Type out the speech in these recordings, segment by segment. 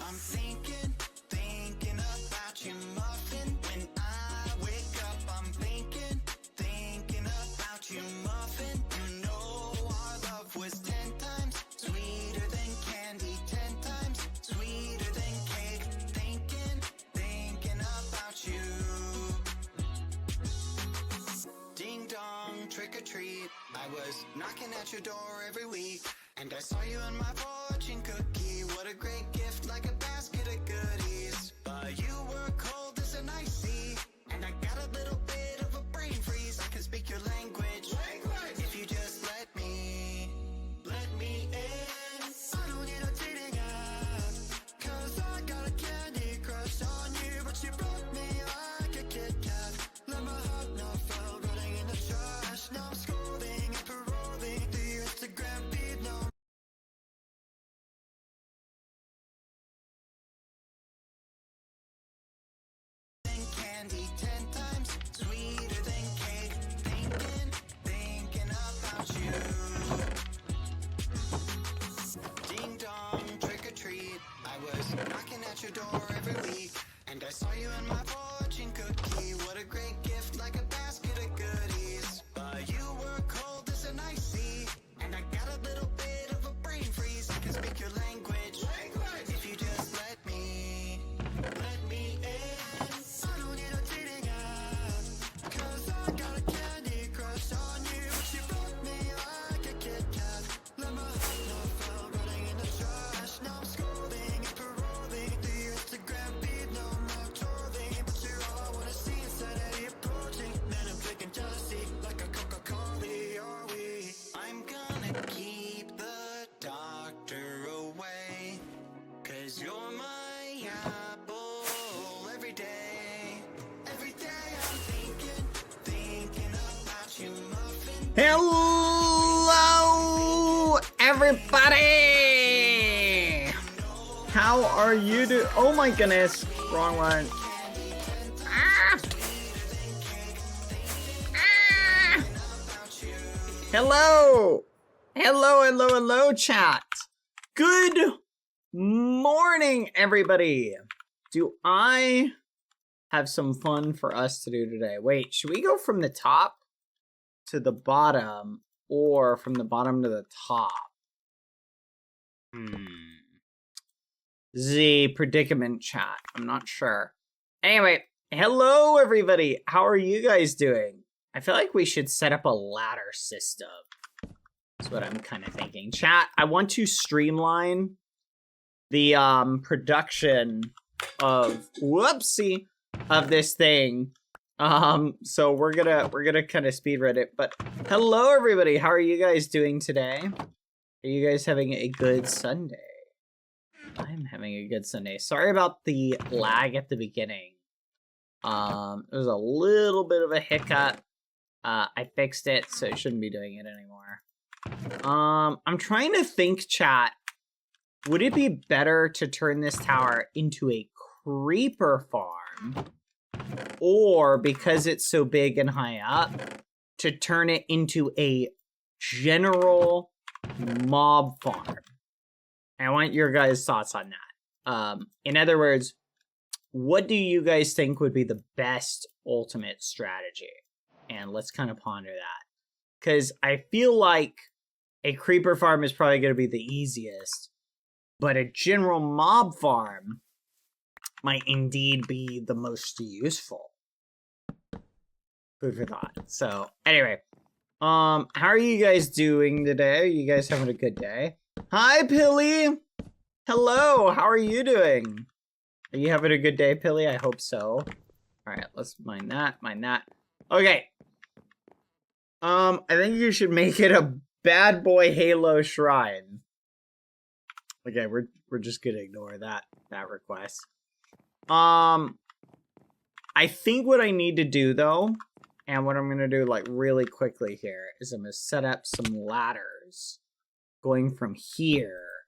I'm thinking about you, muffin. When I wake up, I'm thinking about you, muffin. You know our love was 10 times sweeter than candy, 10 times sweeter than cake. Thinking about you. Ding dong, trick or treat. I was knocking at your door every week, and I saw you in my fortune cookie. What a great gift, like a basket of goodies. But you were cold as an ice sea, and I got a little bit of a brain freeze. I can speak your language. If you just let me in. I don't need a dating app, 'cause I got a candy crush on you. But you broke me like a Kit Kat. Let my heart not fall, running in the trash. Now I'm scrolling and paroling through your Instagram feed. No candy, 10 times sweeter than cake. Thinking about you. Ding dong, trick or treat. I was knocking at your door every week, and I saw you in my fortune cookie. What a great gift, like a basket of goodies. But you were cold as an ice sea, and I got a little bit of a brain freeze. I can speak your language. If you just let me in. I don't need a dating app, 'cause I got a candy crush on you. But you broke me like a Kit Kat. Let my heart not fall, running in the trash. Now I'm scrolling and paroling through your Instagram feed. No more trolling, but you're all I wanna see instead of the approaching. Man, I'm drinking jealousy like a Coca-Cola, are we? I'm gonna keep the doctor away, 'cause you're my apple every day. Every day I'm thinking about you, muffin. Hello, everybody! How are you doing? Oh my goodness, wrong one. Ah! Ah! Hello! Hello, chat. Good morning, everybody. Do I have some fun for us to do today? Wait, should we go from the top to the bottom or from the bottom to the top? The predicament, chat. I'm not sure. Anyway, hello everybody. How are you guys doing? I feel like we should set up a ladder system. That's what I'm kind of thinking. Chat, I want to streamline the production of of this thing. So we're gonna kind of speedrun it. But hello everybody, how are you guys doing today? Are you guys having a good Sunday? I'm having a good Sunday. Sorry about the lag at the beginning. It was a little bit of a hiccup. I fixed it, so it shouldn't be doing it anymore. I'm trying to think, chat. Would it be better to turn this tower into a creeper farm? Or, because it's so big and high up, to turn it into a general mob farm? I want your guys' thoughts on that. In other words, what do you guys think would be the best ultimate strategy? And let's kind of ponder that. Because I feel like a creeper farm is probably going to be the easiest, but a general mob farm might indeed be the most useful. Food for thought. So, anyway. How are you guys doing today? Are you guys having a good day? Hi, Pilly! Hello, how are you doing? Are you having a good day, Pilly? I hope so. Alright, let's mine that, Okay. I think you should make it a Badboyhalo shrine. Okay, we're just gonna ignore that request. I think what I need to do though, and what I'm gonna do like really quickly here, is I'm gonna set up some ladders going from here,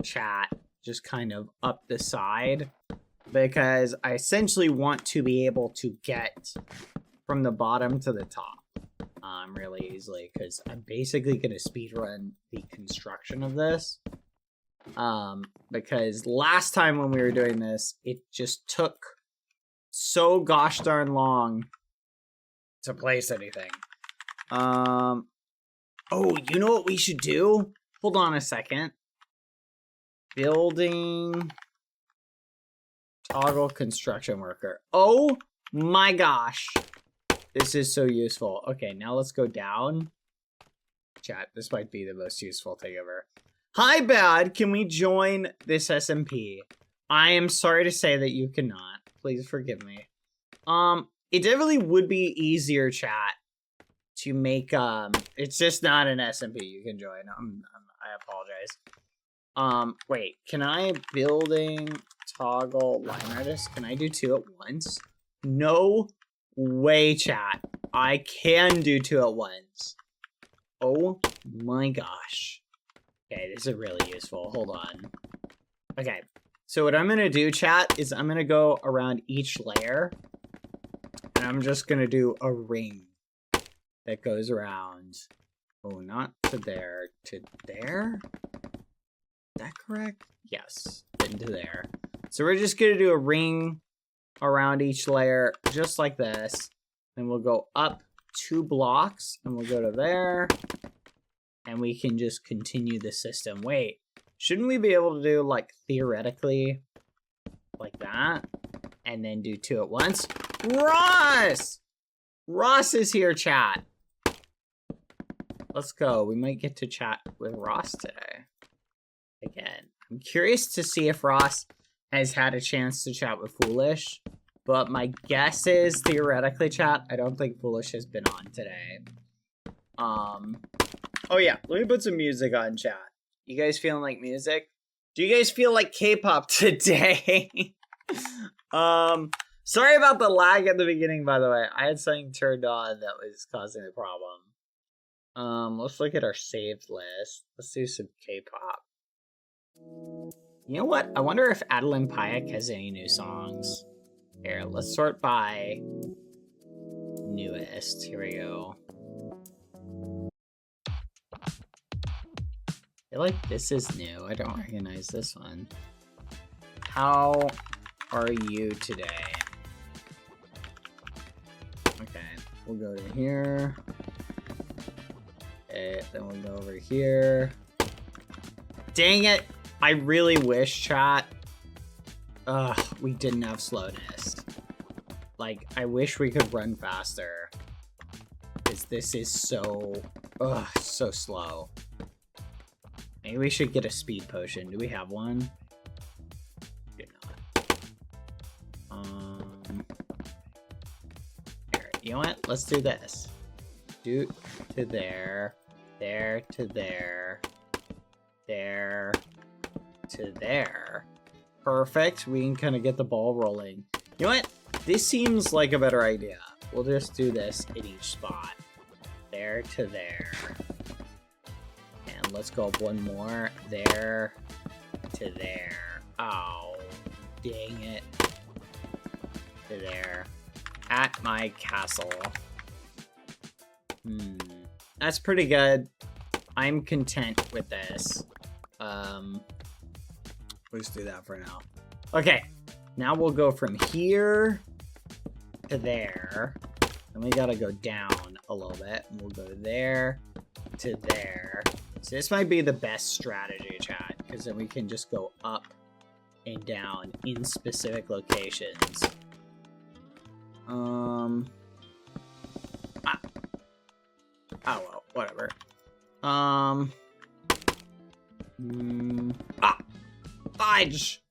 chat, just kind of up the side, because I essentially want to be able to get from the bottom to the top really easily, because I'm basically going to speedrun the construction of this. Because last time when we were doing this, it just took so gosh darn long to place anything. Oh, you know what we should do? Hold on a second. Building toggle construction worker. Oh my gosh. This is so useful. Okay, now let's go down. Chat, this might be the most useful thing ever. Hi, Bad. Can we join this SMP? I am sorry to say that you cannot. Please forgive me. It definitely would be easier, chat, to make, it's just not an SMP you can join. I apologize. Wait, can I building toggle line artist? Can I do 2 at once? No way, chat. I can do 2 at once. Oh my gosh. Okay, this is really useful. Hold on. Okay, so what I'm gonna do, chat, is I'm gonna go around each layer, and I'm just gonna do a ring that goes around. Oh, not to there, to there? Is that correct? Yes, into there. So we're just gonna do a ring around each layer, just like this. And we'll go up 2 blocks, and we'll go to there. And we can just continue the system. Wait, shouldn't we be able to do, like, theoretically, like that? And then do 2 at once? Ross! Ross is here, chat. Let's go. We might get to chat with Ross today. Again, I'm curious to see if Ross has had a chance to chat with Foolish. But my guess is, theoretically, chat, I don't think Foolish has been on today. Oh yeah, let me put some music on, chat. You guys feeling like music? Do you guys feel like K-pop today? Sorry about the lag at the beginning, by the way. I had something turned on that was causing the problem. Let's look at our saved list. Let's do some K-pop. You know what? I wonder if Adeline Payak has any new songs. Here, let's sort by newest. Here we go. I feel like this is new. I don't recognize this one. How are you today? Okay, we'll go to here. Okay, then we'll go over here. Dang it! I really wish, chat, we didn't have slowness. Like, I wish we could run faster. Because this is so, so slow. Maybe we should get a speed potion. Do we have one? Do not. Here, you know what? Let's do this. Doot to there. There to there. There to there. Perfect. We can kind of get the ball rolling. You know what? This seems like a better idea. We'll just do this in each spot. There to there. And let's go up one more. There to there. Oh, dang it. To there. At my castle. That's pretty good. I'm content with this. Let's do that for now. Okay, now we'll go from here to there. And we gotta go down a little bit. And we'll go there to there. So this might be the best strategy, chat, because then we can just go up and down in specific locations. Oh well, whatever. Fudge!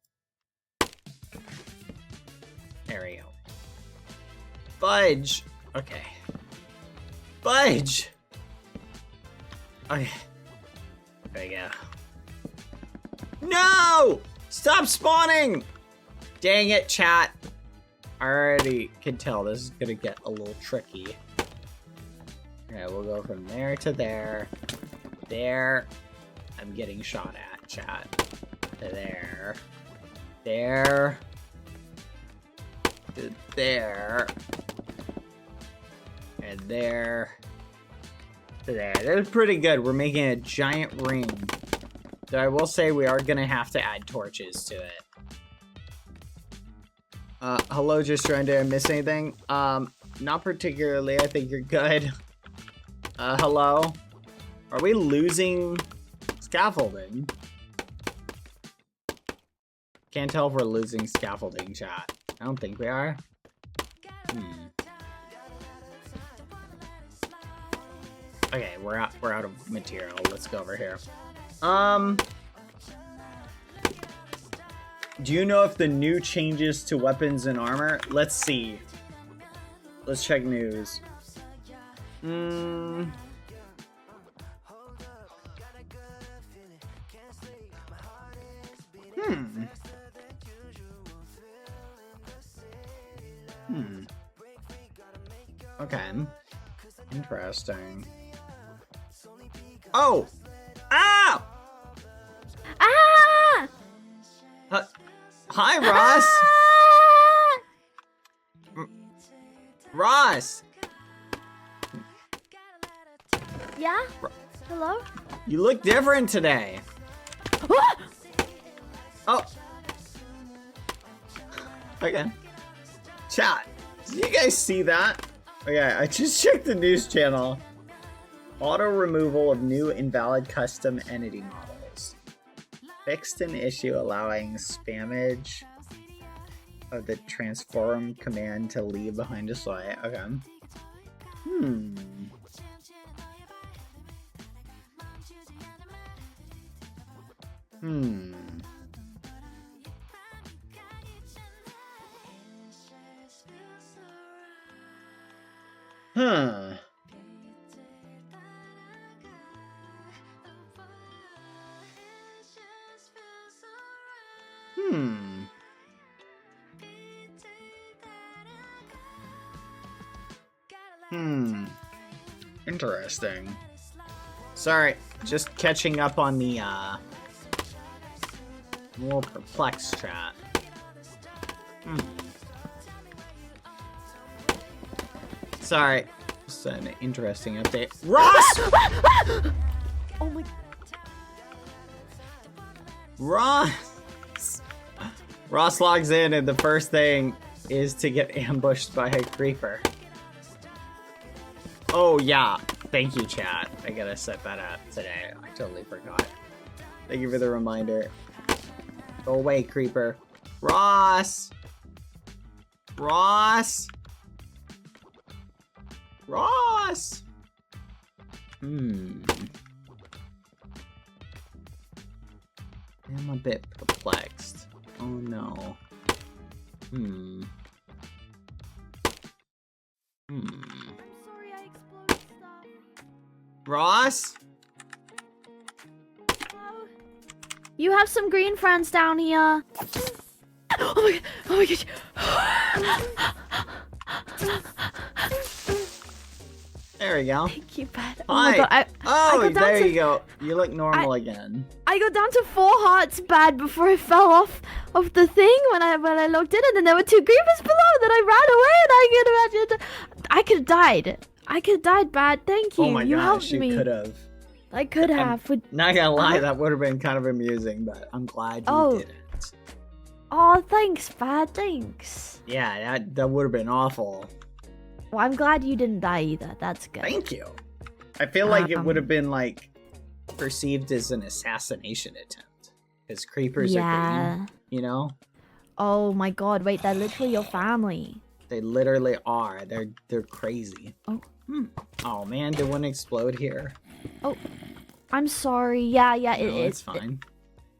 There we go. Fudge! Okay. Fudge! Okay. There we go. No! Stop spawning! Dang it, chat. I already can tell this is gonna get a little tricky. Okay, we'll go from there to there. There. I'm getting shot at, chat. To there. There. To there. And there. To there. That's pretty good. We're making a giant ring Though I will say we are gonna have to add torches to it. Hello, just trying to miss anything? Not particularly. I think you're good. Hello? Are we losing scaffolding? Can't tell if we're losing scaffolding, chat. I don't think we are. Okay, we're out of material. Let's go over here. Do you know if the new changes to weapons and armor? Let's see. Let's check news. Okay. Interesting. Oh! Ow! Ah! Hi, Ross! Ah! Ross! Yeah? Hello? You look different today. Oh. Okay. Chat, did you guys see that? Okay, I just checked the news channel. Auto removal of new invalid custom entity models. Fixed an issue allowing spammage of the transform command to leave behind a slide. Okay. Huh. Interesting. Sorry, just catching up on the, more perplexed chat. Sorry, just an interesting update. Ross! Oh my... Ross logs in and the first thing is to get ambushed by a creeper. Oh yeah, thank you chat. I gotta set that up today. I totally forgot. Thank you for the reminder. Go away, creeper. Ross! Ross! Ross! I'm a bit perplexed. Oh no. I'm sorry I exploded stuff. Ross? Hello? You have some green friends down here. Oh my god. Oh my god. There we go. Thank you, Bad. Hi. Oh my god. I got down there to, you go. You look normal again. I got down to 4 hearts, Bad, before I fell off of the thing when I logged in, and then there were 2 creepers below. Then I ran away, and I could imagine I could have died. I could have died, Bad. Thank you. Oh my you gosh, helped you me. could have. I could have. Not gonna lie, that would have been kind of amusing, but I'm glad you didn't. Oh, thanks, Bad. Thanks. Yeah, that would have been awful. Well, I'm glad you didn't die either. That's good. Thank you. I feel like it would have been like perceived as an assassination attempt, because creepers are green, you know. Oh my god! Wait, they're literally your family. They literally are. They're crazy. Oh. Oh man, did one explode here? Oh, I'm sorry. Yeah. It's fine.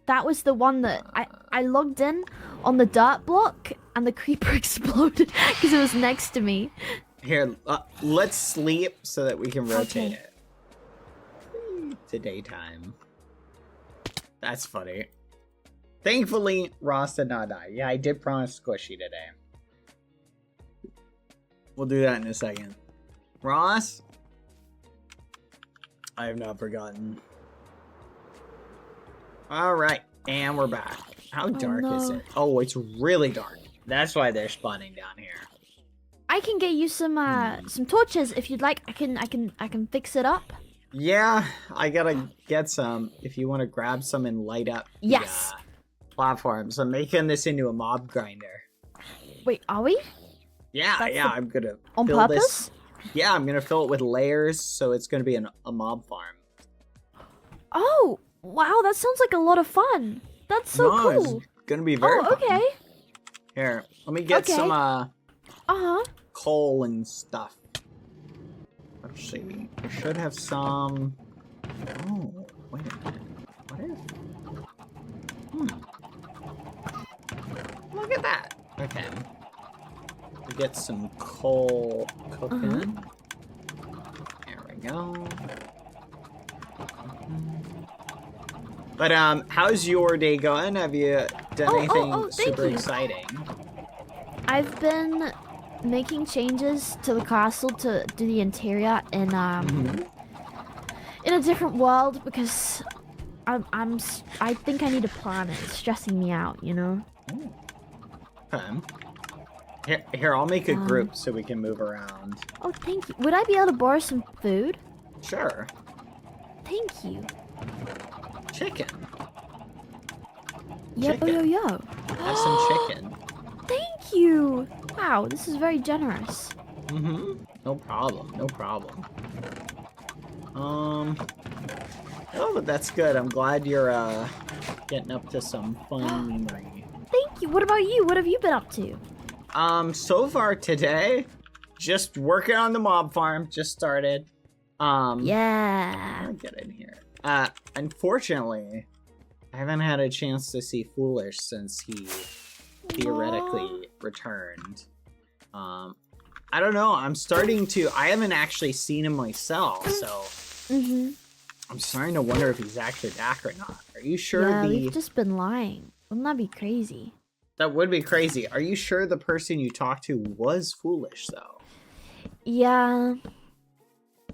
That was the one that I logged in on the dirt block, and the creeper exploded because it was next to me. Here, let's sleep so that we can rotate it to daytime. That's funny. Thankfully, Ross did not die. Yeah, I did promise Squishy today. We'll do that in a second. Ross? I have not forgotten. Alright, and we're back. How dark is it? Oh, it's really dark. That's why they're spawning down here. I can get you some torches if you'd like. I can fix it up. Yeah, I gotta get some. If you want to grab some and light up the, Yes. platforms, I'm making this into a mob grinder. Wait, are we? Yeah, That's yeah, I'm gonna On fill purpose? this. Yeah, I'm gonna fill it with layers, so it's gonna be a mob farm. Oh, wow, that sounds like a lot of fun. That's so cool. It's gonna be very fun. Okay. Here, let me get some Uh-huh. coal and stuff. Let's see. I should have some. Oh, wait a minute. What if? Look at that. Okay. We get some coal cooking. There we go. But how's your day going? Have you done anything super exciting? I've been making changes to the castle to do the interior in a different world because I think I need a plan. It's stressing me out, you know. Okay. Here, I'll make a group so we can move around. Oh, thank you. Would I be able to borrow some food? Sure. Thank you. Chicken. Yo, yo, yo. Have some chicken. Thank you. Wow, this is very generous. No problem. No problem. Oh, but that's good. I'm glad you're getting up to some fun. Thank you. What about you? What have you been up to? So far today, just working on the mob farm. Just started. Yeah. I'll get in here. Unfortunately, I haven't had a chance to see Foolish since he theoretically returned. I don't know. I'm starting to. I haven't actually seen him myself, so I'm starting to wonder if he's actually back or not. Are you sure? Yeah, we've just been lying. Wouldn't that be crazy? That would be crazy. Are you sure the person you talked to was Foolish, though? Yeah.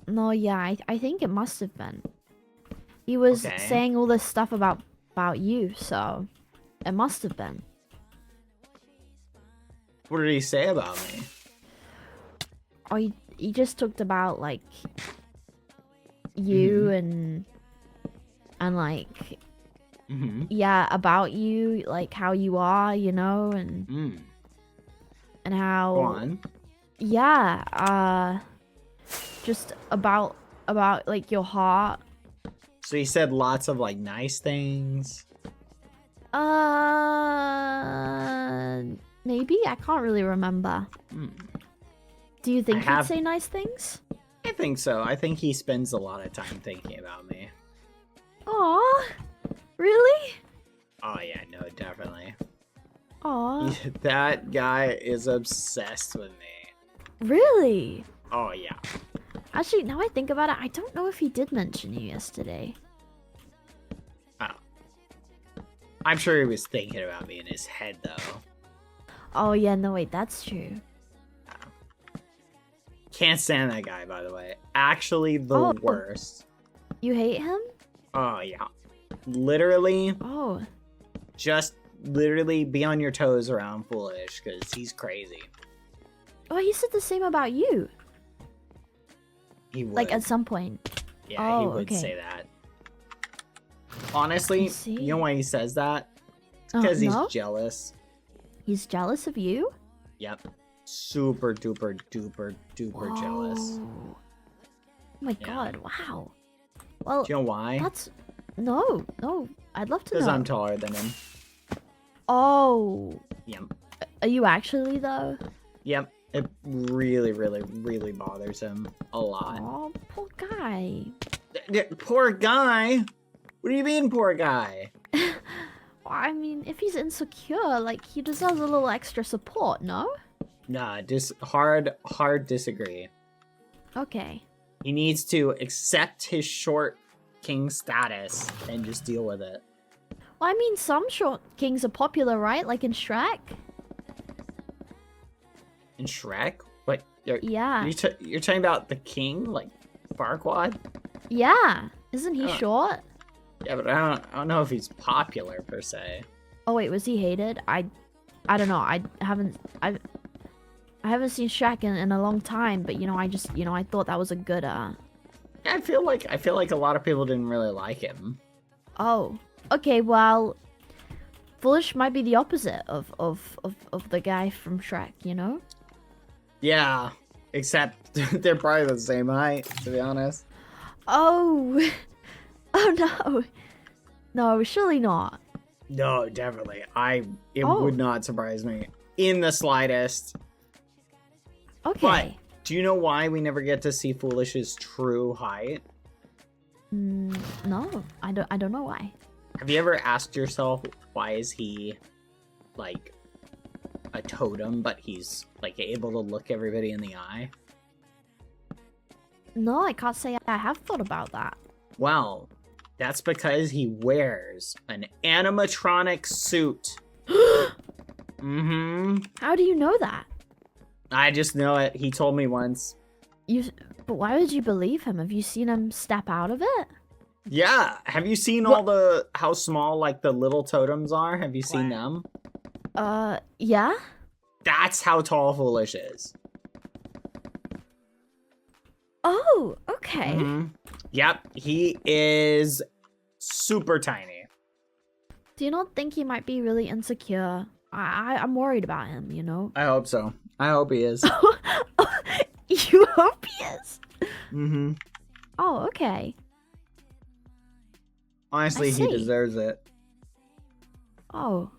No, yeah, I think it must have been. He was saying all this stuff about you, so it must have been. What did he say about me? Oh, he just talked about like you and like yeah, about you, like how you are, you know, and how Go on. Yeah, just about like your heart. So he said lots of like nice things. Maybe I can't really remember. Do you think he'd say nice things? I think so. I think he spends a lot of time thinking about me. Aw, really? Oh yeah, no, definitely. Aw, That guy is obsessed with me. really? Oh yeah. Actually, now I think about it, I don't know if he did mention you yesterday. Oh. I'm sure he was thinking about me in his head though. Oh yeah, no wait, that's true. Can't stand that guy, by the way. Actually, the worst. You hate him? Oh yeah. Literally. Oh. Just literally be on your toes around Foolish, because he's crazy. Oh, he said the same about you. He would. Like at some point. Yeah, he would say that. Honestly, you know why he says that? It's because he's jealous. He's jealous of you? Yep. Super duper duper duper jealous. Oh my god, wow. Well, do you know why? That's no, I'd love to know. Because I'm taller than him. Oh. Yep. Are you actually though? Yep. It really, really, really bothers him a lot. Oh, poor guy. Poor guy? What do you mean, poor guy? I mean, if he's insecure, like, he deserves a little extra support, no? Nah, hard disagree. Okay. He needs to accept his short king status and just deal with it. Well, I mean, some short kings are popular, right? Like in Shrek? In Shrek? What? Yeah. You're talking about the king? Like, Farquaad? Yeah. Isn't he short? Yeah, but I don't know if he's popular, per se. Oh, wait, was he hated? I don't know. I haven't seen Shrek in a long time, but, you know, I thought that was a good, Yeah, I feel like a lot of people didn't really like him. Oh, okay. Well, Foolish might be the opposite of the guy from Shrek. You know? Yeah, except they're probably the same height, to be honest. Oh, oh no, no, surely not. No, definitely. It Oh. would not surprise me in the slightest. Okay. But do you know why we never get to see Foolish's true height? No, I don't know why. Have you ever asked yourself why is he like a totem, but he's like able to look everybody in the eye? No, I can't say I have thought about that. Well, that's because he wears an animatronic suit. Mm-hmm. How do you know that? I just know it. He told me once. But why would you believe him? Have you seen him step out of it? Yeah. Have you seen how small like the little totems are? Have you seen them? Yeah. That's how tall Foolish is. Oh, okay. Mm-hmm. Yep, he is super tiny. Do you not think he might be really insecure? I'm worried about him, you know? I hope so. I hope he is. You hope he is? Mm-hmm. Oh, okay. Honestly, he deserves it. Oh.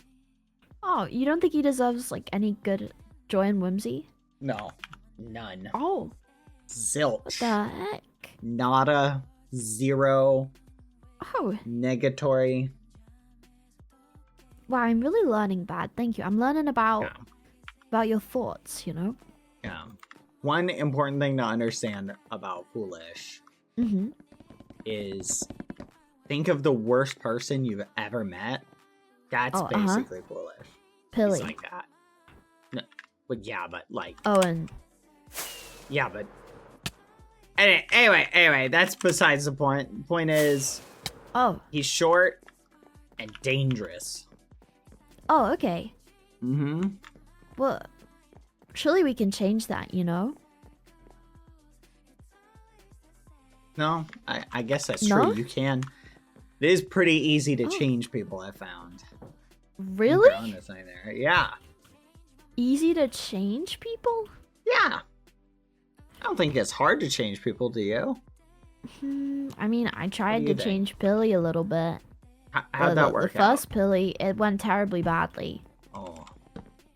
Oh, you don't think he deserves, like, any good joy and whimsy? No. None. Oh. Zilch. What the heck? Nada. Zero. Oh. Negatory. Wow, I'm really learning, Bad. Thank you. I'm learning about your thoughts, you know? Yeah. One important thing to understand about Foolish is think of the worst person you've ever met. That's basically Foolish. Pilly. He's like that. No, but yeah, but like. Oh, and. Yeah, but. Anyway, that's besides the point. Point is. Oh. He's short and dangerous. Oh, okay. Mm-hmm. Well, surely we can change that, you know? No, I guess that's No? true. You can. It is pretty easy to change people, I found. Really? There. Yeah. Easy to change people? Yeah. I don't think it's hard to change people, do you? I mean, I tried you to think? change Pilly a little bit. How'd that work The out? first Pilly, it went terribly badly. Oh.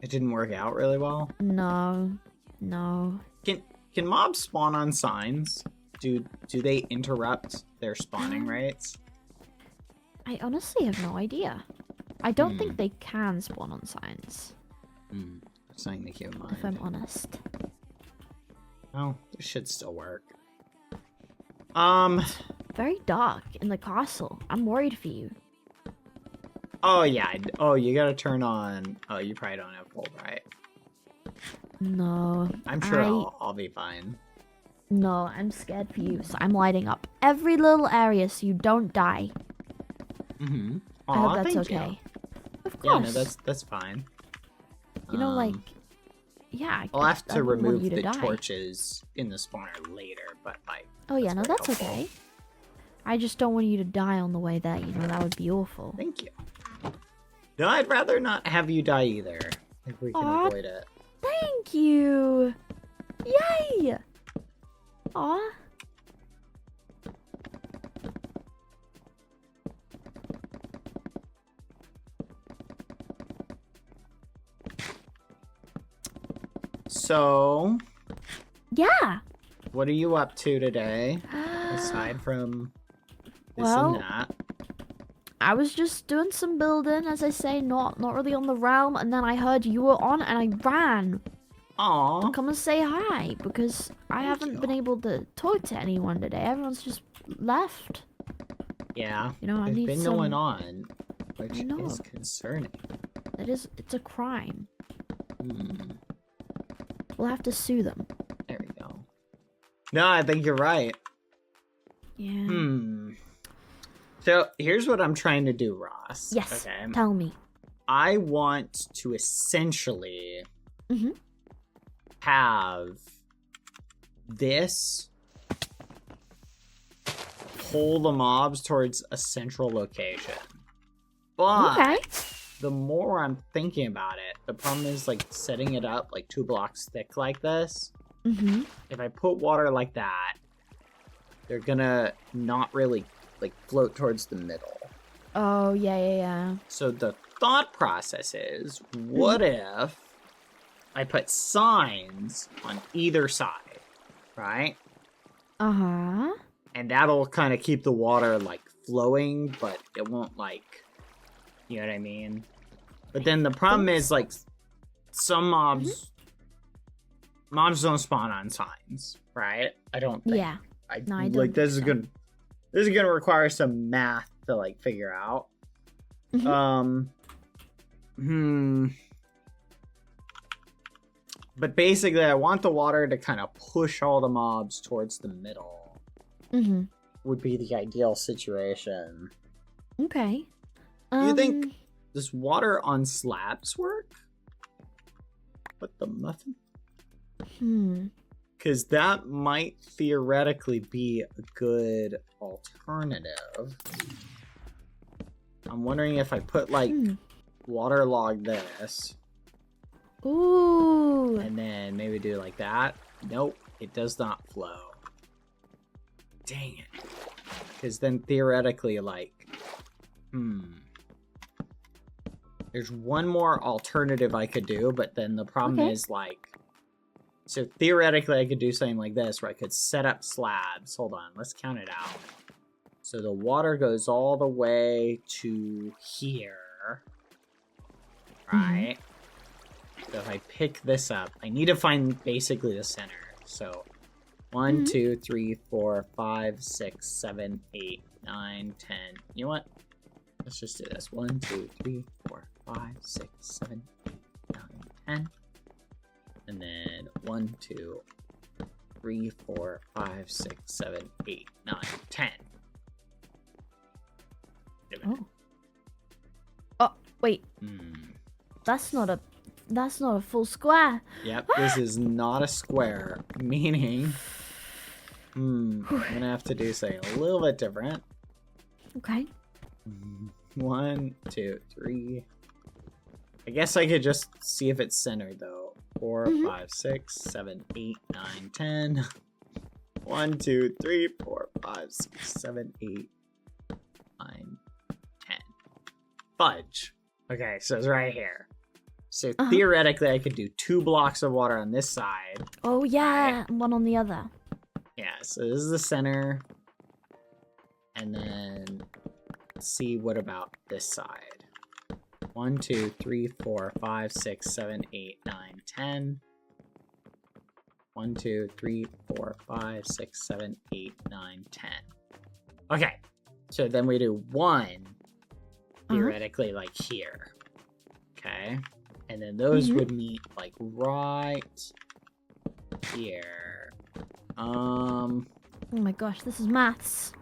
It didn't work out really well? No. Can mobs spawn on signs? Do they interrupt their spawning rates? I honestly have no idea. I don't think they can spawn on signs, That's something to keep in mind. if I'm honest. Oh, this should still work. Very dark in the castle. I'm worried for you. Oh yeah. Oh, you gotta turn on. Oh, you probably don't have full bright. No. I'm sure I'll be fine. No, I'm scared for you, so I'm lighting up every little area so you don't die. Mm-hmm. I hope that's okay. Of course. Yeah, no, that's fine. You know, like, yeah. I'll have I to wouldn't want remove you to the die. torches in the spawner later, but like. Oh yeah, no, very that's helpful. okay. I just don't want you to die on the way there. You know, that would be awful. Thank you. No, I'd rather not have you die either. If we can Aw. avoid it. Thank you. Yay. Aw. So, Yeah. what are you up to today? Aside from this Well, and that. I was just doing some building, as I say, not really on the realm, and then I heard you were on, and I ran. Aw. Come and say hi, because I haven't been able to talk to anyone today. Everyone's just left. Yeah. You know, I There's need been some... no one on, which I know. is concerning. It's a crime. Hmm. We'll have to sue them. There we go. No, I think you're right. Yeah. So here's what I'm trying to do, Ross. Yes. Okay. Tell me. I want to essentially Mhm. have this pull the mobs towards a central location. But Okay. the more I'm thinking about it, the problem is like setting it up like 2 blocks thick like this. Mm-hmm. If I put water like that, they're gonna not really like float towards the middle. Oh, yeah. So the thought process is, what if I put signs on either side, right? Uh-huh. And that'll kind of keep the water like flowing, but it won't like, you know what I mean? But then the problem is like some mobs don't spawn on signs, right? I don't think. Yeah. No, I don't like this is think gonna require some math to like figure out. But basically I want the water to kind of push all the mobs towards the middle. Mm-hmm. Would be the ideal situation. Okay. Do you think does water on slabs work? What the muffin? Because that might theoretically be a good alternative. I'm wondering if I put like waterlog this. Ooh. And then maybe do like that. Nope, it does not flow. Dang it. Because then theoretically, like, there's one more alternative I could do, but then the problem is like, so theoretically I could do something like this where I could set up slabs. Hold on, let's count it out. So the water goes all the way to here, right? So if I pick this up, I need to find basically the center. So 1, 2, 3, 4, 5, 6, 7, 8, 9, 10. You know what? Let's just do this. 1, 2, 3, 4, 5, 6, 7, 8, 9, 10. And then 1, 2, 3, 4, 5, 6, 7, 8, 9, 10. Oh, wait. That's not a full square. Yep, this is not a square, meaning I'm gonna have to do something a little bit different. Okay. 1, 2, 3. I guess I could just see if it's centered though. 4, 5, 6, 7, 8, 9, 10. 1, 2, 3, 4, 5, 6, 7, 8, 9, 10. Fudge. Okay, so it's right here. So theoretically, I could do 2 blocks of water on this side. Oh, yeah. And one on the other. Yeah, so this is the center. And then let's see what about this side. 1, 2, 3, 4, 5, 6, 7, 8, 9, 10. 1, 2, 3, 4, 5, 6, 7, 8, 9, 10. Okay, so then we do 1 theoretically like here. Okay. And then those would meet like right here. Oh my gosh, this is maths.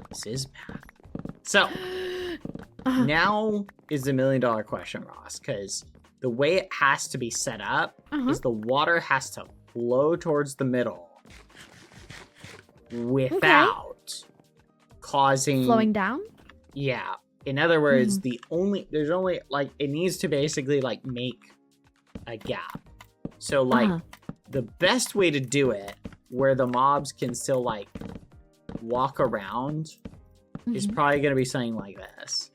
This is math. So now is the $1 million question, Ross, because the way it has to be set up is the water has to flow towards the middle without causing flowing down. Yeah. In other words, there's only like it needs to basically like make a gap. So like the best way to do it where the mobs can still like walk around is probably going to be something like this.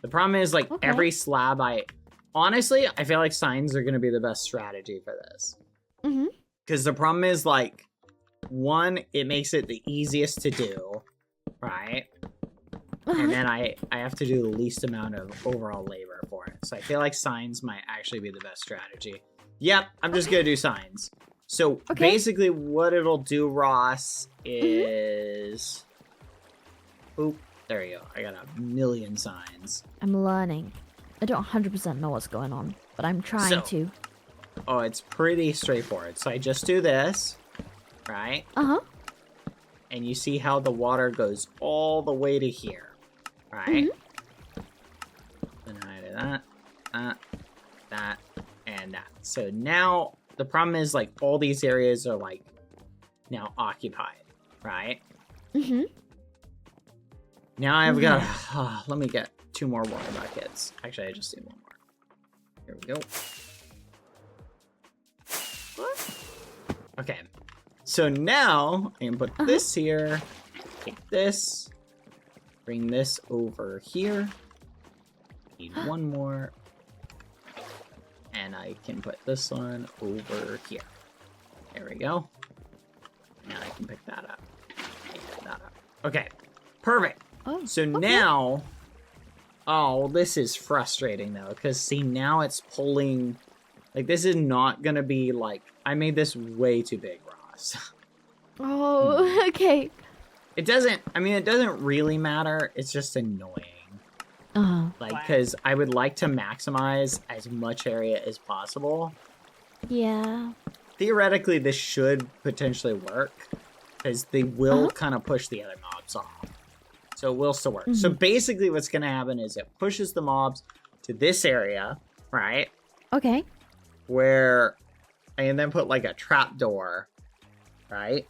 The problem is like every slab I feel like signs are going to be the best strategy for this. Because the problem is like 1, it makes it the easiest to do, right? And then I have to do the least amount of overall labor for it. So I feel like signs might actually be the best strategy. Yep, I'm just going to do signs. So basically what it'll do, Ross, is... Oop, there you go. I got a million signs. I'm learning. I don't 100% know what's going on, but I'm trying to. Oh, it's pretty straightforward. So I just do this, right? And you see how the water goes all the way to here. Right? Then I do that, and that. So now the problem is like all these areas are like now occupied, right? Mm-hmm. Now I've got, let me get 2 more water buckets. Actually, I just need 1 more. Here we go. What? Okay. So now I can put this here, take this, bring this over here. Need 1 more. And I can put this one over here. There we go. Now I can pick that up. Pick that up. Okay. Perfect. Oh, So now, oh, this is frustrating though, because see, now it's pulling, like this is not gonna be like, I made this way too big, Ross. Oh, okay. It doesn't really matter, it's just annoying. Like, because I would like to maximize as much area as possible. Yeah. Theoretically, this should potentially work, because they will kind of push the other mobs off. So it will still work. So basically what's going to happen is it pushes the mobs to this area, right? Okay. Where I can then put like a trap door, right?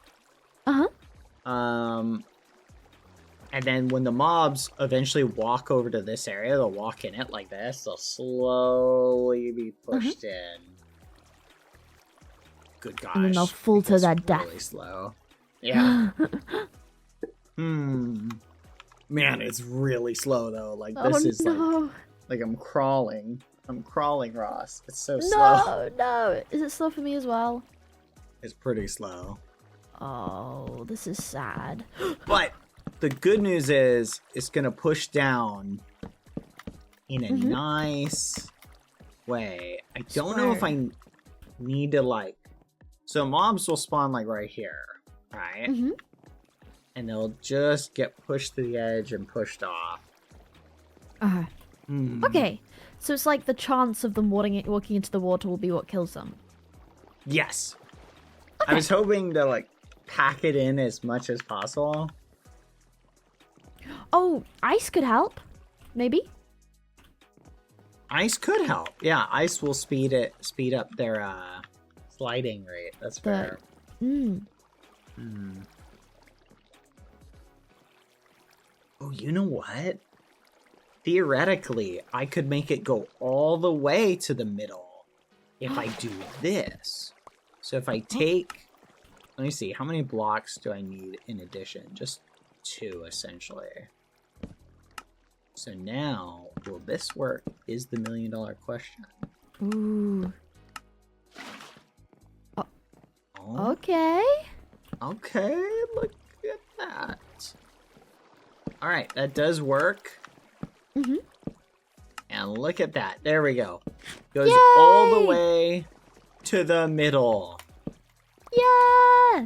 And then when the mobs eventually walk over to this area, they'll walk in it like this. They'll slowly be pushed in. Good gosh. And then they'll fall to their death. Really slow. Yeah. Man, it's really slow though. Like this is like I'm crawling. I'm crawling, Ross. It's so slow. No. Is it slow for me as well? It's pretty slow. Oh, this is sad. But the good news is it's gonna push down in a nice way. I don't know if I need to like, so mobs will spawn like right here, right? And they'll just get pushed to the edge and pushed off. Okay, so it's like the chance of them walking into the water will be what kills them. Yes. I was hoping to like pack it in as much as possible. Oh, ice could help. Maybe. Ice could help. Yeah, ice will speed up their sliding rate. That's fair. Oh, you know what? Theoretically, I could make it go all the way to the middle if I do this. So if I take, let me see, how many blocks do I need in addition? Just 2, essentially. So now, will this work? Is the $1 million question. Ooh. Oh, Okay. okay, look at that. All right, that does work. And look at that. There we go. Goes all the way to the middle. Yeah.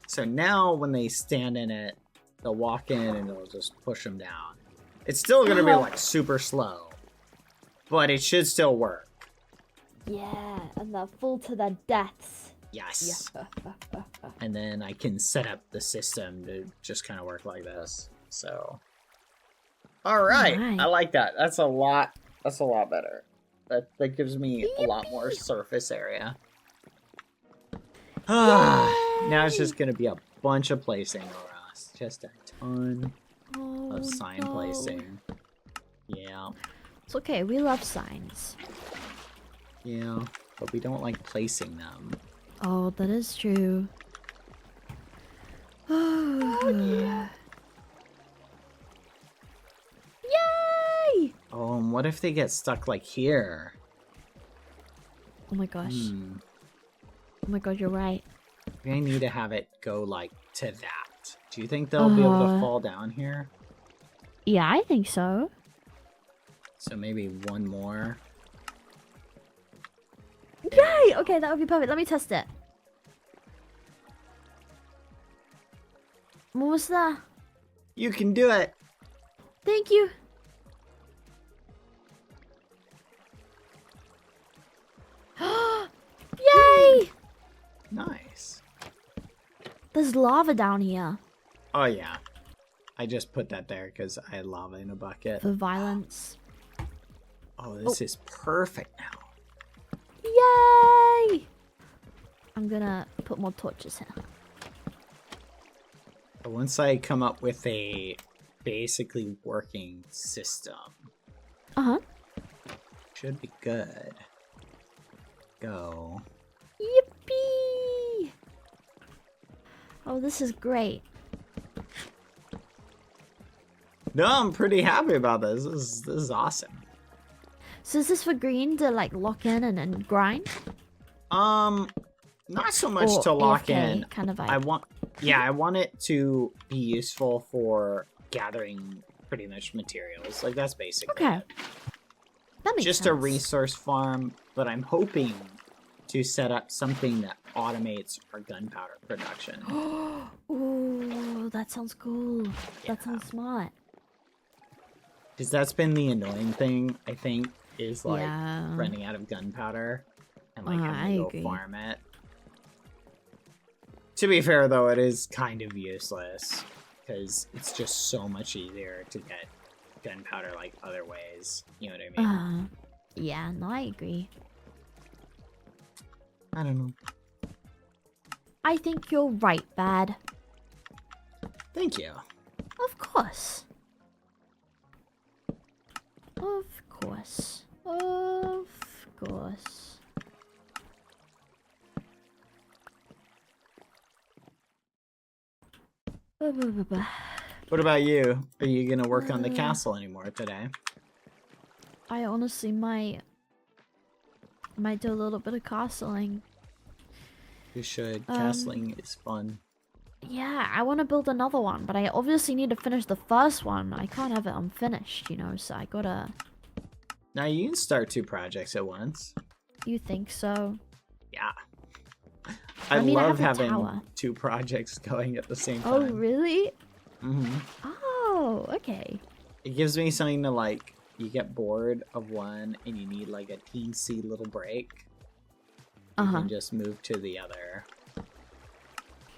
So now when they stand in it, they'll walk in and it'll just push them down. It's still going to be like super slow, but it should still work. Yeah, and they'll fall to their deaths. Yes. And then I can set up the system to just kind of work like this. So, all right. I like that. That's a lot better. That gives me a lot more surface area. Now it's just going to be a bunch of placing for us. Just a ton of sign placing. Yeah. It's okay. We love signs. Yeah, but we don't like placing them. Oh, that is true. Oh, yeah. Yay! Oh, and what if they get stuck like here? Oh my gosh. Oh my god, you're right. I need to have it go like to that. Do you think they'll be able to fall down here? Yeah, I think so. So maybe 1 more. Yay! Okay, that would be perfect. Let me test it. What was that? You can do it. Thank you. Yay! Nice. There's lava down here. Oh yeah. I just put that there because I had lava in a bucket. For violence. Oh, this is perfect now. Yay! I'm gonna put more torches here. once I come up with a basically working system, should be good. Go. Yippee! Oh, this is great. No, I'm pretty happy about this. This is awesome. So is this for green to like lock in and then grind? Not so much Or to lock AFK in. kind of vibe. I want it to be useful for gathering pretty much materials. Like that's basically Okay. it. That makes Just sense. a resource farm, but I'm hoping to set up something that automates our gunpowder production. Ooh, that sounds cool. Yeah. That sounds smart. Because that's been the annoying thing, I think, is like Yeah. running out of gunpowder and like I having to go agree. farm it. To be fair, though, it is kind of useless because it's just so much easier to get gunpowder like other ways. You know what I mean? Yeah, no, I agree. I don't know. I think you're right, Bad. Thank you. Of course. Of course. Of course. What about you? Are you gonna work on the castle anymore today? I honestly might do a little bit of castling. You should. Castling is fun. Yeah, I want to build another one, but I obviously need to finish the first one. I can't have it unfinished, you know, so I gotta... Now you can start 2 projects at once. You think so? Yeah. I mean, I love have a having tower. 2 projects going at the same Oh, time. really? Mm-hmm. Oh, okay. It gives me something to like, you get bored of one and you need like a teensy little break. You can just move to the other.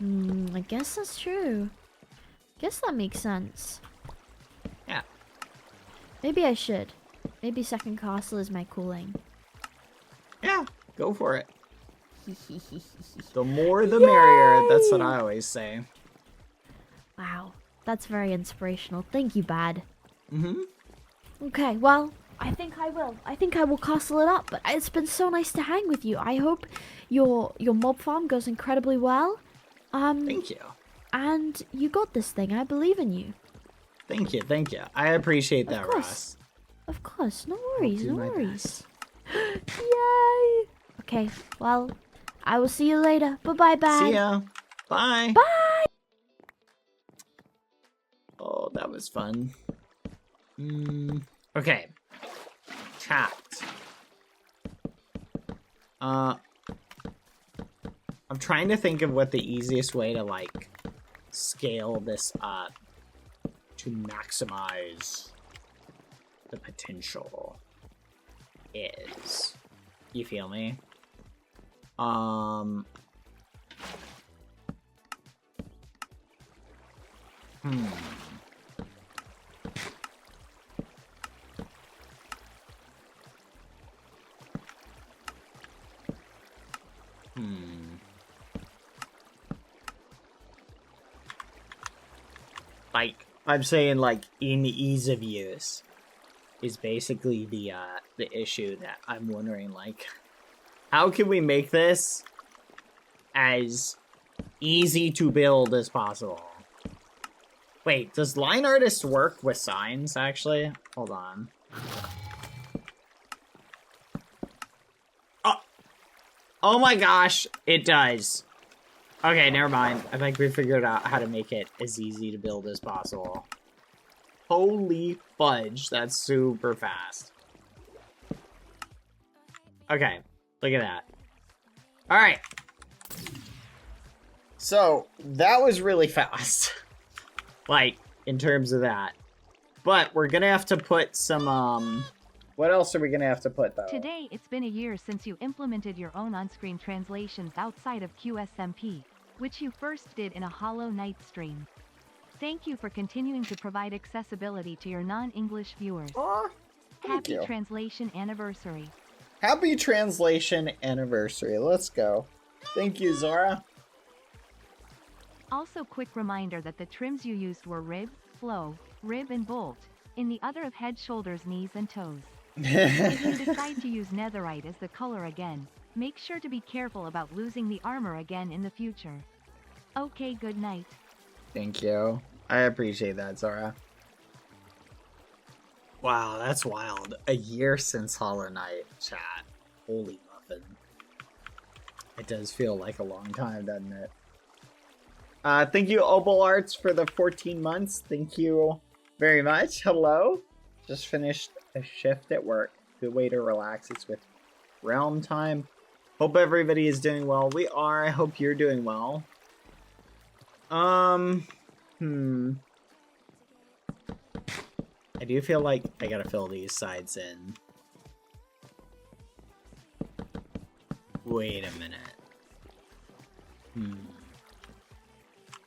I guess that's true. Guess that makes sense. Yeah. Maybe I should. Maybe second castle is my cooling. Yeah, go for it. The more the merrier, that's what I always say. Wow, that's very inspirational. Thank you, Bad. Mm-hmm. Okay, well, I think I will. I think I will castle it up. But it's been so nice to hang with you. I hope your mob farm goes incredibly well. Thank you. And you got this thing. I believe in you. Thank you, thank you. I appreciate that, course. Ross. Of course, no worries, do no my worries. Yay! Okay, well, I will see you later. Bye-bye, Bad. See ya. Bye. Bye! Oh, that was fun. Okay. Chat. I'm trying to think of what the easiest way to, like, scale this up to maximize the potential is. You feel me? Like, I'm saying, like, in ease of use is basically the issue that I'm wondering, like, how can we make this as easy to build as possible? Wait, does line artist work with signs, actually? Hold on. Oh my gosh, it does. Okay, never mind. I think we figured out how to make it as easy to build as possible. Holy fudge, that's super fast. Okay, look at that. Alright. So, that was really fast. Like, in terms of that. But we're gonna have to put some, what else are we gonna have to put, though? Today, it's been a year since you implemented your own on-screen translations outside of QSMP, which you first did in a Hollow Knight stream. Thank you for continuing to provide accessibility to your non-English viewers. Aw, thank Happy you. translation anniversary. Happy translation anniversary. Let's go. Thank you, Zora. Also, quick reminder that the trims you used were rib, flow, rib and bolt, in the other of head, shoulders, knees and toes. If you decide to use netherite as the color again, make sure to be careful about losing the armor again in the future. Okay, good night. Thank you. I appreciate that, Zara. Wow, that's wild. A year since Hollow Knight, chat. Holy muffin. It does feel like a long time, doesn't it? Thank you, Opal Arts, for the 14 months. Thank you very much. Hello. Just finished a shift at work. Good way to relax. It's with Realm time. Hope everybody is doing well. We are. I hope you're doing well. I do feel like I gotta fill these sides in. Wait a minute.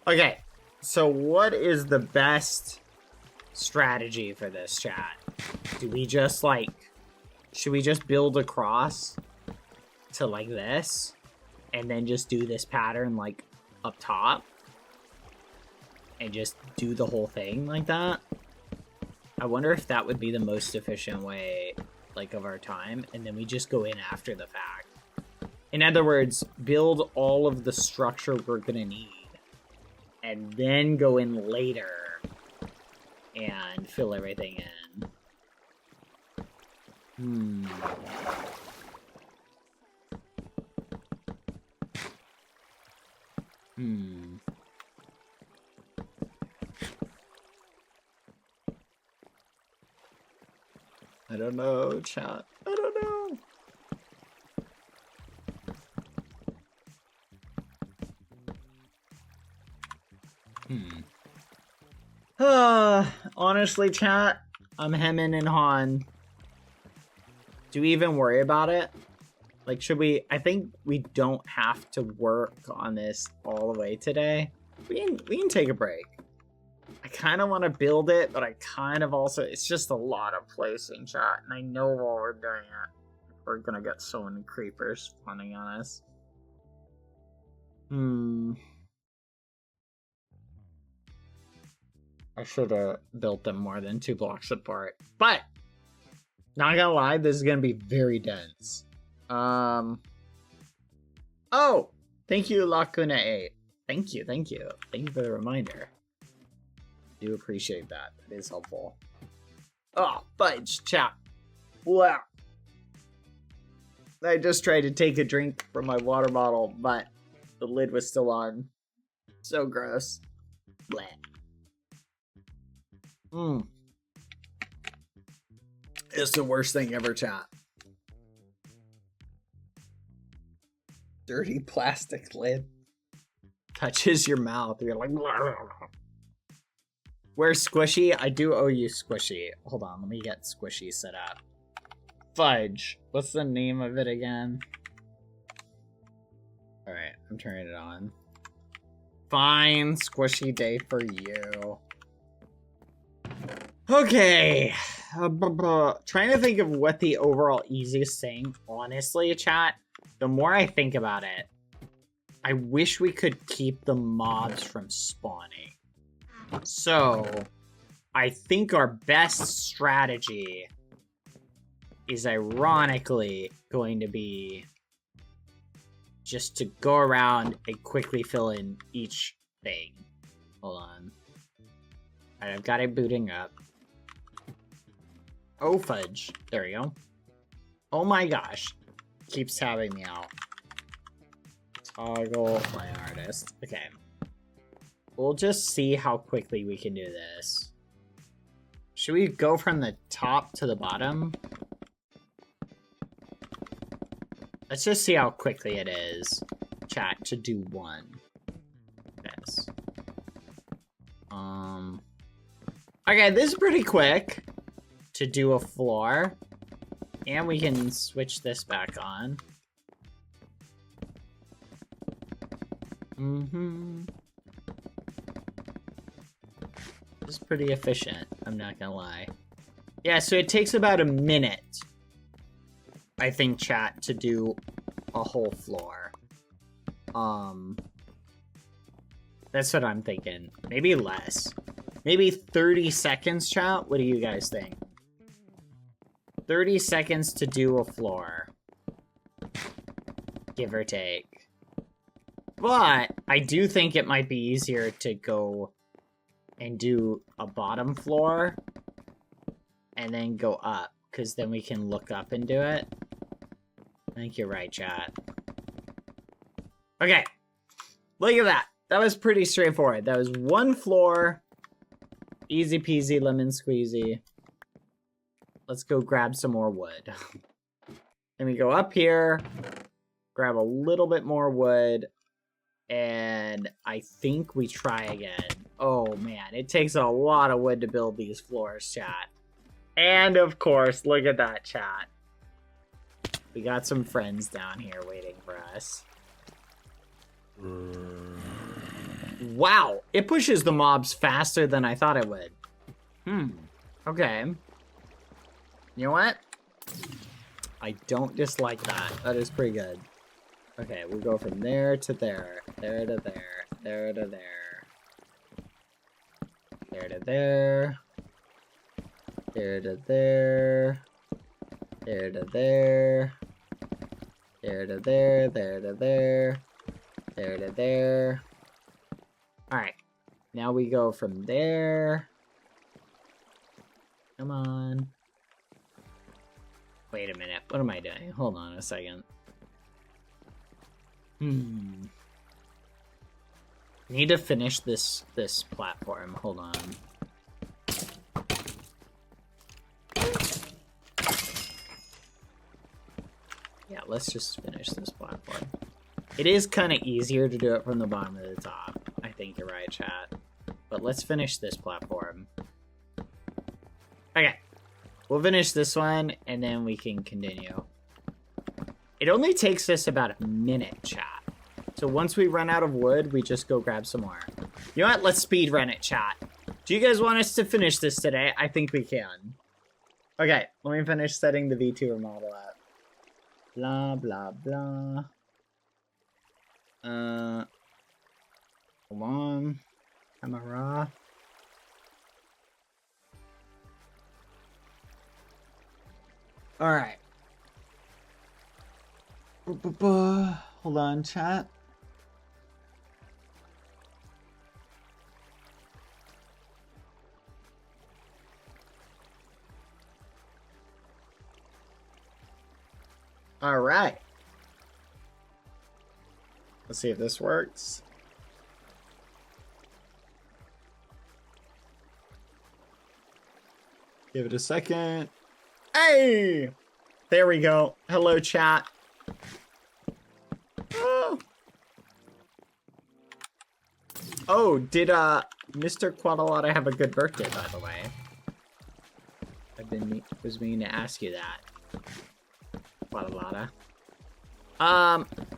Okay, so what is the best strategy for this, chat? Do we just, like... Should we just build across to, like, this? And then just do this pattern, like, up top? And just do the whole thing like that? I wonder if that would be the most efficient way, like, of our time. And then we just go in after the fact. In other words, build all of the structure we're gonna need. And then go in later. And fill everything in. I don't know, chat. I don't know. Honestly, chat, I'm hemming and hawing. Do we even worry about it? Like, should we? I think we don't have to work on this all the way today. We can take a break. I kind of want to build it, but I kind of also... It's just a lot of placing, chat. And I know while we're doing it, we're going to get so many creepers spawning on us. I should have built them more than 2 blocks apart. But, not gonna lie, this is gonna be very dense. Oh! Thank you, Lacuna8. Thank you. Thank you for the reminder. I do appreciate that. That is helpful. Oh, fudge, chat. Wow. I just tried to take a drink from my water bottle, but the lid was still on. So gross. Bleh. It's the worst thing ever, chat. Dirty plastic lid. Touches your mouth. You're like... Where's Squishy? I do owe you Squishy. Hold on, let me get Squishy set up. Fudge. What's the name of it again? Alright, I'm turning it on. Fine, Squishy day for you. Okay. Trying to think of what the overall easiest thing, honestly, chat. The more I think about it, I wish we could keep the mobs from spawning. So, I think our best strategy is ironically going to be just to go around and quickly fill in each thing. Hold on. Alright, I've got it booting up. Oh, fudge. There we go. Oh my gosh. Keeps tabbing me out. Toggle my artist. Okay. We'll just see how quickly we can do this. Should we go from the top to the bottom? Let's just see how quickly it is, chat, to do one. This. Okay, this is pretty quick to do a floor. And we can switch this back on. This is pretty efficient, I'm not gonna lie. Yeah, so it takes about a minute, I think, chat, to do a whole floor. That's what I'm thinking. Maybe less. Maybe 30 seconds, chat? What do you guys think? 30 seconds to do a floor. Give or take. But I do think it might be easier to go and do a bottom floor and then go up, because then we can look up and do it. I think you're right, chat. Okay. Look at that. That was pretty straightforward. That was one floor. Easy peasy lemon squeezy. Let's go grab some more wood. Then we go up here, grab a little bit more wood, and I think we try again. Oh man, it takes a lot of wood to build these floors, chat. And of course, look at that, chat. We got some friends down here waiting for us. Wow, it pushes the mobs faster than I thought it would. Okay. You know what? I don't dislike that. That is pretty good. Okay, we'll go from there to there. There to there. There to there. There to there. There to there. There to there. There to there. There to there. There to there. Alright. Now we go from there. Come on. Wait a minute. What am I doing? Hold on a second. Need to finish this platform. Hold on. Yeah, let's just finish this platform. It is kind of easier to do it from the bottom to the top. I think you're right, chat. But let's finish this platform. Okay. We'll finish this one, and then we can continue. It only takes us about a minute, chat. So once we run out of wood, we just go grab some more. You know what? Let's speed run it, chat. Do you guys want us to finish this today? I think we can. Okay, let me finish setting the VTuber model up. Blah, blah, blah. Hold on. Camera. Alright. Hold on, chat. Alright. Let's see if this works. Give it a second. Hey! There we go. Hello, chat. Oh, did Mr. Quadalata have a good birthday, by the way? Was meaning to ask you that. Quadalata.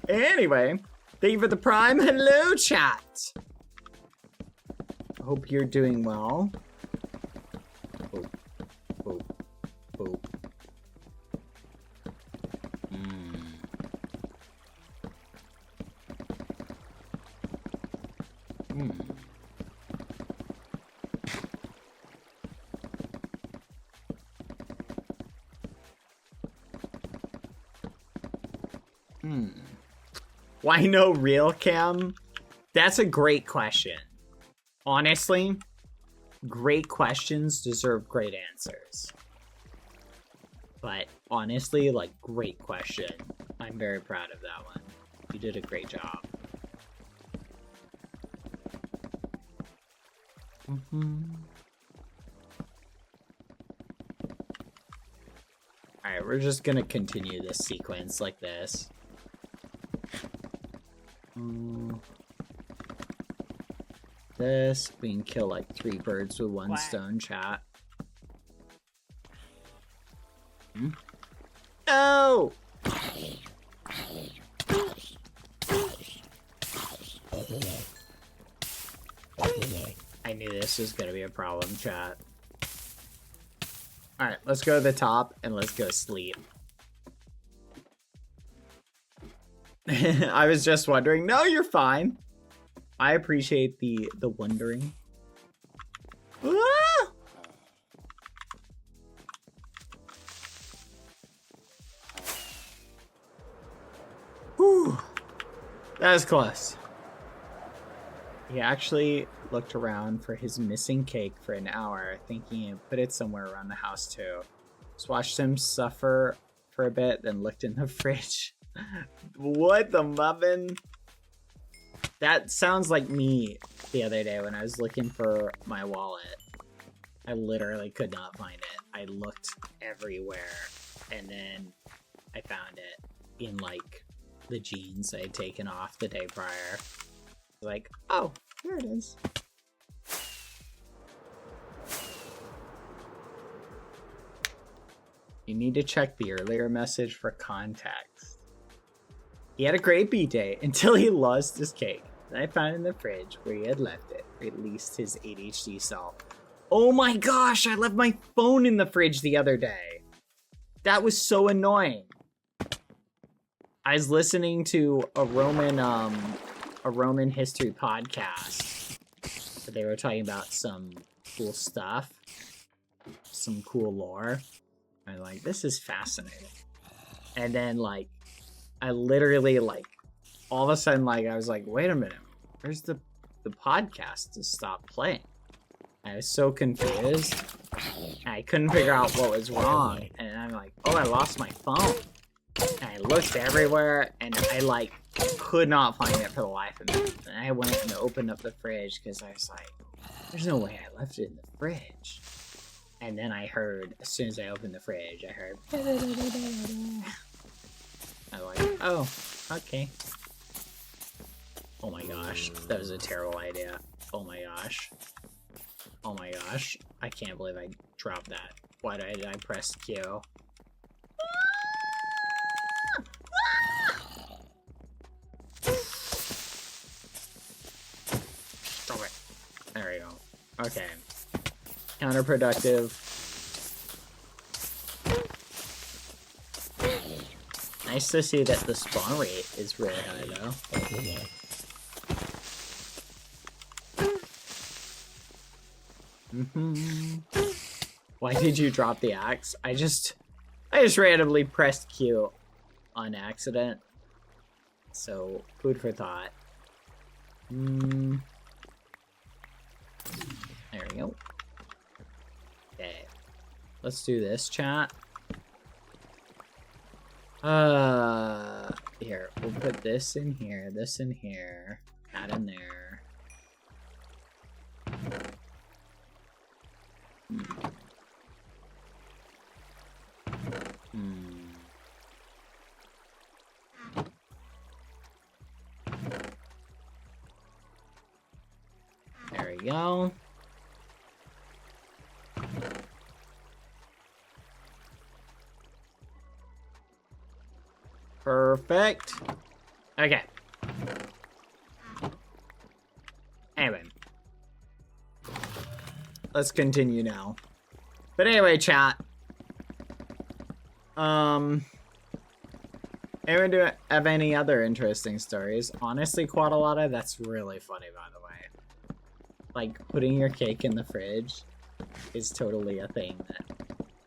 Anyway, thank you for the prime. Hello, chat. Hope you're doing well. Boop. Why no real cam? That's a great question. Honestly, great questions deserve great answers. But honestly, like, great question. I'm very proud of that one. You did a great job. Alright, we're just gonna continue this sequence like this. This, we can kill like 3 birds with one stone, chat. Oh! I knew this was gonna be a problem, chat. Alright, let's go to the top and let's go sleep. I was just wondering. No, you're fine. I appreciate the wondering. Ah! Whew. That was close. He actually looked around for his missing cake for an hour, thinking he put it somewhere around the house too. Just watched him suffer for a bit, then looked in the fridge. What the muffin? That sounds like me the other day when I was looking for my wallet. I literally could not find it. I looked everywhere, and then I found it in like the jeans I had taken off the day prior. Like, oh, here it is. You need to check the earlier message for context. He had a great B-day until he lost his cake. Then I found it in the fridge where he had left it, released his ADHD self. Oh my gosh, I left my phone in the fridge the other day. That was so annoying. I was listening to a Roman history podcast where they were talking about some cool stuff, some cool lore. I'm like, this is fascinating. And then like, I literally like, all of a sudden like, I was like, wait a minute, where's the podcast to stop playing? I was so confused. I couldn't figure out what was wrong. And I'm like, oh, I lost my phone. And I looked everywhere and I like could not find it for the life of me. And I went and opened up the fridge because I was like, there's no way I left it in the fridge. And then I heard, as soon as I opened the fridge, I heard I'm like, oh, okay. Oh my gosh, that was a terrible idea. Oh my gosh. Oh my gosh, I can't believe I dropped that. Why did I press Q? Stop it. There we go. Okay. Counterproductive. Nice to see that the spawn rate is really high though. Why did you drop the axe? I just randomly pressed Q on accident. So, food for thought. There we go. Okay. Let's do this, chat. Here, we'll put this in here, that in there. There we go. Perfect. Okay. Anyway. Let's continue now. But anyway, chat. Anyone have any other interesting stories? Honestly, Quadalata, that's really funny, by the way. Like, putting your cake in the fridge is totally a thing that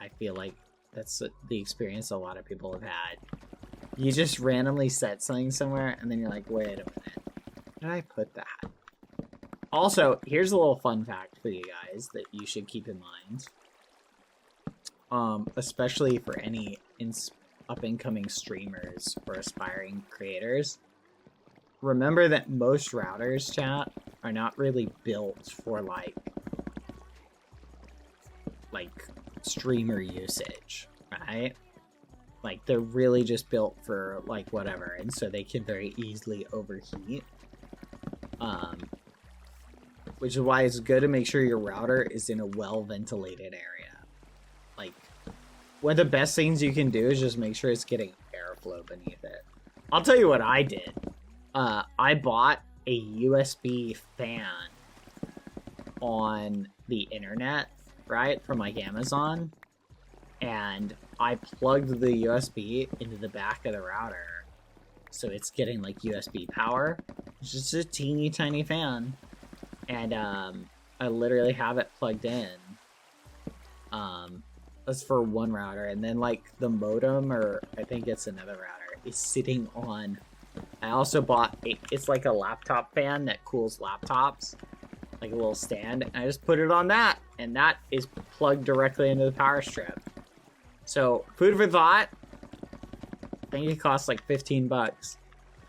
I feel like that's the experience a lot of people have had. You just randomly set something somewhere, and then you're like, wait a minute. Where did I put that? Also, here's a little fun fact for you guys that you should keep in mind. Especially for any up-and-coming streamers or aspiring creators. Remember that most routers, chat, are not really built for, like streamer usage, right? Like, they're really just built for, like, whatever, and so they can very easily overheat. Which is why it's good to make sure your router is in a well-ventilated area. Like, one of the best things you can do is just make sure it's getting airflow beneath it. I'll tell you what I did. I bought a USB fan on the internet, right, from, like, Amazon. And I plugged the USB into the back of the router, so it's getting like USB power, It's just a teeny tiny fan. And I literally have it plugged in. That's for one router. And then like the modem, or I think it's another router, is sitting on. I also bought it's like a laptop fan that cools laptops. Like a little stand. And I just put it on that. And that is plugged directly into the power strip. So food for thought. I think it costs like 15 bucks.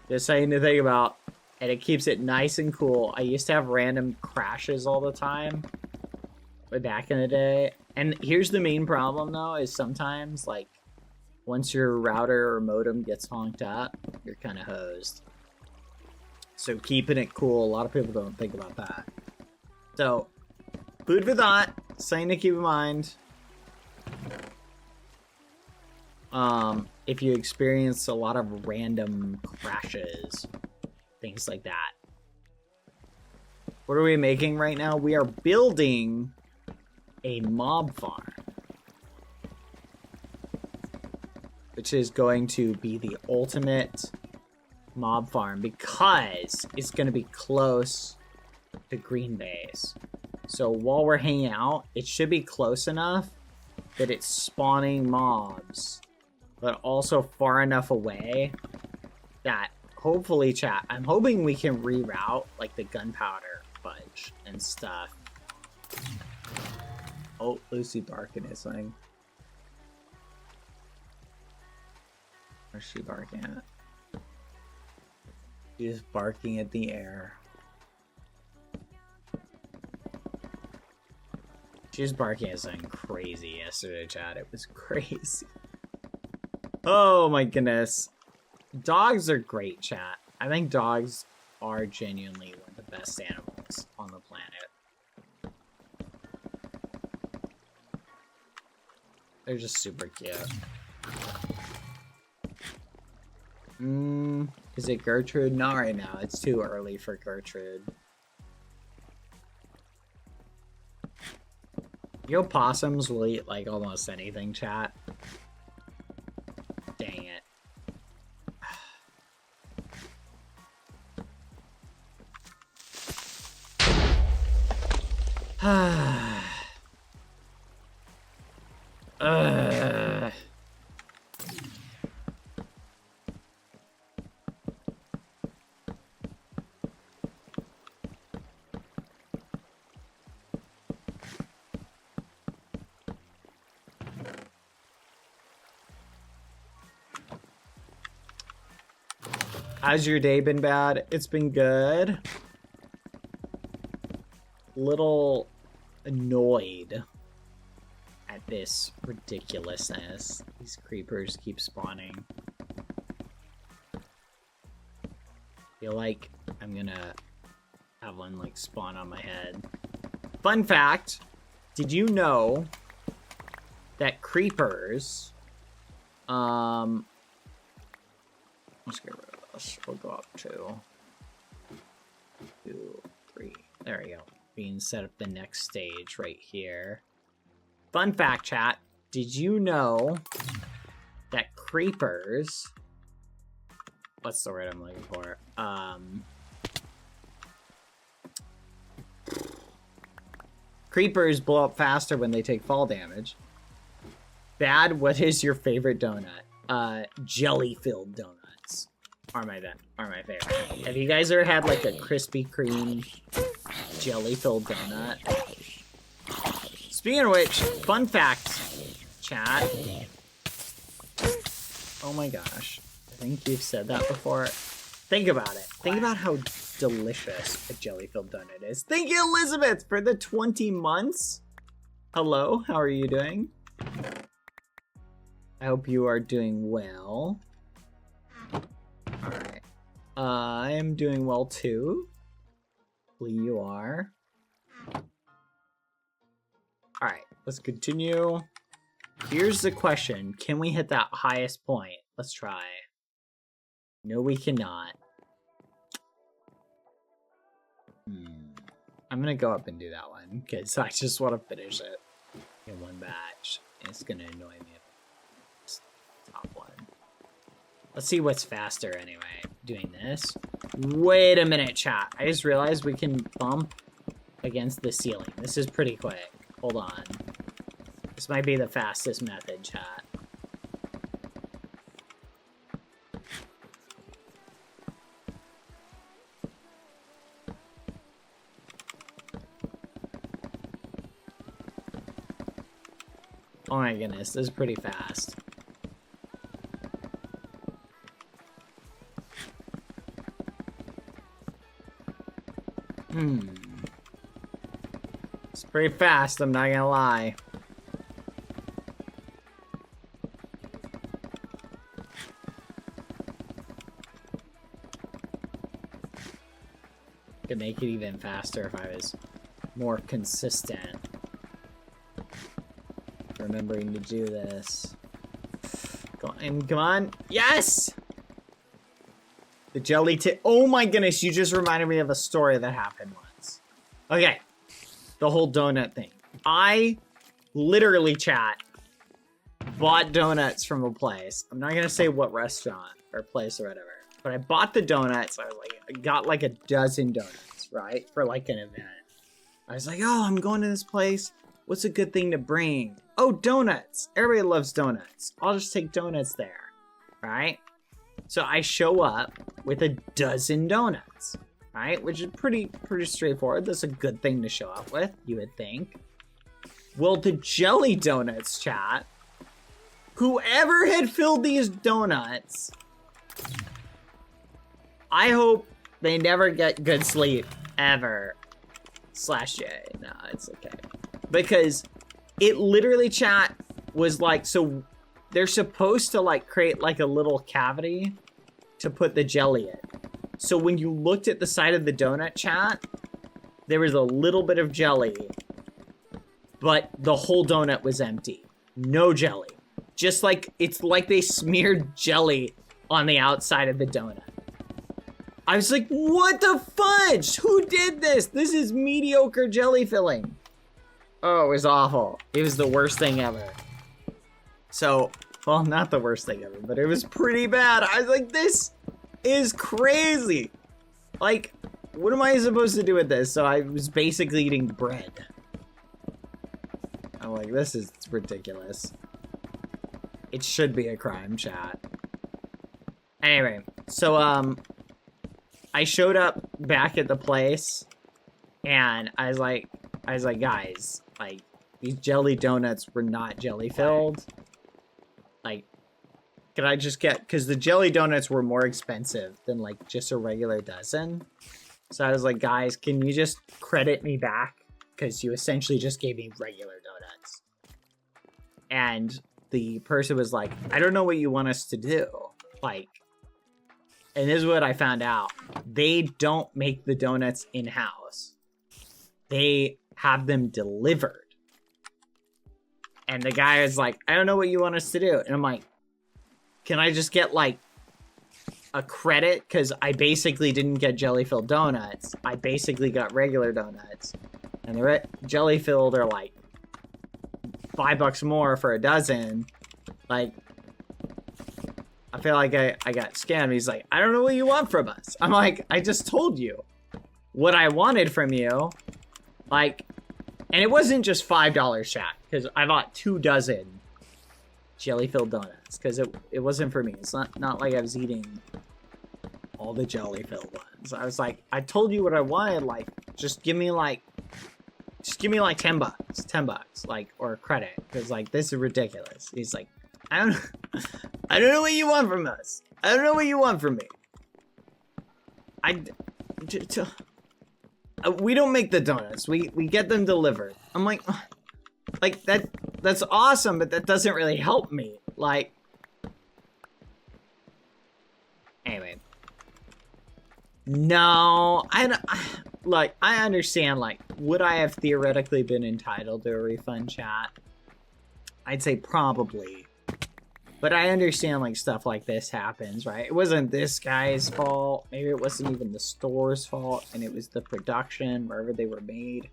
Just something to think about. And it keeps it nice and cool. I used to have random crashes all the time. Way back in the day. And here's the main problem though, is sometimes like once your router or modem gets honked up, you're kind of hosed. So keeping it cool, a lot of people don't think about that. So, food for thought, something to keep in mind. If you experience a lot of random crashes, things like that. What are we making right now? We are building a mob farm, which is going to be the ultimate mob farm because it's going to be close to Green Base. So while we're hanging out, it should be close enough that it's spawning mobs, but also far enough away that hopefully, chat, I'm hoping we can reroute like the gunpowder fudge and stuff. Oh, Lucy barking at something. Where's she barking at? She's barking at the air. She was barking at something crazy yesterday, chat. It was crazy. Oh my goodness. Dogs are great, chat. I think dogs are genuinely one of the best animals on the planet. They're just super cute. Is it Gertrude? Not right now. It's too early for Gertrude. You know, possums will eat like almost anything, chat. Dang it. How's your day been, Bad? It's been good. Little annoyed at this ridiculousness. These creepers keep spawning. Feel like I'm gonna have one like spawn on my head. Fun fact, did you know that creepers, let's get rid of this. We'll go up to 2, 3. There we go. Being set up the next stage right here. Fun fact, chat. Did you know that creepers... What's the word I'm looking for? Creepers blow up faster when they take fall damage. Bad, what is your favorite donut? Jelly-filled donuts are my favorite. Have you guys ever had like a Krispy Kreme jelly-filled donut? Speaking of which, fun fact, chat. Oh my gosh. I think you've said that before. Think about it. Think about how delicious a jelly-filled donut is. Thank you, Elizabeth, for the 20 months. Hello, how are you doing? I hope you are doing well. Alright. I am doing well too. Hopefully you are. Alright, let's continue. Here's the question. Can we hit that highest point? Let's try. No, we cannot. I'm gonna go up and do that one, because I just want to finish it in one batch. It's gonna annoy me if it's top one. Let's see what's faster anyway. Doing this Wait a minute, chat. I just realized we can bump against the ceiling. This is pretty quick. Hold on. This might be the fastest method, chat. Oh my goodness, this is pretty fast. It's pretty fast, I'm not gonna lie. Could make it even faster if I was more consistent. Remembering to do this. Go on, come on. Yes! The jelly tip. Oh my goodness, you just reminded me of a story that happened once. Okay. The whole donut thing. I literally, chat, bought donuts from a place. I'm not gonna say what restaurant or place or whatever. But I bought the donuts. I was like, I got like a dozen donuts, right? For like an event. I was like, oh, I'm going to this place. What's a good thing to bring? Oh, donuts. Everybody loves donuts. I'll just take donuts there, right? So I show up with a dozen donuts, right? Which is pretty straightforward. That's a good thing to show up with, you would think. Well, the jelly donuts, chat. Whoever had filled these donuts, I hope they never get good sleep, ever. /J. No, it's okay. Because it literally, chat, was like, so they're supposed to like create like a little cavity to put the jelly in. So when you looked at the side of the donut, chat, there was a little bit of jelly, but the whole donut was empty. No jelly. Just like, it's like they smeared jelly on the outside of the donut. I was like, what the fudge? Who did this? This is mediocre jelly filling. Oh, it was awful. It was the worst thing ever. So, well, not the worst thing ever, but it was pretty bad. I was like, this is crazy. Like, what am I supposed to do with this? So I was basically eating bread. I'm like, this is ridiculous. It should be a crime, chat. Anyway, so, I showed up back at the place, and I was like, guys, like, these jelly donuts were not jelly filled. Like, could I just get, because the jelly donuts were more expensive than like just a regular dozen. So I was like, guys, can you just credit me back? Because you essentially just gave me regular donuts. And the person was like, I don't know what you want us to do. Like, and this is what I found out. They don't make the donuts in-house. They have them delivered. And the guy is like, I don't know what you want us to do. And I'm like, can I just get like a credit? Because I basically didn't get jelly-filled donuts. I basically got regular donuts. And the jelly-filled are like $5 more for a dozen. Like, I feel like I got scammed. He's like, I don't know what you want from us. I'm like, I just told you what I wanted from you. Like, and it wasn't just $5, chat, because I bought 2 dozen jelly-filled donuts, because it wasn't for me. It's not like I was eating all the jelly-filled ones. I was like, I told you what I wanted. Like, just give me like $10, like, or credit, because like this is ridiculous. He's like, I don't know what you want from us. I don't know what you want from me. We don't make the donuts. We get them delivered. I'm like that's awesome, but that doesn't really help me. Like, anyway. No, I understand, like, would I have theoretically been entitled to a refund, chat? I'd say probably. But I understand, like, stuff like this happens, right? It wasn't this guy's fault. Maybe it wasn't even the store's fault, and it was the production, wherever they were made.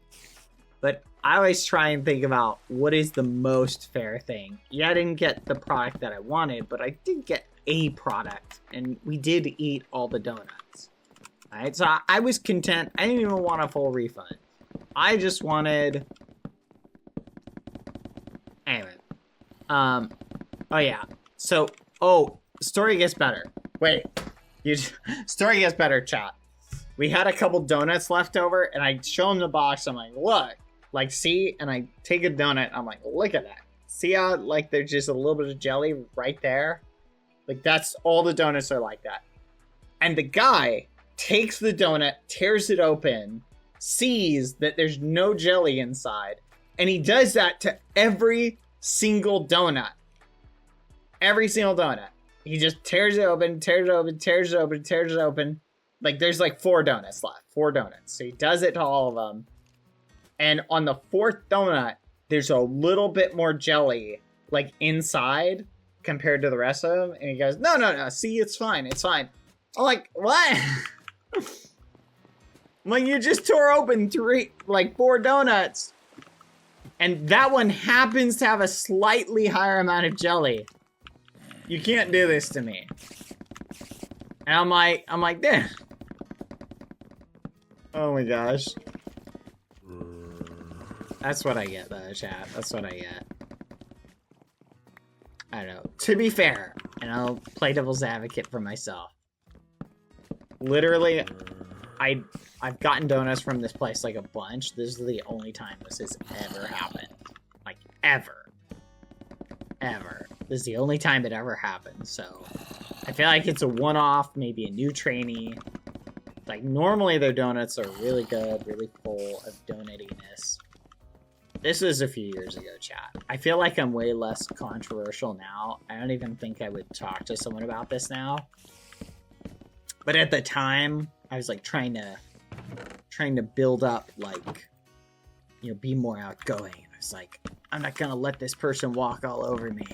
But I always try and think about what is the most fair thing. Yeah, I didn't get the product that I wanted, but I did get a product, and we did eat all the donuts. Alright, so I was content. I didn't even want a full refund. I just wanted... Anyway. Oh yeah. So, story gets better. Wait. Story gets better, chat. We had a couple donuts left over, and I show him the box. I'm like, look. Like, see? And I take a donut. I'm like, look at that. See how, like, there's just a little bit of jelly right there? Like, that's all the donuts are like that. And the guy takes the donut, tears it open, sees that there's no jelly inside, and he does that to every single donut. Every single donut. He just tears it open, tears it open, tears it open, tears it open. Like, there's like 4 donuts left. 4 donuts. So he does it to all of them. And on the 4th donut, there's a little bit more jelly, like, inside compared to the rest of them. And he goes, no. See, it's fine. It's fine. I'm like, what? I'm like, you just tore open 4 donuts. And that one happens to have a slightly higher amount of jelly. You can't do this to me. And I'm like, damn. Oh my gosh. That's what I get though, chat. That's what I get. I don't know. To be fair, and I'll play devil's advocate for myself. Literally, I've gotten donuts from this place like a bunch. This is the only time this has ever happened. Like, ever. Ever. This is the only time it ever happened, so... I feel like it's a one-off, maybe a new trainee. Like, normally their donuts are really good, really full of donatiness. This was a few years ago, chat. I feel like I'm way less controversial now. I don't even think I would talk to someone about this now. But at the time, I was like trying to build up, like, you know, be more outgoing. I was like, I'm not gonna let this person walk all over me.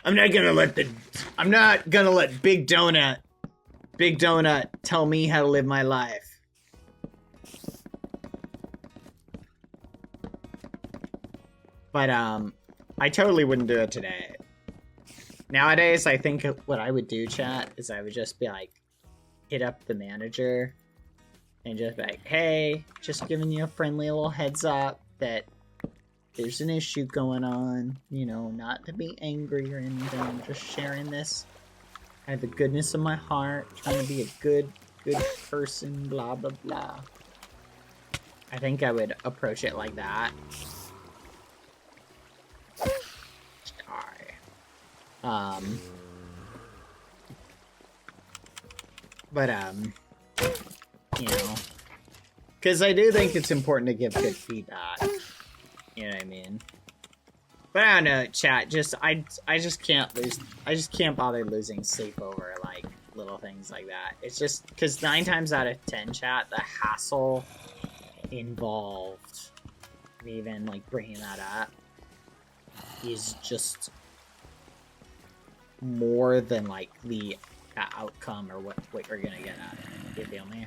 I'm not gonna let Big Donut tell me how to live my life. But, I totally wouldn't do it today. Nowadays, I think what I would do, chat, is I would just be like, hit up the manager and just be like, hey, just giving you a friendly little heads up that there's an issue going on, you know, not to be angry or anything, I'm just sharing this. I have the goodness of my heart, trying to be a good person, blah, blah, blah. I think I would approach it like that. You know, because I do think it's important to give good feedback. You know what I mean? But I don't know, chat. I just can't bother losing sleep over like little things like that. It's just because 9 times out of 10, chat, the hassle involved in even like bringing that up is just more than like the outcome or what you're gonna get at. You feel me?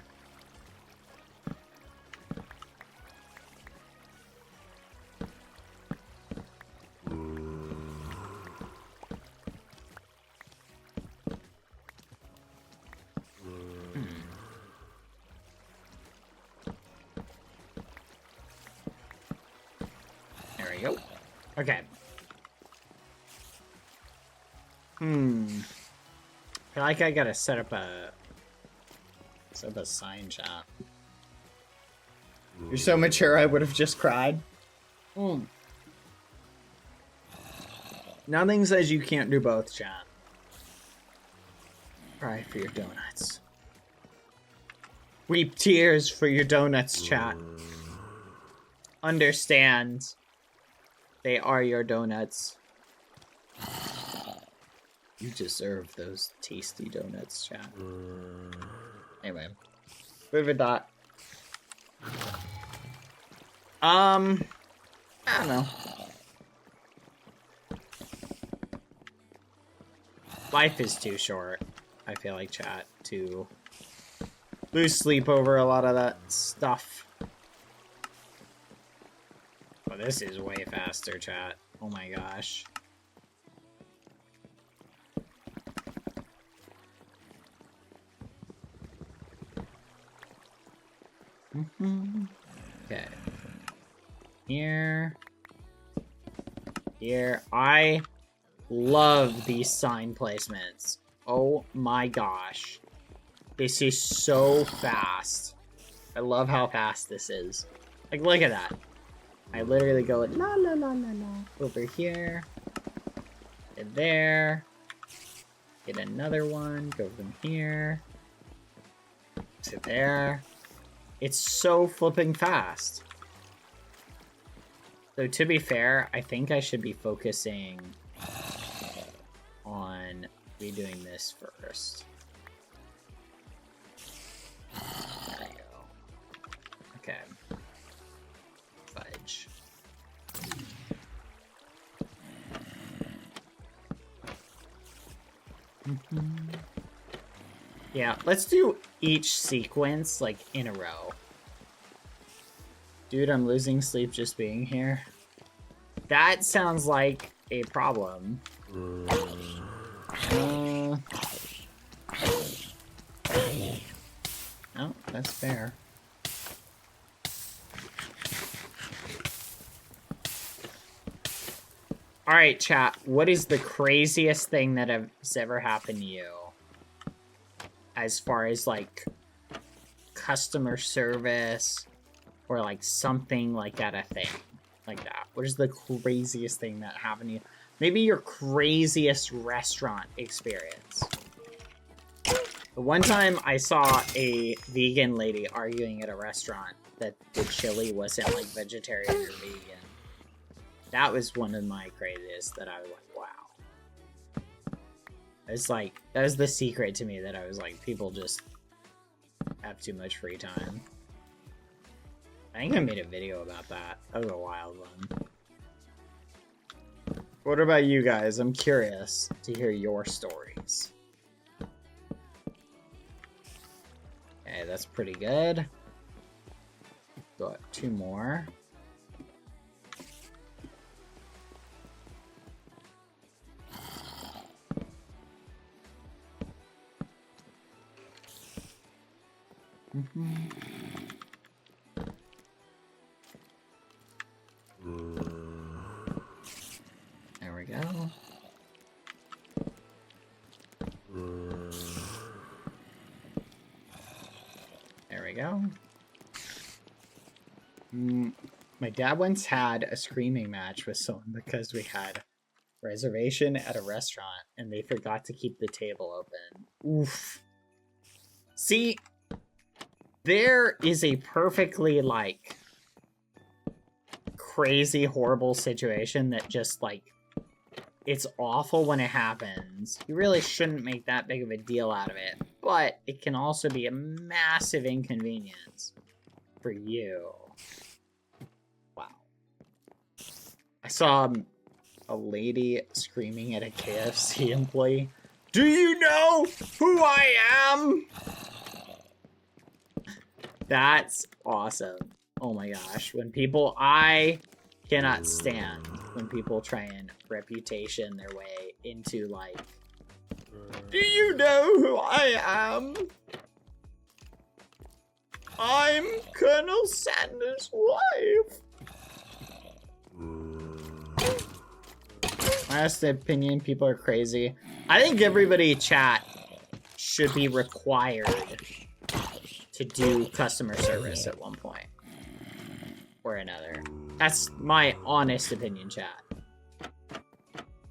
There we go. Okay. I feel like I gotta set up a sign chat. You're so mature, I would have just cried. Nothing says you can't do both, chat. Cry for your donuts. Weep tears for your donuts, chat. Understand. They are your donuts. You deserve those tasty donuts, chat. Anyway. Vivid dot. I don't know. Life is too short, I feel like, chat, to lose sleep over a lot of that stuff. But this is way faster, chat. Oh my gosh. Okay. Here. Here. I love these sign placements. Oh my gosh. This is so fast. I love how fast this is. Like, look at that. I literally go like, la la la la la. Over here. And there. Get another one. Go from here. To there. It's so flipping fast. So to be fair, I think I should be focusing on redoing this first. There we go. Okay. Fudge. Yeah, let's do each sequence, like, in a row. Dude, I'm losing sleep just being here. That sounds like a problem. Oh, that's fair. Alright, chat. What is the craziest thing that has ever happened to you? As far as, like, customer service or, like, something like that, a thing like that. What is the craziest thing that happened to you? Maybe your craziest restaurant experience. The one time I saw a vegan lady arguing at a restaurant that the chili wasn't, like, vegetarian or vegan. That was one of my craziest that I was like, wow. It's like, that was the secret to me that I was like, people just have too much free time. I think I made a video about that. That was a wild one. What about you guys? I'm curious to hear your stories. Okay, that's pretty good. Got 2 more. There we go. There we go. My dad once had a screaming match with someone because we had reservation at a restaurant and they forgot to keep the table open. Oof. See, there is a perfectly, like, crazy, horrible situation that just, like, it's awful when it happens. You really shouldn't make that big of a deal out of it, but it can also be a massive inconvenience for you. Wow. I saw a lady screaming at a KFC employee, "Do you know who I am?" That's awesome. Oh my gosh. When people, I cannot stand when people try and reputation their way into, like, "Do you know who I am? I'm Colonel Sanders' wife." My honest opinion, people are crazy. I think everybody chat should be required to do customer service at one point or another. That's my honest opinion, chat.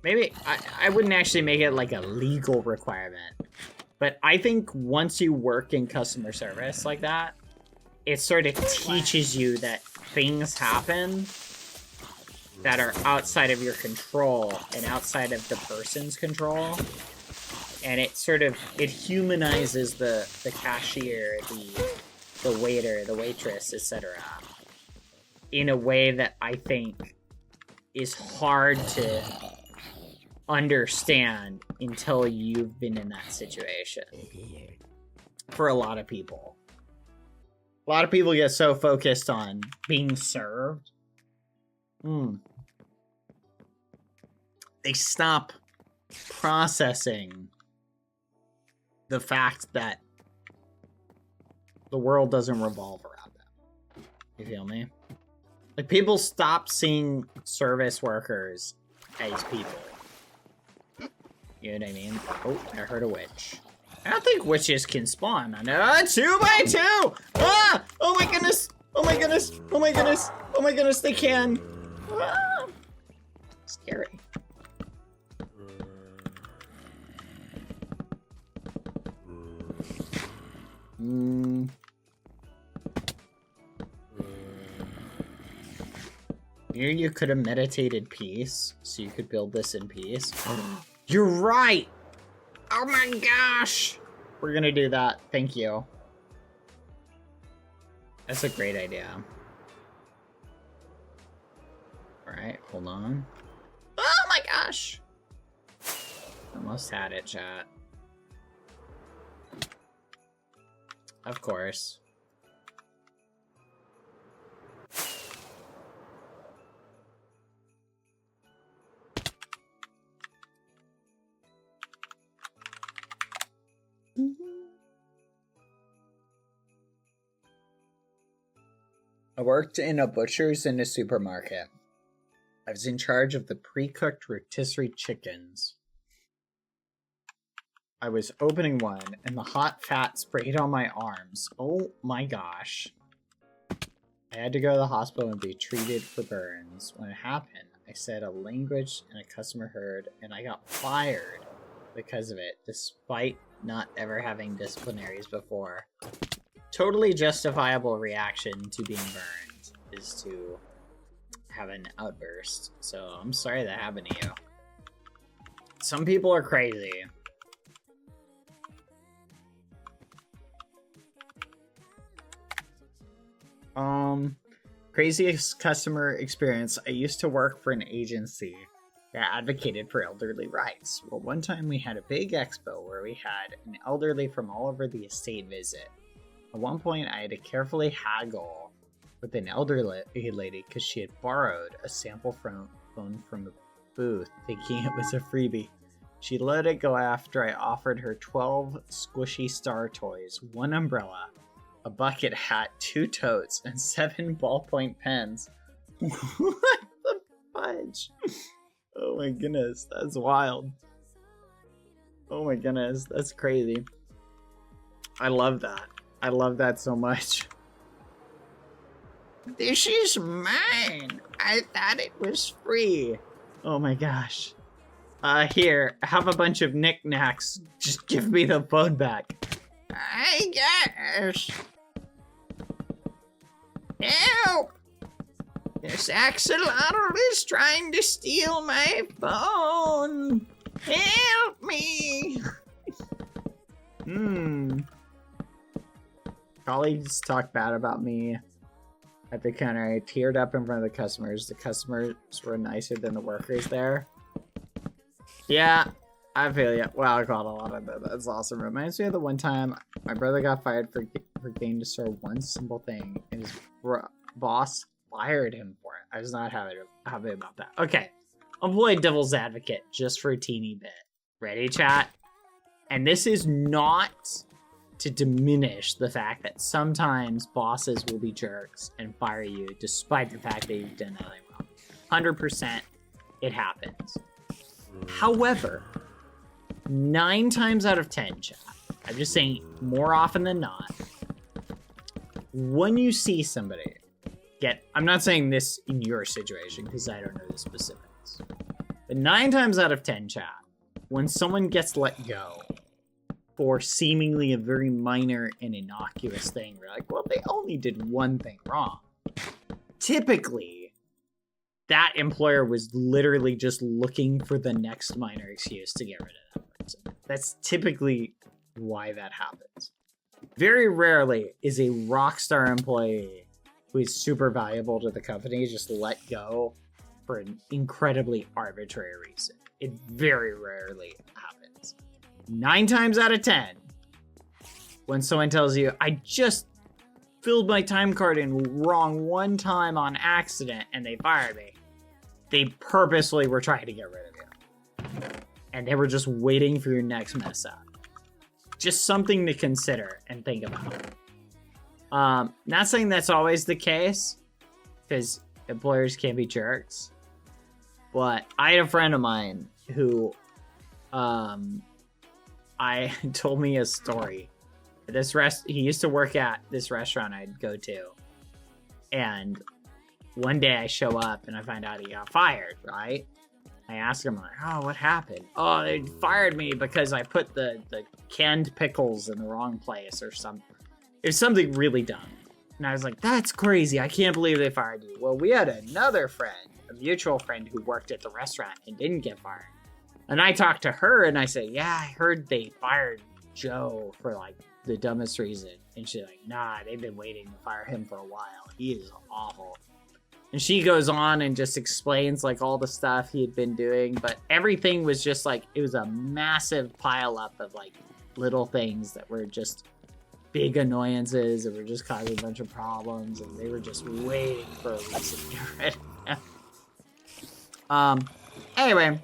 Maybe I wouldn't actually make it like a legal requirement, but I think once you work in customer service like that, it sort of teaches you that things happen that are outside of your control and outside of the person's control. And it sort of, it humanizes the cashier, the waiter, the waitress, etc. in a way that I think is hard to understand until you've been in that situation. For a lot of people. A lot of people get so focused on being served. They stop processing the fact that the world doesn't revolve around them. You feel me? Like, people stop seeing service workers as people. You know what I mean? Oh, I heard a witch. I don't think witches can spawn on 2x2! Ah! Oh my goodness! Oh my goodness! Oh my goodness! Oh my goodness, they can! Ah! Scary. You could have meditated peace, so you could build this in peace. You're right! Oh my gosh! We're gonna do that. Thank you. That's a great idea. Alright, hold on. Oh my gosh! Almost had it, chat. Of course. I worked in a butcher's in a supermarket. I was in charge of the pre-cooked rotisserie chickens. I was opening one, and the hot fat sprayed on my arms. Oh my gosh. I had to go to the hospital and be treated for burns. When it happened, I said a language and a customer heard, and I got fired because of it, despite not ever having disciplinaries before. Totally justifiable reaction to being burned is to have an outburst. So I'm sorry that happened to you. Some people are crazy. Craziest customer experience. I used to work for an agency that advocated for elderly rights. Well, one time we had a big expo where we had an elderly from all over the estate visit. At one point, I had to carefully haggle with an elderly lady because she had borrowed a sample phone from the booth, thinking it was a freebie. She let it go after I offered her 12 squishy star toys, 1 umbrella, a bucket hat, 2 totes, and 7 ballpoint pens. What the fudge? Oh my goodness, that's wild. Oh my goodness, that's crazy. I love that. I love that so much. This is mine. I thought it was free. Oh my gosh. Here, have a bunch of knickknacks. Just give me the phone back. I guess. Help! This axolotl is trying to steal my phone. Help me! Colleagues talk bad about me at the counter. I teared up in front of the customers. The customers were nicer than the workers there. Yeah, I feel ya. Wow, I caught a lot of that. That's awesome. Reminds me of the one time my brother got fired for getting to store one simple thing, and his boss fired him for it. I was not happy about that. Okay, I'll play devil's advocate just for a teeny bit. Ready, chat? And this is not to diminish the fact that sometimes bosses will be jerks and fire you despite the fact that you've done nothing wrong. 100% it happens. However, 9 times out of 10, chat, I'm just saying more often than not, when you see somebody I'm not saying this in your situation because I don't know the specifics, but 9 times out of 10, chat, when someone gets let go for seemingly a very minor and innocuous thing, we're like, well, they only did one thing wrong. Typically, that employer was literally just looking for the next minor excuse to get rid of that person. That's typically why that happens. Very rarely is a rockstar employee who is super valuable to the company just let go for an incredibly arbitrary reason. It very rarely happens. 9 times out of 10, when someone tells you, I just filled my time card in wrong one time on accident and they fired me, they purposely were trying to get rid of you. And they were just waiting for your next mess up. Just something to consider and think about. Not saying that's always the case, because employers can be jerks. But I had a friend of mine who, I told me a story. He used to work at this restaurant I'd go to, and one day I show up and I find out he got fired. Right? I asked him like, "Oh, what happened?" "Oh, they fired me because I put the canned pickles in the wrong place or something." It was something really dumb. And I was like, "That's crazy! I can't believe they fired you." Well, we had another friend, a mutual friend, who worked at the restaurant and didn't get fired. And I talked to her and I said, "Yeah, I heard they fired Joe for like the dumbest reason." And she's like, "Nah, they've been waiting to fire him for a while. He is awful." And she goes on and just explains like all the stuff he had been doing, but everything was just like, it was a massive pile up of like little things that were just big annoyances that were just causing a bunch of problems, and they were just waiting for a reason to get rid of him. Anyway,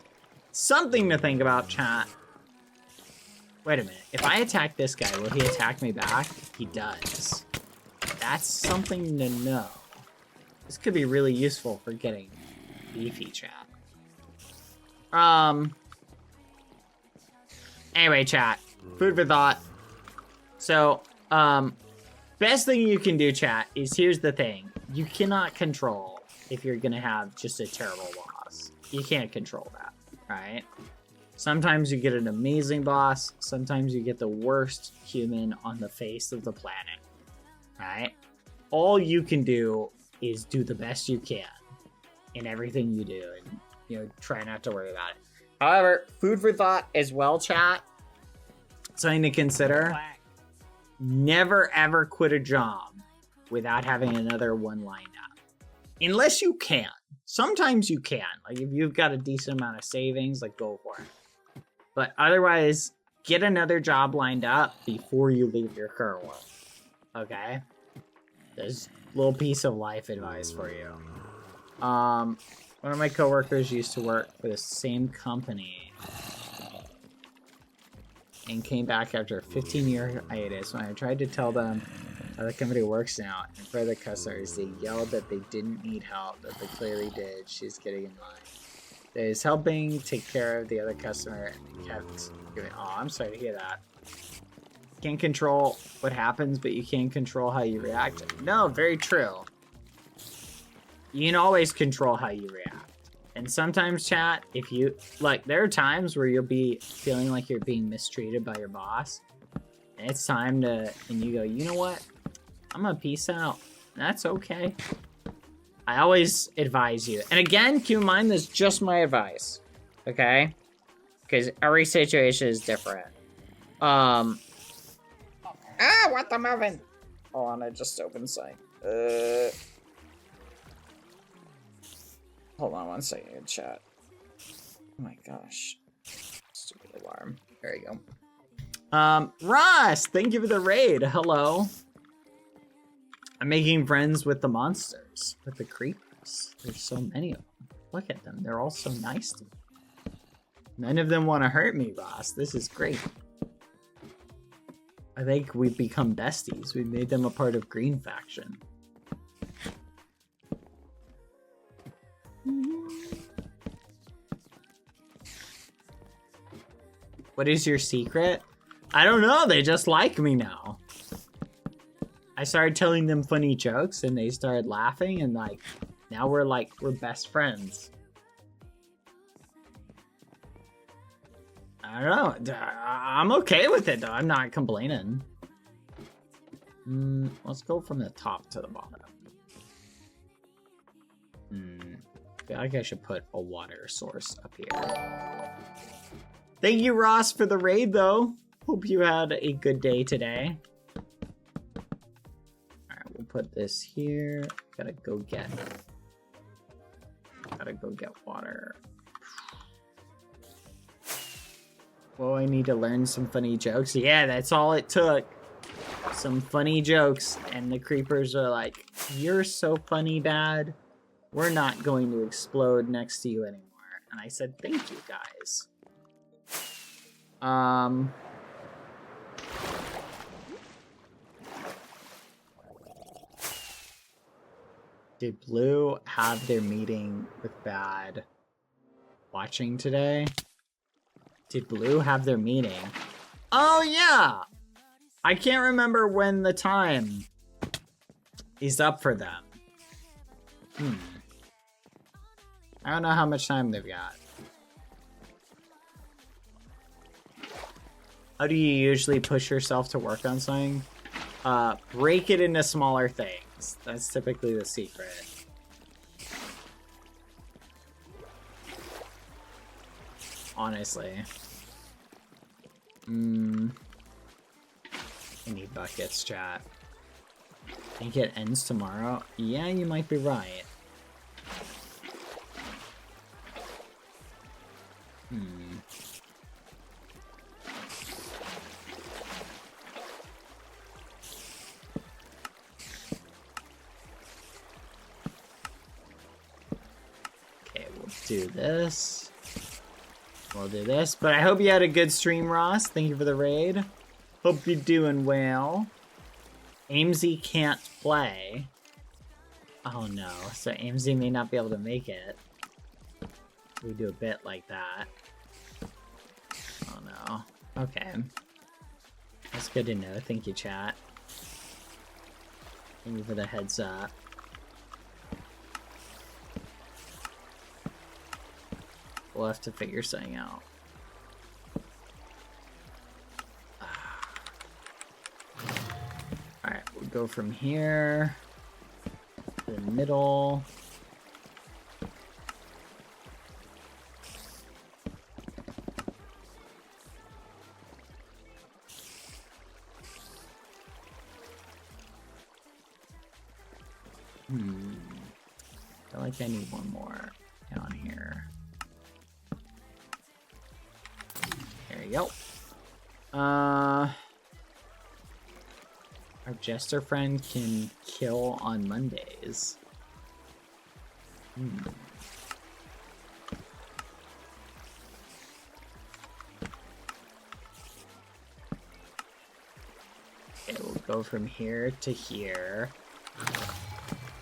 something to think about, chat. Wait a minute. If I attack this guy, will he attack me back? He does. That's something to know. This could be really useful for getting beefy, chat. Anyway, chat. Food for thought. So, best thing you can do, chat, is here's the thing. You cannot control if you're gonna have just a terrible boss. You can't control that, right? Sometimes you get an amazing boss. Sometimes you get the worst human on the face of the planet, right? All you can do is do the best you can in everything you do, and, you know, try not to worry about it. However, food for thought as well, chat. Something to consider. Never ever quit a job without having another one lined up. Unless you can. Sometimes you can. Like, if you've got a decent amount of savings, like, go for it. But otherwise, get another job lined up before you leave your current one. Okay? There's a little piece of life advice for you. One of my coworkers used to work for the same company and came back after a 15-year hiatus. When I tried to tell them how the company works now, and for the customers, they yelled that they didn't need help, but they clearly did. She's getting in line. They was helping take care of the other customer, and they kept giving. Oh, I'm sorry to hear that. Can't control what happens, but you can control how you react. No, very true. You can always control how you react. And sometimes, chat, if you, like, there are times where you'll be feeling like you're being mistreated by your boss. And it's time to, and you go, you know what? I'm gonna peace out. That's okay. I always advise you. And again, keep in mind, this is just my advice. Okay? Because every situation is different. What the moving? Hold on, I just opened something. Hold on one second, chat. Oh my gosh. Stupid alarm. There you go. Ross, thank you for the raid. Hello. I'm making friends with the monsters, with the creepers. There's so many of them. Look at them. They're all so nice to me. None of them want to hurt me, Ross. This is great. I think we've become besties. We made them a part of Green Faction. What is your secret? I don't know. They just like me now. I started telling them funny jokes and they started laughing, and like now we're best friends. I don't know. I'm okay with it though. I'm not complaining. Let's go from the top to the bottom. I feel like I should put a water source up here. Thank you, Ross, for the raid though. Hope you had a good day today. Alright, we'll put this here. Gotta go get water. Well, I need to learn some funny jokes. Yeah, that's all it took. Some funny jokes, and the creepers are like, "You're so funny, Bad. We're not going to explode next to you anymore." And I said, "Thank you, guys." Did Blue have their meeting with Bad watching today? Did Blue have their meeting? Oh, yeah! I can't remember when the time is up for them. I don't know how much time they've got. How do you usually push yourself to work on something? Break it into smaller things. That's typically the secret. Honestly. I need buckets, chat. Think it ends tomorrow? Yeah, you might be right. Okay, we'll do this. We'll do this. But I hope you had a good stream, Ross. Thank you for the raid. Hope you're doing well. Amesy can't play. Oh no, so Amesy may not be able to make it. We do a bit like that. Oh no. Okay. That's good to know. Thank you, chat. Thank you for the heads up. We'll have to figure something out. Alright, we'll go from here to the middle. I feel like I need one more down here. There you go. Our jester friend can kill on Mondays. Okay, we'll go from here to here.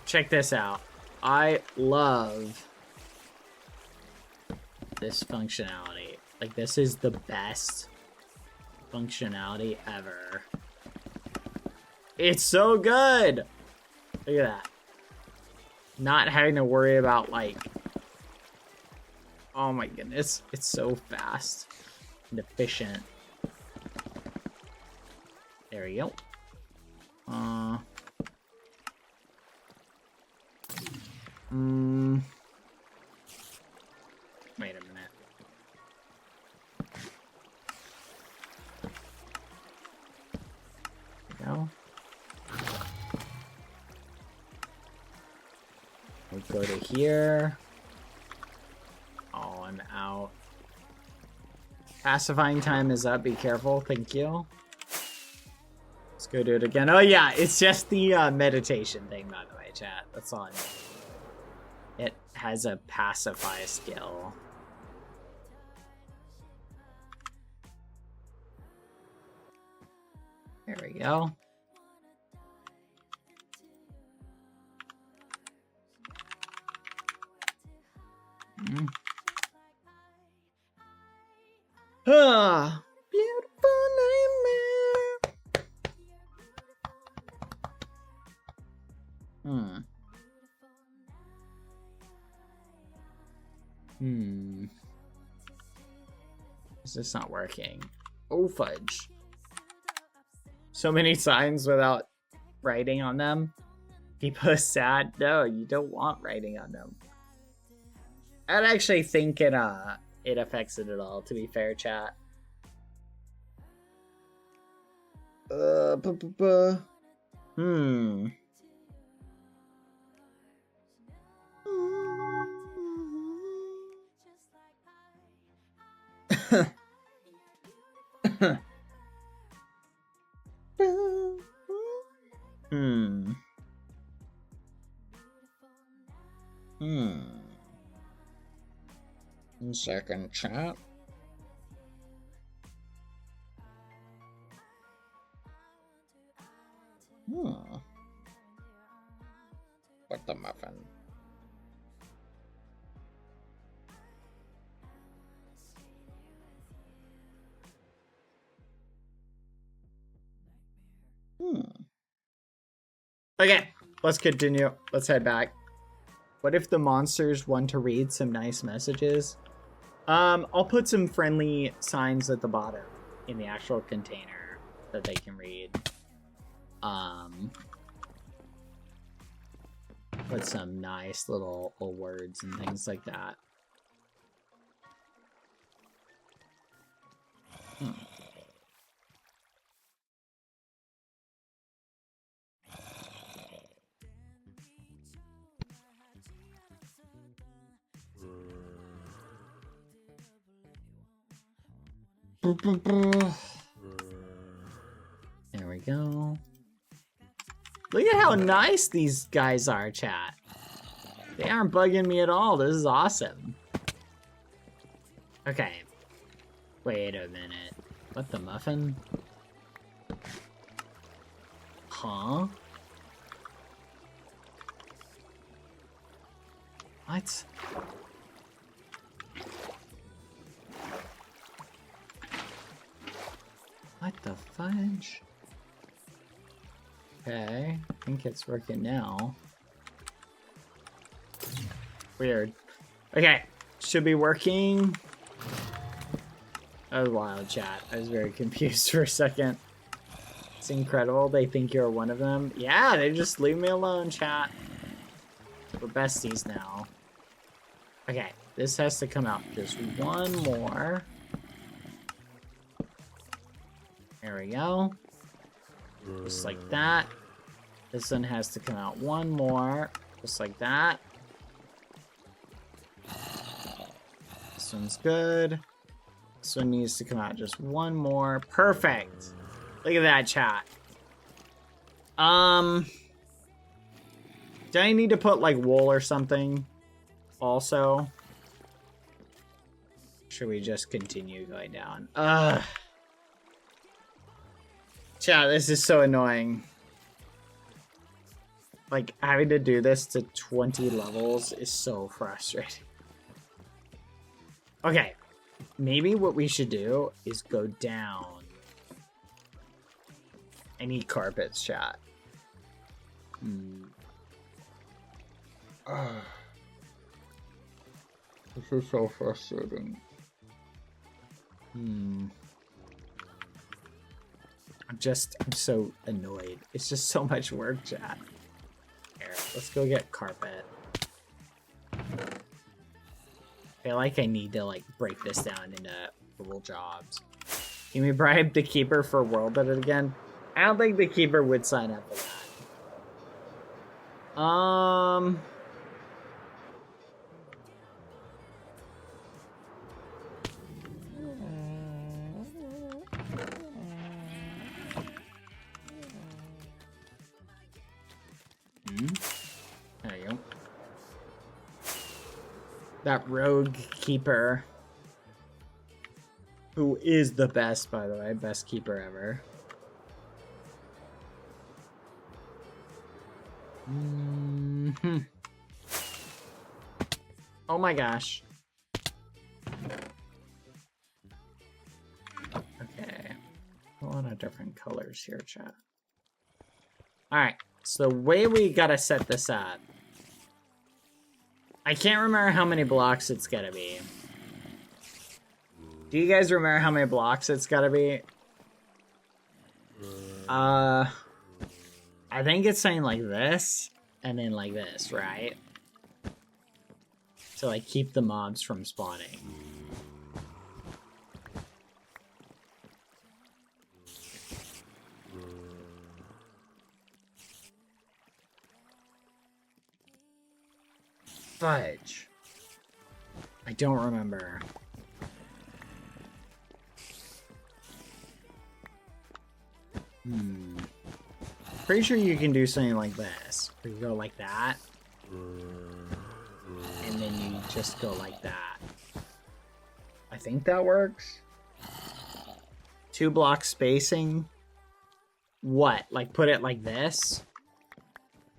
Check this out. I love this functionality. Like, this is the best functionality ever. It's so good! Look at that. Not having to worry about, like... Oh my goodness. It's so fast and efficient. There we go. Wait a minute. There we go. We go to here. Oh, I'm out. Pacifying time is up. Be careful. Thank you. Let's go do it again. Oh yeah, it's just the meditation thing, by the way, chat. That's all I need. It has a pacify skill. There we go. Ah, beautiful nightmare. Is this not working? Oh, fudge. So many signs without writing on them. People are sad. No, you don't want writing on them. I don't actually think it affects it at all, to be fair, chat. One second, chat. What the muffin? Okay, let's continue. Let's head back. What if the monsters want to read some nice messages? I'll put some friendly signs at the bottom in the actual container that they can read. Put some nice little words and things like that. There we go. Look at how nice these guys are, chat. They aren't bugging me at all. This is awesome. Okay. Wait a minute. What the muffin? Huh? What? What the fudge? Okay, I think it's working now. Weird. Okay, should be working. That was wild, chat. I was very confused for a second. It's incredible. They think you're one of them. Yeah, they just leave me alone, chat. We're besties now. Okay, this has to come out just one more. There we go. Just like that. This one has to come out one more. Just like that. This one's good. This one needs to come out just one more. Perfect. Look at that, chat. Do I need to put like wool or something also? Should we just continue going down? Chat, this is so annoying. Like, having to do this to 20 levels is so frustrating. Okay, maybe what we should do is go down. I need carpets, chat. This is so frustrating. I'm so annoyed. It's just so much work, chat. Here, let's go get carpet. I feel like I need to, like, break this down into little jobs. Can we bribe the keeper for world edit again? I don't think the keeper would sign up for that. There you go. That rogue keeper, who is the best, by the way, best keeper ever. Oh my gosh. Okay. A lot of different colors here, chat. Alright, so the way we gotta set this up. I can't remember how many blocks it's gotta be. Do you guys remember how many blocks it's gotta be? I think it's saying like this, and then like this, right? So like keep the mobs from spawning. Fudge. I don't remember. Pretty sure you can do something like this. Where you go like that. And then you just go like that. I think that works. 2 block spacing. What? Like put it like this?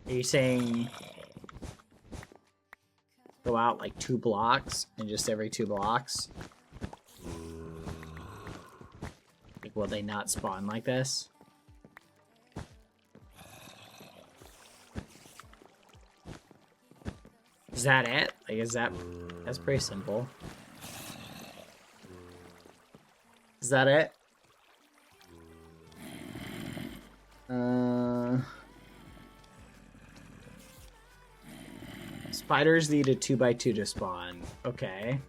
Are you saying go out like 2 blocks, and just every 2 blocks. Like, will they not spawn like this? Is that it? Like, that's pretty simple. Is that it? Spiders need a 2x2 to spawn. Okay.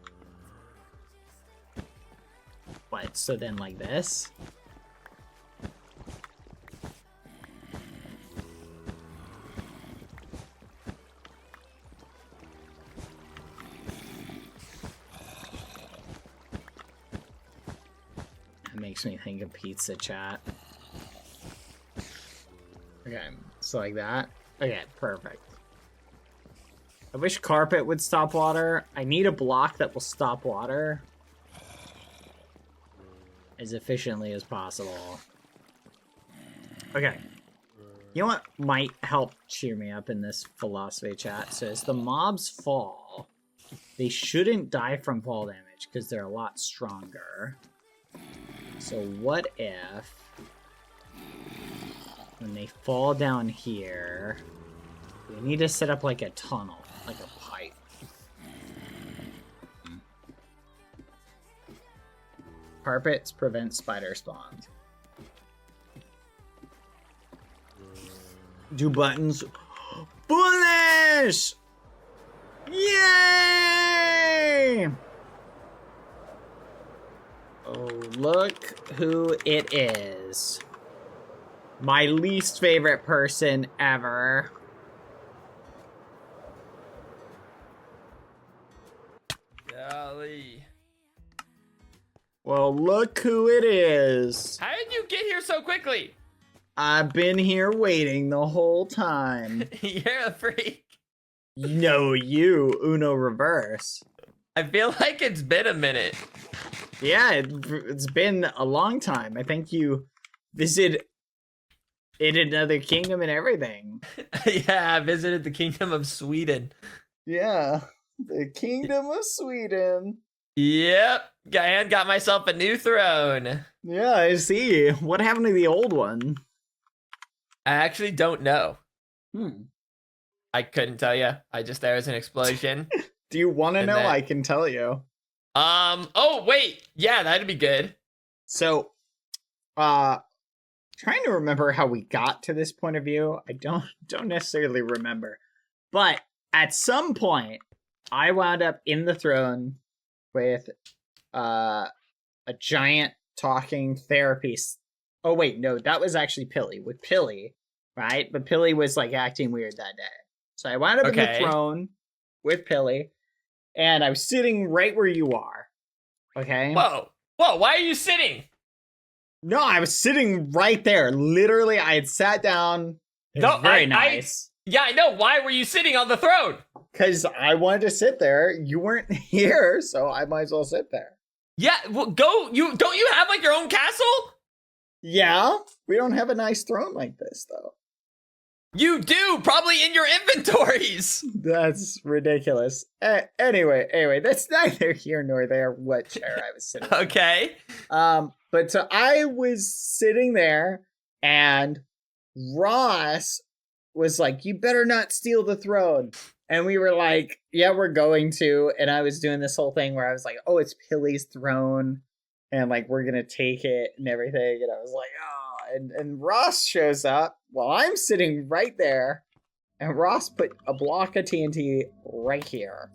What? So then like this? That makes me think of pizza, chat. Okay, so like that. Okay, perfect. I wish carpet would stop water. I need a block that will stop water as efficiently as possible. Okay. You know what might help cheer me up in this philosophy chat? So as the mobs fall, they shouldn't die from fall damage because they're a lot stronger. So what if when they fall down here, we need to set up like a tunnel, like a pipe. Carpets prevent spider spawns. Do buttons bullish! Yay! Oh, look who it is. My least favorite person ever. Golly. Well, look who it is. How did you get here so quickly? I've been here waiting the whole time. You're a freak. No, you, Uno Reverse. I feel like it's been a minute. Yeah, it's been a long time. I think you visited in another kingdom and everything. Yeah, I visited the Kingdom of Sweden. Yeah, the Kingdom of Sweden. Yep, and got myself a new throne. Yeah, I see. What happened to the old one? I actually don't know. Hmm. I couldn't tell you. There was an explosion. Do you want to know? then- I can tell you. Oh, wait. Yeah, that'd be good. So, trying to remember how we got to this point of view. I don't necessarily remember. But at some point, I wound up in the throne with a giant talking therapist. Oh, wait, no, that was actually Pilly. With Pilly, right? But Pilly was, like, acting weird that day. So I wound up in the throne with Pilly, and I was sitting right where you are. Okay? Whoa, why are you sitting? No, I was sitting right there. Literally, I had sat down. It was very nice. Yeah, I know. Why were you sitting on the throne? Because I wanted to sit there. You weren't here, so I might as well sit there. Yeah, well, don't you have like your own castle? Yeah, we don't have a nice throne like this, though. You do, probably in your inventories. That's ridiculous. Anyway, that's neither here nor there what chair I was sitting in. Okay. But so I was sitting there, and Ross was like, "You better not steal the throne." And we were like, "Yeah, we're going to." And I was doing this whole thing where I was like, "Oh, it's Pilly's throne, and like we're gonna take it and everything." And I was like, "Oh." And Ross shows up while I'm sitting right there, and Ross put a block of TNT right here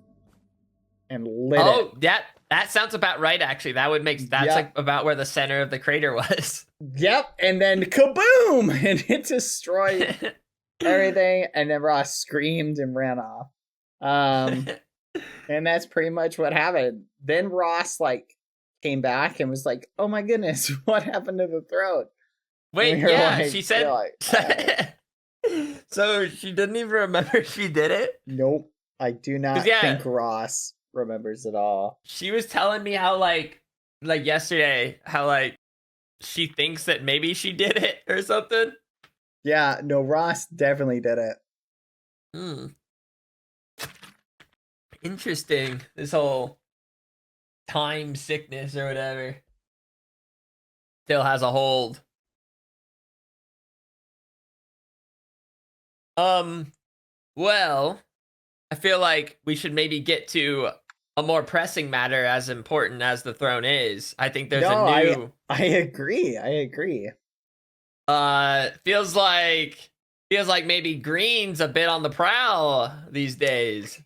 and lit it. Oh, that sounds about right. Actually, that's like about where the center of the crater was. Yep, and then kaboom, and it destroyed everything. And then Ross screamed and ran off. And that's pretty much what happened. Then Ross like came back and was like, "Oh my goodness, what happened to the throne?" Wait, yeah, she said. So she didn't even remember she did it? Nope, I do not think Ross remembers it all. She was telling me how like yesterday, how like she thinks that maybe she did it or something. Yeah, no, Ross definitely did it. Interesting. This whole time sickness or whatever still has a hold. Well, I feel like we should maybe get to a more pressing matter, as important as the throne is. I think there's a new. I agree. I agree. Feels like maybe green's a bit on the prowl these days.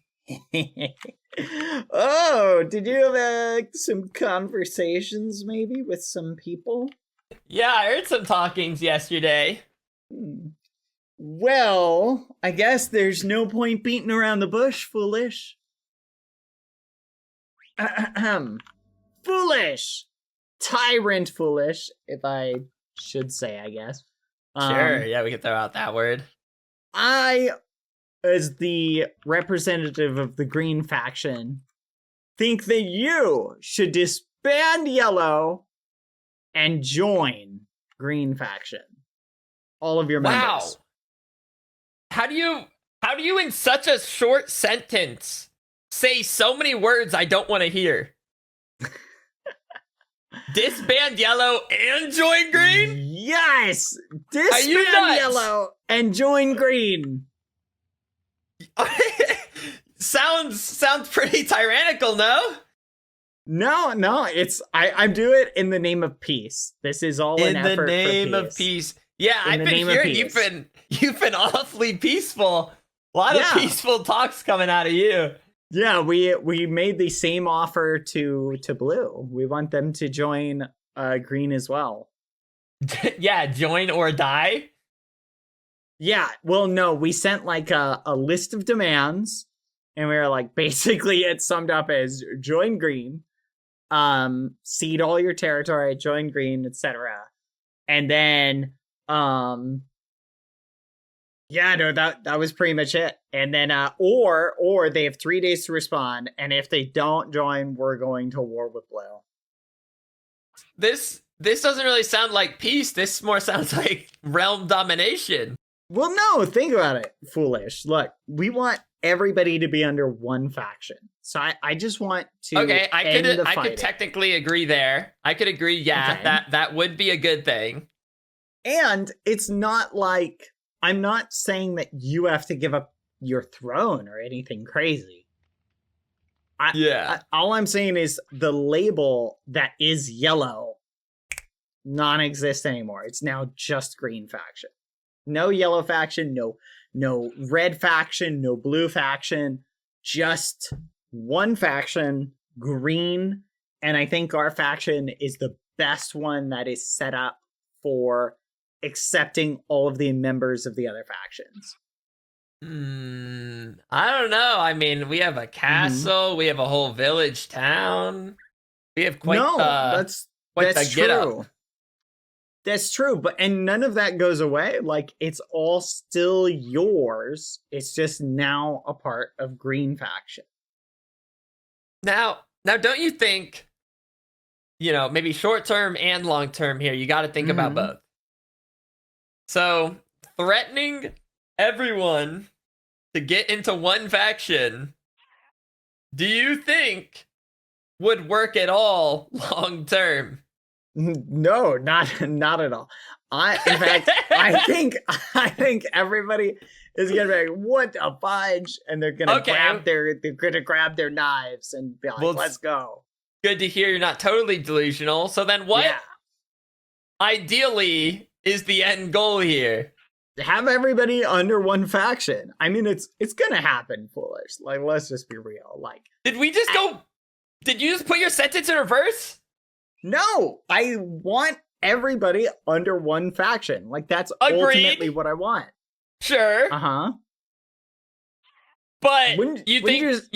Oh, did you have some conversations maybe with some people? Yeah, I heard some talkings yesterday. Well, I guess there's no point beating around the bush, foolish. Foolish! Tyrant foolish, if I should say, I guess. Sure, yeah, we could throw out that word. I, as the representative of the green faction, think that you should disband yellow and join green faction. All of your members. Wow. How do you in such a short sentence say so many words I don't want to hear? Disband yellow and join green? Yes! Disband yellow and join green. Sounds pretty tyrannical, no? No, it's I'm doing it in the name of peace. This is all an effort for peace. In the name of peace. Yeah, I've been hearing you've been awfully peaceful. A lot of peaceful talks coming out of you. Yeah, we made the same offer to blue. We want them to join green as well. Yeah, join or die. Yeah, well, no, we sent like a list of demands, and we were like, basically, it summed up as join green, cede all your territory, join green, etc. And then, yeah, no, that was pretty much it. And then, or they have 3 days to respond, and if they don't join, we're going to war with blue. This doesn't really sound like peace. This more sounds like realm domination. Well, no, think about it, foolish. Look, we want everybody to be under one faction. So I just want to I could technically agree there. I could agree, yeah, Okay. that would be a good thing. And it's not like, I'm not saying that you have to give up your throne or anything crazy. All I'm saying is the label that is yellow non-exist anymore. It's now just green faction. No yellow faction, no red faction, no blue faction, just one faction, green. And I think our faction is the best one that is set up for accepting all of the members of the other factions. I don't know. I mean, we have a castle, we have a whole village town. We have quite that's true. That's true, and none of that goes away. Like, it's all still yours. It's just now a part of green faction. Now, don't you think, maybe short term and long term here, you got to think about both. So, threatening everyone to get into one faction, do you think would work at all long term? No, not at all. In fact, I think everybody is gonna be like, "What the fudge?" And they're gonna grab their knives and be like, "Let's go." Good to hear you're not totally delusional. So then, what ideally is the end goal here? Have everybody under one faction. I mean, it's gonna happen, foolish. Like, let's just be real. Like, did you just put your sentence in reverse? No, I want everybody under one faction. Like, that's ultimately what I want. Sure. But you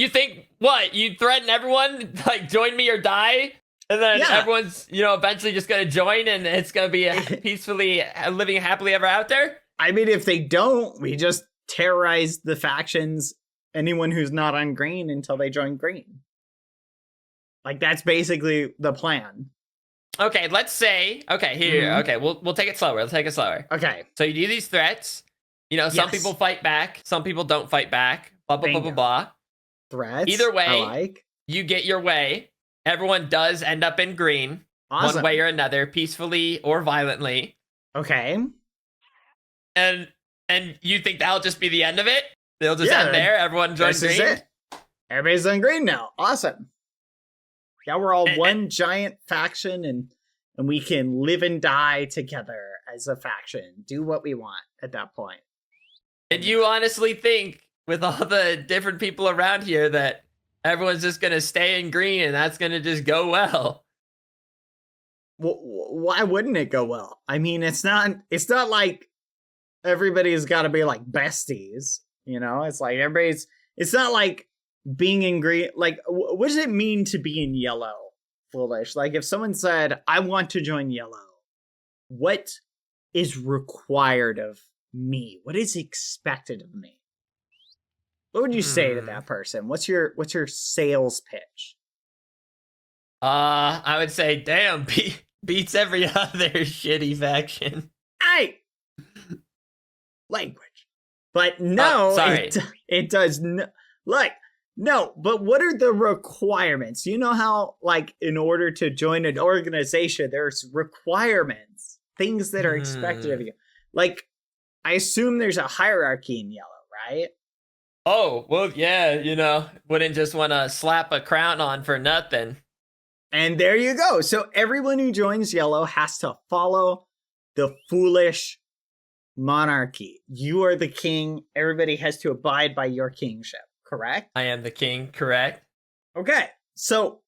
think what? You threaten everyone, like, join me or die? And then everyone's, eventually just going to join and it's going to be peacefully living happily ever out there? I mean, if they don't, we just terrorize the factions, anyone who's not on green, until they join green. Like, that's basically the plan. Okay, let's say, okay, we'll take it slower. Let's take it slower. Okay. So you do these threats. Some people fight back, some people don't fight back, blah, blah, blah, blah, blah. Threats. Either way, I like. you get your way. Everyone does end up in green, Awesome. one way or another, peacefully or violently. Okay. And you think that'll just be the end of it? They'll just Yeah, end there. Everyone joins This is green. it. Everybody's on green now. Awesome. Now we're all one giant faction, and we can live and die together as a faction. Do what we want at that point. And you honestly think, with all the different people around here, that everyone's just gonna stay in green and that's gonna just go well? Well, why wouldn't it go well? I mean, it's not like everybody's got to be like besties. You know, it's like everybody's. It's not like being in green. Like, what does it mean to be in yellow? Foolish. Like, if someone said, "I want to join yellow," what is required of me? What is expected of me? What would you say to that person? What's your sales pitch? I would say, damn, beats every other shitty faction. Hey, language. But no, sorry. it does not. Like, no, but what are the requirements? You know how, like, in order to join an organization, there's requirements, things that are expected of you. Like, I assume there's a hierarchy in yellow, right? Oh, well, yeah, wouldn't just want to slap a crown on for nothing. And there you go. So everyone who joins yellow has to follow the foolish monarchy. You are the king. Everybody has to abide by your kingship, correct? I am the king, correct? Okay. So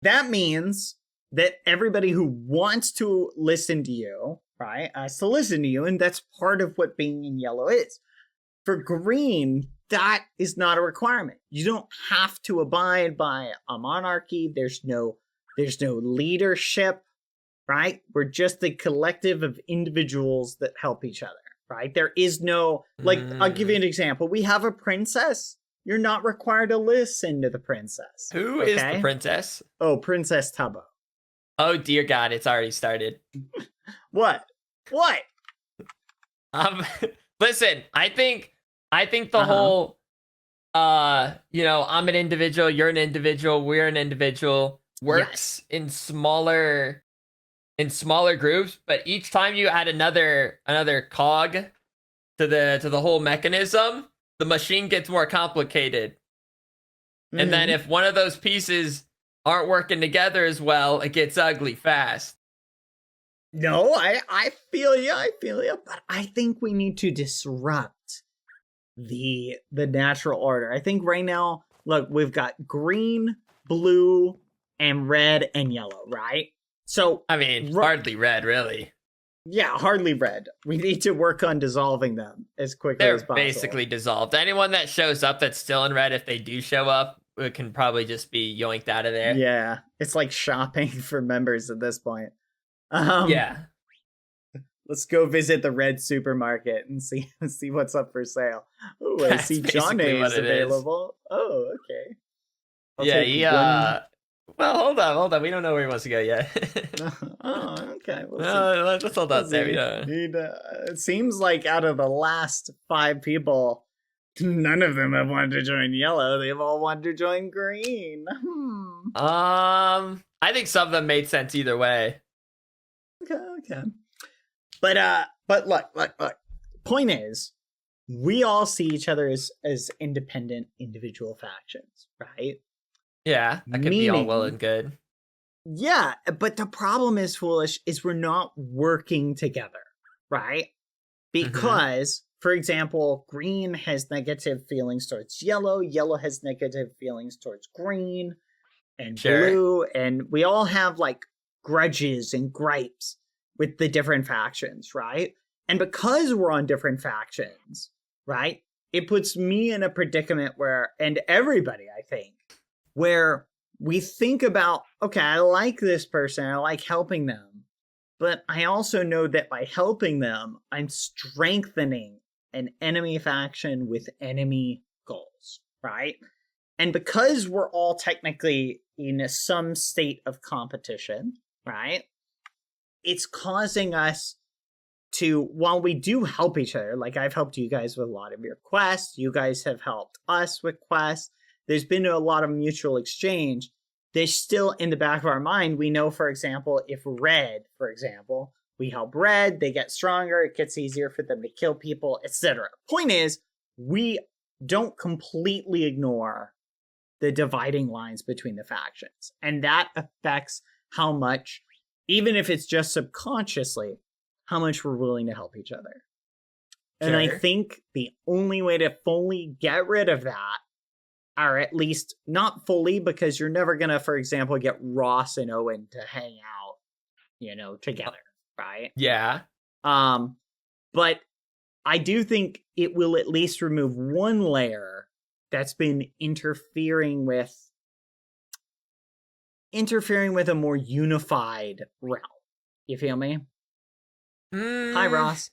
that means that everybody who wants to listen to you, right, has to listen to you. And that's part of what being in yellow is. For green, that is not a requirement. You don't have to abide by a monarchy. There's no leadership, right? We're just a collective of individuals that help each other, right? There is no, like, I'll give you an example. We have a princess. You're not required to listen to the princess. Who is the princess? Oh, Princess Tubbo. Oh, dear God, it's already started. What? Listen, I think the whole, I'm an individual, you're an individual, we're an individual, works in smaller groups, but each time you add another cog to the whole mechanism, the machine gets more complicated. And then if one of those pieces aren't working together as well, it gets ugly fast. No, I feel you, but I think we need to disrupt the natural order. I think right now, look, we've got green, blue, and red and yellow, right? So I mean, hardly red, really. Yeah, hardly red. We need to work on dissolving them as quickly as possible. They're basically dissolved. Anyone that shows up that's still in red, if they do show up, it can probably just be yoinked out of there. Yeah, it's like shopping for members at this point. Yeah. Let's go visit the red supermarket and see what's up for sale. Oh, I see John is available. Oh, okay. Well, hold on. We don't know where he wants to go yet. Oh, okay. Let's hold on there. It seems like out of the last 5 people, none of them have wanted to join yellow. They've all wanted to join green. I think some of them made sense either way. Okay. But look. Point is, we all see each other as independent individual factions, right? Yeah, that could be all well and good. Yeah, but the problem is, foolish, is we're not working together, right? Because, for example, green has negative feelings towards yellow, yellow has negative feelings towards green and blue, and we all have, like, grudges and gripes with the different factions, right? And because we're on different factions, right, it puts me in a predicament where, and everybody, I think, where we think about, okay, I like this person, I like helping them, but I also know that by helping them, I'm strengthening an enemy faction with enemy goals, right? And because we're all technically in some state of competition, right, it's causing us to, while we do help each other, like I've helped you guys with a lot of your quests, you guys have helped us with quests, there's been a lot of mutual exchange. There's still in the back of our mind, we know, for example, if red, for example, we help red, they get stronger, it gets easier for them to kill people, etc. Point is, we don't completely ignore the dividing lines between the factions. And that affects how much, even if it's just subconsciously, how much we're willing to help each other. And I Sure. think the only way to fully get rid of that, or at least not fully, because you're never going to, for example, get Ross and Owen to hang out, together, right? Yeah. But I do think it will at least remove one layer that's been interfering with a more unified realm. You feel me? Hi, Ross.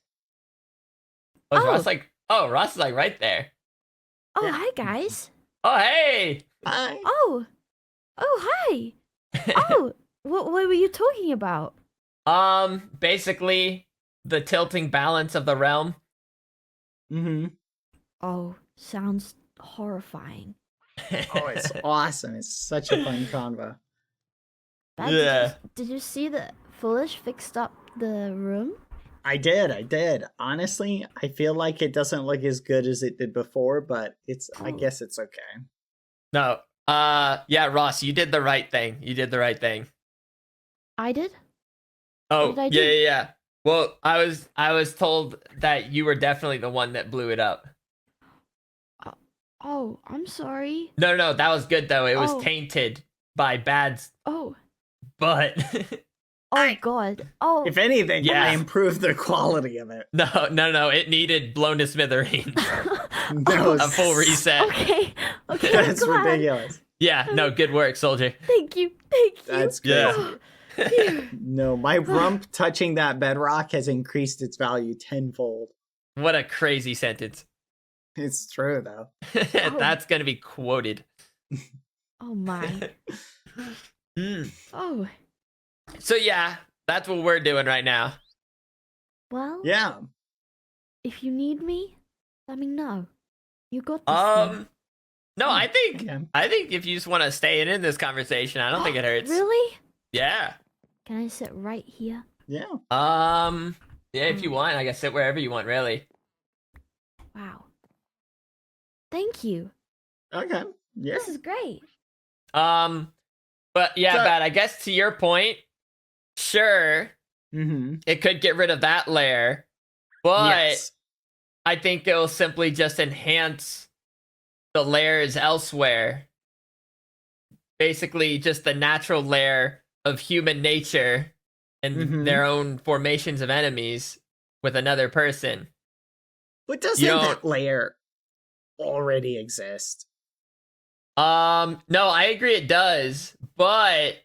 Oh, is Oh. Ross is like right there. Oh, Yeah. hi guys. Oh, hey. Hi. Oh, hi. Oh, what were you talking about? Basically the tilting balance of the realm. Mm-hmm. Oh, sounds horrifying. Oh, it's awesome. It's such a fun convo. Bad, Yeah. Did you see that Foolish fixed up the room? I did. Honestly, I feel like it doesn't look as good as it did before, but I Oh. guess it's okay. No. Yeah, Ross, you did the right thing. I did? Oh, What did I do? yeah. Well, I was told that you were definitely the one that blew it up. Oh, I'm sorry. No, that was good though. It was Oh. tainted by bad Oh. but Oh god. Oh. If anything, Yeah. I improved the quality of it. no, it needed blown to smithereens. No, A full reset. Okay. Okay. that's I'm glad. ridiculous. Yeah, no, good work, soldier. Thank you. Thank you. That's Yeah. crazy. Phew. No, my rump touching that bedrock has increased its value tenfold. What a crazy sentence. It's true, though. That's gonna be quoted. Oh my. Hmm. Oh. So yeah, that's what we're doing right now. Well, Yeah. if you need me, let me know. You got this thing. No, I think Okay. if you just want to stay in this conversation, I don't think it hurts. Really? Yeah. Can I sit right here? Yeah. Yeah, if you want, I guess sit wherever you want, really. Wow. Thank you. Okay. Yeah. This is great. But yeah, So- Bad, I guess to your point, sure, Mm-hmm. it could get rid of that layer, but Yes. I think it'll simply just enhance the layers elsewhere. Basically, just the natural layer of human nature and Mhm. their own formations of enemies with another person. But doesn't You that layer already exist? No, I agree it does, but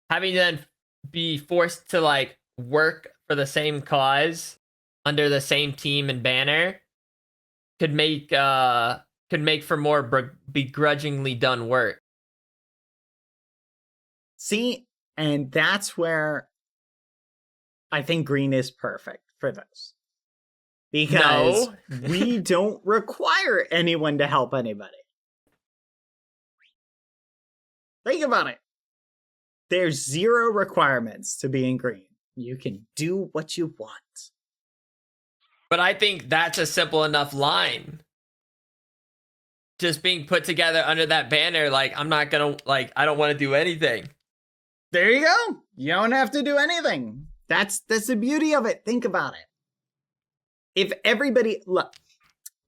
having them be forced to like work for the same cause under the same team and banner could make for more begrudgingly done work. See, and that's where I think green is perfect for this. Because No. we don't require anyone to help anybody. Think about it. There's zero requirements to be in green. You can do what you want. But I think that's a simple enough line. Just being put together under that banner, like I'm not gonna I don't want to do anything. There you go. You don't have to do anything. That's the beauty of it. Think about it. If everybody look,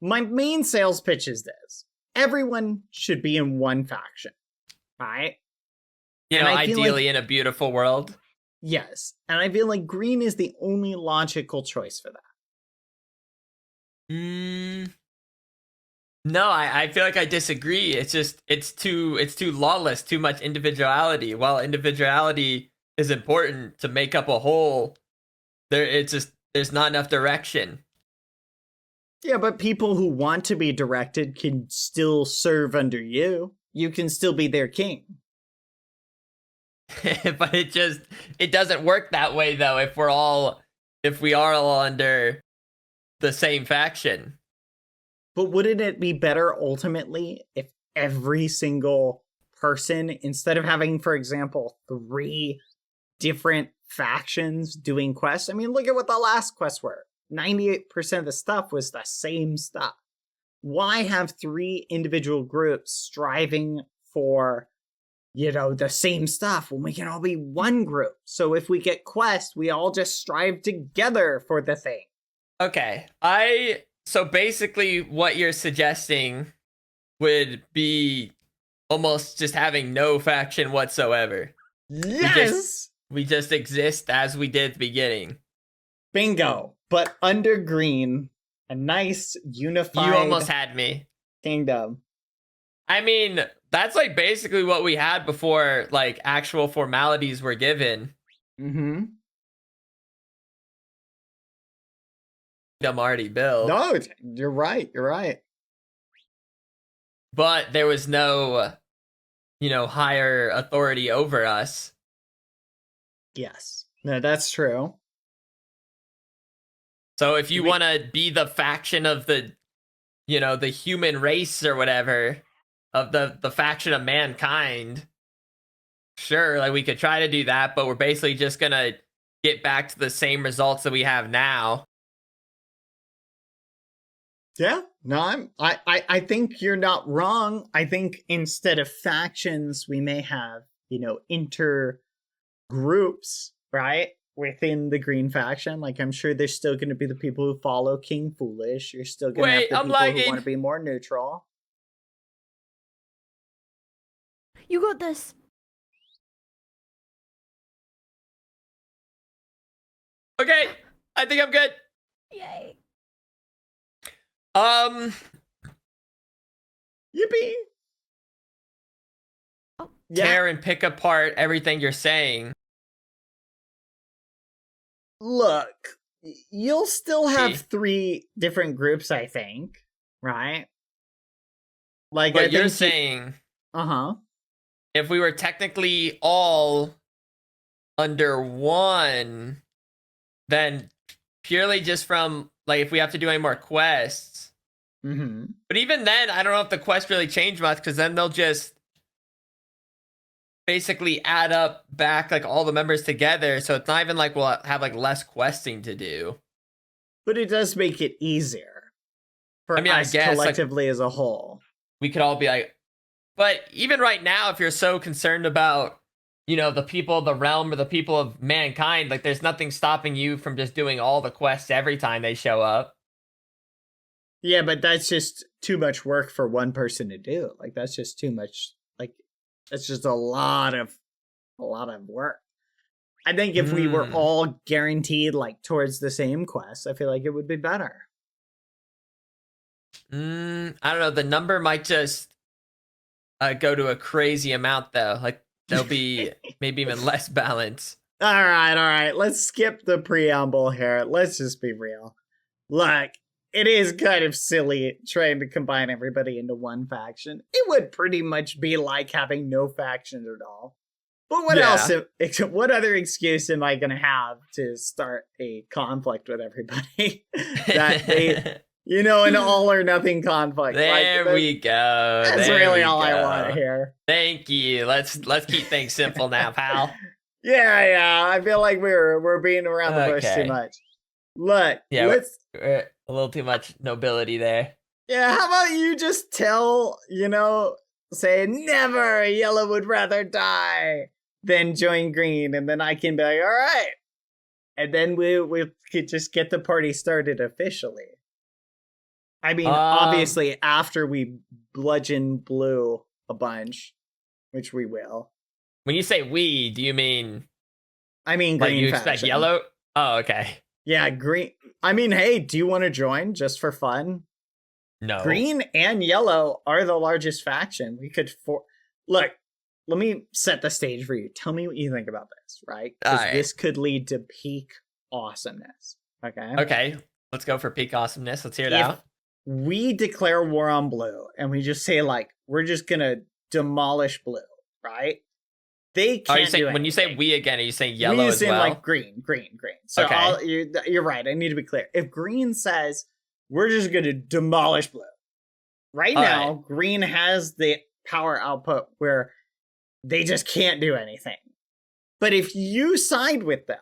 my main sales pitch is this. Everyone should be in one faction. Right? You And know, I feel ideally in a beautiful world. Yes. And I feel like green is the only logical choice for that. No, I feel like I disagree. It's just it's too lawless, too much individuality. While individuality is important to make up a whole, there's not enough direction. Yeah, but people who want to be directed can still serve under you. You can still be their king. But it doesn't work that way though if we are all under the same faction. But wouldn't it be better ultimately if every single person, instead of having, for example, 3 different factions doing quests. I mean, look at what the last quests were. 98% of the stuff was the same stuff. Why have 3 individual groups striving for, the same stuff when we can all be one group? So if we get quests, we all just strive together for the thing. Okay. So basically what you're suggesting would be almost just having no faction whatsoever. Yes! We just exist as we did at the beginning. Bingo. But under green, a nice unified You almost had me. kingdom. I mean, that's like basically what we had before like actual formalities were given. Mm-hmm. I'm already built. No, you're right. You're right. But there was no, higher authority over us. Yes. No, that's true. So if you want to be the faction of the, the human race or whatever, of the faction of mankind, sure, like we could try to do that, but we're basically just going to get back to the same results that we have now. Yeah. No, I think you're not wrong. I think instead of factions, we may have, inter groups, right? Within the green faction. Like, I'm sure there's still going to be the people who follow King Foolish. You're still going to have the people who want to be more neutral. You got this. Okay, I think I'm good. Yay. Yippee. Tear and pick apart everything you're saying. Look, you'll still have 3 different groups, I think, right? Like, but you're saying, if we were technically all under one, then purely just from like if we have to do any more quests. But even then, I don't know if the quests really change much, because then they'll just basically add up back like all the members together, so it's not even like we'll have like less questing to do. But it does make it easier for us collectively as a whole. We could all be like, but even right now, if you're so concerned about, the people of the realm or the people of mankind, like there's nothing stopping you from just doing all the quests every time they show up. Yeah, but that's just too much work for one person to do. Like, that's just too much. Like, it's just a lot of work. I think if we were all guaranteed like towards the same quest, I feel like it would be better. I don't know. The number might just go to a crazy amount though. Like there'll be maybe even less balance. All right. Let's skip the preamble here. Let's just be real. Look, it is kind of silly trying to combine everybody into one faction. It would pretty much be like having no faction at all. But what else? What other excuse am I going to have to start a conflict with everybody? That they, an all or nothing conflict. There we go. That's really all I want here. Thank you. Let's keep things simple now, pal. Yeah. I feel like we're being around the bush too much. Look, let's. A little too much nobility there. Yeah, how about you just tell, say, never, yellow would rather die than join green, and then I can be like, all right. And then we could just get the party started officially. I mean, obviously, after we bludgeon blue a bunch, which we will. When you say we, do you mean... I mean like green you expect faction. Yellow? Oh, okay. Yeah, green. I mean, hey, do you want to join just for fun? No. Green and yellow are the largest faction. We could look. Let me set the stage for you. Tell me what you think about this, right? Because this could lead to peak awesomeness. Okay. Okay. Let's go for peak awesomeness. Let's hear it out. We declare war on blue, and we just say like we're just gonna demolish blue, right? They can't do anything. When you say we again, are you saying yellow as well? Like green. So okay. You're right. I need to be clear. If green says we're just going to demolish blue, right now, green has the power output where they just can't do anything. But if you side with them,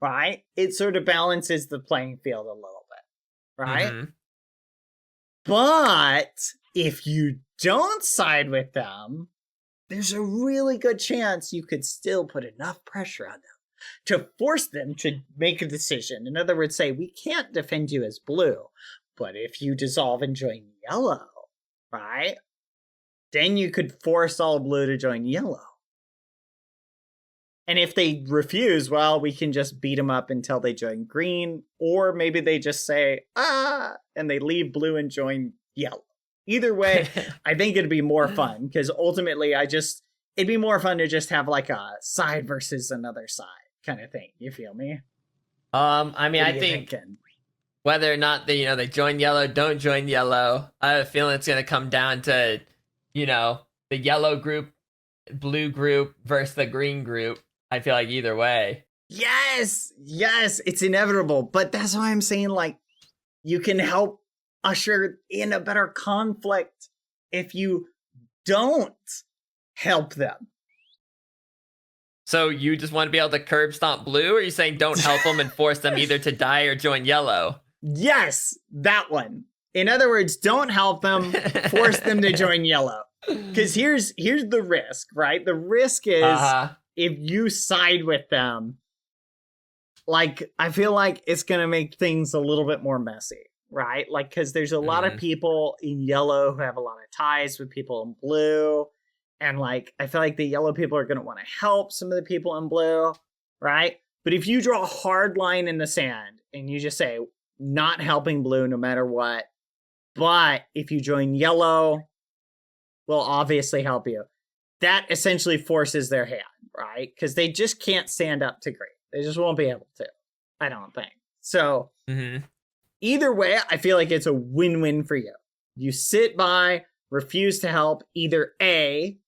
right, it sort of balances the playing field a little bit, right? Mm-hmm. But if you don't side with them, there's a really good chance you could still put enough pressure on them to force them to make a decision. In other words, say, we can't defend you as blue, but if you dissolve and join yellow, right, then you could force all blue to join yellow. And if they refuse, well, we can just beat them up until they join green, or maybe they just say, and they leave blue and join yellow. Either way, I think it'd be more fun, because ultimately it'd be more fun to just have like a side versus another side kind of thing. You feel me? I mean, I think whether or not they join yellow, don't join yellow, I have a feeling it's going to come down to, the yellow group, blue group versus the green group. I feel like either way. Yes, it's inevitable. But that's why I'm saying, like, you can help usher in a better conflict if you don't help them. So you just want to be able to curb stomp blue, or are you saying don't help them and force them either to die or join yellow? Yes, that one. In other words, don't help them, force them to join yellow. Because here's the risk, right? The risk is if you side with them, like, I feel like it's going to make things a little bit more messy, right? Like, because there's a lot of people in yellow who have a lot of ties with people in blue. And, like, I feel like the yellow people are going to want to help some of the people in blue, right? But if you draw a hard line in the sand and you just say, not helping blue no matter what, but if you join yellow, we'll obviously help you. That essentially forces their hand, right? Because they just can't stand up to green. They just won't be able to, I don't think. So either way, I feel like it's a win-win for you. You sit by, refuse to help. Either A,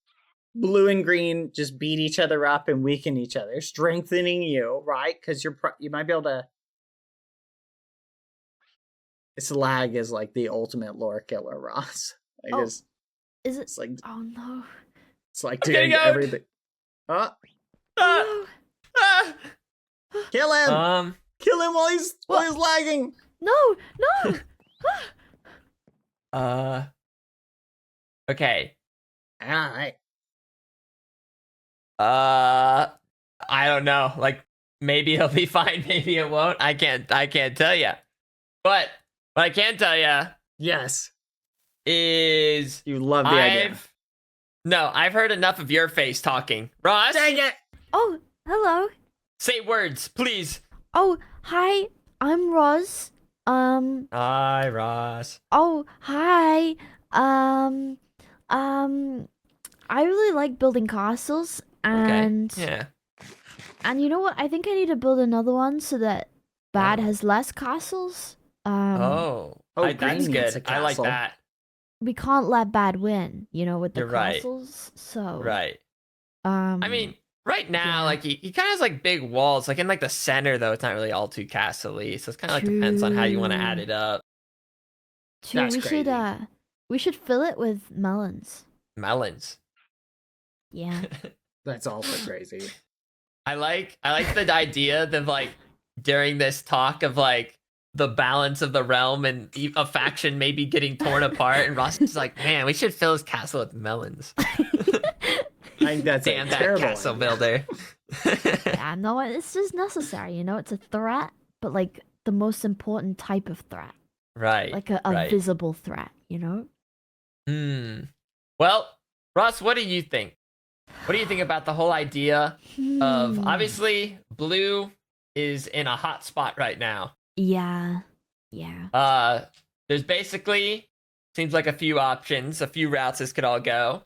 blue and green just beat each other up and weaken each other, strengthening you, right? Because you might be able to. This lag is like the ultimate lore killer, Ross. Is it? It's like, oh no! It's like doing everything. No. Kill him! Kill him while he's lagging. No! Okay. All right. I don't know. Like, maybe it'll be fine, maybe it won't. I can't tell you. But what I can tell you, yes, is you love the idea. No, I've heard enough of your face talking. Ross? Dang it! Oh, hello. Say words, please. Oh, hi. I'm Roz. Hi, Ross. Oh, hi. I really like building castles, and okay. Yeah. And you know what? I think I need to build another one so that Bad has less castles. That's good. I like that. We can't let Bad win, with the You're right. castles. So right. I mean, right now, like he kind of has like big walls. Like in like the center, though, it's not really all too castle-y. So it's kind of like depends on how you want to add it up. That's we crazy. we should fill it with melons. Melons. Yeah. That's also crazy. I like the idea that like during this talk of like the balance of the realm and a faction maybe getting torn apart, and Ross is like, man, we should fill his castle with melons. I think that's Damn a that terrible castle idea. builder. Yeah, no, it's just necessary, It's a threat, but like the most important type of threat. Right. Like a visible threat, Well, Ross, what do you think? What do you think about the whole idea of, obviously, blue is in a hot spot right now. Yeah. There's basically, seems like a few options, a few routes this could all go.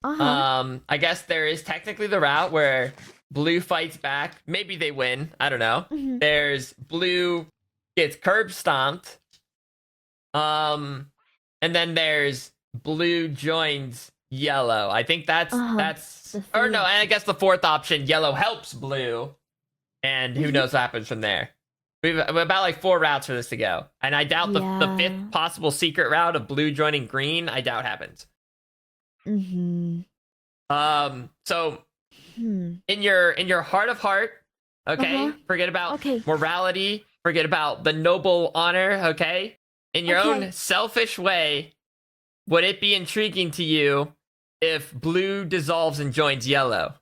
I guess there is technically the route where blue fights back. Maybe they win. I don't know. There's blue gets curb stomped. And then there's blue joins yellow. I think that's or no, and I guess the fourth option, yellow helps blue, and who knows what happens from there. We've about like 4 routes for this to go, and I doubt the fifth possible secret route of blue joining green, I doubt happens. Mm-hmm. So Hmm. in your heart of heart, okay, Uh-huh. forget about Okay. morality, forget about the noble honor, okay? In your Okay. own selfish way, would it be intriguing to you if blue dissolves and joins yellow?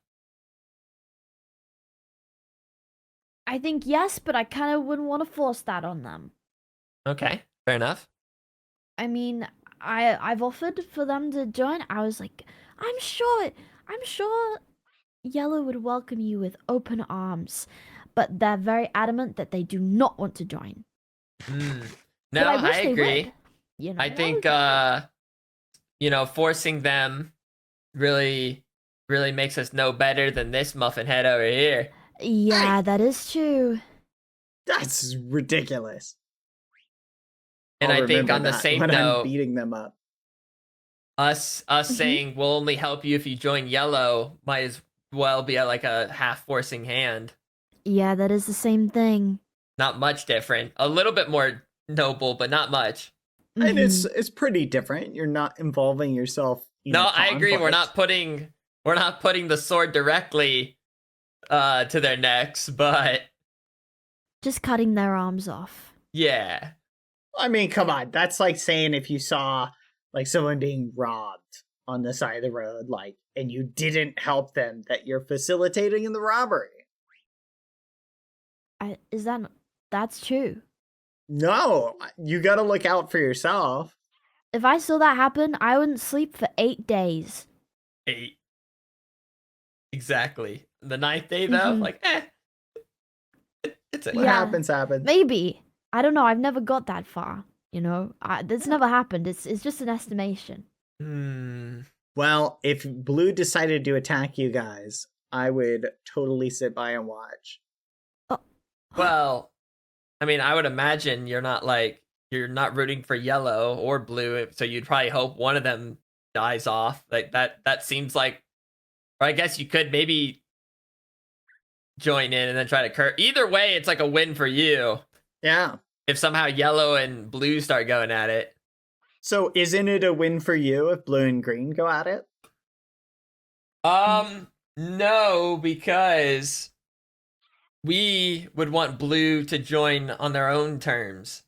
I think yes, but I kind of wouldn't want to force that on them. Okay, fair enough. I mean, I've offered for them to join. I was like, I'm sure Yellow would welcome you with open arms, but they're very adamant that they do not want to join. No, But I wish I they agree. would. You know, I that think would- forcing them really makes us no better than this muffin head over here. Yeah, that is true. That's ridiculous. And I'll I think remember on the that same when I'm note, beating them up. us saying we'll only help you if you join yellow might as well be like a half forcing hand. Yeah, that is the same thing. Not much different. A little bit more noble, but not much. And Mhm. it's pretty different. You're not involving yourself in No, a I agree. We're not conflict. putting the sword directly to their necks, but Just cutting their arms off. yeah. I mean, come on. That's like saying if you saw like someone being robbed on the side of the road, like, and you didn't help them, that you're facilitating in the robbery. That's true. No, you got to look out for yourself. If I saw that happen, I wouldn't sleep for 8 days. 8. Exactly. The 9th day though, Mhm. like it's What Yeah. happens, happens. Maybe. I don't know. I've never got that far. You know, that's never happened. It's just an estimation. Well, if Blue decided to attack you guys, I would totally sit by and watch. Well, I mean, I would imagine you're not rooting for yellow or blue, so you'd probably hope one of them dies off. Like that seems like, or I guess you could maybe join in and then try to either way, it's like a win for you. Yeah. If somehow yellow and blue start going at it. So isn't it a win for you if blue and green go at it? No, because we would want blue to join on their own terms.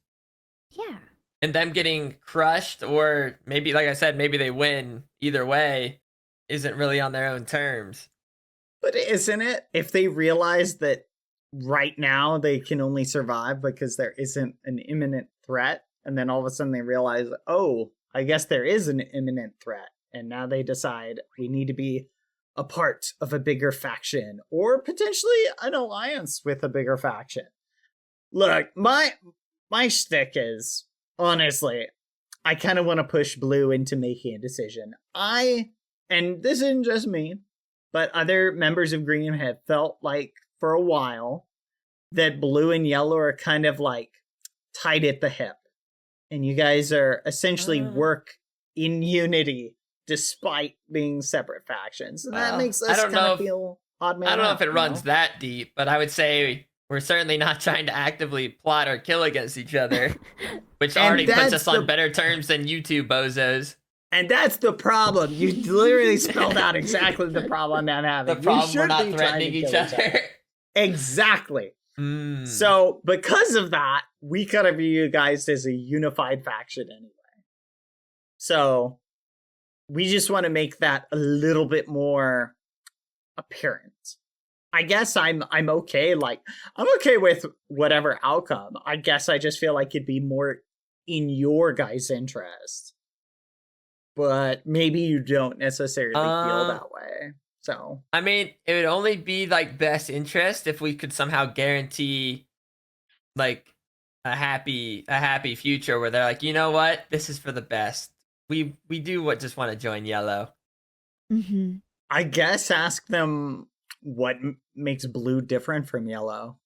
Yeah. And them getting crushed, or maybe, like I said, maybe they win either way, isn't really on their own terms. But isn't it? If they realize that right now they can only survive because there isn't an imminent threat, and then all of a sudden they realize, oh, I guess there is an imminent threat, and now they decide we need to be a part of a bigger faction, or potentially an alliance with a bigger faction. Look, my shtick is, honestly, I kind of want to push blue into making a decision. And this isn't just me, but other members of green have felt like for a while that blue and yellow are kind of like tied at the hip, and you guys are essentially work in unity despite being separate factions. And that makes us kind of feel odd man I don't know out, if it runs that deep, but I would say we're certainly not trying to actively plot or kill against each other, which already puts us on better terms than you two bozos. And that's the problem. You literally spelled out exactly the problem I'm having. The problem, we're not threatening each other. Exactly. So because of that, we kind of view you guys as a unified faction anyway. So we just want to make that a little bit more apparent. I guess I'm okay. Like, I'm okay with whatever outcome. I guess I just feel like it'd be more in your guys' interest. But maybe you don't necessarily feel that way. So I mean, it would only be like best interest if we could somehow guarantee like a happy future where they're like, you know what, this is for the best. We do just want to join yellow. Mm-hmm. I guess ask them what makes blue different from yellow.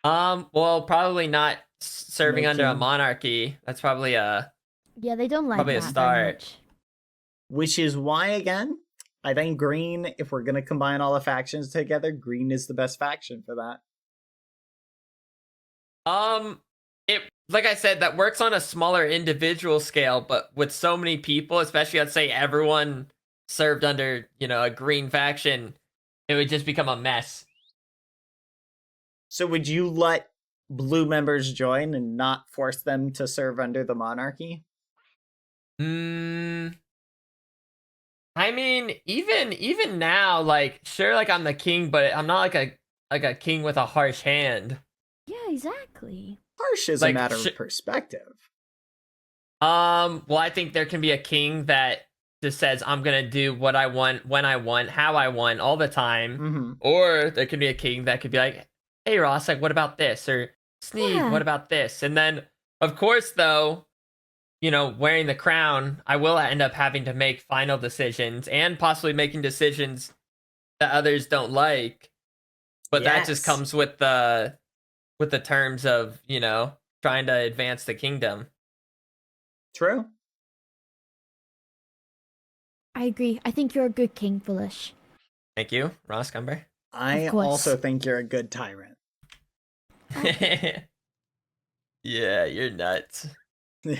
Well, probably not serving under a monarchy. That's probably Yeah, they don't like probably that a start. very much. Which is why, again, I think green, if we're going to combine all the factions together, green is the best faction for that. like I said, that works on a smaller individual scale, but with so many people, especially let's say everyone served under, a green faction, it would just become a mess. So would you let blue members join and not force them to serve under the monarchy? I mean, even now, like, sure, like I'm the king, but I'm not like a king with a harsh hand. Yeah, exactly. Harsh is Like, a matter of perspective. Well, I think there can be a king that just says, I'm gonna do what I want, when I want, how I want, all the time. Mm-hmm. Or there can be a king that could be like, hey, Ross, like, what about this? Or Sneak, Yeah. what about this? And then, of course, though, wearing the crown, I will end up having to make final decisions and possibly making decisions that others don't like. But that just Yes. comes with the terms of, trying to advance the kingdom. True. I agree. I think you're a good king, Foolish. Thank you, Ross Cumber. I Of course. also think you're a good tyrant. Yeah, you're nuts. Come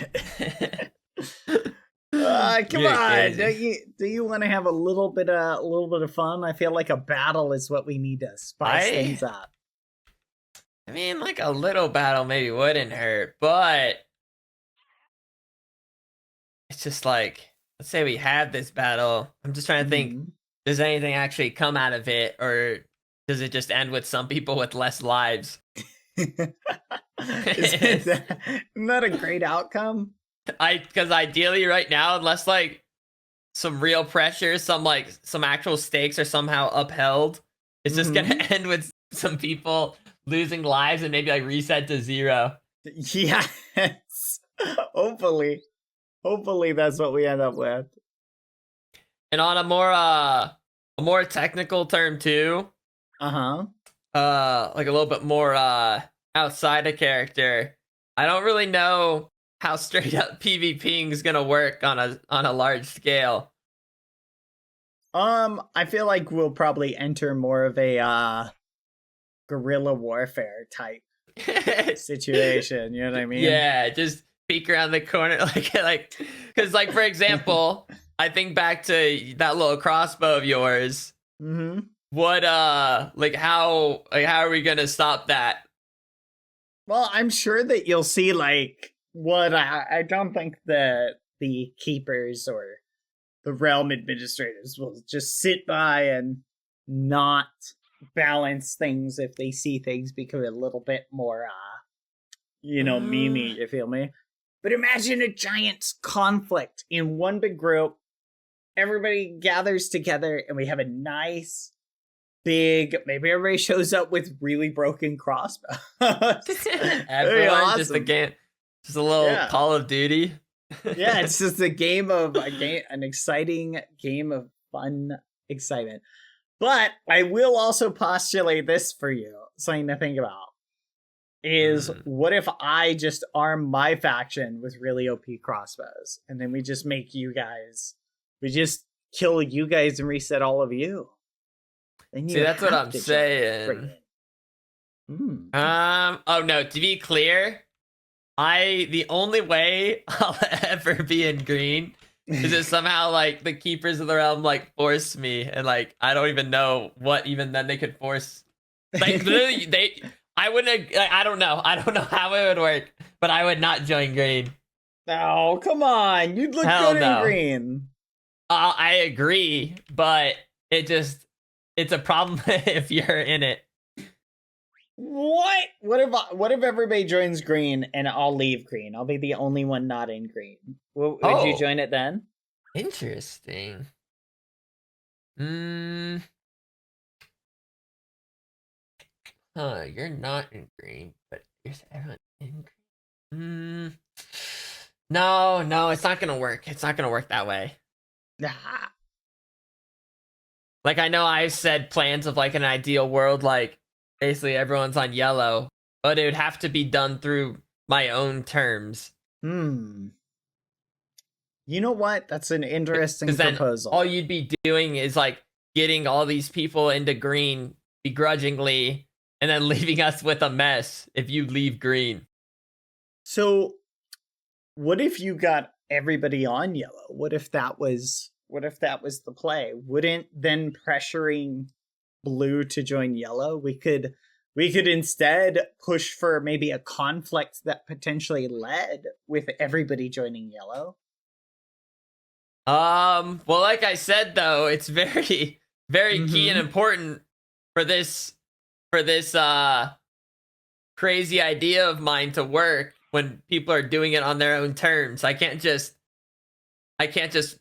You're on, crazy. do you want to have a little bit of fun? I feel like a battle is what we need to spice things up. I mean, like a little battle maybe wouldn't hurt, but it's just like, let's say we have this battle. I'm just trying to think, Mhm. does anything actually come out of it, or does it just end with some people with less lives? Isn't that a great outcome? Because ideally right now, unless like some real pressure, some actual stakes are somehow upheld, it's just gonna end with some people losing lives and maybe like reset to 0. Yes. Hopefully that's what we end up with. And on a more technical term too, Uh-huh. like a little bit more outside of character, I don't really know how straight up PvPing is gonna work on a large scale. I feel like we'll probably enter more of a guerrilla warfare type situation, you know what I mean? Yeah, just peek around the corner like because like for example, I think back to that little crossbow of yours. Mm-hmm. What how are we gonna stop that? Well, I'm sure that you'll see like what I don't think that the keepers or the realm administrators will just sit by and not balance things if they see things become a little bit more memey, you feel me? But imagine a giant conflict in one big group. Everybody gathers together and we have a nice big, maybe everybody shows up with really broken crossbows. Everyone awesome. just a little Call of Duty. Yeah, it's just an exciting game of fun excitement. But I will also postulate this for you, something to think about. Is what if I just arm my faction with really OP crossbows, and then we just kill you guys and reset all of you? Then See, that's what I'm saying. Oh no, to be clear, the only way I'll ever be in green is if somehow like the keepers of the realm like force me, and like I don't even know what even then they could force. Like literally, I wouldn't. I don't know how it would work, but I would not join green. Oh, come on! You'd look Hell good no. in green. I agree, but it's a problem if you're in it. What? What if everybody joins green and I'll leave green? I'll be the only one not in green. Would you join it then? Interesting. You're not in green, but there's everyone in green. No, it's not gonna work. It's not gonna work that way. Ah. Like I know I said plans of like an ideal world, like basically everyone's on yellow, but it would have to be done through my own terms. You know what? That's an interesting Then proposal. all you'd be doing is like getting all these people into green begrudgingly, and then leaving us with a mess if you leave green. So, what if you got everybody on yellow? What if that was the play? Wouldn't then pressuring blue to join yellow, we could instead push for maybe a conflict that potentially led with everybody joining yellow? Well, like I said though, it's very, very key and important for this crazy idea of mine to work when people are doing it on their own terms. I can't just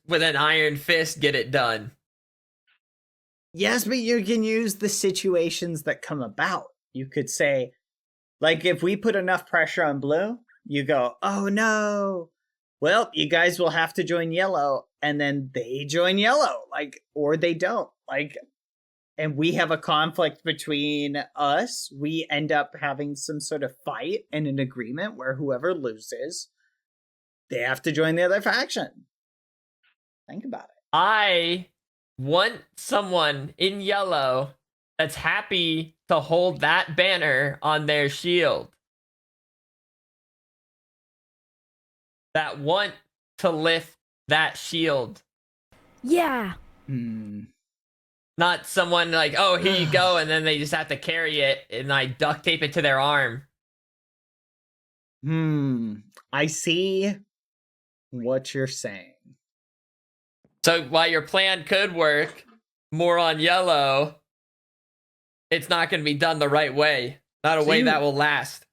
with an iron fist get it done. Yes, but you can use the situations that come about. You could say, like, if we put enough pressure on blue, you go, oh no, well, you guys will have to join yellow, and then they join yellow, like, or they don't, like, and we have a conflict between us. We end up having some sort of fight and an agreement where whoever loses, they have to join the other faction. Think about it. I want someone in yellow that's happy to hold that banner on their shield. That want to lift that shield. Yeah. Not someone like, oh, here you go, and then they just have to carry it and like duct tape it to their arm. I see what you're saying. So while your plan could work more on yellow, it's not going to be done the right way. Not a way that will last.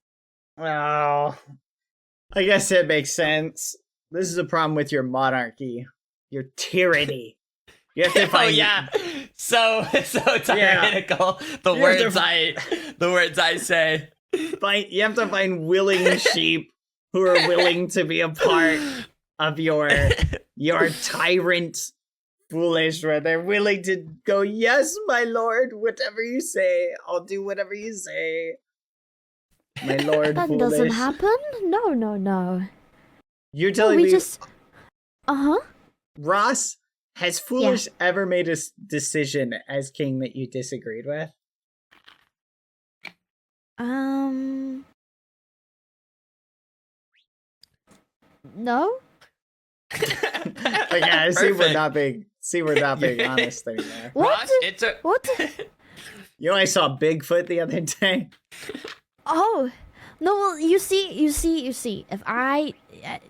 Well, I guess it makes sense. This is a problem with your monarchy, your tyranny. You have to find. Oh yeah, so tyrannical. The words I say. You have to find willing sheep who are willing to be a part of your tyrant foolish, where they're willing to go, yes, my lord, whatever you say, I'll do whatever you say. My lord, That foolish. doesn't happen. No. You're telling me just. Ross, has Foolish ever made a decision as king that you disagreed with? No. Okay, I see we're not being honest there. What? Ross, it's a What? You know, I saw Bigfoot the other day. Oh, no, well, you see, if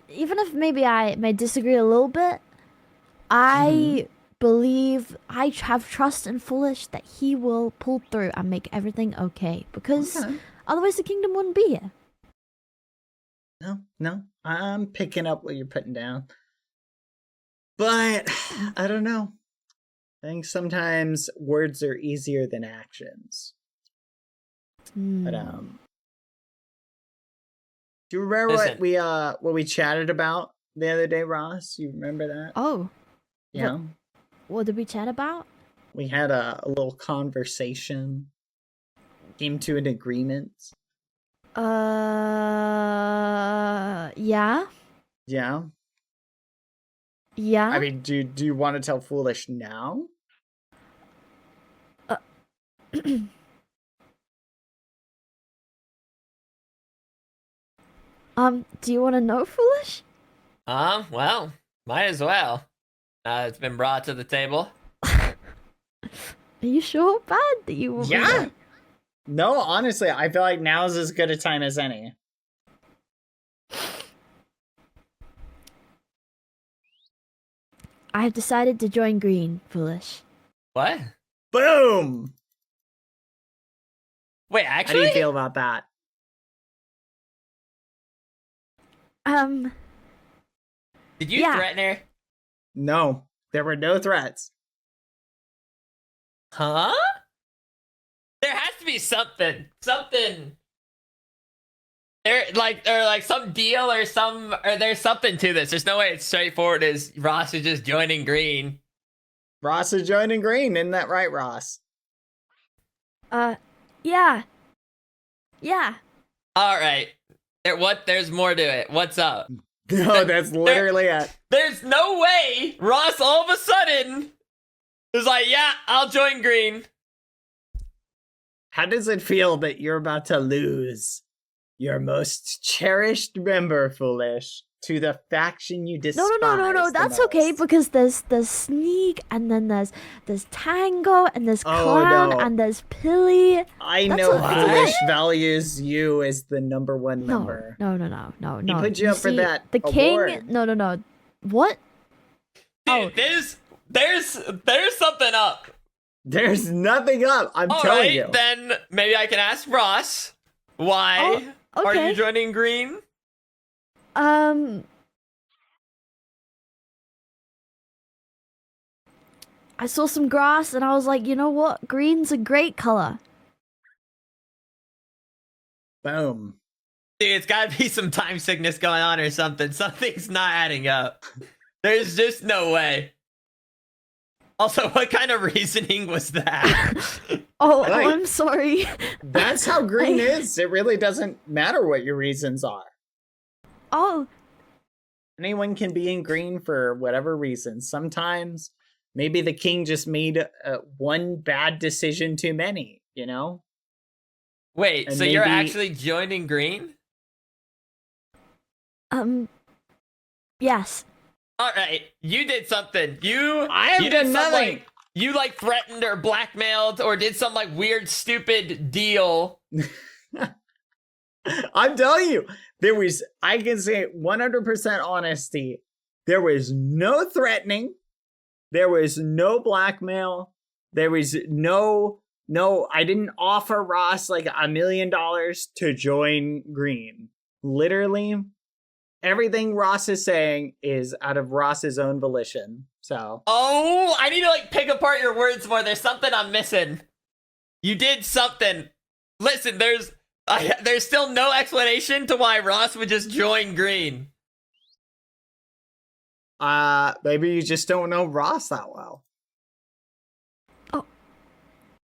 even if maybe I may disagree a little bit, I believe, I have trust in Foolish that he will pull through and make everything okay, because otherwise the kingdom wouldn't be here. No, I'm picking up what you're putting down. But, I don't know. I think sometimes words are easier than actions. But, do you remember what we chatted about the other day, Ross? You remember that? Oh. Yeah. What did we chat about? We had a little conversation. Came to an agreement. Yeah. Yeah. Yeah. I mean, do you want to tell Foolish now? Do you want to know, Foolish? Well, might as well. It's been brought to the table. Are you sure, Bad, that you will? Yeah. No, honestly, I feel like now's as good a time as any. I have decided to join Green, Foolish. What? Boom! Wait, How do actually? you feel about that? Did you yeah. threaten her? No, there were no threats. Huh? There has to be something. There, like some deal or there's something to this. There's no way it's straightforward as Ross is just joining Green. Ross is joining Green, isn't that right, Ross? Yeah. Yeah. All right. There's more to it. What's up? No, that's literally it. There's no way Ross all of a sudden is like, yeah, I'll join Green. How does it feel that you're about to lose Your most cherished member, Foolish, to the faction you despise. No. the That's okay most. because there's Sneak, and then there's Tango, and there's Clown, no. and there's Pilly. I That's know okay. Foolish values you as the number one No, member. no. He put you up for see, that The king. award. No. What? Oh. Dude, there's something up. There's nothing up. I'm All telling right, you. then maybe I can ask Ross. Why are okay. you joining green? I saw some grass and I was like, you know what? Green's a great color. Boom. Dude, it's gotta be some time sickness going on or something. Something's not adding up. There's just no way. Also, what kind of reasoning was that? Right. I'm sorry. That's how green is. It really doesn't matter what your reasons are. Oh, Anyone can be in green for whatever reason. Sometimes maybe the king just made one bad decision too many, you know? Wait, And so you're maybe- actually joining green? yes. All right, you did something. I have you done did some, nothing. like, you like threatened or blackmailed or did some like weird stupid deal. I'm telling you, I can say 100% honesty. There was no threatening. There was no blackmail. There was no, I didn't offer Ross like $1 million to join green. Literally, everything Ross is saying is out of Ross's own volition. So, Oh, I need to like pick apart your words more. There's something I'm missing. You did something. Listen, there's still no explanation to why Ross would just join green. maybe you just don't know Ross that well.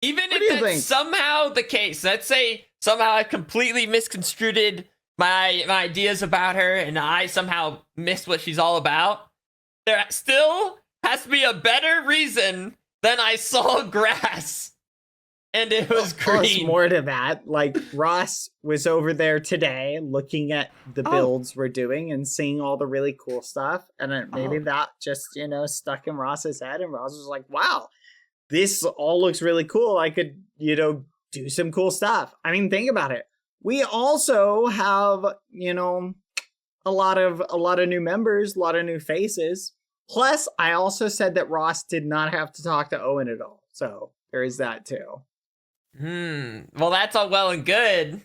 Even What do you if think? that's somehow the case, let's say somehow I completely misconstrued my ideas about her and I somehow missed what she's all about, there still has to be a better reason than I saw grass and it was Plus green. more to that, like Ross was over there today looking at the builds we're doing and seeing all the really cool stuff, and then maybe that just stuck in Ross's head, and Ross was like, wow, this all looks really cool. I could do some cool stuff. I mean, think about it. We also have a lot of new members, a lot of new faces. Plus, I also said that Ross did not have to talk to Owen at all, so there is that too. Well, that's all well and good.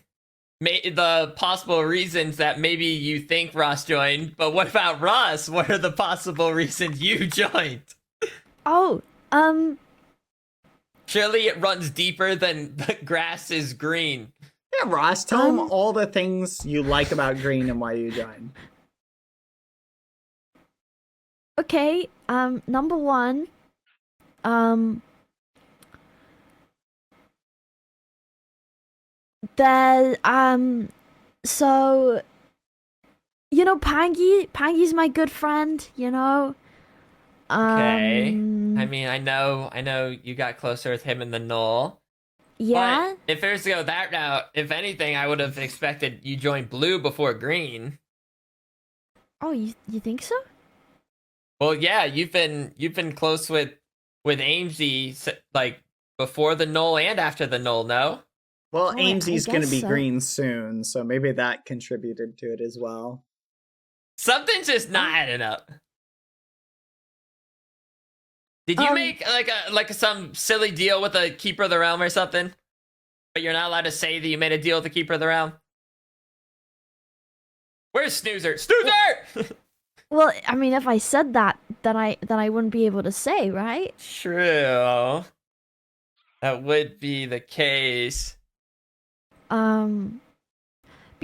The possible reasons that maybe you think Ross joined, but what about Ross? What are the possible reasons you joined? Surely it runs deeper than the grass is green. Yeah, Ross, tell them all the things you like about green and why you joined. Okay. Number one. So, Pangy's my good friend, Okay. I mean, I know you got closer with him and the Knoll. Yeah. But if it was to go that route, if anything, I would have expected you join blue before green. Oh, you think so? Well, yeah, you've been close with Amesy like before the Knoll and after the Knoll, no? Well, I Amesy's going to guess be so. green soon, so maybe that contributed to it as well. Something's just not adding up. Did you make like some silly deal with a Keeper of the Realm or something? But you're not allowed to say that you made a deal with the Keeper of the Realm? Where's Snoozer? Snoozer! Well, I mean, if I said that, then I wouldn't be able to say, right? True. That would be the case. But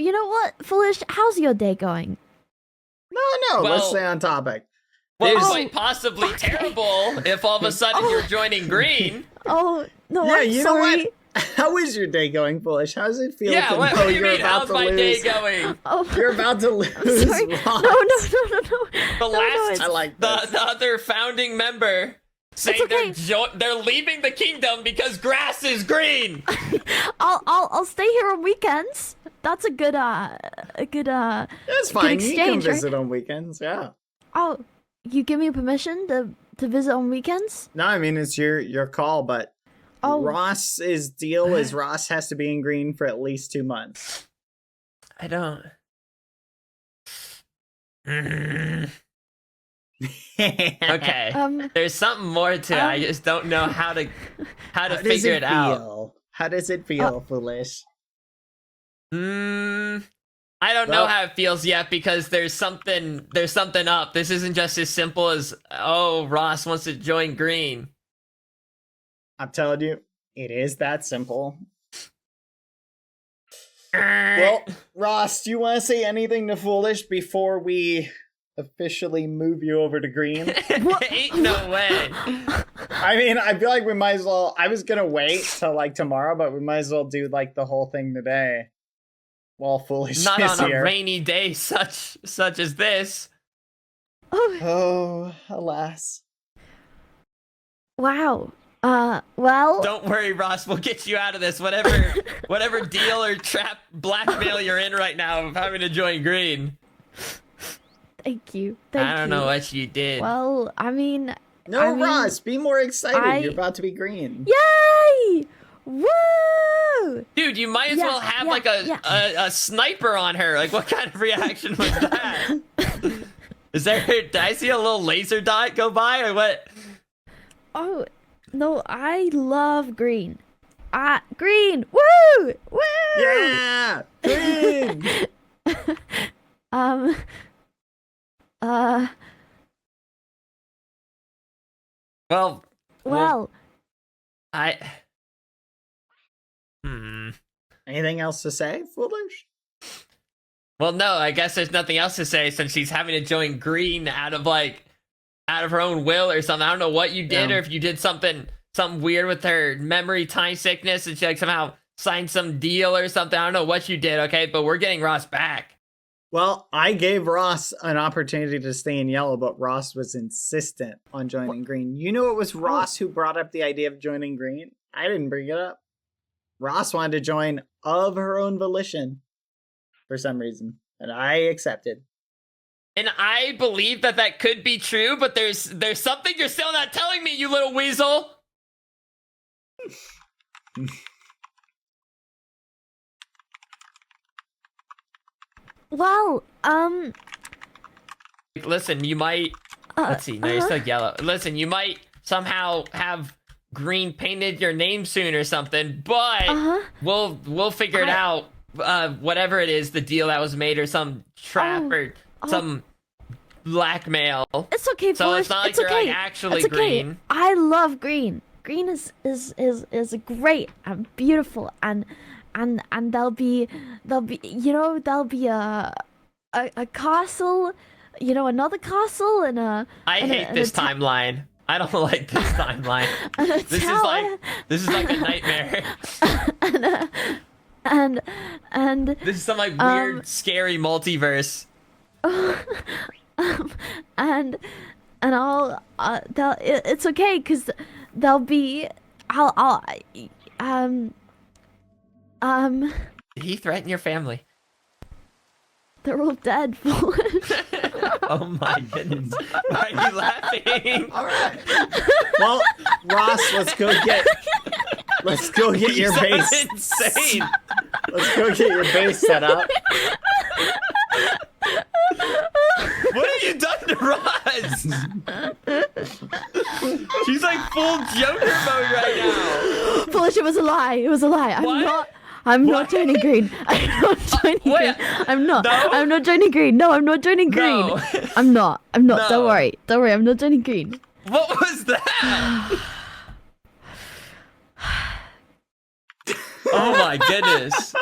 you know what, Foolish? How's your day going? No, let's Well- stay on topic. Well, it's There's- like possibly okay. terrible if all of a sudden you're joining green. Oh no, Yeah, I'm you sorry. know what? How is your day going, Foolish? How does it feel Yeah, to what know do you you're mean? about How's to my lose? day going? Oh, You're about to lose. I'm sorry. Ross. No. The last, I like the this. other founding member saying okay. they're leaving the kingdom because grass is green. I'll stay here on weekends. That's a good That's good fine. You can exchange, right? visit on weekends. Yeah. Oh, you give me permission to visit on weekends? No, I mean it's your call, but Oh. Ross's deal is Ross has to be in green for at least 2 months. I don't. Okay. There's something more to it. I just don't know how to figure it out. How does it feel, Foolish? I don't know how it feels yet because there's something up. This isn't just as simple as Ross wants to join green. I'm telling you, it is that simple. Well, Ross, do you want to say anything to Foolish before we officially move you over to green? Ain't no way. I mean, I feel like we might as well. I was gonna wait till like tomorrow, but we might as well do like the whole thing today. While Foolish Not is on here. a rainy day such as this. Oh, alas. Wow. Well. Don't worry, Ross. We'll get you out of this. Whatever deal or trap blackmail you're in right now of having to join green. Thank you. I don't know what you did. Well, I mean. Ross, be more excited. You're about to be green. Yay! Woo! Dude, you might as well have like a sniper on her. Like, what kind of reaction was that? Did I see a little laser dot go by or what? Oh, no, I love green. Green! Woo! Woo! Yeah! Green! Well. Anything else to say, Foolish? Well, no, I guess there's nothing else to say since she's having to join green out of her own will or something. I don't know what you did or if you did something weird with her memory time sickness and she like somehow signed some deal or something. I don't know what you did, okay? But we're getting Ross back. Well, I gave Ross an opportunity to stay in yellow, but Ross was insistent on joining green. You know it was Ross who brought up the idea of joining green? I didn't bring it up. Ross wanted to join of her own volition for some reason, and I accepted. And I believe that could be true, but there's something you're still not telling me, you little weasel. Well, Listen, you might. Let's see. No, you're still yellow. Listen, you might somehow have green painted your name soon or something, but we'll figure it out. Whatever it is, the deal that was made, or some trap or some blackmail. It's okay, so Foolish. it's not like it's you're okay. like actually it's okay. green. I love green. Green is great and beautiful, and there'll be a castle, another castle, and a. I hate this timeline. I don't like this timeline. This is like a nightmare. and this is some like weird, scary multiverse. And I'll it's okay because there'll be Did he threaten your family? They're all dead. Oh my goodness! Why are you laughing? All right. Well, Ross, let's go get your base. Insane. Let's go get your base set up. What have you done to Ross? She's like full Joker mode right now. Foolish, it was a lie. It was a lie. I'm not joining green. I'm not joining green. I'm not. No? I'm not joining green. No, I'm not joining green. No. I'm not. No. Don't worry. I'm not joining green. What was that? Oh my goodness.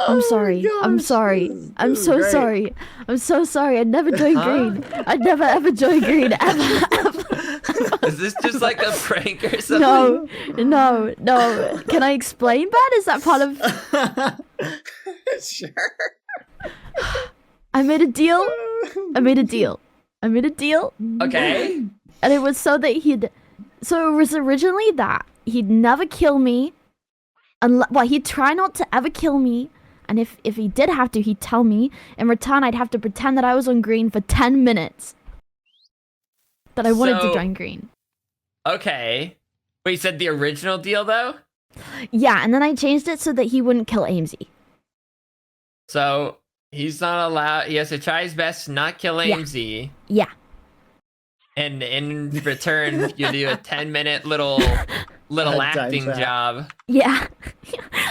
I'm sorry. gosh, I'm sorry. I'm this is so great. sorry. I'm so sorry. I'd never join green. I'd never ever join green ever. Is this just like a prank or something? No. Can I explain that? Is that part of? Sure. I made a deal. I made a deal. I made a deal. Okay. And it was so that so it was originally that he'd never kill me. Well, he'd try not to ever kill me. And if he did have to, he'd tell me. In return, I'd have to pretend that I was on green for 10 minutes. That I wanted to join green. Okay. But you said the original deal, though? Yeah, and then I changed it so that he wouldn't kill Amesy. So, he's not allowed... He has to try his best to not kill Amesy. Yeah. And in return, you do a 10-minute little acting job. Yeah.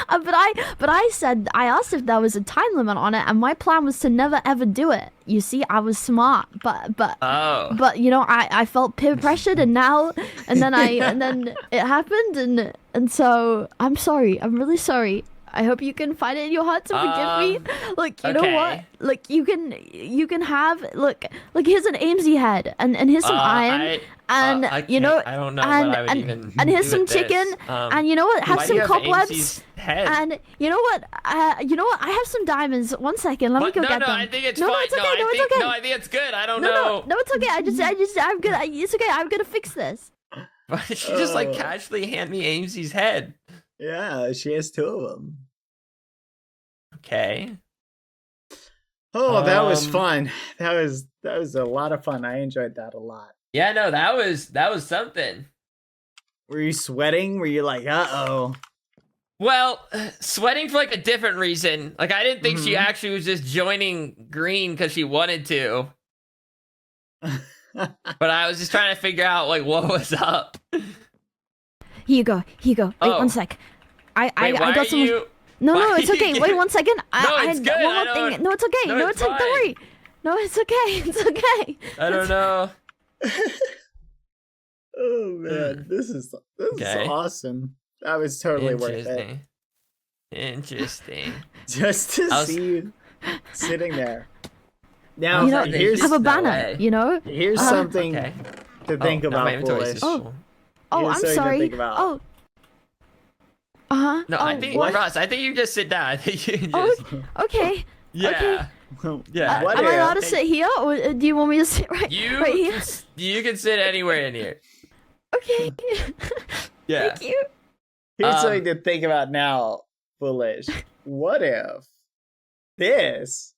But I asked if there was a time limit on it, and my plan was to never ever do it. You see, I was smart, but you know, I felt peer pressured, and then it happened, and so I'm sorry. I'm really sorry. I hope you can find it in your heart to forgive me. Look, you know what? Like you can have look. Here's an Amesy head, and here's some iron, and you know, I don't know what I would and here's some chicken, and you know what? Have some cobwebs, head? and you know what? I have some diamonds. 1 second, let me go get them. I think it's no, fine. No, it's okay. No, it's okay. No, I think it's good. I don't know. No, it's okay. I'm good. It's okay. I'm gonna fix this. Why did she just like casually hand me Amesy's head? Yeah, she has 2 of them. Okay. Oh, that was fun. That was a lot of fun. I enjoyed that a lot. Yeah, no, that was something. Were you sweating? Were you like, uh-oh? Well, sweating for like a different reason. Like I didn't think she actually was just joining green because she wanted to. But I was just trying to figure out like what was up. Here you go. Wait 1 sec. I got some. No, it's okay. Wait 1 second. It's good. One more thing. No, it's okay. No, it's okay. Don't worry. No, it's okay. It's okay. I don't know. Oh man, this is awesome. That was totally worth it. Interesting. Just to see you sitting there. Now, you know, here's have a banner. You know. Here's something to think about, Foolish. I'm sorry. Oh. No, I think Ross. I think you just sit down. I think you just. Okay. Yeah. Okay. Yeah. Am I allowed to sit here, or do you want me to sit right here? You can sit anywhere in here. Okay. Yeah. Thank you. Here's something to think about now, Foolish. What if this,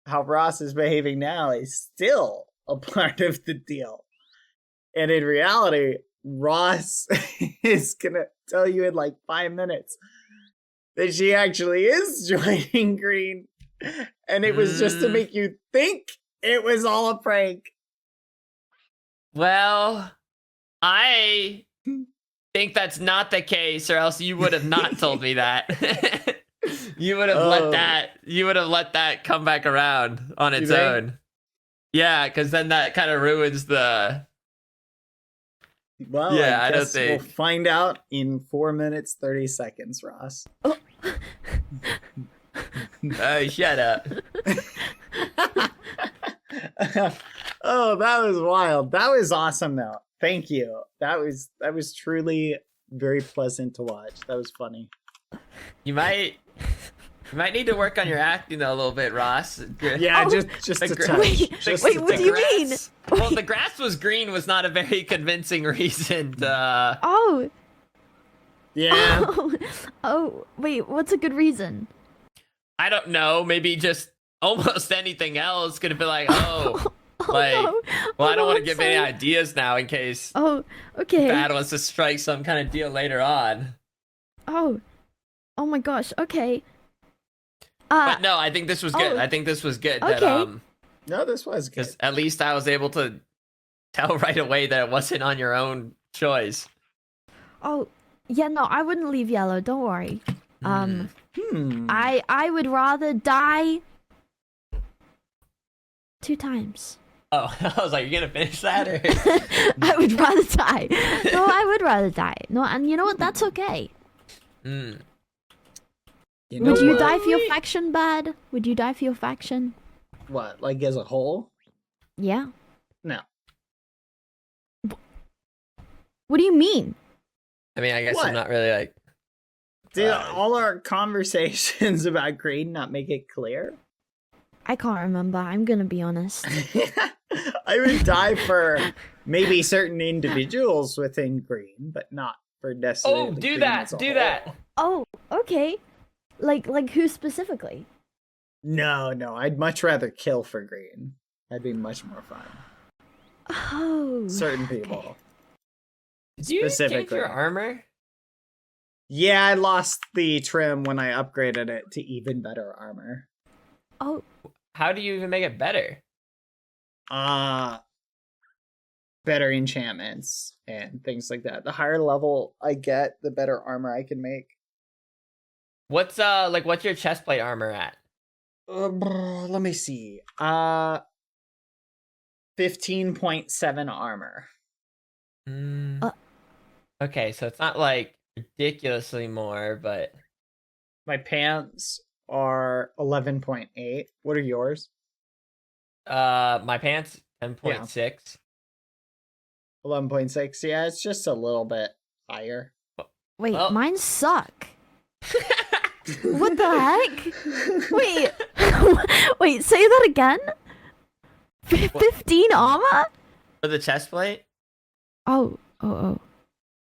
how Ross is behaving now, is still a part of the deal? And in reality, Ross is gonna tell you in like 5 minutes that she actually is joining green, and it was just to make you think it was all a prank. Well, I think that's not the case, or else you would have not told me that. You would have let that come back around on its own. Yeah, because then that kind of ruins the. Well, yeah, I don't guess think we'll find out in 4 minutes 30 seconds, Ross. Oh. Oh, shut up. Oh, that was wild. That was awesome, though. Thank you. That was truly very pleasant to watch. That was funny. You might need to work on your acting though a little bit, Ross. Yeah, just a touch. Wait, what do you mean? Well, the grass was green was not a very convincing reason to... Oh. Yeah. Oh, wait, what's a good reason? I don't know. Maybe just almost anything else could have been like, well, I don't want to give any ideas now in case okay. Bad wants to strike some kind of deal later on. Oh my gosh, okay. But no, I think this was good. I think this was good. Okay. That, no, this was good. At least I was able to tell right away that it wasn't on your own choice. Oh, yeah, no, I wouldn't leave yellow. Don't worry. I would rather die 2 times. Oh, I was like, you're gonna finish that? Or? I would rather die. No, I would rather die. No, and you know what? That's okay. You know Would you die for your faction, Bad? Would you die for your faction? What, like as a whole? Yeah. No. What do you mean? I mean, I guess I'm not really like... Did all our conversations about green not make it clear? I can't remember. I'm gonna be honest. I would die for maybe certain individuals within green, but not for necessarily. Oh, the do green that. as a Do whole. that. Oh, okay. Like who specifically? No, I'd much rather kill for green. That'd be much more fun. Oh. Certain people. Did you change Specifically. your armor? Yeah, I lost the trim when I upgraded it to even better armor. Oh. How do you even make it better? Better enchantments and things like that. The higher level I get, the better armor I can make. What's your chestplate armor at? Let me see. 15.7 armor. Okay, so it's not like ridiculously more, but My pants are 11.8. What are yours? my pants 10.6. 11.6. Yeah, it's just a little bit higher. Wait, Well- mine suck. What the heck? Wait. Wait, say that again? 15 armor? For the chestplate? Oh,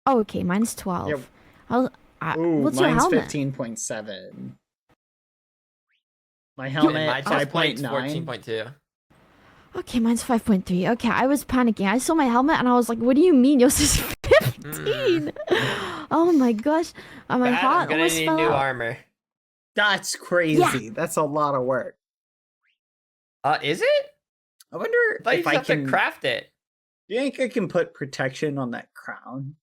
okay, mine's 12. Yep. What's your mine's helmet? 15.7. My And helmet, my chestplate's 5.9. 14.2. Okay, mine's 5.3. Okay, I was panicking. I saw my helmet and I was like, what do you mean yours is 15? Oh my gosh. My Bad, heart I'm gonna almost need fell new out. armor. That's crazy. That's a lot of work. Is it? I wonder I thought you if just I have to can. craft it. Do you think I can put protection on that crown?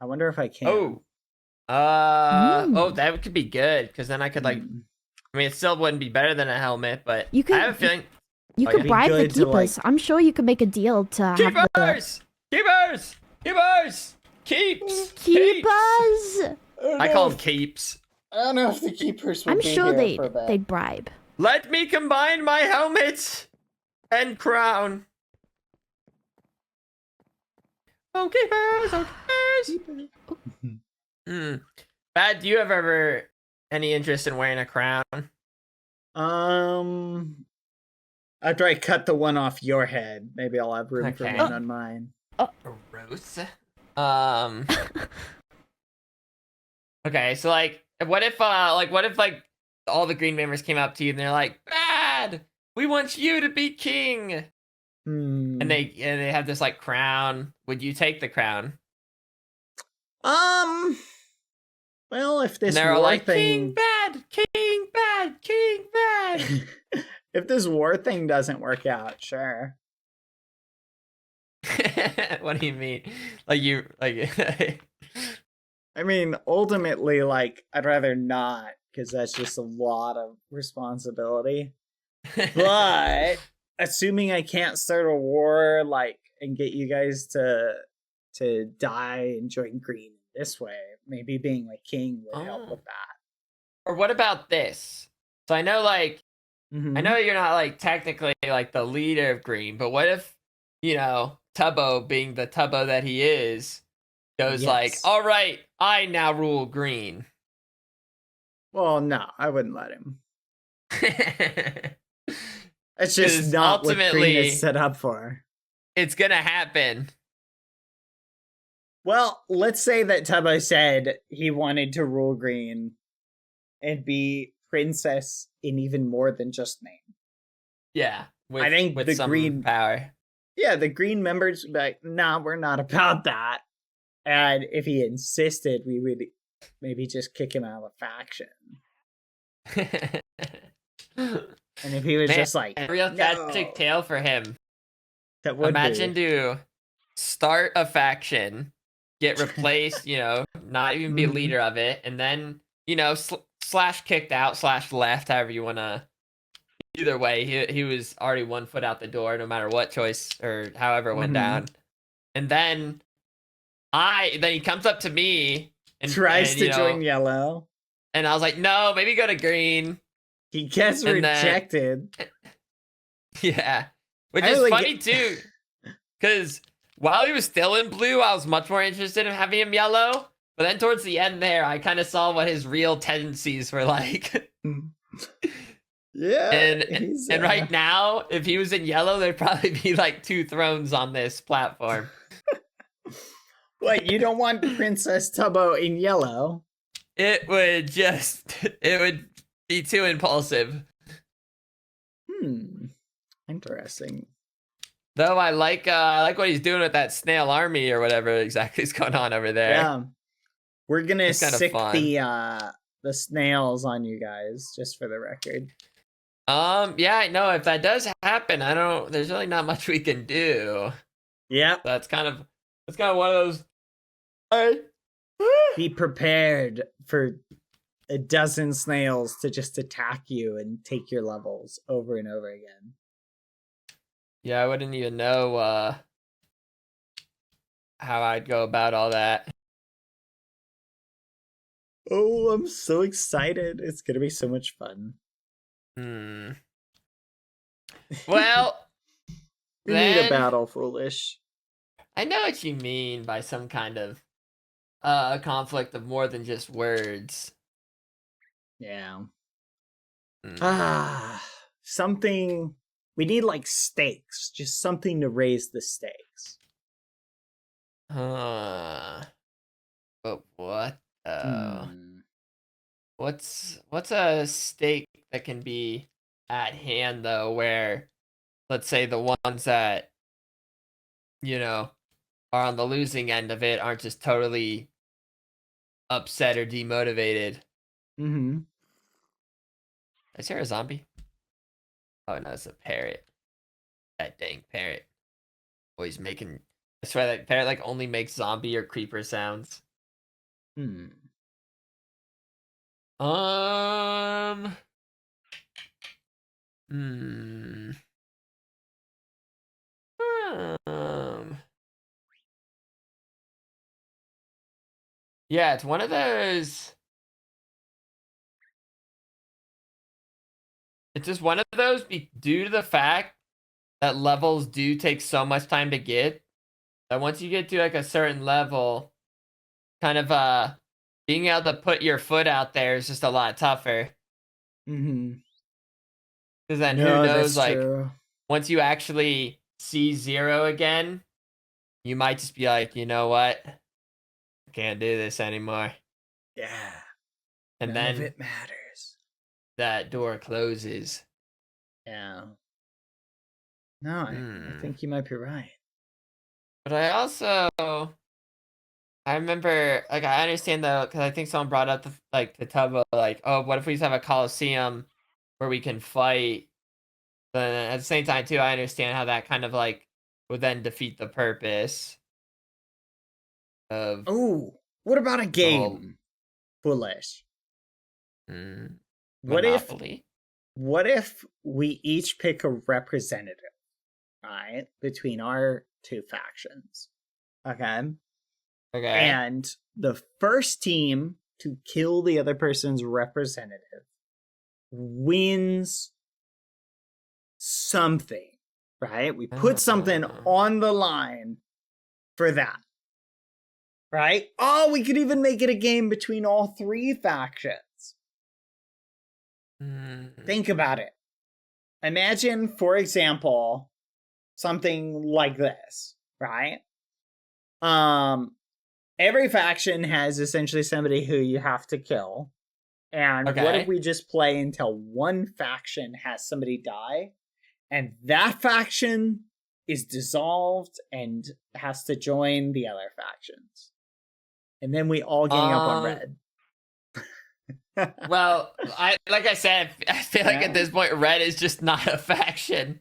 I wonder if I can. Oh. That could be good, because then I could I mean, it still wouldn't be better than a helmet, but You could- I have a feeling. You Oh, could yeah. bribe the Good to, like- keepers. I'm sure you could make a deal to have the Keepers! Keepers! Keepers! Keeps! keepers. I call them keeps. I don't know if the keepers would I'm be sure here for that. they'd bribe. Let me combine my helmet and crown. Oh, keepers! Oh, keepers! Bad, do you have ever any interest in wearing a crown? After I cut the one off your head, maybe I'll have room for Okay. one on mine. Gross. Okay, so what if all the green members came up to you and they're like, "Bad, we want you to be king," and they have this like crown. Would you take the crown? Well, if And this they're all war like, thing, "King bad, king bad, king bad." if this war thing doesn't work out, sure. What do you mean? I mean, ultimately, like, I'd rather not, because that's just a lot of responsibility. But assuming I can't start a war, like, and get you guys to die and join green this way, maybe being like king would help with that. Or what about this? So I know Mhm. I know you're not like technically like the leader of green, but what if, Tubbo, being the Tubbo that he is, goes like, Yes. "All right, I now rule green." Well, no, I wouldn't let him. It's 'Cause just not what green ultimately- is set up for. It's gonna happen. Well, let's say that Tubbo said he wanted to rule green and be princess in even more than just name. Yeah, I think with the some green- power. Yeah, the green members would be like, nah, we're not about that. And if he insisted, we would maybe just kick him out of the faction. And if he was Man, just like, a real no, tragic tale for him. that would Imagine be. to start a faction, get replaced, not even be a Mhm. leader of it, and then, slash kicked out, slash left, however you want to. Either way, he was already 1 foot out the door, no matter what choice or however it went Mhm. down. And then he comes up to me and Tries to join yellow. and I was like, "No, maybe go to green." He gets And then- rejected. Yeah, which I is like funny it. too, because while he was still in blue, I was much more interested in having him yellow. But then towards the end there, I kind of saw what his real tendencies were like. Yeah. And right now, if he was in yellow, there'd probably be like 2 thrones on this platform. What, you don't want Princess Tubbo in yellow? It would be too impulsive. Interesting. Though I like what he's doing with that snail army or whatever exactly is going on over there. Yeah. We're gonna sick fun. the snails on you guys, just for the record. Yeah, I know if that does happen, there's really not much we can do. Yeah. That's kind of one of those. Be prepared for a dozen snails to just attack you and take your levels over and over again. Yeah, I wouldn't even know how I'd go about all that. Oh, I'm so excited. It's gonna be so much fun. Well, we need a battle, Foolish. I know what you mean by some kind of conflict of more than just words. Yeah. Something. We need like stakes, just something to raise the stakes. But what? What's a stake that can be at hand though? Where, let's say, the ones that are on the losing end of it aren't just totally upset or demotivated. Is there a zombie? Oh no, it's a parrot. That dang parrot. Always making. I swear that parrot like only makes zombie or creeper sounds. Yeah, it's one of those. It's just one of those due to the fact that levels do take so much time to get, that once you get to like a certain level, kind of being able to put your foot out there is just a lot tougher. Because then who knows, like, once you actually see 0 again, you might just be like, you know what? I can't do this anymore. Yeah. And None then of it matters. That door closes. Yeah. No, I think you might be right. But I remember, like, I understand though, because I think someone brought up the Tubbo, like, oh, what if we just have a coliseum where we can fight? But at the same time, too, I understand how that kind of like would then defeat the purpose of. Oh, what about a game? Foolish. Monopoly. What if we each pick a representative, right, between our 2 factions? Okay. And the first team to kill the other person's representative wins something, right? We put something on the line for that, right? Oh, we could even make it a game between all 3 factions. Think about it. Imagine, for example, something like this, right? Every faction has essentially somebody who you have to kill. And what if we just play until one faction has somebody die, and that faction is dissolved and has to join the other factions? And then we all gang up on red. Well, I said, I feel like at this point, red is just not a faction.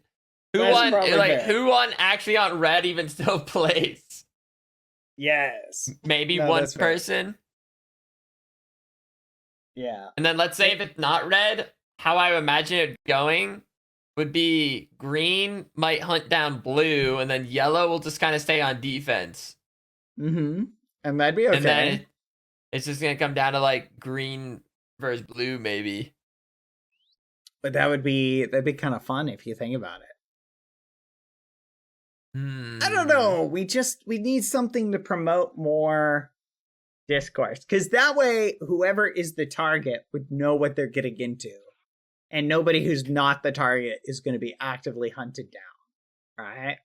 Who on actually on red even still plays? Yes. Maybe one person. Right. Yeah. And then let's say if it's not red, how I imagine it going would be green might hunt down blue, and then yellow will just kind of stay on defense. And that'd be okay. And then it's just gonna come down to like green versus blue, maybe. But that'd be kind of fun if you think about it. I don't know. We need something to promote more discourse, because that way whoever is the target would know what they're getting into, and nobody who's not the target is going to be actively hunted down, right?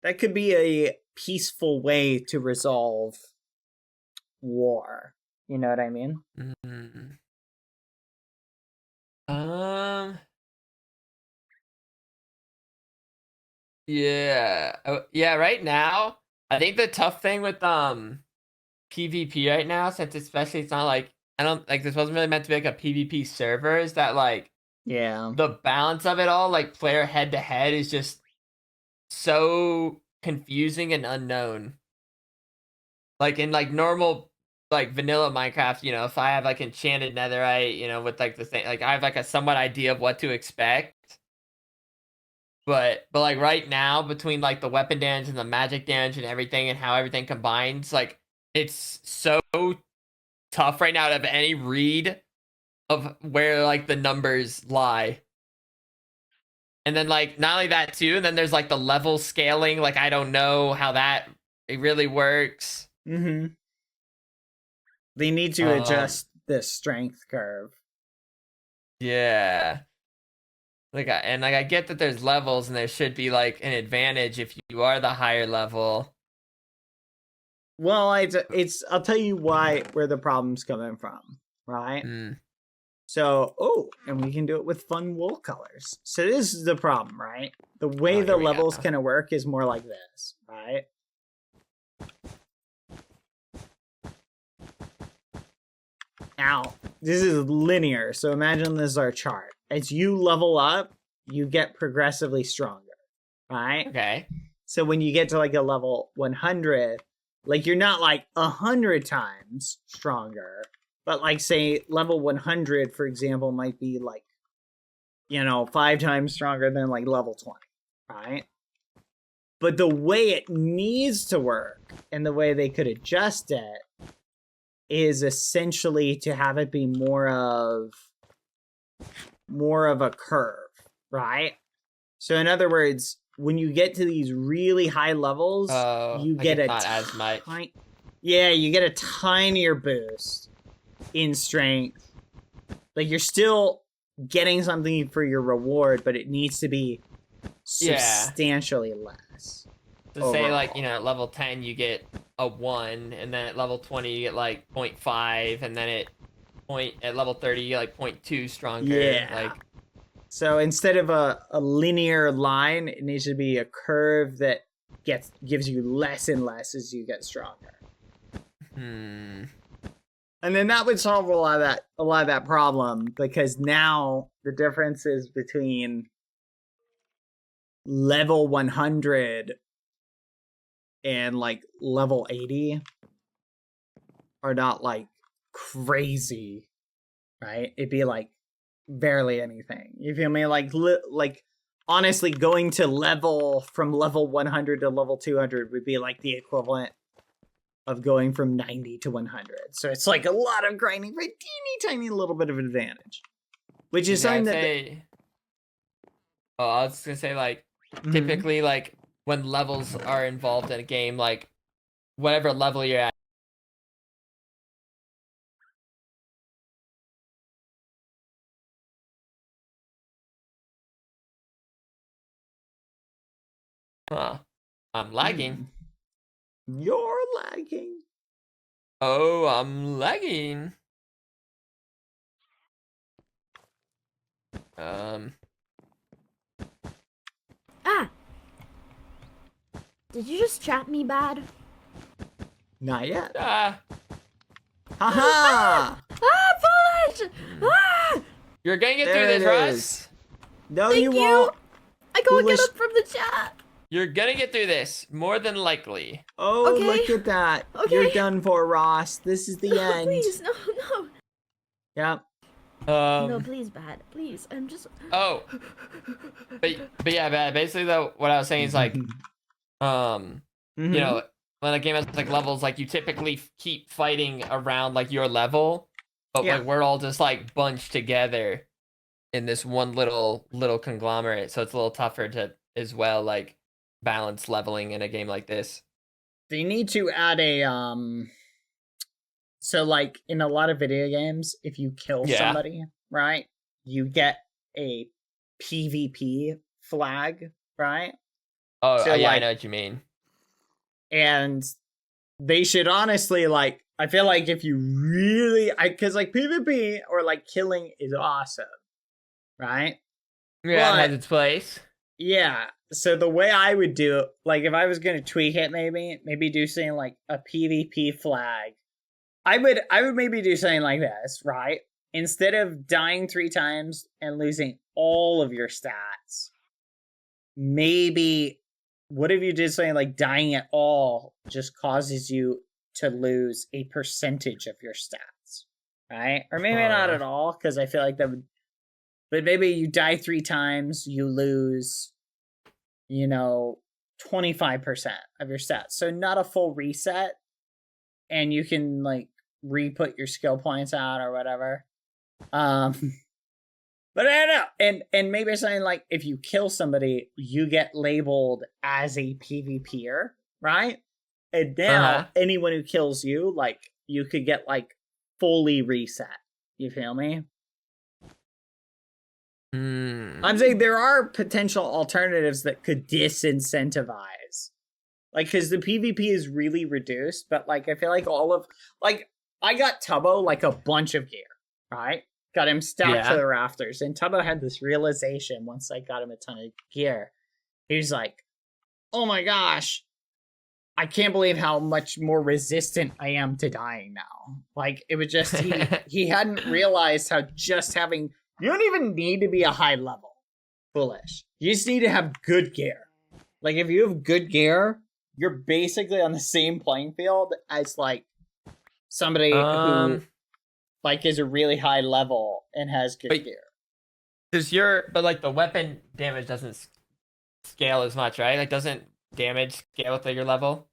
That could be a peaceful way to resolve war. You know what I mean? Mm. Yeah. Yeah, right now, I think the tough thing with PvP right now, since especially it's not like I don't like this wasn't really meant to be like a PvP server, is that like Yeah. the balance of it all, like player head to head, is just so confusing and unknown. Like in like normal like vanilla Minecraft, if I have like enchanted netherite, with like the thing, like I have like a somewhat idea of what to expect. But like right now, between like the weapon damage and the magic damage and everything and how everything combines, like it's so tough right now to have any read of where like the numbers lie. And then like not only that too, and then there's like the level scaling, like I don't know how that it really works. Mm-hmm. They need to adjust the strength curve. Yeah. I get that there's levels and there should be like an advantage if you are the higher level. Well, it's I'll tell you where the problem's coming from, right? Mm. So, and we can do it with fun wool colors. So this is the problem, right? The way the Here we levels go. kind of work is more like this, right? Now, this is linear, so imagine this is our chart. As you level up, you get progressively stronger, right? Okay. So when you get to like a level 100, like you're not like 100 times stronger, but like say level 100, for example, might be like, 5 times stronger than like level 20, right? But the way it needs to work and the way they could adjust it is essentially to have it be more of a curve, right? So in other words, when you get to these really high levels, you get a not as much. You get a tinier boost in strength. Like you're still getting something for your reward, but it needs to be substantially less. So say like, at level 10 you get a 1, and then at level 20 you get like 0.5, and then at level 30 you get like 0.2 stronger. Yeah. So instead of a linear line, it needs to be a curve that gives you less and less as you get stronger. And then that would solve a lot of that problem, because now the differences between level 100 and like level 80 are not like crazy, right? It'd be like barely anything. You feel me? Like honestly, going to from level 100 to level 200 would be like the equivalent of going from 90 to 100. So it's like a lot of grinding for a teeny tiny little bit of advantage, which is something I was gonna say like typically like when levels are involved in a game, like whatever level you're at. I'm lagging. You're lagging. Oh, I'm lagging. Did you just trap me bad? Not yet. Ah, Haha! Bullet! you're gonna get There through it this, Russ. is. No, Thank you you. won't. I go and get Foolish- up from the chat. You're gonna get through this, more than likely. Oh, Okay. look at that. Okay. You're done for, Ross. This is the end. Please, no. Yep. No, please, bad. Please, I'm just... Oh. But yeah, basically though, what I was saying is like, when a game has like levels, like you typically keep fighting around like your level, but like we're all just like bunched together in this one little conglomerate, so it's a little tougher to as well like balance leveling in a game like this. They need to add a so like in a lot of video games, if you kill somebody, right, you get a PvP flag, right? Oh, So, yeah, I like- know what you mean. And they should honestly, like, I feel like if you really, because like PvP or like killing is awesome, right? Yeah, But- it has its place. Yeah. So the way I would do it, like if I was gonna tweak it, maybe do something like a PvP flag. I would maybe do something like this, right? Instead of dying 3 times and losing all of your stats, maybe what if you did something like dying at all just causes you to lose a percentage of your stats, right? Or maybe not at all, because I feel like that would. But maybe you die 3 times, you lose, 25% of your stats. So not a full reset, and you can like re-put your skill points out or whatever. But I don't know. And maybe something like if you kill somebody, you get labeled as a PvPer, right? And now anyone who kills you, like, you could get like fully reset. You feel me? I'm saying there are potential alternatives that could disincentivize. Like, because the PvP is really reduced, but like I feel like all of like I got Tubbo like a bunch of gear, right? Got him stacked to the rafters. And Tubbo had this realization once I got him a ton of gear. He's like, oh my gosh, I can't believe how much more resistant I am to dying now. Like, it was just, he hadn't realized how just having, you don't even need to be a high level. Foolish. You just need to have good gear. Like, if you have good gear, you're basically on the same playing field as, like, somebody who, like, is a really high level and has good gear. But like the weapon damage doesn't scale as much, right? Like, doesn't damage scale with your level?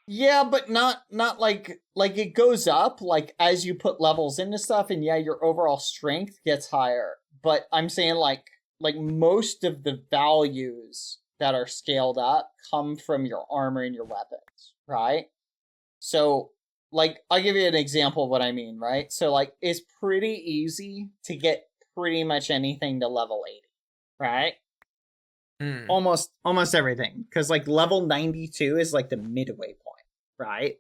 Yeah, but not like it goes up like as you put levels into stuff, and yeah, your overall strength gets higher. But I'm saying like most of the values that are scaled up come from your armor and your weapons, right? So like, I'll give you an example of what I mean, right? So, like, it's pretty easy to get pretty much anything to level 80, right? Almost everything. Because, like, level 92 is, like, the midway point, right?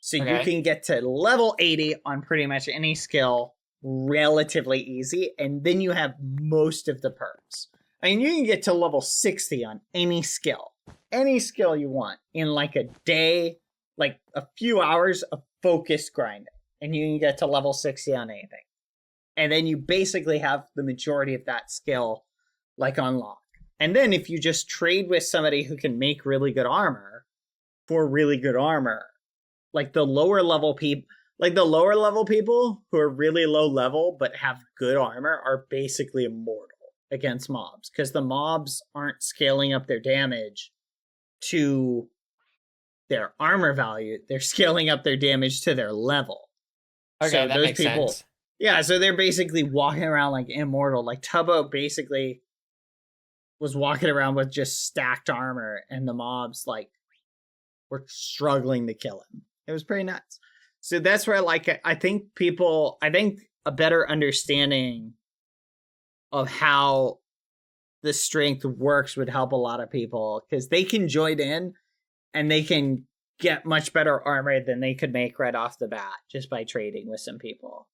So you can get to level 80 on pretty much any skill relatively easy, and then you have most of the perks. I mean, you can get to level 60 on any skill you want in, like, a day, like a few hours of focused grinding, and you can get to level 60 on anything. And then you basically have the majority of that skill like unlocked. And then if you just trade with somebody who can make really good armor for really good armor, like the lower level people who are really low level but have good armor are basically immortal against mobs, because the mobs aren't scaling up their damage to their armor value, they're scaling up their damage to their level. Okay, so that those makes people, sense. Yeah, so they're basically walking around like immortal. Like Tubbo basically was walking around with just stacked armor, and the mobs like were struggling to kill him. It was pretty nuts. So that's where I think a better understanding of how the strength works would help a lot of people, because they can join in and they can get much better armor than they could make right off the bat just by trading with some people.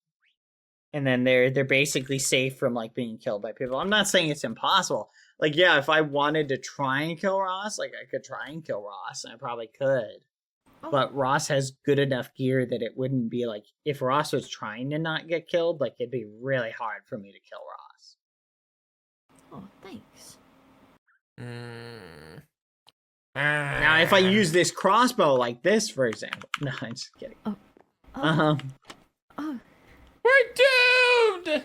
And then they're basically safe from like being killed by people. I'm not saying it's impossible. Like, yeah, if I wanted to try and kill Ross, like I could try and kill Ross, and I probably could. But Ross has good enough gear that it wouldn't be like, if Ross was trying to not get killed, like it'd be really hard for me to kill Ross. Oh, thanks. Now, if I use this crossbow like this, for example. No, I'm just kidding. Oh. We're doomed!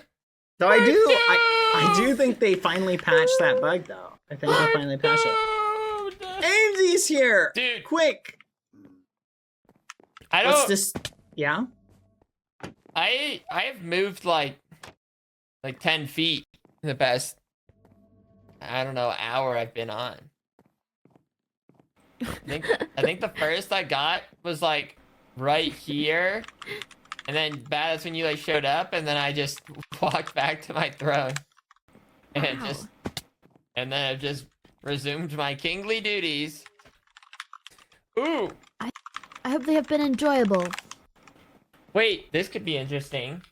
So I do think they finally patched that bug, though. I think they finally patched it. Aimsy's here! Dude. Quick! I don't... What's this? Yeah? I've moved like 10 feet in the past, I don't know, hour I've been on. I think the first I got was like right here, And then that's when you like showed up, and then I just walked back to my throne, and Wow. then I just resumed my kingly duties. Ooh, I hope they have been enjoyable. wait, this could be interesting.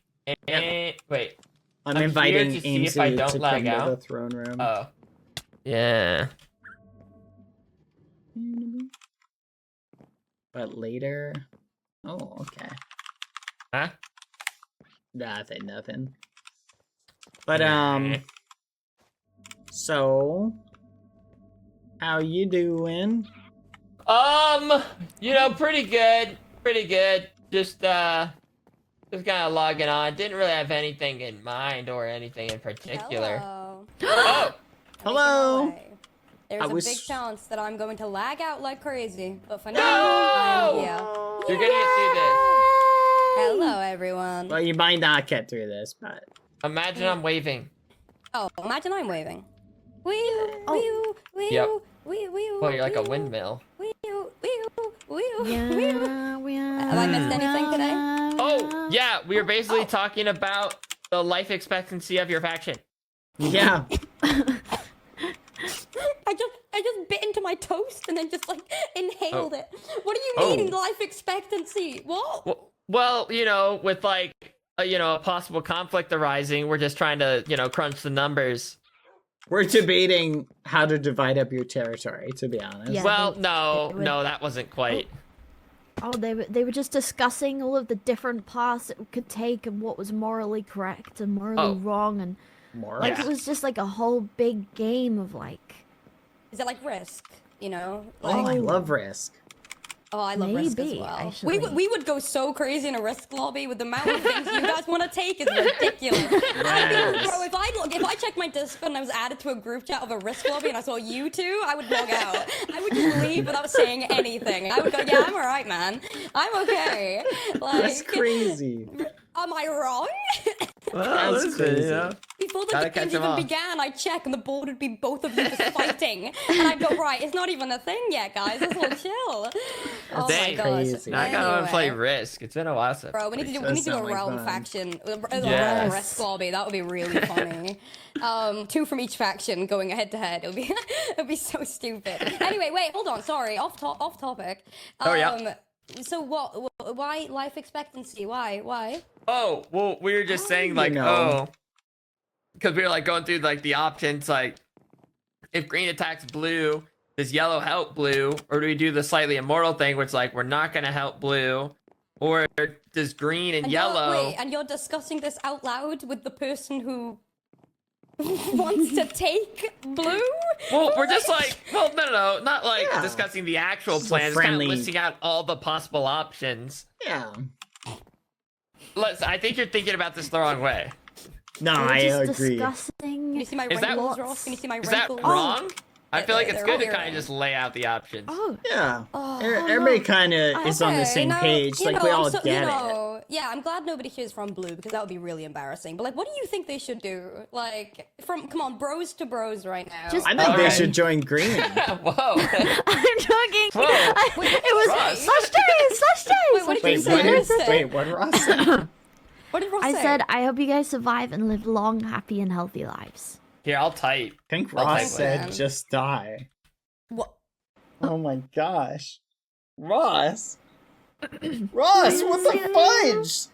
Wait, I'm I'm inviting here to see if I Aimsy don't to lag come to out. the throne room. oh, yeah. But later... Oh, okay. Huh? Nothing. But, Nah. so... How you doing? You know, pretty good. Just kind of logging on. Didn't really have anything in mind or anything in particular. Hello. Oh, Hello. There's I a was- big chance that I'm going to lag out like crazy, but for No! now, I'm here. you're gonna get through this. Hello, everyone. Well, you might not get through this, but... Imagine I'm waving. Oh, imagine I'm waving. Wee Oh. wee Yep. wee wee. Well, you're like a windmill. Wee wee wee. Have I missed anything today? Oh, yeah, we were basically talking about the life expectancy of your faction. Yeah. I just bit into my toast and then just like inhaled it. What do you Oh. mean life expectancy? What? Well, you know, with like, a possible conflict arising, we're just trying to, crunch the numbers. We're debating how to divide up your territory, to be honest. Yeah. Well, they no, would- that wasn't quite. Oh, they were just discussing all of the different paths it could take and what was morally correct and morally Oh. wrong, and More? like Yeah. it was just like a whole big game of like. Is it like Risk? You know? Oh, Like, I love Risk. oh, I love Risk as Maybe, well. actually. We would go so crazy in a Risk lobby with the amount of things you guys want to take is ridiculous. Yes. Bro, if I checked my Discord and I was added to a group chat of a Risk lobby and I saw you two, I would log out. I would just leave without saying anything. I would go, yeah, I'm alright, man. I'm okay. Like, That's crazy. am I wrong? Well, That's crazy. Before the Gotta games catch 'em even off. began, I'd check and the board would be both of you just fighting. And I'd go, right, it's not even a thing yet, guys. Let's all chill. Oh my Dang. gosh. Crazy. Now I gotta wanna play Anyway. Risk. It's been a while since. Bro, we need to do Does a sound like realm fun. faction, a Yes. realm Risk lobby. That would be really funny. Two from each faction going head to head. It would be, it'd be so stupid. Anyway, wait, hold on. Sorry, off topic. Oh, yeah. So why life expectancy? Why? Oh, well, we were just saying, you like, know. because we were, like, going through, like, the options, like, if green attacks blue, does yellow help blue? Or do we do the slightly immortal thing, which, like, we're not going to help blue? Or does green and yellow... Wait, and you're discussing this out loud with the person who wants to take blue? Well, we're just, like, well, no, not, like, Yeah. discussing the actual This is a plan. It's kind of friendly- listing out all the possible options. Yeah. I think you're thinking about this the wrong way. No, They were I just agree. discussing. Can you see my Is that- wrinkles, Ross? Can you see my Is that wrinkles? wrong? I feel like it's they're good to weird. kind of just lay out the options. Oh, Yeah. Oh, Everybody kind of is on the Okay, same now, page. you Like, know, we I'm all so- get you it. know, Yeah, I'm glad nobody here is from blue because that would be really embarrassing. But like, what do you think they should do? Like, come on, bros to bros right now. Just- I think they Alright. should join green. Whoa. I'm joking. Whoa. It was Ross. such days, such days. Wait, what did Wait, you say? what What is, did you say? wait, what did Ross say? What did Ross I say? said, I hope you guys survive and live long, happy, and healthy lives. Here, I'll type. I think I'll Ross take said one. just die. What? Oh my gosh. Ross! Ross, what the fudge?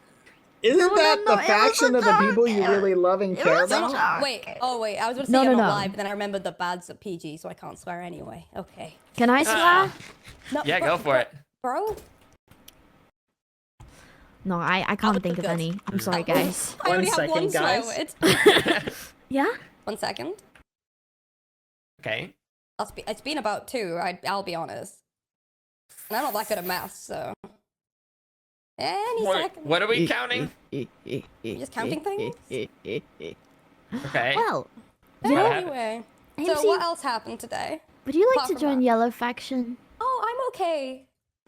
Isn't No, that no, the it faction was of a the people you joke. really love and It care was a about? joke. Wait, wait, I was gonna say No, you're no, not no. live, but then I remembered the bad's at PG, so I can't swear anyway. Okay. Can I swear? Ah. No, Yeah, go for it. Bro. No, I Oh, can't think good. of any. I'm sorry, guys. I only have second, one swear guys. word. Yeah? 1 second. Okay. It's been about 2, I'll be honest. And I'm not that good at math, so... Any second. What are we counting? just counting things? Okay. Well, What happened? Anyway. MC, So what else happened today? would you like apart to from join that? Yellow Faction? Oh, I'm okay.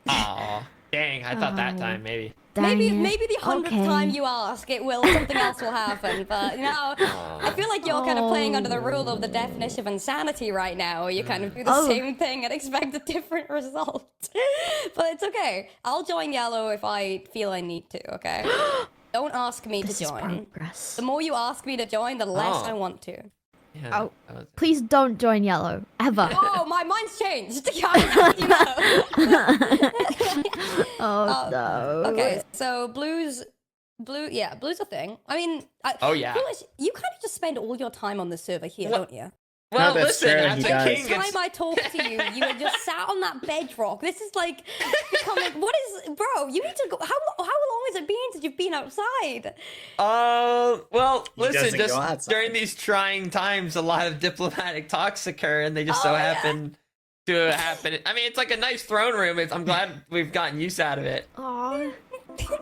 Aw. Dang, I thought that Oh. time maybe. Maybe Dang it. maybe the 100th Okay. time you ask, something else will happen. But I feel like you're kind of playing under the rule of the definition of insanity right now. Where you kind of do the Oh. same thing and expect a different result. But it's okay. I'll join yellow if I feel I need to. Okay. Don't ask me This to is join. progress. The more you ask me to join, the less Oh. I want to. Yeah. Oh. that was- Please don't join yellow ever. Oh, my mind's changed. You know. Oh no. Okay, so blue's a thing. I mean, Oh, yeah. feel like you kind of just spend all your time on the server here, don't you? Well, No, that's listen, true, as he a does. king, Every it's, time I talk to you, you are just sat on that bedrock. This is like becoming. What is, bro? You need to go. How long has it been since you've been outside? well, He listen, doesn't go just outside. during these trying times, a lot of diplomatic talks occur, and they just so Oh, yeah. happen to happen. I mean, it's like a nice throne room. I'm glad we've gotten use out of it. Aw.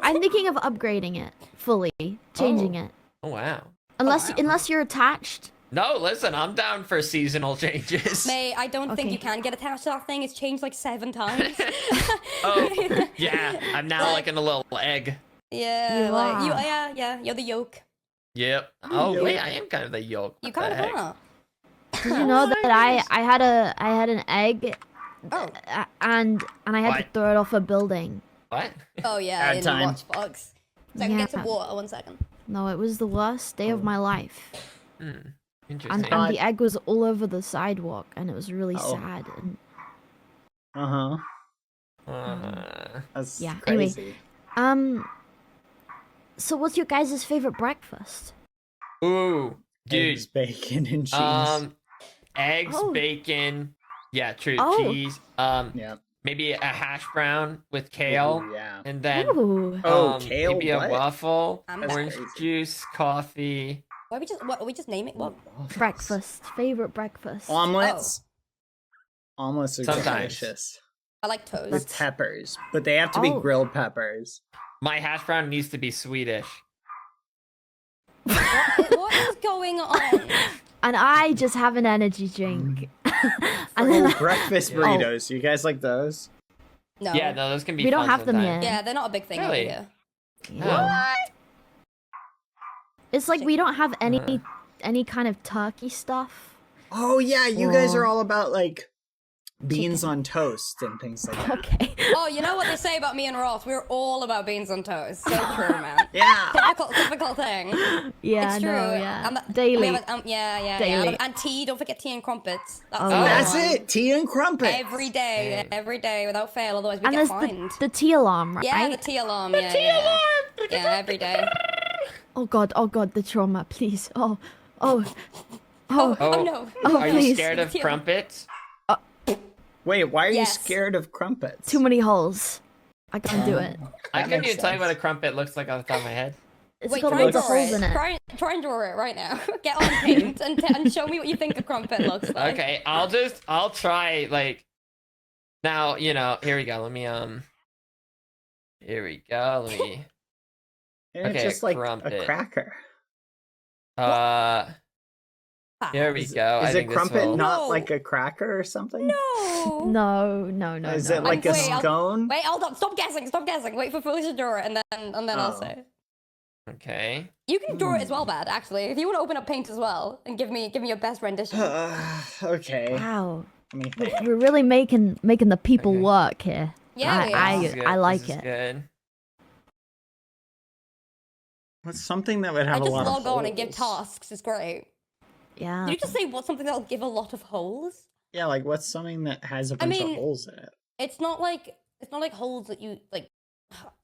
I'm thinking of upgrading it fully, changing it. Oh, wow. Unless you're attached. No, listen, I'm down for seasonal changes. May I don't think Okay. you can get attached to that thing. It's changed like 7 times. Oh, yeah, I'm now like in a little egg. Yeah, You like you. are. Yeah, you're the yolk. Yep. Oh, Yolk. wait, I am kind of the yolk. You What the kind of heck? are. Did you know that I had an egg, Oh, and I had to What? throw it off a building. What? oh yeah, Bad in time. Watch Dogs. So I can get some Yeah. water. 1 second. No, it was the worst day of my life. Interesting. And the egg was all over the sidewalk, and it was really Oh. sad. And That's Yeah, anyway. crazy. so what's your guys' favorite breakfast? Ooh, dude. Eggs, bacon, and cheese. Eggs, Oh. bacon. Yeah, true. Oh. Cheese. Yeah. Maybe a hash brown with kale, Ooh, yeah. and then Ooh. Oh, kale, maybe a what? waffle, I'm That's orange crazy. juice, coffee. Why we just name it? What? Breakfast. Favorite breakfast. Omelets. Omelets are Sometimes. delicious. I like toast. With peppers, but they have to be Oh. grilled peppers. My hash brown needs to be Swedish. What is going on? And I just have an energy drink. and Oh, then breakfast Yeah. burritos. You guys like those? No. Yeah, no, those can be. We don't fun have them sometimes. yet. Yeah, they're not a big thing Really? over here. Oh. It's like we don't have Uh. any kind of turkey stuff. Oh yeah, you guys Oh. are all about like beans on toast and things like that. Okay. Oh, you know what they say about me and Ross? We're all about beans on toast. So true, man. Yeah. Typical thing. Yeah, It's true. no, yeah. And Daily. we have yeah. Daily. And tea. Don't forget tea and crumpets. That's Oh, the yeah. other That's one. it. Tea and crumpet. Every day, without fail. Otherwise, we And get there's fined. the tea alarm, right? Yeah, the tea alarm. Yeah. Yeah, every day. Oh god, the trauma, please. Oh. Oh, Oh, no. Oh, are please. you scared of Tea- crumpets? Wait, why are you Yes. scared of crumpets? Too many holes. I can't do it. I That couldn't makes even tell you what a sense. crumpet looks like off the top of my head. It's Wait, got try and loads of draw holes it. in it. Try and draw it right now. Get on paint and show me what you think a crumpet looks like. Okay, I'll try like now, here we go. Let me here we go. Let me And it's Okay, just like crumpet. a cracker. here we go. I Is a think this crumpet will... not No. like a cracker or something? No. No. Is no. it like a Wait, I'll- scone? Wait, hold on. Stop guessing. Wait for Foolish to draw it, and then I'll Oh. say. Okay. You can draw it as well, Bad. Actually, if you want to open up paint as well and give me your best rendition. Okay. Wow. Let me think. We're really making the people Okay. work here. Yeah, we are. This is good. I like This is it. Good. What's something that would I have a just lot of log on and give holes? tasks. It's great. Yeah. Did you just say what's something that'll give a lot of holes? Yeah, like what's something that has a bunch mean- of holes in it? It's not like holes that you like.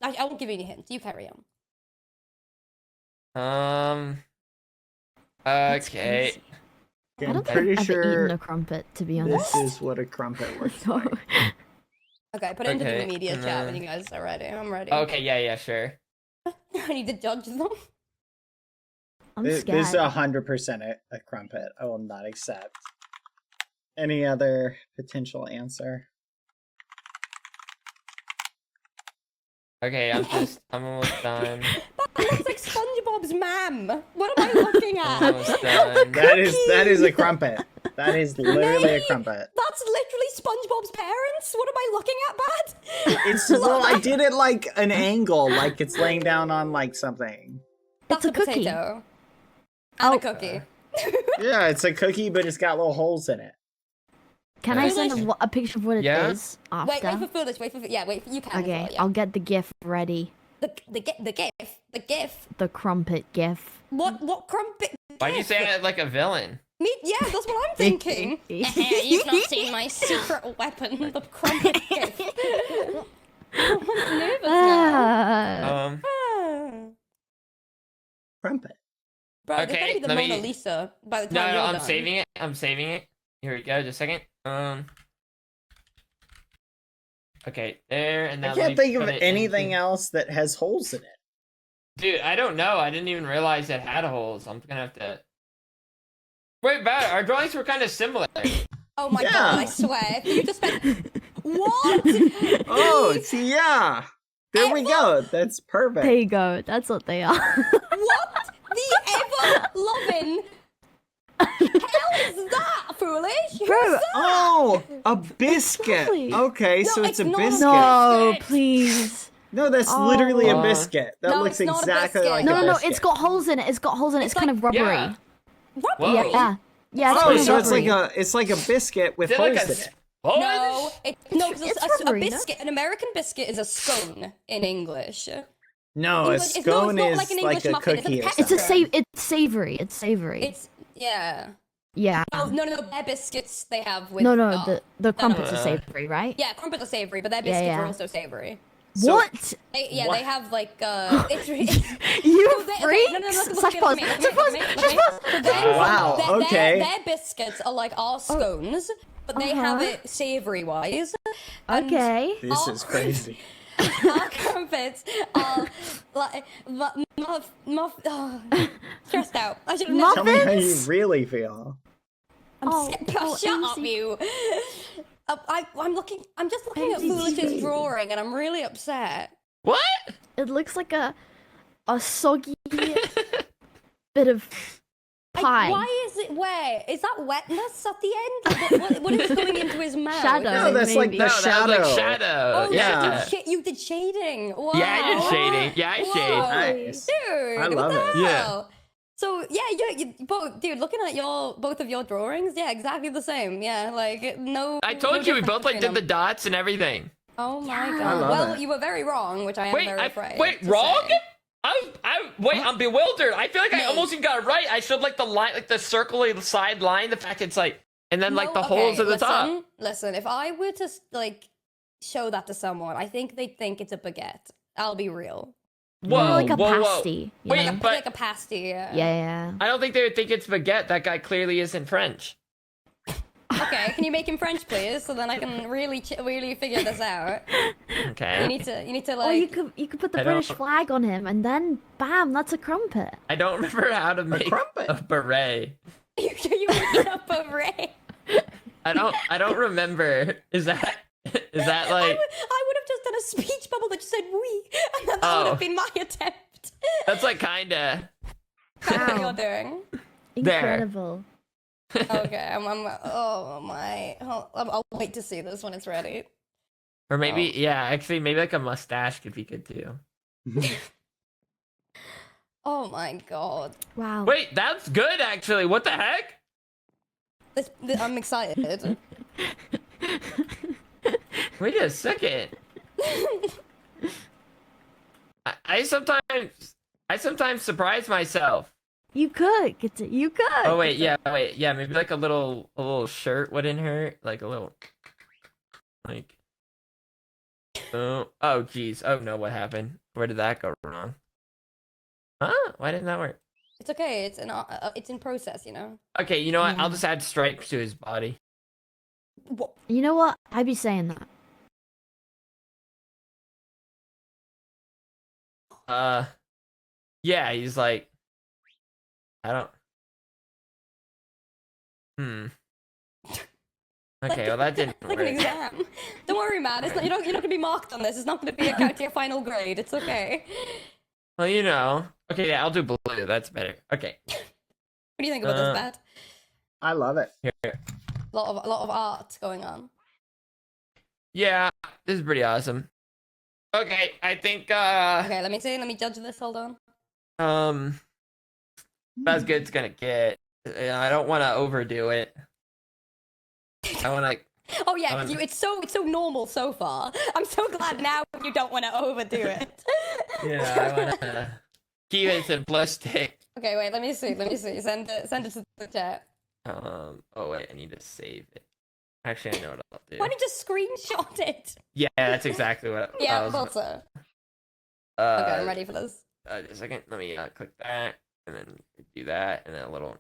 I won't give you any hints. You carry on. Okay. crazy. I I'm don't think pretty I've ever sure eaten a crumpet, to be honest. this is what a crumpet looks No. like. Okay, put it into Okay, the media and chat when then- you guys are ready. I'm ready. Okay, yeah, sure. I need to judge them. I'm This scared. is 100% a crumpet. I will not accept any other potential answer. Okay, I'm almost done. That looks like SpongeBob's ma'am. What am I looking at? Almost done. That is a crumpet. That is literally a Mate, crumpet. That's literally SpongeBob's parents? What am I looking at, Bad? It's well, I did it like an angle, like it's laying down on like something. That's It's a cookie. potato. And Oh. a cookie. Yeah, it's a cookie, but it's got little holes in it. Can I Foolish. send a picture of what it is after? Wait for Foolish. Wait, you can. Okay, as well, yeah. I'll get the GIF ready. The GIF. The crumpet GIF. What crumpet? Why'd you say it like a villain? Yeah, that's what I'm thinking. You've not seen my secret weapon, the crumpet GIF. I'm nervous now. Ah. Crumpet. Bro, Okay, there's gonna be the let me- Mona Lisa by the No, time no, you're I'm done. saving it. I'm saving it. Here we go. Just a second. Okay, there, and now I let me can't think of put it anything into- else that has holes in it. Dude, I don't know. I didn't even realize it had holes. I'm gonna have to. Wait, Bad. Our drawings were kind of similar. Oh my Yeah. god, I swear. If you just spent... What? Oh, see, yeah. There we go. That's perfect. There you go. That's what they are. What the ever-loving hell is that, Foolish? Bro, Who's that? Oh, a biscuit. lovely. Okay, No, so it's a it's not a biscuit. no, biscuit. please. No, that's literally a Oh. biscuit. That No, looks it's not a exactly biscuit. like No, a no, no. biscuit. It's got holes in it. It's got holes in it. It's, It's kind of like- rubbery. Yeah. What? Whoa. Yeah. Yeah, it's Oh, kind of so it's rubbery. like a biscuit with Is it like holes a in it. No, because It's a rubbery, no? biscuit, an American biscuit is a scone in English. No, a English- it's scone not is like an like English a muffin, it's a cookie or pepper. It's a something. It's savory. It's savory. It's, yeah. yeah. No, their biscuits they have with... No, the no, crumpets no. are savory, right? Yeah, crumpets are savory, but their Yeah, biscuits yeah. are also savory. So- What? They have like, it's... You No, freak! look Slash at pause. me, Slash pause. Slash pause. So their- Wow, their- okay. Their biscuits are like our scones, but they have Uh-huh. it savory wise. And Okay. This Oh. is crazy. Our crumpets are like stressed out. I should have Tell me how you Muffins? really feel. Oh, Shut up, MC. you. I'm just looking at MC. Foolish's drawing, and I'm really upset. What? It looks like a soggy bit of pie. Why is it wet? Is that wetness at the end? Like, what is going into his mouth? Shadow. No, that's like maybe. the No, that shadow. was like shadow. Oh, yeah. you did shading. Wow. Yeah, I did shading. Yeah, I Whoa. shade. Nice. Dude, I what love the it. Yeah. hell? So yeah, you both, dude. Looking at both of your drawings, yeah, exactly the same. Yeah, like no. I told no you we difference both like between did the them. dots and everything. Oh my Yeah. god. I love Well, it. you were very wrong, which I am very afraid. Wait, to wrong? say. Wait, I'm bewildered. I feel like I Mate. almost even got it right. I showed like the line, like the circly side line. The fact it's like, and then like No, the holes okay, at the top. Listen, if I were to like show that to someone, I think they'd think it's a baguette. I'll be real. Whoa, More like a whoa, whoa. pasty. You Wait, know? but- Like a pasty. Yeah, yeah. I don't think they would think it's baguette. That guy clearly isn't French. Okay, can you make him French, please, so then I can really figure this out. Okay. You need to Or you like. could put the I don't- British flag on him, and then bam, that's a crumpet. I don't remember how to make crumpet. a beret. You make up a ray. I don't remember. Is that like? I would have just done a speech bubble that just said "we," and then that would Oh. have been my attempt. That's like kinda. That's what you're doing. There. Incredible. Okay, oh my. I'll wait to see this when it's ready. Or maybe, yeah, actually, maybe like a mustache could be good too. Oh my god. Wow. Wait, that's good actually. What the heck? I'm excited. Wait a second. I sometimes surprise myself. You could. You could. Oh wait, yeah, maybe like a little shirt wouldn't hurt, like a little, like. Oh geez, oh no, what happened? Where did that go wrong? Huh? Why didn't that work? It's okay. It's in process, you know. Okay, you know what? Yeah. I'll just add stripes to his body. What? You know what? I'd be saying that. Yeah, he's like, I don't. Okay, well that didn't Like an work. exam. Don't worry, man. It's not, you're not gonna be marked on this. It's not gonna be a count to your final grade. It's okay. Well, you know. Okay, yeah, I'll do blue. That's better. Okay. What do you think about this, Bat? I love it. Here. A lot of art going on. Yeah, this is pretty awesome. Okay, I think Okay, let me see. Let me judge this. Hold on. as good it's gonna get. I don't want to overdo it. I want to. Oh yeah, 'cause it's so normal so far. I'm so glad now you don't want to overdo it. Yeah, I want to keep it simplistic. Okay, wait. Let me see. Send it to the chat. Oh wait, I need to save it. Actually, I know what I'll do. Why don't you just screenshot it? Yeah, that's exactly what. Yeah, I was. thought so. Okay, I'm ready for this. Just a second. Let me click that, and then do that, and then a little.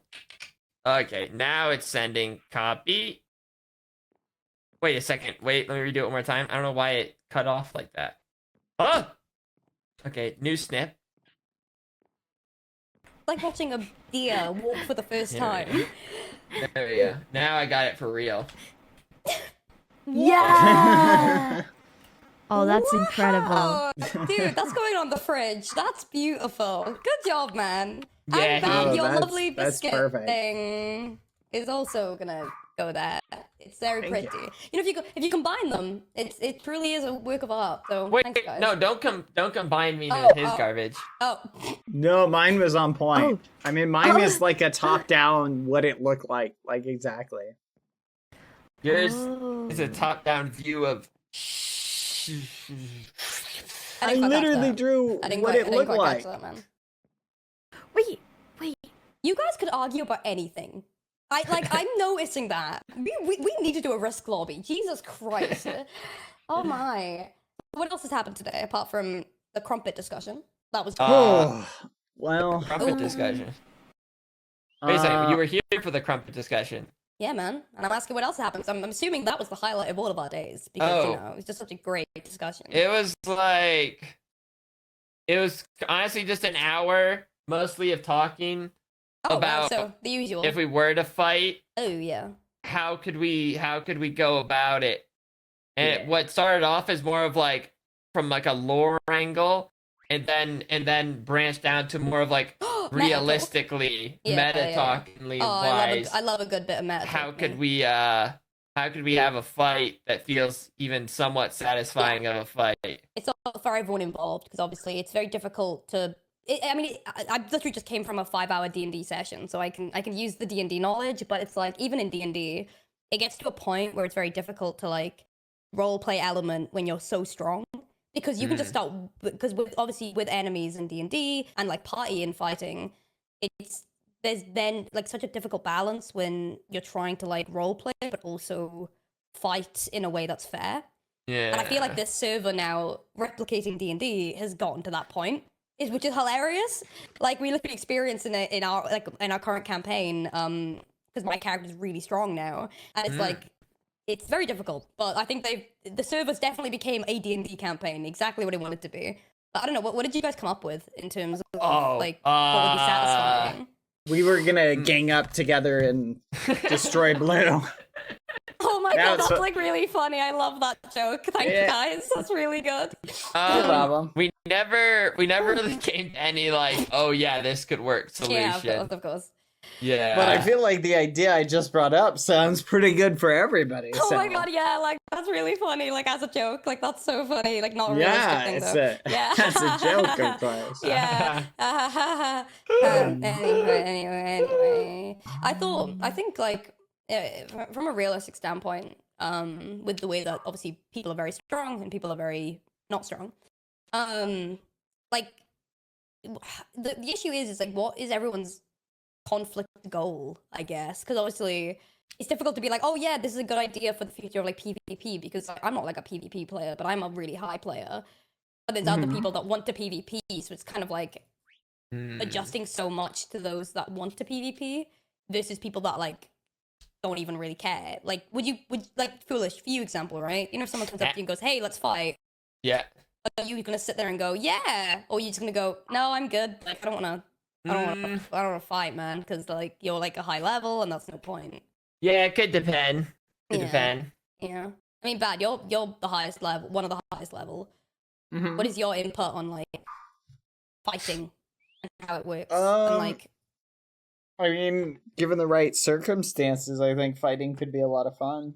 Okay, now it's sending copy. Wait a second. Wait, let me redo it one more time. I don't know why it cut off like that. Oh! Okay, new snip. It's like watching a deer walk for the first time. There we go. Now I got it for real. Yeah. Oh, that's incredible. Oh, dude, that's going on the fridge. That's beautiful. Good job, man. Yeah, and that, oh, your that's- lovely that's biscuit perfect. thing is also gonna go there. It's very Thank pretty. You know, if you combine them, it truly is a work of art. So Wait, thanks, guys. no, don't combine me Oh, with his oh. garbage. Oh, No, mine was on point. Oh. I mean, mine Oh. is like a top-down what it looked like exactly. Yours Oh. is a top-down view of. I didn't quite catch literally that. drew I didn't what quite, it I didn't looked quite like. catch that, man. Wait. You guys could argue about anything. I'm noticing that. We need to do a risk lobby. Jesus Christ. Oh my. What else has happened today apart from the crumpet discussion? That was Well, Crumpet Ooh. discussion. Wait a second, uh, you were here for the crumpet discussion. yeah, man. And I'm asking what else happened. So I'm assuming that was the highlight of all of our days because Oh. it was just such a great discussion. It was honestly just an hour, mostly of talking Oh, wow, about so the usual. if we were to fight, Oh yeah. how could we go about it? And Yeah. what started off as more of like from like a lore angle, and then branched down to more of like Meta talk. realistically Yeah, meta yeah. talkingly Oh, wise. I love a good bit of meta. How talk, could man. how could we have a fight that feels even somewhat satisfying of a fight? It's all for everyone involved because obviously it's very difficult to. I literally just came from a 5-hour D&D session, so I can use the D&D knowledge, but it's like even in D&D, it gets to a point where it's very difficult to like role play element when you're so strong because you can just start because obviously with enemies in D&D and like party and fighting, there's then like such a difficult balance when you're trying to like role play but also fight in a way that's fair. Yeah. And I feel like this server now replicating D&D has gotten to that point, which is hilarious. Like we literally experienced in our current campaign, because my character's really strong now, and it's like it's very difficult. But I think the servers definitely became a D&D campaign, exactly what it wanted to be. But I don't know, what did you guys come up with in terms of what would be satisfying? we were gonna gang up together and destroy Blue. Oh my god, That's that's like really funny. I love that joke. Thank you guys. That's really good. No problem. We never really came to any like, oh yeah, this could work solution. Yeah, of course. Yeah. But I feel like the idea I just brought up sounds pretty good for everybody. Oh so. my god, yeah, like that's really funny, like as a joke, like that's so funny, like not a Yeah, realistic it's thing though. Yeah, it's a joke, of course. Yeah. Anyway, I think like from a realistic standpoint, with the way that obviously people are very strong and people are very not strong, like the issue is like what is everyone's conflict goal, I guess, because obviously it's difficult to be like, oh yeah, this is a good idea for the future of like PvP, because like, I'm not like a PvP player, but I'm a really high player. But there's other people that want to PvP, so it's kind of like adjusting so much to those that want to PvP versus people that like don't even really care. Like, would like foolish for you example, right? You know, if someone comes up to you and goes, "Hey, let's fight." Yeah. Are you gonna sit there and go, "Yeah," or are you just gonna go, "No, I'm good. Like, I don't want to fight, man, because like you're like a high level, and that's no point." Yeah, it could depend. Could Yeah. depend. Yeah, I mean, Bad, you're the highest level, one of the highest level. Mhm. What is your input on like fighting and how it works? Um, And like, I mean, given the right circumstances, I think fighting could be a lot of fun.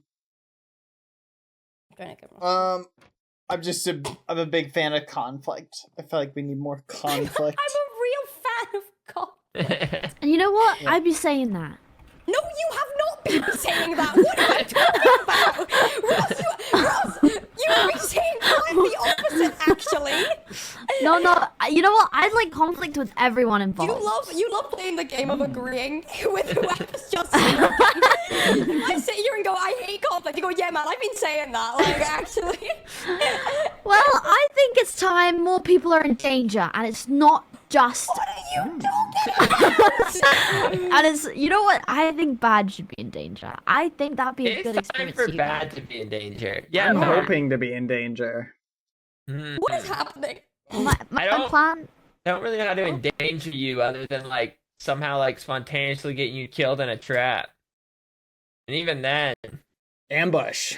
I'm a big fan of conflict. I feel like we need more conflict. I'm a real fan of conflict. And you know what? Yeah. I'd be saying that. No, you have not been saying that. What are you talking about? Ross, you would be saying quite the opposite, actually. No. You know what? I'd like conflict with everyone involved. You love playing the game of agreeing with whoever's just speaking. If I sit here and go, I hate conflict, you go, yeah, man, I've been saying that. Like, actually. Well, I think it's time more people are in danger, and it's not just. What are you talking about? And it's, you know what? I think Bad should be in danger. I think that'd be a good It's time experience for for you Bad guys. to be in danger. Yeah, I'm Bad. hoping to be in danger. What is happening? My plan. I don't really know how to endanger you other than like somehow like spontaneously getting you killed in a trap. And even then, Ambush.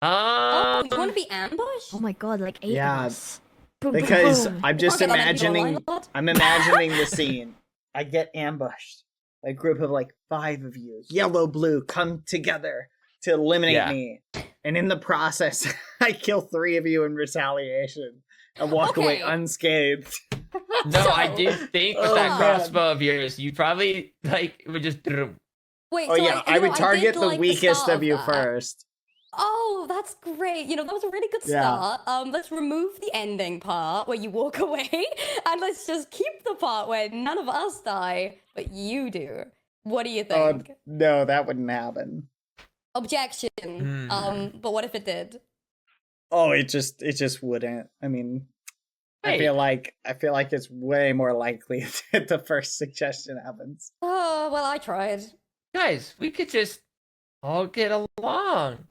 Oh, you want to be ambushed? Oh my god, like 8 Yeah, of us. Boom, boom, Because boom. I'm just Okay, that might be imagining. online, lad. I'm imagining the scene. I get ambushed. A group of like 5 of you, yellow, blue, come together to eliminate Yeah. me. And in the process, I kill 3 of you in retaliation and walk away Okay. unscathed. no, I do think with Oh, that man. crossbow of yours, you probably like would just. Wait, Oh so yeah, I I would did target the like weakest start of you that. first. Oh, that's great. You know, that was a really good Yeah. start. Let's remove the ending part where you walk away, and let's just keep the part where none of us die, but you do. What do you think? No, that wouldn't happen. Objection. Hmm. But what if it did? Oh, it just wouldn't. I mean, I Hey. feel like it's way more likely that the first suggestion happens. Oh, well, I tried. Guys, we could just all get along.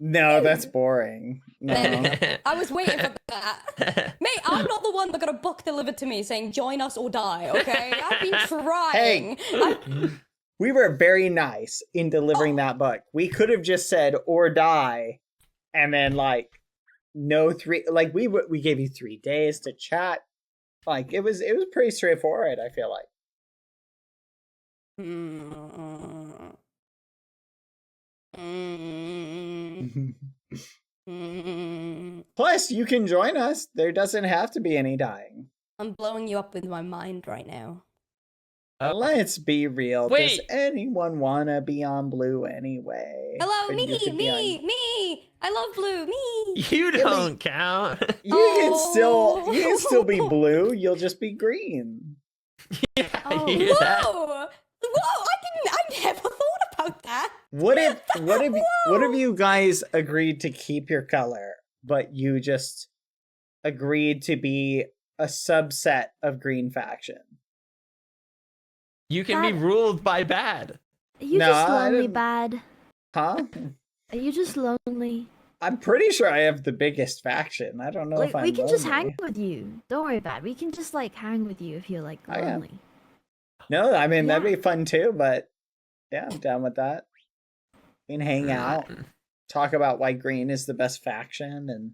No, that's boring. No. I was waiting for that. Mate, I'm not the one that got a book delivered to me saying join us or die, okay? I've been trying. We were very nice in delivering that book. We could have just said or die, and then like no 3. Like we gave you 3 days to chat. Like it was pretty straightforward. I feel like. Plus, you can join us. There doesn't have to be any dying. I'm blowing you up with my mind right now. Let's be real. Does Wait. anyone wanna be on blue anyway? Hello, Or you could be on- me! I love blue, me! You don't count. You can Oh. still be blue. You'll just be green. Oh, You hear that? whoa! Whoa! I never thought about that. What if you guys agreed to keep your color, but you just agreed to be a subset of green faction? You can be ruled by Bad. Are you No, just I lonely, didn't- Bad? Huh? Are you just lonely? I'm pretty sure I have the biggest faction. I don't know Like, if I'm we can just hang lonely. with you. Don't worry, Bad. We can just like hang with you if you're like I am. lonely. No, I mean that'd Yeah. be fun too, but yeah, I'm down with that. We can hang out, talk about why green is the best faction and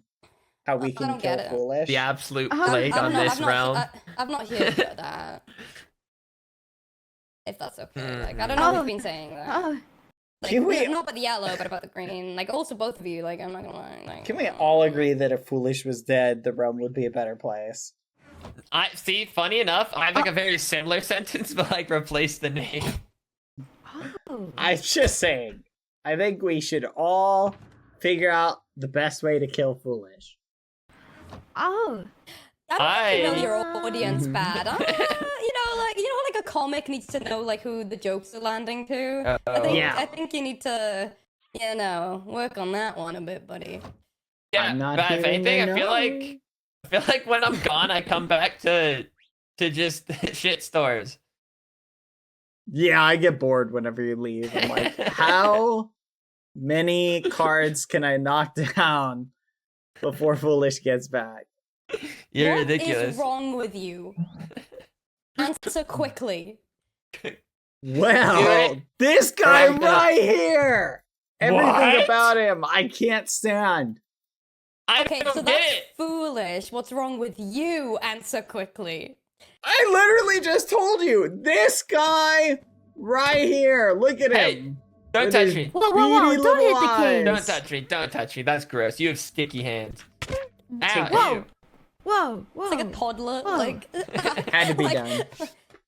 how we I can don't kill get it. foolish. The absolute Oh, plague on this realm. I'm not here for that. If that's okay. Like, I don't know Oh. who's been saying that. Oh, Like, Can we- not about the yellow, but about the green. Like, also both of you. Like, I'm not gonna lie. Like, Can we all agree that if foolish was dead, the realm would be a better place? I see. Funny enough, I have like a very similar sentence, but like replace the name. oh. I'm just saying. I think we should all figure out the best way to kill foolish. Oh. I don't think you know I- your audience bad. Like a comic needs to know like who the jokes are landing to. Yeah. I think you need to, work on that one a bit, buddy. Yeah, I'm not but if hearing anything, a I feel like when I'm gone, I come back to just shit stores. Yeah, I get bored whenever you leave. I'm like, how many cards can I knock down before foolish gets back? You're What ridiculous. is wrong with you? Answer quickly. Well, Do this guy I'm gonna- right here. Everything What? about him, I can't stand. I Okay, don't so get that's it. foolish. What's wrong with you? Answer quickly. I literally just told you, this guy right here. Look at Hey, him. Don't With touch his me. Whoa, whoa, whoa! beady Don't hit little the eyes. king. Don't touch me. Don't touch me. That's gross. You have sticky hands. Ow, Whoa. ew. Whoa, whoa! It's like a toddler. Whoa. Like Had to be like, done.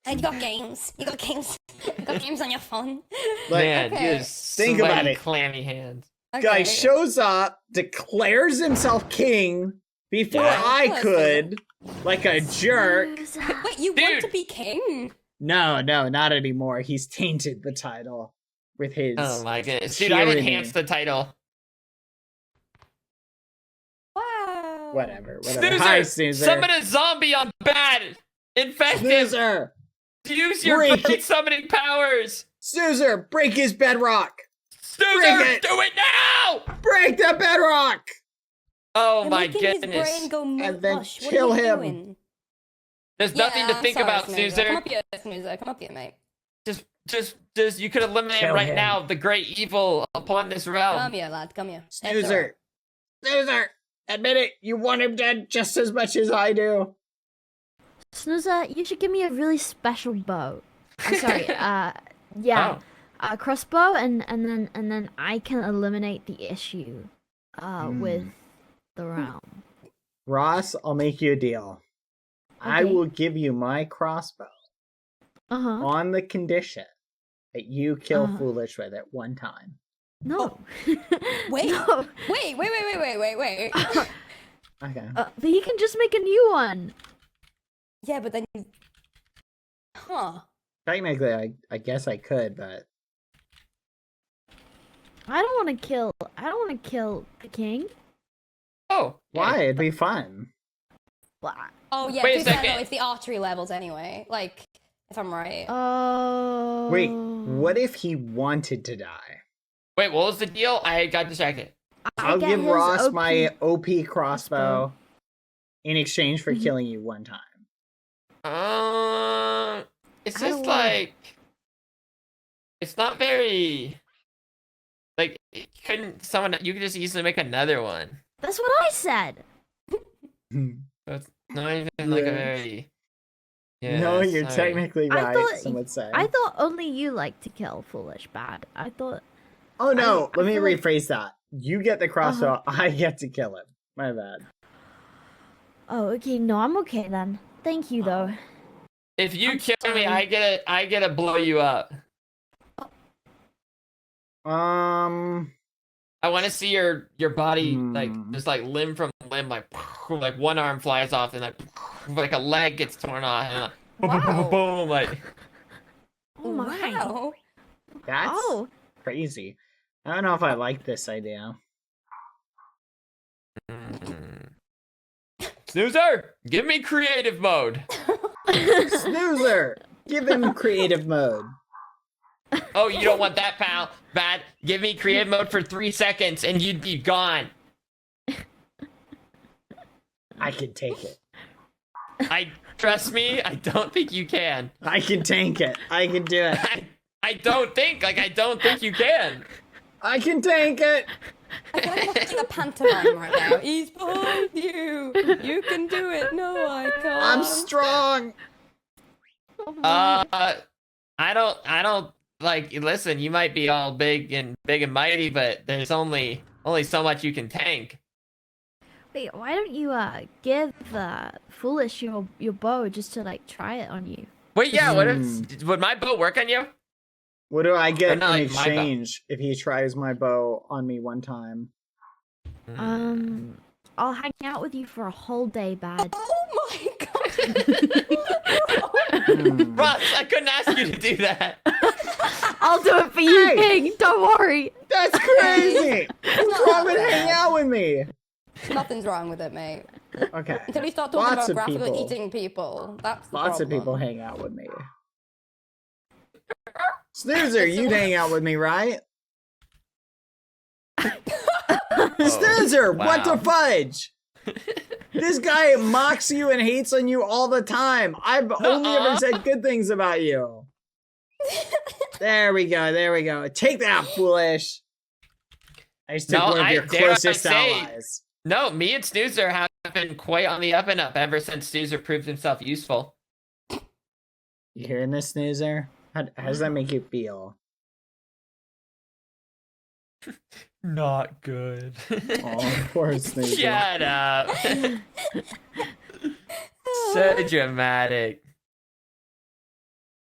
You got games. You got games. You got games on your phone. Like, Man, okay. you have Think about sweaty, it. clammy hands. Guy shows up, declares himself king before Yeah. I could, like a jerk. Wait, you want to Dude. be king? No, not anymore. He's tainted the title with his. Oh my goodness. Dude, I've tyranny. enhanced the title. Wow. Whatever. Snoozer! Hi, Snoozer. Summon a zombie on bad! Infect him! Snoozer! Use your Break great it. summoning powers! Snoozer! Break his bedrock! Snoozer! Break it. Do it now! Break the bedrock! Oh You're my making his goodness. brain go And then mush. kill what are you him. Doing? There's nothing to Yeah, think sorry, about, Snoozer. Snoozer. Come up here, Snoozer. Come up here, mate. Just, you could eliminate Kill right him. now the great evil upon this Come realm. here, lad. Come here. Snoozer! Snoozer! Admit it, you want him dead just as much as I do. Snoozer, you should give me a really special bow. Sorry, yeah, Oh. crossbow, and then I can eliminate the issue, with the realm. Ross, I'll make you a deal. I Okay. will give you my crossbow on the condition that you kill Uh-huh. Foolish with it one time. No. Wait. No. Wait. Okay. But he can just make a new one. Yeah, but then. Huh. Technically, I guess I could, but I don't want to kill the king. Oh, why? It'd be fun. Blah. Oh yeah. Wait a to be fair, second. though, it's the archery levels anyway. Like, if I'm right. Oh. Wait, what if he wanted to die? Wait, what was the deal? I got distracted. I'll get give his Ross OP my OP crossbow in exchange for Mhm. killing you one time. It's I just don't wanna- like it's not very like couldn't someone you could just easily make another one. That's what I said. So it's not even like a Yeah. very yeah. No, you're sorry. technically I right, thought- some would say. I thought only you like to kill Foolish Bad. I thought. Oh no, I let me feel like- rephrase that. You get the crossbow, I get to kill him. My bad. Oh, okay. No, I'm okay then. Thank you though. If you I'm kill me, sorry. I get to blow you up. I want to see your body like just like limb from limb, like one arm flies off and like a leg gets torn off and like, Wow. boom, like Oh my. Wow. That's Oh. crazy. I don't know if I like this idea. Snoozer, give me creative mode. Snoozer! Give him creative mode. Oh, you don't want that, pal. Bad. Give me creative mode for 3 seconds and you'd be gone. I can take it. I trust me. I don't think you can. I can tank it. I can do it. I don't think you can. I can tank it! I feel like I'm watching a pantomime right now. He's behind you. You can do it. No, I can't. I'm strong! I don't like listen, you might be all big and mighty, but there's only so much you can tank. Wait, why don't you give Foolish your bow just to like try it on you? Wait, yeah, what if would my bow work on you? What do I get Or in not like my bow. exchange if he tries my bow on me one time? I'll hang out with you for a whole day, Bad. Oh my god. Ross, I couldn't ask you to do that. I'll do it for you, Hey! King. Don't worry. That's crazy! It's not Come and that hang bad. out with me! Nothing's wrong with it, mate. Okay. Until we start talking Lots about of graphically people. eating people. That's the Lots of problem. people hang out with me. Snoozer, you'd hang out with me, right? Snoozer, what the wow. fudge? This guy mocks you and hates on you all the time. I've only ever said good things about you. There we go. Take that, Foolish. I just took No, one of your dare I closest say- allies. No, me and Snoozer have been quite on the up and up ever since Snoozer proved himself useful. You hearing this, Snoozer? How does that make you feel? Not good. Oh, poor Snoopy. Shut up. So dramatic.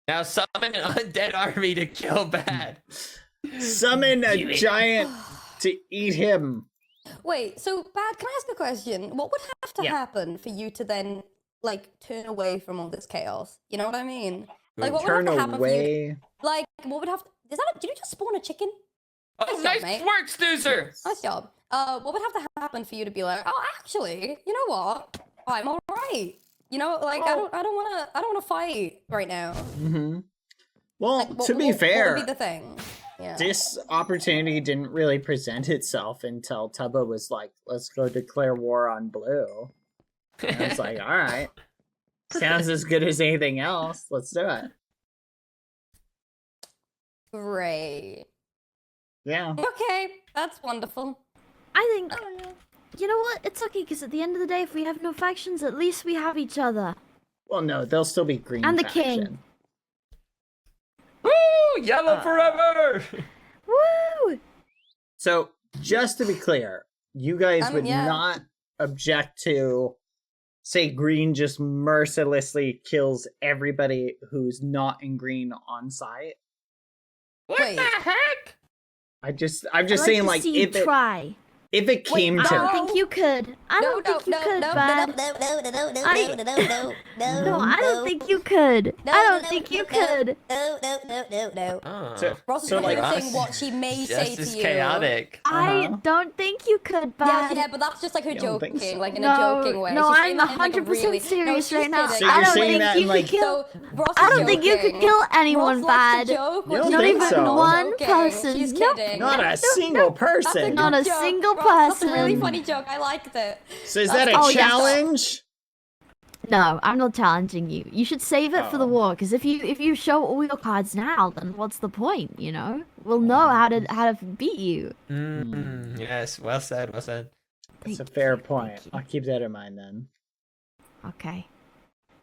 Now summon an undead army to kill Bad. Summon a giant to eat him. Wait, so Bad, can I ask a question? What would have to Yeah. happen for you to then, like, turn away from all this chaos? You know what I mean? Like, what would Turn have to happen for you? away. Like, what would have to... did you just spawn a chicken? Oh, Nice job, nice mate. work, Snoozer. Nice job. What would have to happen for you to be like, oh, actually, you know what? I'm all right. You know, like, I don't wanna fight right now. Mm-hmm. Well, Like, to be fair, what would be the thing? Yeah. this opportunity didn't really present itself until Tubbo was like, let's go declare war on Blue. And I was like, all right. Sounds as good as anything else. Let's do it. Great. Yeah. Okay, that's wonderful. I think, you know what? It's okay, because at the end of the day, if we have no factions, at least we have each other. Well, no, they'll still be green. And the faction. king. Woo! Yellow forever. Woo! So, just to be clear, you guys would yeah. not object to, say, green just mercilessly kills everybody who's not in green on site. What Wait. the heck? I'm just I'd saying, to like, see you if it try. came I to don't that. think you could. I don't think you could, Bad. No, I don't think you could. I don't think you could. No. Oh. So- Ross is so, like, rehearsing what she may say Just to as you. chaotic. I don't think you could, Yeah, Bad. yeah, but that's just like her You don't think joking, so? like in No, a joking way. no, She's I'm saying that in, like, a 100% really... serious she's right now. kidding. So I you're don't saying think that you in, could like- kill. So, Ross I is don't think you could joking. kill anyone, Ross likes Bad. to joke You when don't she's Not think even so? one joking. person. She's Nope. kidding. Not a single person. Not a Joke. single Ross, That's a really person. funny joke. I liked it. So is that a Oh, yes. challenge? No, I'm not challenging you. You should save it for the Oh. war, because if you show all your cards now, then what's the point? You know, we'll know how to beat you. Yes, well said, well said. That's a Thank fair you, point. thank you. I'll keep that in mind then. Okay,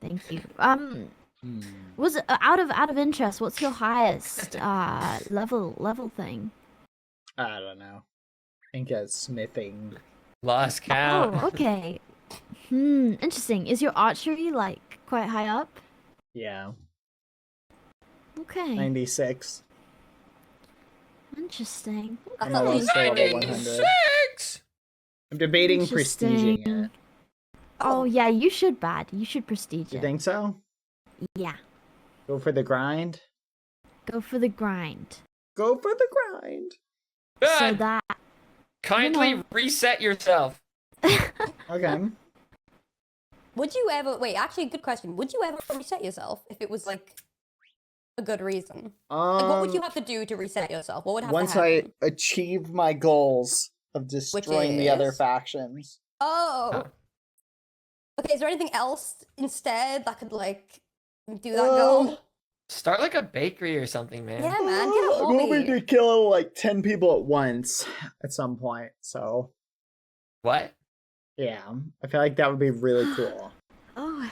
thank you. Hmm. Was out of interest, what's your highest level thing? I don't know. I think it's smithing. Lost count. Oh, okay. Interesting. Is your archery like quite high up? Yeah. Okay. 96. Interesting. I'm That's almost at to level 100. 96! I'm debating prestiging Interesting. it. Oh yeah, you should, Bad. You should prestige You it. think so? Yeah. Go for the grind? Go for the grind. Go for the grind. So Bad. that Kindly know. reset yourself. Okay. Would you ever... Wait, actually, good question. Would you ever reset yourself if it was, like, a good reason? Like, what would you have to do to reset yourself? What would have once to happen? I achieve my goals of destroying the other is? factions. Oh. Oh. Okay, is there anything else instead that could, like, do that Well, goal? Start like a bakery or something, man. Yeah, man, get a I'm hoping hobby. to kill like 10 people at once at some point. So, What? yeah. I feel like that would be really cool. oh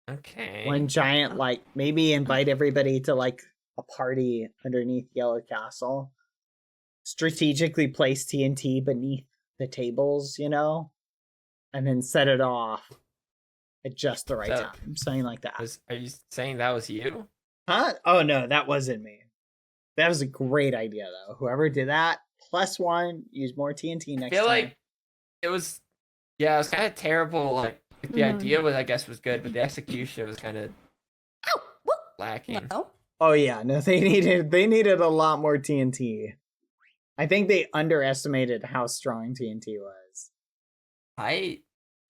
Okay. One giant, like, maybe invite everybody to like a party underneath Yellow Castle. Strategically place TNT beneath the tables, you know? And then set it off at just the right So- time. Something like that. Are you saying that was you? Huh? Oh no, that wasn't me. That was a great idea though. Whoever did that, +1, use more TNT I next feel time. like it was, yeah, it was kind of terrible. Like the No. idea was, I guess, was good, but the execution was kind of Ow! What? lacking. No. Oh yeah, no, they needed a lot more TNT. I think they underestimated how strong TNT was.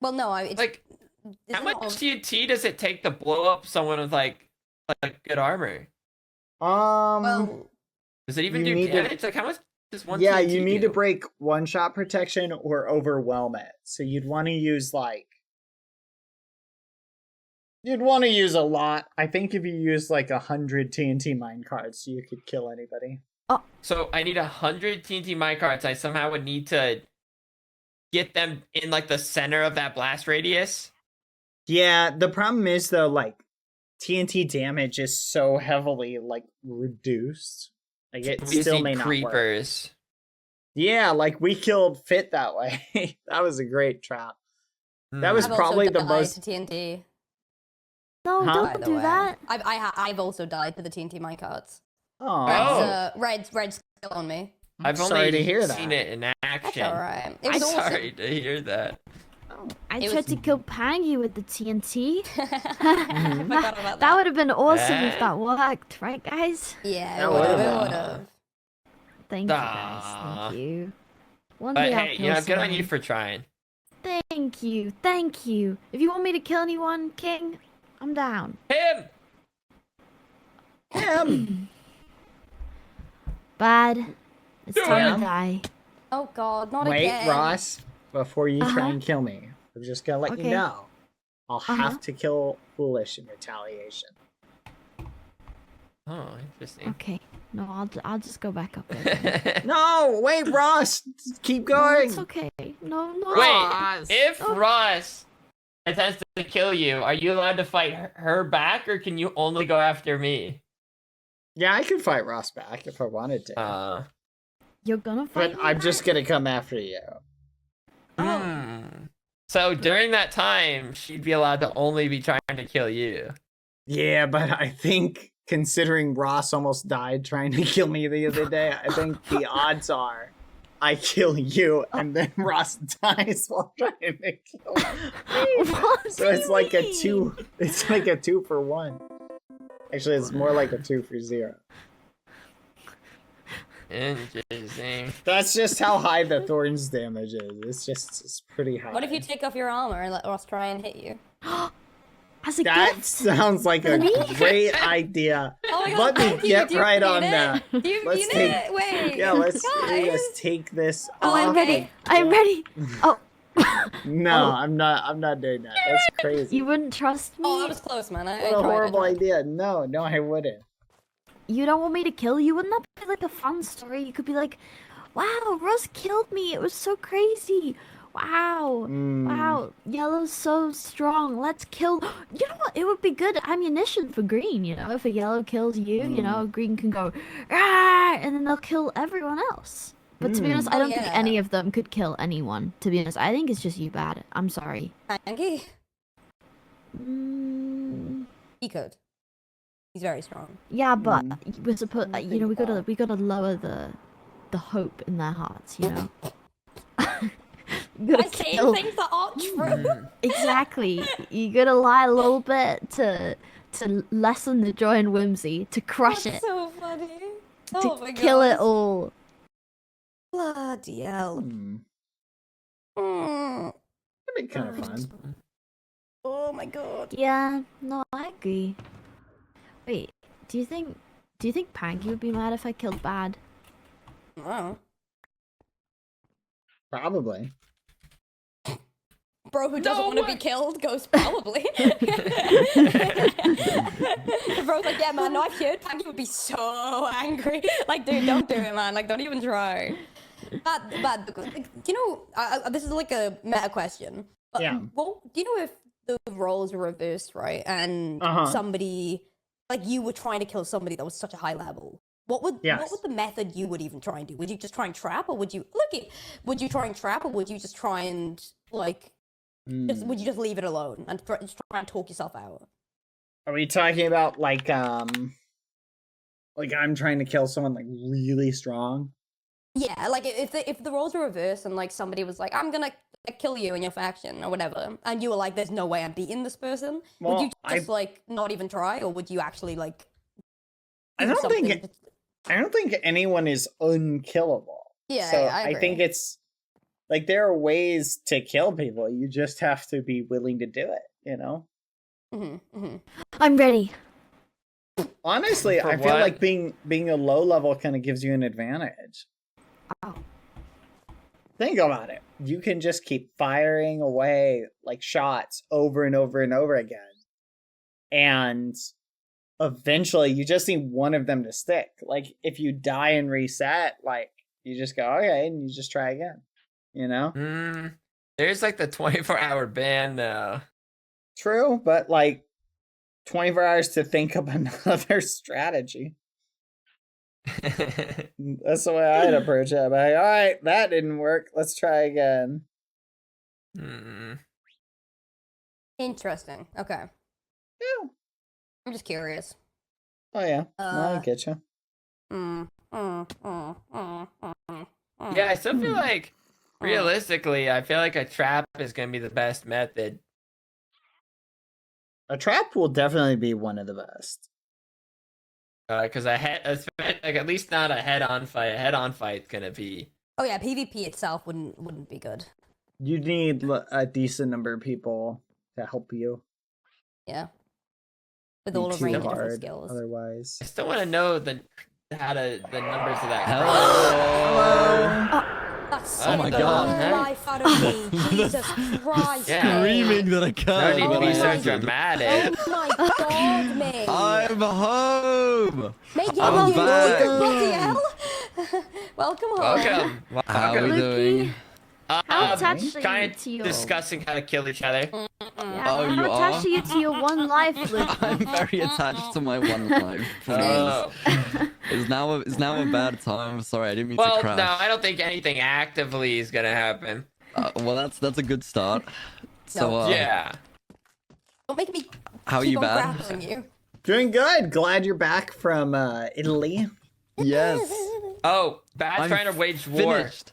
Well, no, it's... Like, how isn't much all- TNT does it take to blow up someone with like good armor? Well, Does it even you do need to- damage? Like, how much does one? Yeah, TNT you need do? to break one-shot protection or overwhelm it. So you'd want to use a lot. I think if you use like 100 TNT mine cards, you could kill anybody. So I need 100 TNT minecarts. I somehow would need to get them in like the center of that blast radius. Yeah, the problem is though, like TNT damage is so heavily like reduced. Like it We just still need may not work. creepers. Yeah, like we killed Fit that way. That was a great trap. That was I've also probably the died most. to TNT. No, Huh? By don't the do way. that. I've also died to the TNT minecarts. Oh, Red's still on me. I've sorry only to hear seen that. it in That's action. alright. It I'm was awesome. sorry to hear that. I It tried was- to kill Pangy with the TNT. I forgot about That would have been awesome if Eh? that worked, right, guys? Yeah, That it would have. would've It been. would have. Thank you, guys. Aw. Thank you. One But day I'll hey, kill you know, good on someone. you for trying. Thank you. Thank you. If you want me to kill anyone, King, I'm down. Him! him. Bad. It's time Damn. to die. Oh God, not Wait, again. Ross, before you try Uh-huh. and kill me, I'm just gonna let you Okay. know. I'll Uh-huh. have to kill Foolish in retaliation. Oh, interesting. Okay. No, I'll just go back up there. No, wait, Ross, keep No, going. it's okay. No, no. Wait, Ross. if Oh. Ross attempts to kill you, are you allowed to fight her back, or can you only go after me? Yeah, I could fight Ross back if I wanted to, You're gonna fight but me I'm just back? gonna come after you. So during that time, she'd be allowed to only be trying to kill you. Yeah, but I think considering Ross almost died trying to kill me the other day, I think the odds are I kill you and then Ross dies while trying to kill me. What So do it's you like a mean? 2. It's like a 2 for 1. Actually, it's more like a 2 for 0. Interesting. That's just how high the thorns damage is. It's pretty high. What if you take off your armor and let Ross try and hit you? As a That gift? sounds like a great idea. Oh my God, Let me thank you. get Do you right need on it? that. Do you Let's need take- it? Wait. Yeah, let's guys. take this Oh, off. I'm ready. I'm ready. Oh, No, I'm not doing that. That's crazy. you wouldn't trust me? Oh, that was close, man. I What a tried, horrible I tried. idea. No, I wouldn't. You don't want me to kill you? Wouldn't that be like a fun story? You could be like, wow, Russ killed me. It was so crazy. Wow. Mm. Wow. Yellow's so strong. Let's kill. You know what? It would be good ammunition for green, you know? If a yellow kills you, you know, green can go, ah, and then they'll kill everyone else. But to be honest, I Oh, don't think yeah. any of them could kill anyone. To be honest, I think it's just you bad. I'm sorry. Angie, Mm, he could. He's very strong. yeah, but we're supposed, Mm, you know, we pretty gotta lower the hope in their hearts, you know. You gotta I say kill. things that aren't true. Exactly. You gotta lie a little bit to lessen the joy and whimsy, to crush That's it, so funny. to Oh my kill it God. all. Bloody hell. Hmm. Mm. That'd be kind of fun. Oh my God. Yeah, no, I agree. Wait, do you think Panky would be mad if I killed Bad? Wow. Probably. Bro who doesn't No want to way. be killed goes probably. Bro's like, yeah, man, no, I've heard Panky would be so angry. Like, dude, don't do it, man. Like, don't even try. But you know, this is like a meta question. But Yeah. Well, do you know if the roles were reversed, right? And Uh-huh. somebody, like, you were trying to kill somebody that was such a high level. What would Yes. the method you would even try and do? Would you just try and trap, or would you would you try and trap, or would you just try and like would you just leave it alone and just try and talk yourself out? Are we talking about like I'm trying to kill someone like really strong? Yeah, like if the roles were reversed and like somebody was like, I'm gonna kill you in your faction or whatever, and you were like, there's no way I'm beating this person, would you Well, just like not even try, or would you actually like? I do don't something think to- I don't think anyone is unkillable. Yeah, So I I think agree. it's like there are ways to kill people. You just have to be willing to do it, you know? I'm ready. Honestly, For I feel what? like being a low level kind of gives you an advantage. Oh. Think about it. You can just keep firing away like shots over and over and over again. And eventually you just need one of them to stick. Like if you die and reset, like you just go, okay, and you just try again. You know? There's like the 24-hour ban though. True, but like 24 hours to think up another strategy. That's the way I'd approach it. I'm like, all right, that didn't work. Let's try again. Interesting. Okay. Yeah. I'm just curious. Oh yeah. I get you. Yeah, I still feel like, realistically, I feel like a trap is gonna be the best method. A trap will definitely be one of the best. Because like at least not a head-on fight. A head-on fight's gonna be. Oh yeah, PvP itself wouldn't be good. You need a decent number of people to help you. Yeah. With Be all of too range of different hard skills. otherwise. I still want to know the numbers of that. Hello. That's Oh my God. life out of me. Jesus Christ. Yeah. Screaming that I No can't. need to Oh be my so God. dramatic. Oh my God, mate. I'm home. Mate, I'm you back. bloody hell. Welcome home. Welcome. How are we Lucky. doing? How attached are Kind you to your... discussing how to kill each other. Yeah, Oh, you how attached are? are you to your one life, Luke? I'm very attached to my one life. Oh. It's now a bad time. Sorry, I didn't mean Well, to crash. no, I don't think anything actively is gonna happen. Well, that's a good start. So, No. Yeah. Don't make me how are keep you, on Bad? grappling you. Doing good. Glad you're back from Italy. Yes. Oh, Bad's I'm trying to wage war. finished.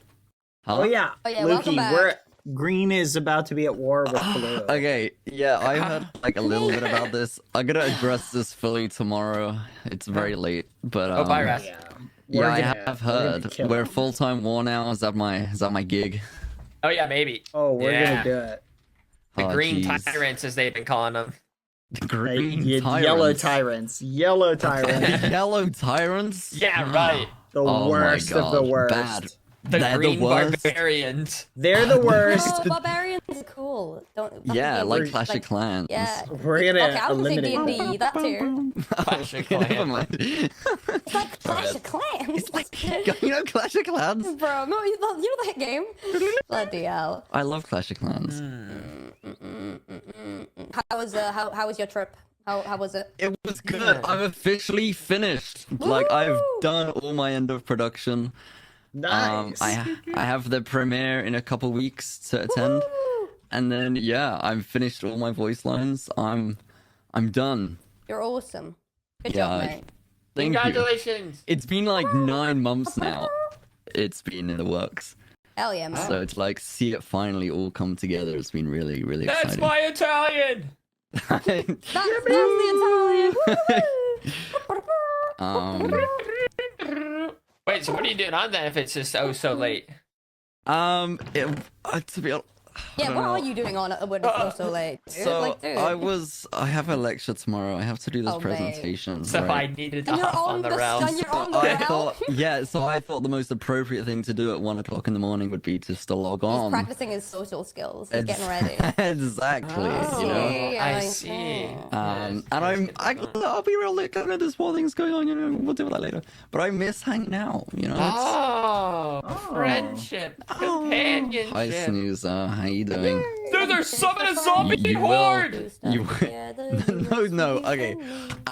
Huh? Oh yeah. Oh, yeah, welcome Lukey, back. Green is about to be at war with blue. Okay, yeah, I heard like a little bit about this. I'm gonna address this fully tomorrow. It's very late, but Oh, bye, Ras. Yeah. yeah, I We're have gonna heard. kill We're him. full-time war now. Is that my gig? Oh yeah, maybe. Oh, we're Yeah. gonna do it. The Oh, green jeez. tyrants, as they've been calling them. The green Yellow tyrants. tyrants. Yellow tyrants. Yellow tyrants. Yeah, right. The Oh my worst of the God, worst. bad. The They're green the worst. barbarians. They're the worst. Oh, barbarians are cool. Don't. that's Yeah, the like game. Clash of Clans. Yeah. We're gonna Okay, I was gonna say eliminate them. D&D, that too. Clash of Never Clans. mind. It's like Clash of Clans. It's like you know Clash of Clans. Bro, no, you know that game? Bloody hell. I love Clash of Clans. How was your trip? How was it? It was good. I'm officially finished. Like I've Woo! done all my end of production. Nice. I have the premiere in a couple weeks to attend, Woo! and then yeah, I've finished all my voice lines. I'm done. You're awesome. Good Yeah, job, mate. Thank you. Congratulations. It's been like 9 months now. It's been in the works, Hell yeah, man. so it's like see it finally all come together. It's been really really That's exciting. my Italian. That's the Italian. Wait, so what are you doing on that if it's just so late? To be honest, Yeah, don't what know. are you doing on it when it's so late? dude? So Like, dude. I have a lecture tomorrow. I have to do this Oh, mate. presentation. So right? I needed to And you're hop on the realm. and you're on the I realm. thought, yeah, so I thought the most appropriate thing to do at 1 o'clock in the morning would be just to log He's on. practicing his social skills. He's getting ready. Exactly, you know. See, I like, see. And I'll be real. Like, I know there's more things going on. You know, we'll deal with that later. But I miss hanging out. You know. Oh, friendship, companionship. Hi, Snoozer. How you doing? Dude, there's summon a zombie You will. horde. You no. Okay.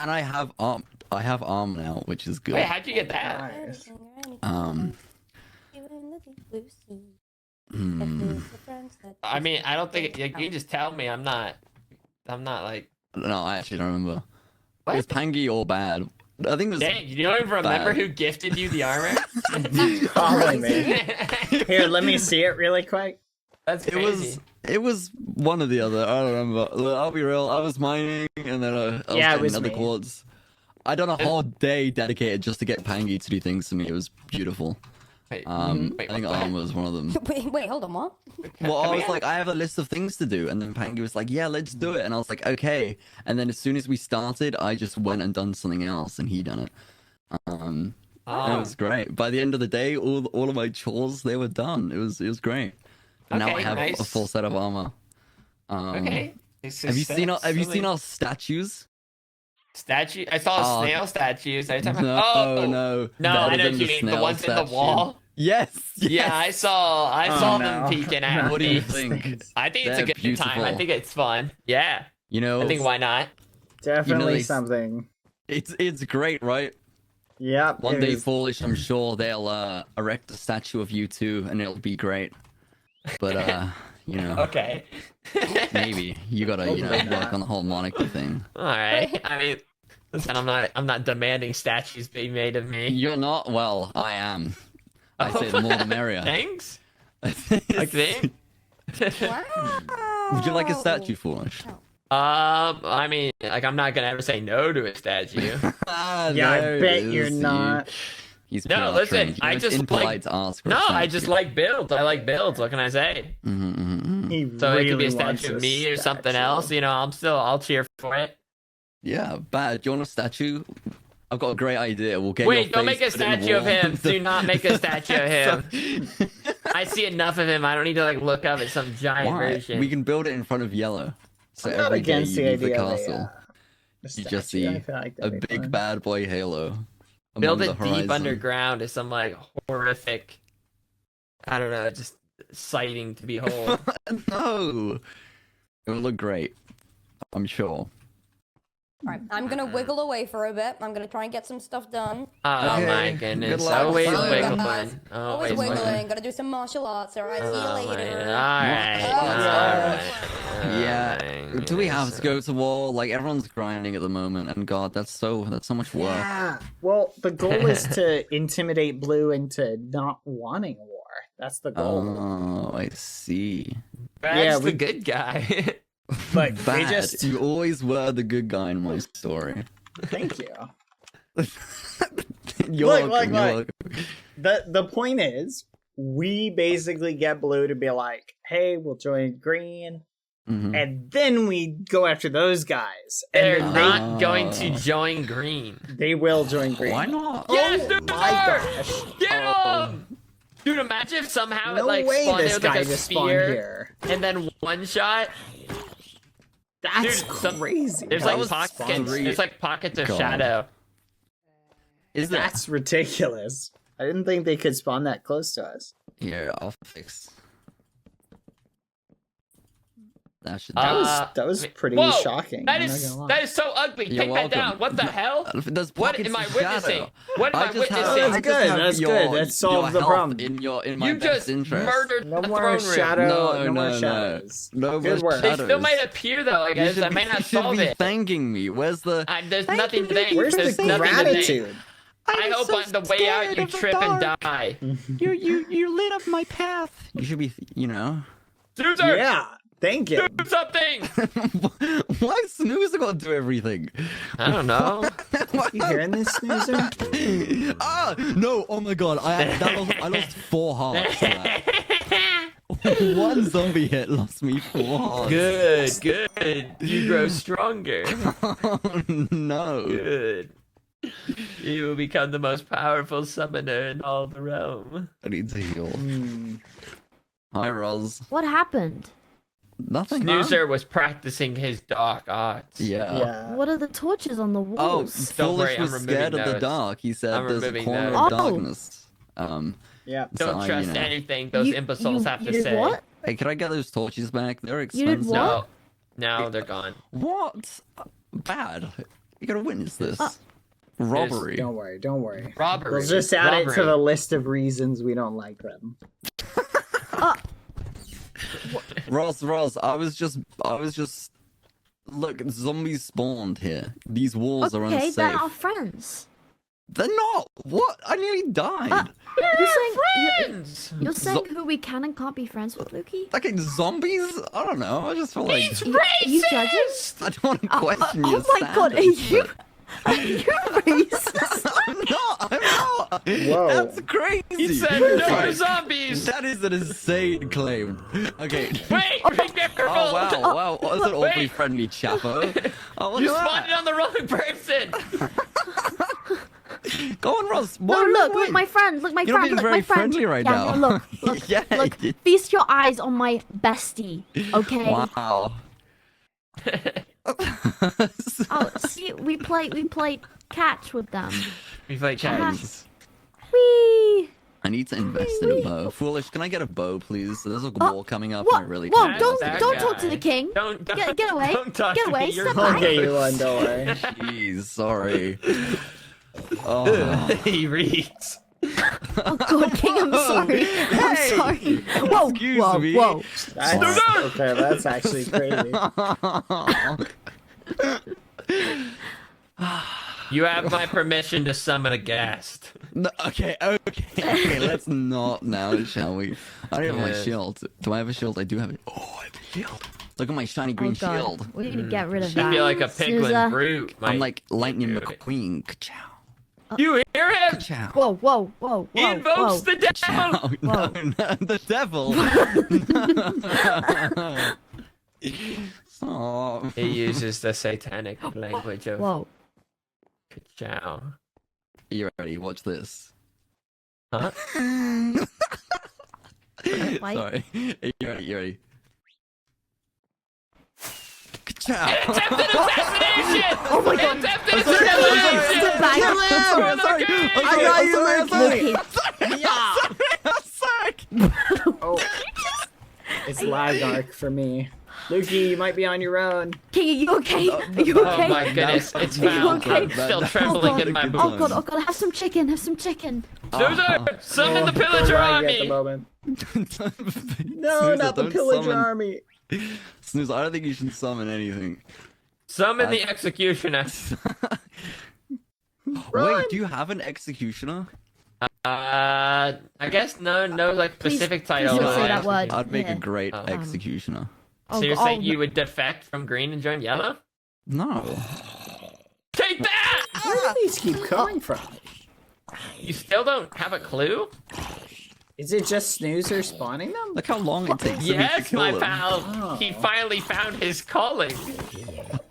And I have arm now, which is good. Wait, how'd you get that? Nice. I mean, I don't think you can just tell me. I'm not like. No, I actually don't remember. What? It was Pangy or Bad. I think it was. Dang, you don't even remember Bad. who gifted you the armor? Probably me. Here, let me see it really quick. That's It crazy. was one or the other. I don't remember. Look, I'll be real. I was mining and then I was Yeah, it getting was other me. quartz. I done a whole day dedicated just to get Pangy to do things to me. It was beautiful. Wait, I wait, think what? armor was one of them. Wait, hold on, what? Well, I Come was here. like, I have a list of things to do, and then Pangy was like, yeah, let's do it, and I was like, okay. And then as soon as we started, I just went and done something else, and he done it. And it was great. By the end of the day, all of my chores they were done. It was great. And now I Okay, have nice. a full set of armor. Okay. Have you seen our statues? Statue? I saw Oh. snail statues. Are you talking No, about? Oh, no. No, I better know than what you mean. The snail ones in the statue. wall. Yes, yes. Yeah, I saw Oh, them no. peeking at What do you me. think? I think it's They're a good time. I beautiful. think it's fun. Yeah. You know, I think why not? Definitely they- something. it's great, right? Yep. One it day, was- Foolish, I'm sure they'll erect a statue of you two, and it'll be great. But you know, Okay. maybe you gotta work on the whole monarchy thing. All right. I mean, listen, I'm not demanding statues be made of me. You're not. Well, I am. I say the more the merrier. Thanks. Like me? Wow. Would you like a statue, Foolish? I mean, like I'm not gonna ever say no to a statue. Yeah, I bet you're not. He's No, PR listen, trained. I just impolite like- to ask for a No, I statue. just like builds. I like builds. What can I say? He So it could be a really wants statue of me or something statue. else. You know, I'll cheer for it. Yeah, bad. Do you want a statue? I've got a great idea. We'll get your Wait, don't face make a put in the statue of wall. him. Do not make a statue of him. I see enough of him. I don't need to like look up at some giant Why? version. We can build it in front of yellow. So I'm not every day against you the leave the idea of castle, a you just statue. see I feel like a that'd be big fun. bad boy halo. Build among it the deep horizon. underground is some like horrific. I don't know, just sighting to behold. No, it will look great. I'm sure. Alright, I'm gonna wiggle away for a bit. I'm gonna try and get some stuff done. Oh Okay, my good goodness! luck. Always Bye, wiggling. guys. Always Always wiggling. Gotta do some martial arts. Alright, see you Oh, later. Alright. Yeah. Do we have to go to war? Like everyone's grinding at the moment, and God, that's so much work. Yeah. Well, the goal is to intimidate Blue into not wanting war. That's the goal. Oh, I see. Yeah, we- the good guy. But they Bad. just You always were the good guy in my story. thank you. You're Look, welcome, you're look. welcome. The point is, we basically get Blue to be like, "Hey, we'll join Green," Mhm. and then we go after those guys, and They're then not going to join Green. they will join Green. Why not? Yes, Oh they're my gosh! Get him! Dude, imagine if somehow No it like way spawned this with like guy a just spawned spear here. and then one shot. That's Dude, some- crazy. There's That like was pockets. spawned. There's like pockets of God. shadow. Is that? That's ridiculous. I didn't think they could spawn that close to us. Here, I'll fix. That should. That was pretty whoa, shocking. That I'm not is gonna lie. that is so ugly. You're Take welcome. that down. What the hell? There's What pockets am I of witnessing? shadow. What am I just witnessing? have- Oh, I that's just good, have that's your- good. That solves your the health problem. in my You best just interest. murdered No the more throne room. shadow. No, No more no, no. shadows. No Good more work. They shadows. still might appear though. I You guess should I be- may not you should solve be it. thanking me. Where's the? There's Thank nothing you, to thank. Where's There's the nothing to thank. gratitude? I I'm hope so on the way out scared you of the trip and dark. die. You lit up my path. You should be, you know. Snoozer, Yeah, thank you. do something. Why Snoozer got to do everything? I don't know. You hearing this, Snoozer? Ah, no! Oh my God! I lost 4 hearts. To that. One zombie hit lost me 4 hearts. Good. You grow stronger. Oh no! Good. You will become the most powerful summoner in all the realm. I need to heal. Hmm. Hi, Roz. What happened? Nothing. Snoozer was practicing his dark arts. Yeah. Yeah. What are the torches on the Oh, walls? Don't worry, Foolish I'm was removing scared of the those. dark. He said I'm there's a removing corner those. of Oh. darkness. Yeah. Don't so, trust you know. anything those imbeciles have to did say. What? Hey, can I get those torches back? They're You did expensive. what? No, they're gone. What? Bad. You gotta witness this. Uh, Robbery. Don't worry. Don't worry. Robbery. We'll just add it to Robbery. the list of reasons we don't like them. Ross, I was just. Look, zombies spawned here. These walls are Okay, unsafe. they're our friends. They're not. What? I nearly died. You're saying Friends. you're saying who we can and can't be friends with, Lukey? Okay, zombies? I don't know. I just feel like Are you judging? I don't want to question your Oh my God, are standards. you racist? I'm not. Whoa. That's crazy. He said no to Right. zombies. That is an insane claim. Okay. Wait, be careful. Oh wow, that's an awfully Wait. friendly chapo. Oh, look You at spawned that. on the wrong person. Go on, Ross. No, What look, my friend, look, my You're not friend, being look, very my friend. friendly right yeah, now. no, look, Yeah. look, feast your eyes on my bestie, okay? Wow. Oh, see, we played catch with them. We play cats. Whee! I need to invest in a bow. Foolish, can I get a bow, please? There's a war coming up, What? and I really Whoa! can't. Don't that talk to guy. the king. Don't Get away. Don't talk Get to away. me. You're Step I'll back. get you one, don't worry. Jeez, sorry. Oh. He reads. Oh God, King, I'm sorry. I'm sorry. Whoa, Excuse whoa, me. whoa. Okay, that's actually crazy. You have my permission to summon a guest. No, okay, let's not now, shall we? I don't have my Yes. shield. Do I have a shield? I do have it. Oh, I have a shield. Look at my shiny green Oh God, shield. we need to get rid of I that. feel like a piglin Snoozer. brute. I'm might like Lightning do it. McQueen. Ka-chow. You hear him? Ka-chow. Whoa, whoa, whoa, He whoa, invokes whoa. the devil. Oh, no, the devil. Oh. He uses the satanic language of Whoa. Ka-chow. You ready? Watch this. Huh? Why? Sorry. You ready? Ka-chow. Attempted assassination! Oh my God. Attempted Step assassination! back. I'm sorry. I got you, Loki. I'm sorry. Oh, it's lag arc for me. Lukey, you might be on your own. King, are you okay? Are you Oh okay? my goodness, it's Are you found. okay? I'm still Oh, trembling God. in my Oh boots. God, oh God, have some chicken, have some chicken. Susan, summon the Don't pillager lag at the army! moment. No, Snoozer, not the don't pillager summon- army. Snooze, I don't think you should summon anything. Summon the executioner. Wait, do you have an executioner? I guess no like specific Please title. don't say that word. I'd make Yeah. a great Oh. executioner. So you're Oh, saying you would defect from green and join yellow? No. Take that! Where do these keep coming from? You still don't have a clue? Is it just Snoozer spawning them? Look how long it takes for me to Yes, kill my them. pal. Oh. He finally found his calling.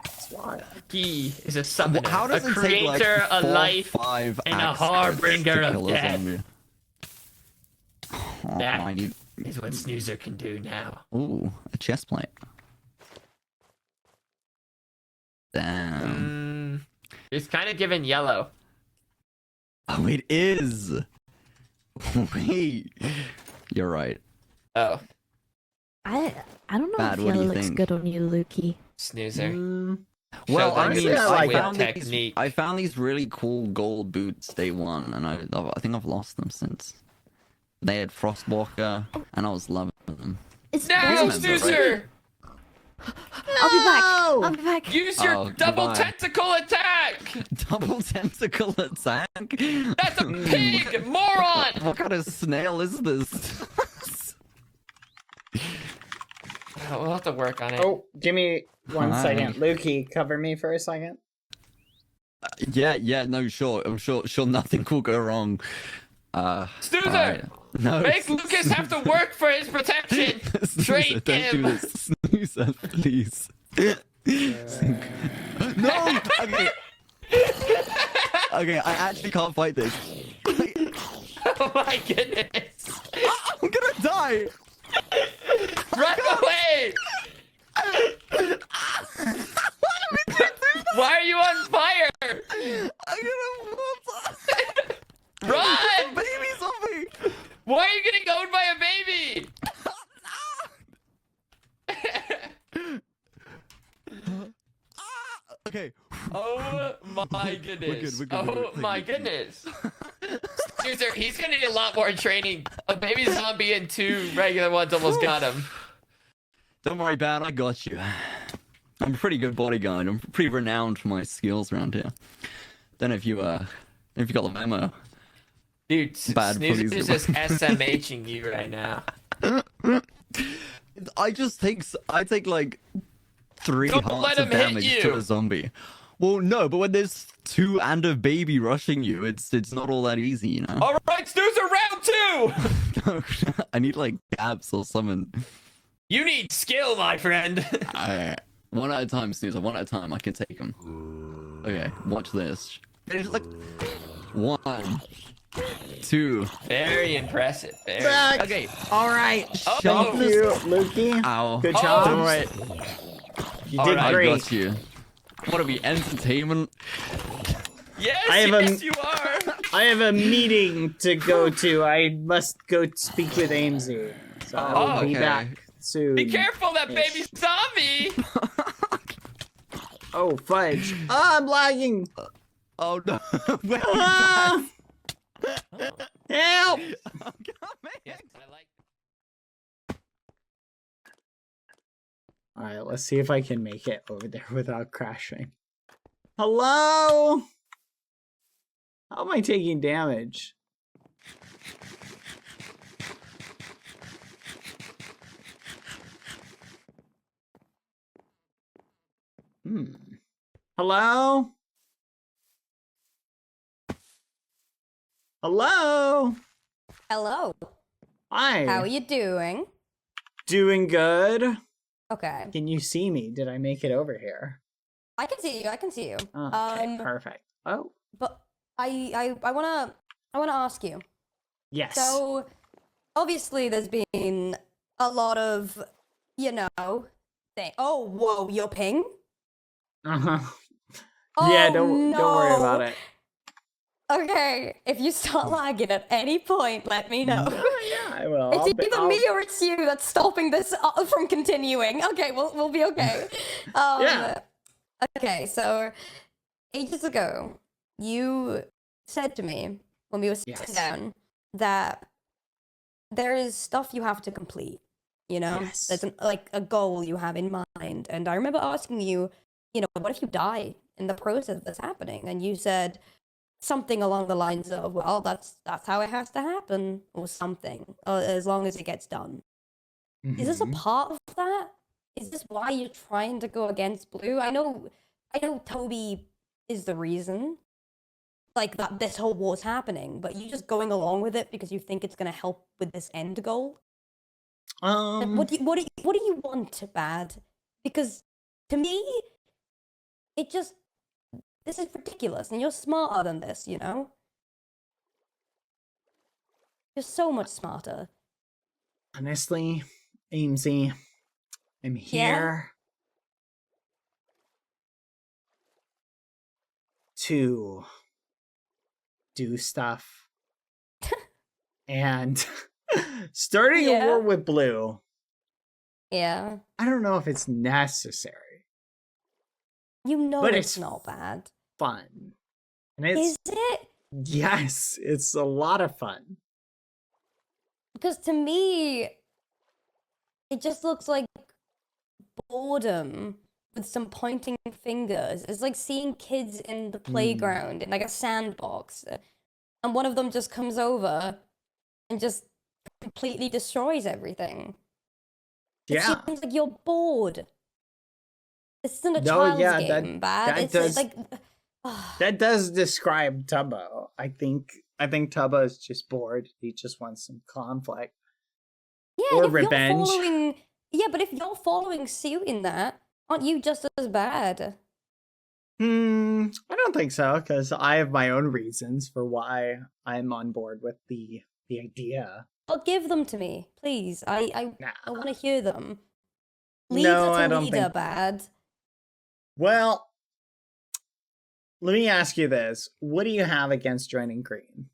That's why. He is a summoner, How does a it take like creator, a 4, life, 5 and a axes harbinger to of kill a death. zombie? Oh, That I need... is what Snoozer can do now. Ooh, a chest plate. Damn. It's kind of given yellow. Oh, it is. Wait. You're right. Oh, I don't know Bad, if what do yellow you looks think? good on you, Lukey. Snoozer. Well, Show I them mean, your I sweet found technique. I found these really cool gold boots day one, and I think I've lost them since. They had Frostwalker, and I was loving them. It's No, remember, Snoozer! I'll be back. I'll be back. Use your Oh, double goodbye. tentacle attack! Double tentacle attack? That's a pig, moron! What kind of snail is this? Oh, we'll have to work on it. Oh, give me one Hi. second. Lukey, cover me for a second. Yeah, no, sure. I'm sure nothing will go wrong. Snoozer! alright. No. Make Lucas have to work for his protection! Snoozer, Trade don't him! do this. Snoozer, please. No! Okay. Okay, I actually can't fight this. Oh my goodness! I'm gonna die! Run away! Why are you on fire? I'm gonna Run! baby zombie! Why are you getting owned by a baby? Okay. Oh my goodness. We're good, Oh we're my good. goodness. Snoozer, he's gonna need a lot more training. A baby zombie and 2 regular ones almost got him. Don't worry, Bad, I got you. I'm a pretty good bodyguard. I'm pretty renowned for my skills around here. Don't know if you got the memo. Dude, Bad Snoozer's police. just SMHing you right now. I take like 3 Don't hearts let of him hit damage you. to a zombie. Well, no, but when there's 2 and a baby rushing you, it's not all that easy, you know. Alright, Snoozer, round 2! I need like gaps or something. You need skill, my friend. Alright. One at a time, Snoozer. One at a time. I can take them. Okay, watch this. It's like 1, 2. Very impressive. Very. Okay. Alright. Oh, Thank you, Lukey. Ow. Good Oh. job. Don't worry. You did I great. got you. What are we, entertainment? Yes, I have a- yes, you are. I have a meeting to go to. I must go speak with Amesy. So I'll be okay. back soon. Be careful, that baby zombie. Oh, fudge. Ah, I'm lagging. Oh no! Where Ah! Help! I'm coming. Yes, I like. All right, let's see if I can make it over there without crashing. Hello? How am I taking damage? Hello? Hello? Hello. Hi. How are you doing? Doing good. Okay. Can you see me? Did I make it over here? I can see you. I can see you. Okay, perfect. Oh, But I wanna ask you. yes. So obviously there's been a lot of, you know, oh whoa, you're ping? Uh-huh. Oh, Yeah, don't worry about no. it. Okay, if you start lagging at any point, let me know. Yeah, I will. It's either me or it's you that's stopping this from continuing. Okay, we'll be okay. Yeah. Okay, so ages ago, you said to me when we were sitting Yes. down that there is stuff you have to complete. You know, Yes. there's like a goal you have in mind, and I remember asking you, you know, what if you die in the process of this happening? And you said something along the lines of, well, that's how it has to happen, or something, as long as it gets done. Is this a Mhm. part of that? Is this why you're trying to go against Blue? I know Toby is the reason, like that this whole war's happening, but you just going along with it because you think it's gonna help with this end goal. Like, what do you want, Bad? Because to me, this is ridiculous, and you're smarter than this, you know? You're so much smarter. honestly, Amesy, I'm here to do stuff. And starting a war with Blue, Yeah. I don't know if it's necessary. You know But it's it's not bad. Fun. And it's Is it? yes, it's a lot of fun. Because to me, it just looks like boredom with some pointing fingers. It's like seeing kids in the playground in like a sandbox, and one of them just comes over and just completely destroys everything. It Yeah. seems like you're bored. This isn't a No, child's yeah, game, Bad. that It's does like that does describe Tubbo. I think Tubbo is just bored. He just wants some conflict. yeah, Or if revenge. You're following, yeah, but if you're following suit in that, aren't you just as bad? I don't think so, because I have my own reasons for why I'm on board with the idea. Well, give them to me, please. I Nah. want to hear them. No, I Leader to don't leader, think. Bad. Well, let me ask you this: what do you have against joining Green?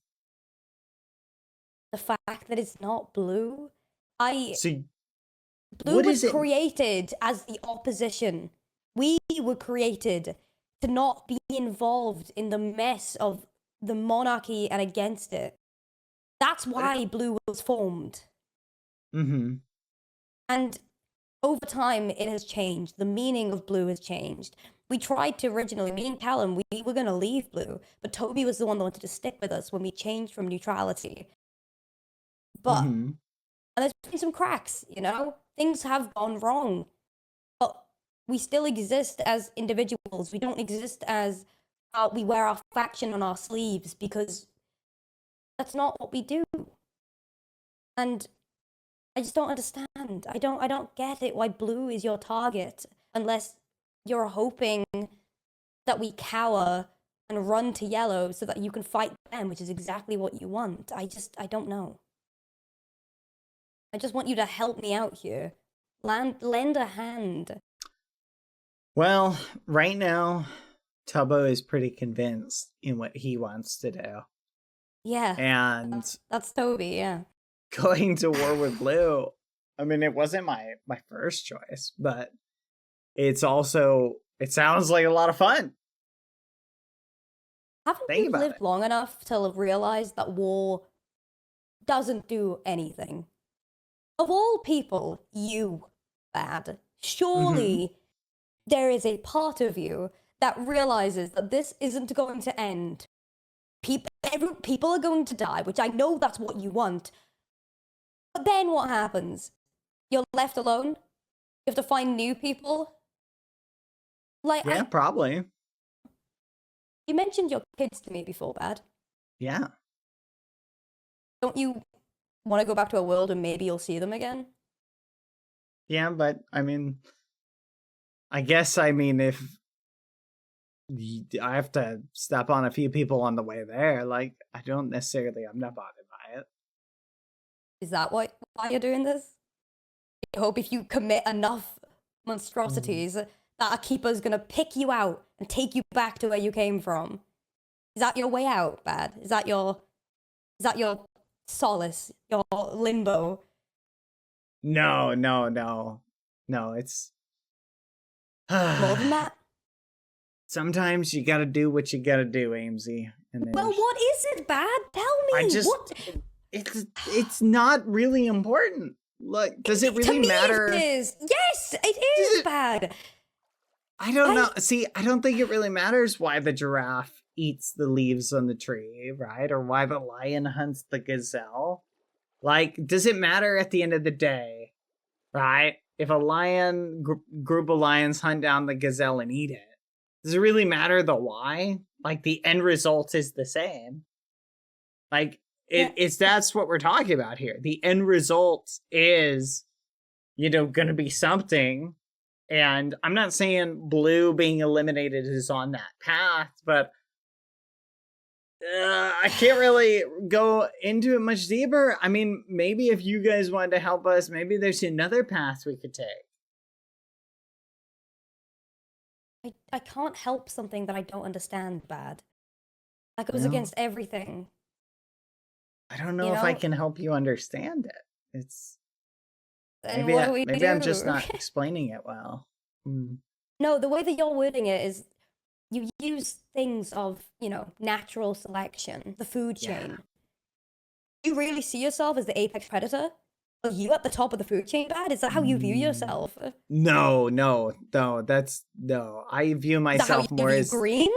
The fact that it's not Blue. So, Blue what was is it? created as the opposition. We were created to not be involved in the mess of the monarchy and against it. That's why Blue was formed. Mm-hmm. And over time, it has changed. The meaning of Blue has changed. We tried to originally, me and Callum, we were going to leave Blue, but Toby was the one that wanted to stick with us when we changed from neutrality. But, and there's been some cracks, you know? Things have gone wrong. But we still exist as individuals. We don't exist as we wear our faction on our sleeves, because that's not what we do. And I just don't understand. I don't get it why Blue is your target unless you're hoping that we cower and run to Yellow so that you can fight them, which is exactly what you want. I don't know. I just want you to help me out here. Lend a hand. Well, right now, Tubbo is pretty convinced in what he wants to do. Yeah. And that's Toby, yeah. Going to war with Blue, I mean, it wasn't my first choice, but it's also, it sounds like a lot of fun. Haven't Think you about lived it. long enough to realize that war doesn't do anything? Of all people, you, Bad, surely there is a part of you that realizes that this isn't going to end. People are going to die, which I know that's what you want. But then what happens? You're left alone? You have to find new people? Like, Yeah, probably. you mentioned your kids to me before, Bad. Yeah. Don't you want to go back to a world and maybe you'll see them again? Yeah, but I mean, I guess if I have to step on a few people on the way there, like, I'm not bothered by it. Is that why you're doing this? I hope if you commit enough monstrosities that a keeper's gonna pick you out and take you back to where you came from. Is that your way out, Bad? Is that your solace, your limbo? No, it's More than that? sometimes you gotta do what you gotta do, Amesy. And Well, what is it, Bad? Tell me. What? it's not really important. Like, does it really to me matter? It is. Yes, it is, Bad. I don't know. See, I don't think it really matters why the giraffe eats the leaves on the tree, right? Or why the lion hunts the gazelle. Like, does it matter at the end of the day, right? If a group of lions hunt down the gazelle and eat it, does it really matter the why? Like, the end result is the same. Like, that's what we're talking about here. The end result is, gonna be something. And I'm not saying blue being eliminated is on that path, but I can't really go into it much deeper. I mean, maybe if you guys wanted to help us, maybe there's another path we could take. I can't help something that I don't understand, Bad. That goes against everything. I don't know if I can help you understand it. It's Then maybe what do we maybe I'm do? just not explaining it well. No, the way that you're wording it is you use things of, natural selection, the food chain. You really see yourself as the apex predator? Are you at the top of the food chain, Bad? Is that how you view yourself? No. I view myself more as green?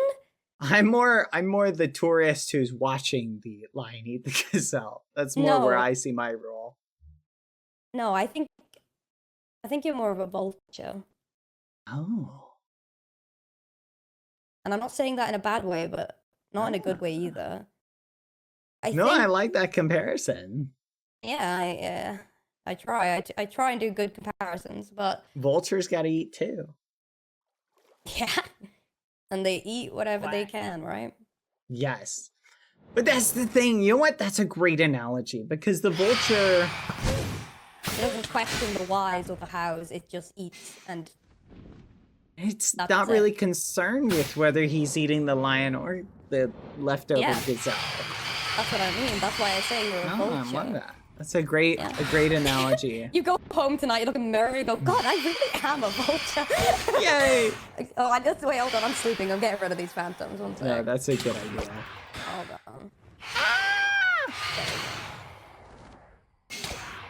I'm more the tourist who's watching the lion eat the gazelle. That's more where I see my role. No, I think you're more of a vulture. Oh. And I'm not saying that in a bad way, but not in a good way either. I like that comparison. Yeah, I try. I try and do good comparisons, but vultures gotta eat too. Yeah. And they eat whatever they can, right? Yes. But that's the thing. You know what? That's a great analogy because the vulture... It doesn't question the whys or the hows. It just eats and... It's not really concerned with whether he's eating the lion or the leftover gazelle. That's what I mean. That's why I say you're a vulture. I love that. That's a great analogy. You go home tonight, you look in the mirror, you go, God, I really am a vulture. Yay! Oh, I just wait. Hold on, I'm sleeping. I'm getting rid of these phantoms. One sec. Yeah, that's a good idea. Hold on.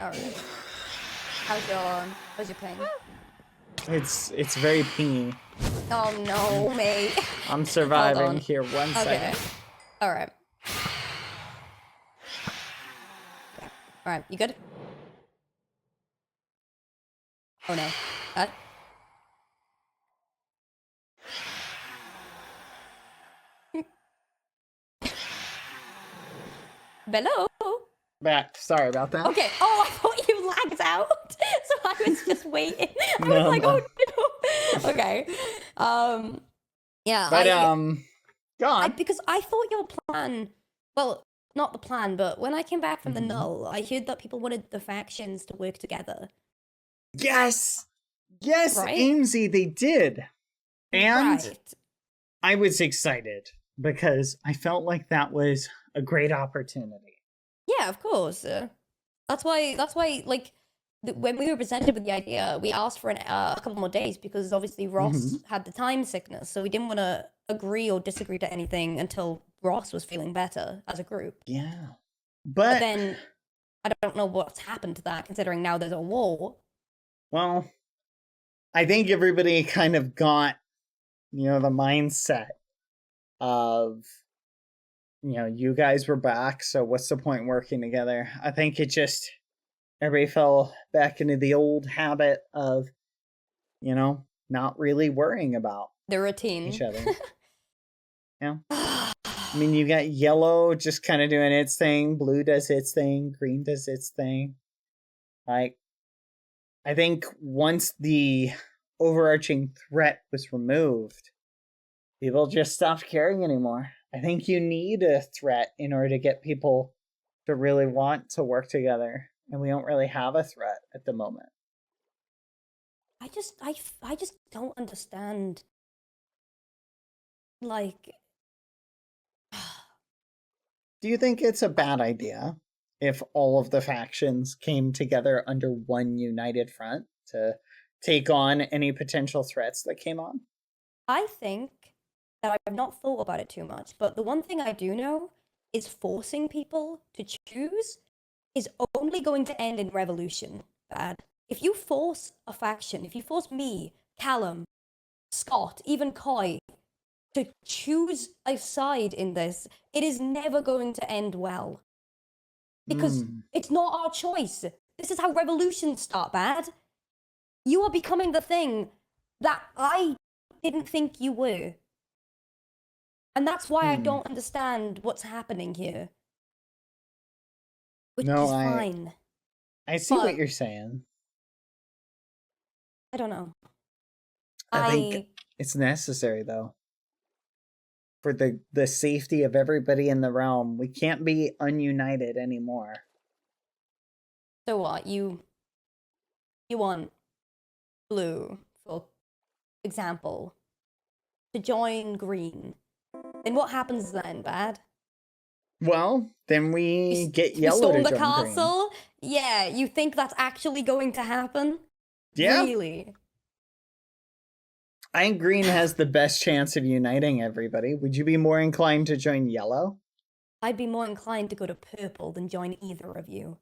Alright. How's your pain? It's very pingy. Oh no, mate. I'm surviving here. 1 second. Alright. Alright, you good? Oh no. What? Hello? Back. Sorry about that. Okay. Oh, I thought you lagged out. So I was just waiting. I was like, oh no. Okay. Yeah. But go on. Because I thought your plan, well, not the plan, but when I came back from the null, I heard that people wanted the factions to work together. Yes, right? Amesy, they did. And right. I was excited because I felt like that was a great opportunity. Yeah, of course. That's why, like, when we were presented with the idea, we asked for a couple more days because obviously Ross had the time sickness, so we didn't want to agree or disagree to anything until Ross was feeling better as a group. Yeah. But then I don't know what's happened to that, considering now there's a war. Well, I think everybody kind of got, the mindset of, you guys were back, so what's the point working together? I think it just, everybody fell back into the old habit of, not really worrying about The routine. each other. I mean, you got yellow just kind of doing its thing, blue does its thing, green does its thing. Like, I think once the overarching threat was removed, people just stopped caring anymore. I think you need a threat in order to get people to really want to work together, and we don't really have a threat at the moment. I just don't understand. Like, Do you think it's a bad idea if all of the factions came together under one united front to take on any potential threats that came on? I think that I've not thought about it too much, but the one thing I do know is forcing people to choose is only going to end in revolution. Bad. If you force a faction, if you force me, Callum, Scott, even Coy, to choose a side in this, it is never going to end well. Because it's not our choice. This is how revolutions start, Bad. You are becoming the thing that I didn't think you were. And that's why I don't understand what's happening here. Which is fine. I see what you're saying. I don't know. I think it's necessary, though. For the safety of everybody in the realm. We can't be ununited anymore. So what? You want blue, for example, to join green. Then what happens then, Bad? Well, then we get You yellow storm to the join castle? Yeah, you think that's actually going to happen? Yeah. Really? I think green has the best chance of uniting everybody. Would you be more inclined to join yellow? I'd be more inclined to go to purple than join either of you.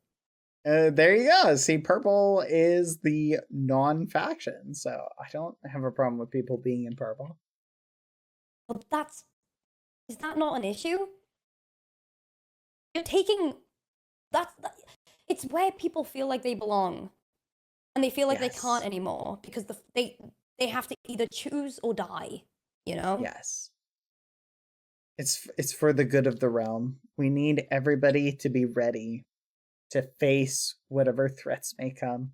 There you go. See, purple is the non-faction, so I don't have a problem with people being in purple. Well, is that not an issue? You're taking, it's where people feel like they belong. And they feel like they can't anymore because they have to either choose or die, Yes. It's for the good of the realm. We need everybody to be ready to face whatever threats may come.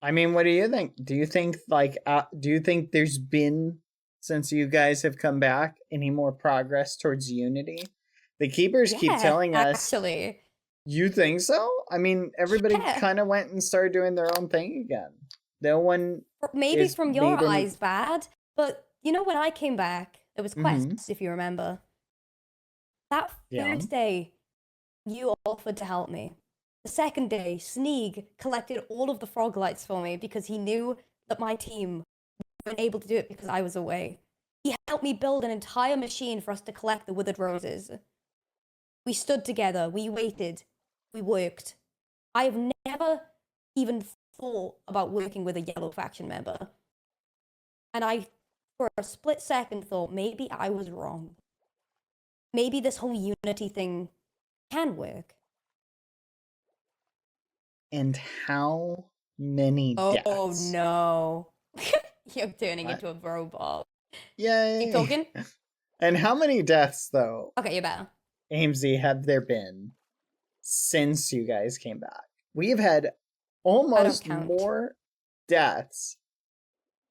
I mean, what do you think? Do you think there's been, since you guys have come back, any more progress towards unity? The keepers keep telling us. Actually. You think so? I mean, everybody kind of went and started doing their own thing again. No one. Maybe from your eyes, Bad, but when I came back, there was quests, if you remember. That first day, you offered to help me. The second day, Sneeg collected all of the frog lights for me because he knew that my team weren't able to do it because I was away. He helped me build an entire machine for us to collect the withered roses. We stood together, we waited, we worked. I have never even thought about working with a yellow faction member. And I, for a split second, thought maybe I was wrong. Maybe this whole unity thing can work. And how many deaths? Oh no. You're turning into a robot. Yay. Keep talking. And how many deaths, though? Okay, you're better. Amesy, have there been since you guys came back? We've had almost more deaths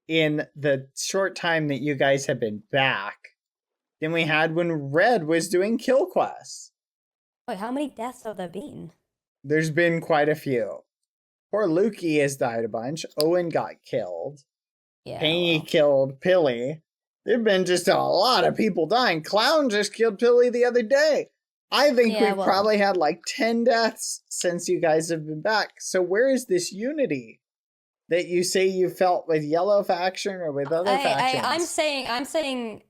in the short time that you guys have been back than we had when Red was doing kill quests. Wait, how many deaths have there been? There's been quite a few. Poor Lukey has died a bunch. Owen got killed. Yeah. Pangy killed Pilly. There've been just a lot of people dying. Clown just killed Pilly the other day. I think Yeah, we've well- probably had like 10 deaths since you guys have been back. So where is this unity that you say you felt with yellow faction or with other factions? I'm saying,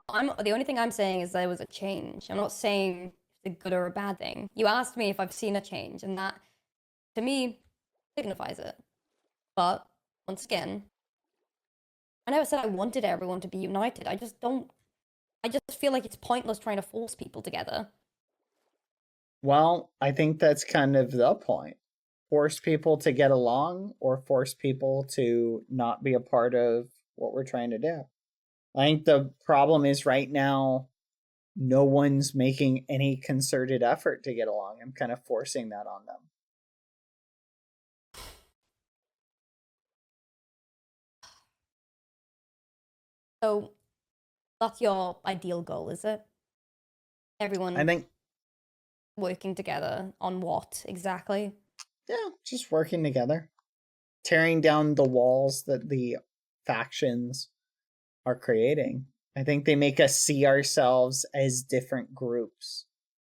the only thing I'm saying is there was a change. I'm not saying it's a good or a bad thing. You asked me if I've seen a change, and that, to me, signifies it. But, once again, I never said I wanted everyone to be united. I just feel like it's pointless trying to force people together. Well, I think that's kind of the point. Force people to get along or force people to not be a part of what we're trying to do. I think the problem is right now, no one's making any concerted effort to get along. I'm kind of forcing that on them. So, that's your ideal goal, is it? Everyone I think, working together on what exactly? yeah, just working together. Tearing down the walls that the factions are creating. I think they make us see ourselves as different groups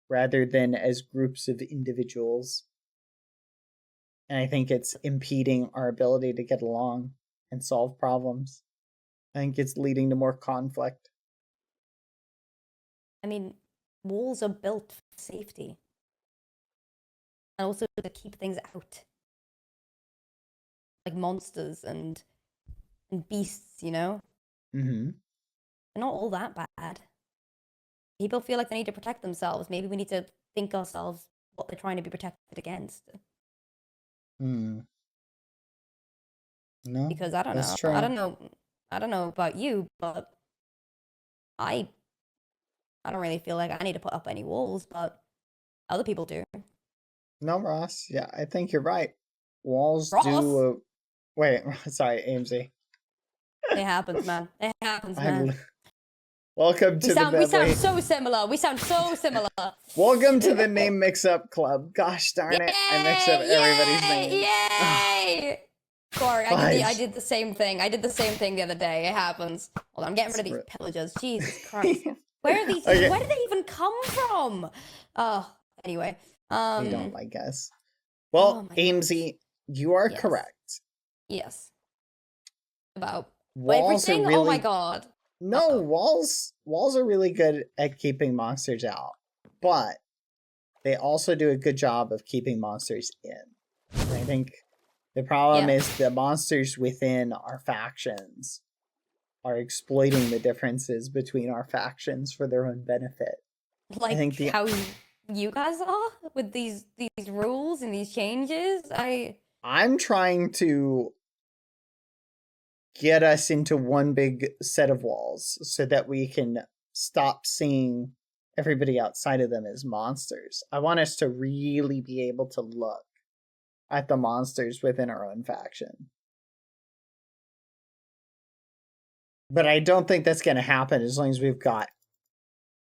rather than as groups of individuals. And I think it's impeding our ability to get along and solve problems. I think it's leading to more conflict. I mean, walls are built for safety. And also to keep things out. Like monsters and beasts, you know? Mm-hmm. They're not all that bad. People feel like they need to protect themselves. Maybe we need to think ourselves what they're trying to be protected against. Hmm. No, Because I don't that's know. true. I don't know about you, but I don't really feel like I need to put up any walls, but other people do. No, Ross. Yeah, I think you're right. Walls Ross? do. Wait, sorry, AMZ. It happens, man. It happens, I man. l- Welcome to We sound the Badboy. so similar. We sound so similar. Welcome to the name mix-up club. Gosh darn it, I mix up everybody's names. Yay! Sorry, I Fudge. did the same thing. I did the same thing the other day. It happens. Hold on, I'm getting rid of these pillagers. Jesus Christ. Where are these? Okay. Where did they even come from? Anyway. They don't like us. Well, oh my AMZ, you are Yes. correct. Yes. About Walls everything? are really Oh my god. no walls are really good at keeping monsters out, but they also do a good job of keeping monsters in. And I think the problem Yeah. is the monsters within our factions are exploiting the differences between our factions for their own benefit. Like think the- how you guys are with these rules and these changes? I'm trying to get us into one big set of walls so that we can stop seeing everybody outside of them as monsters. I want us to really be able to look at the monsters within our own faction. But I don't think that's going to happen as long as we've got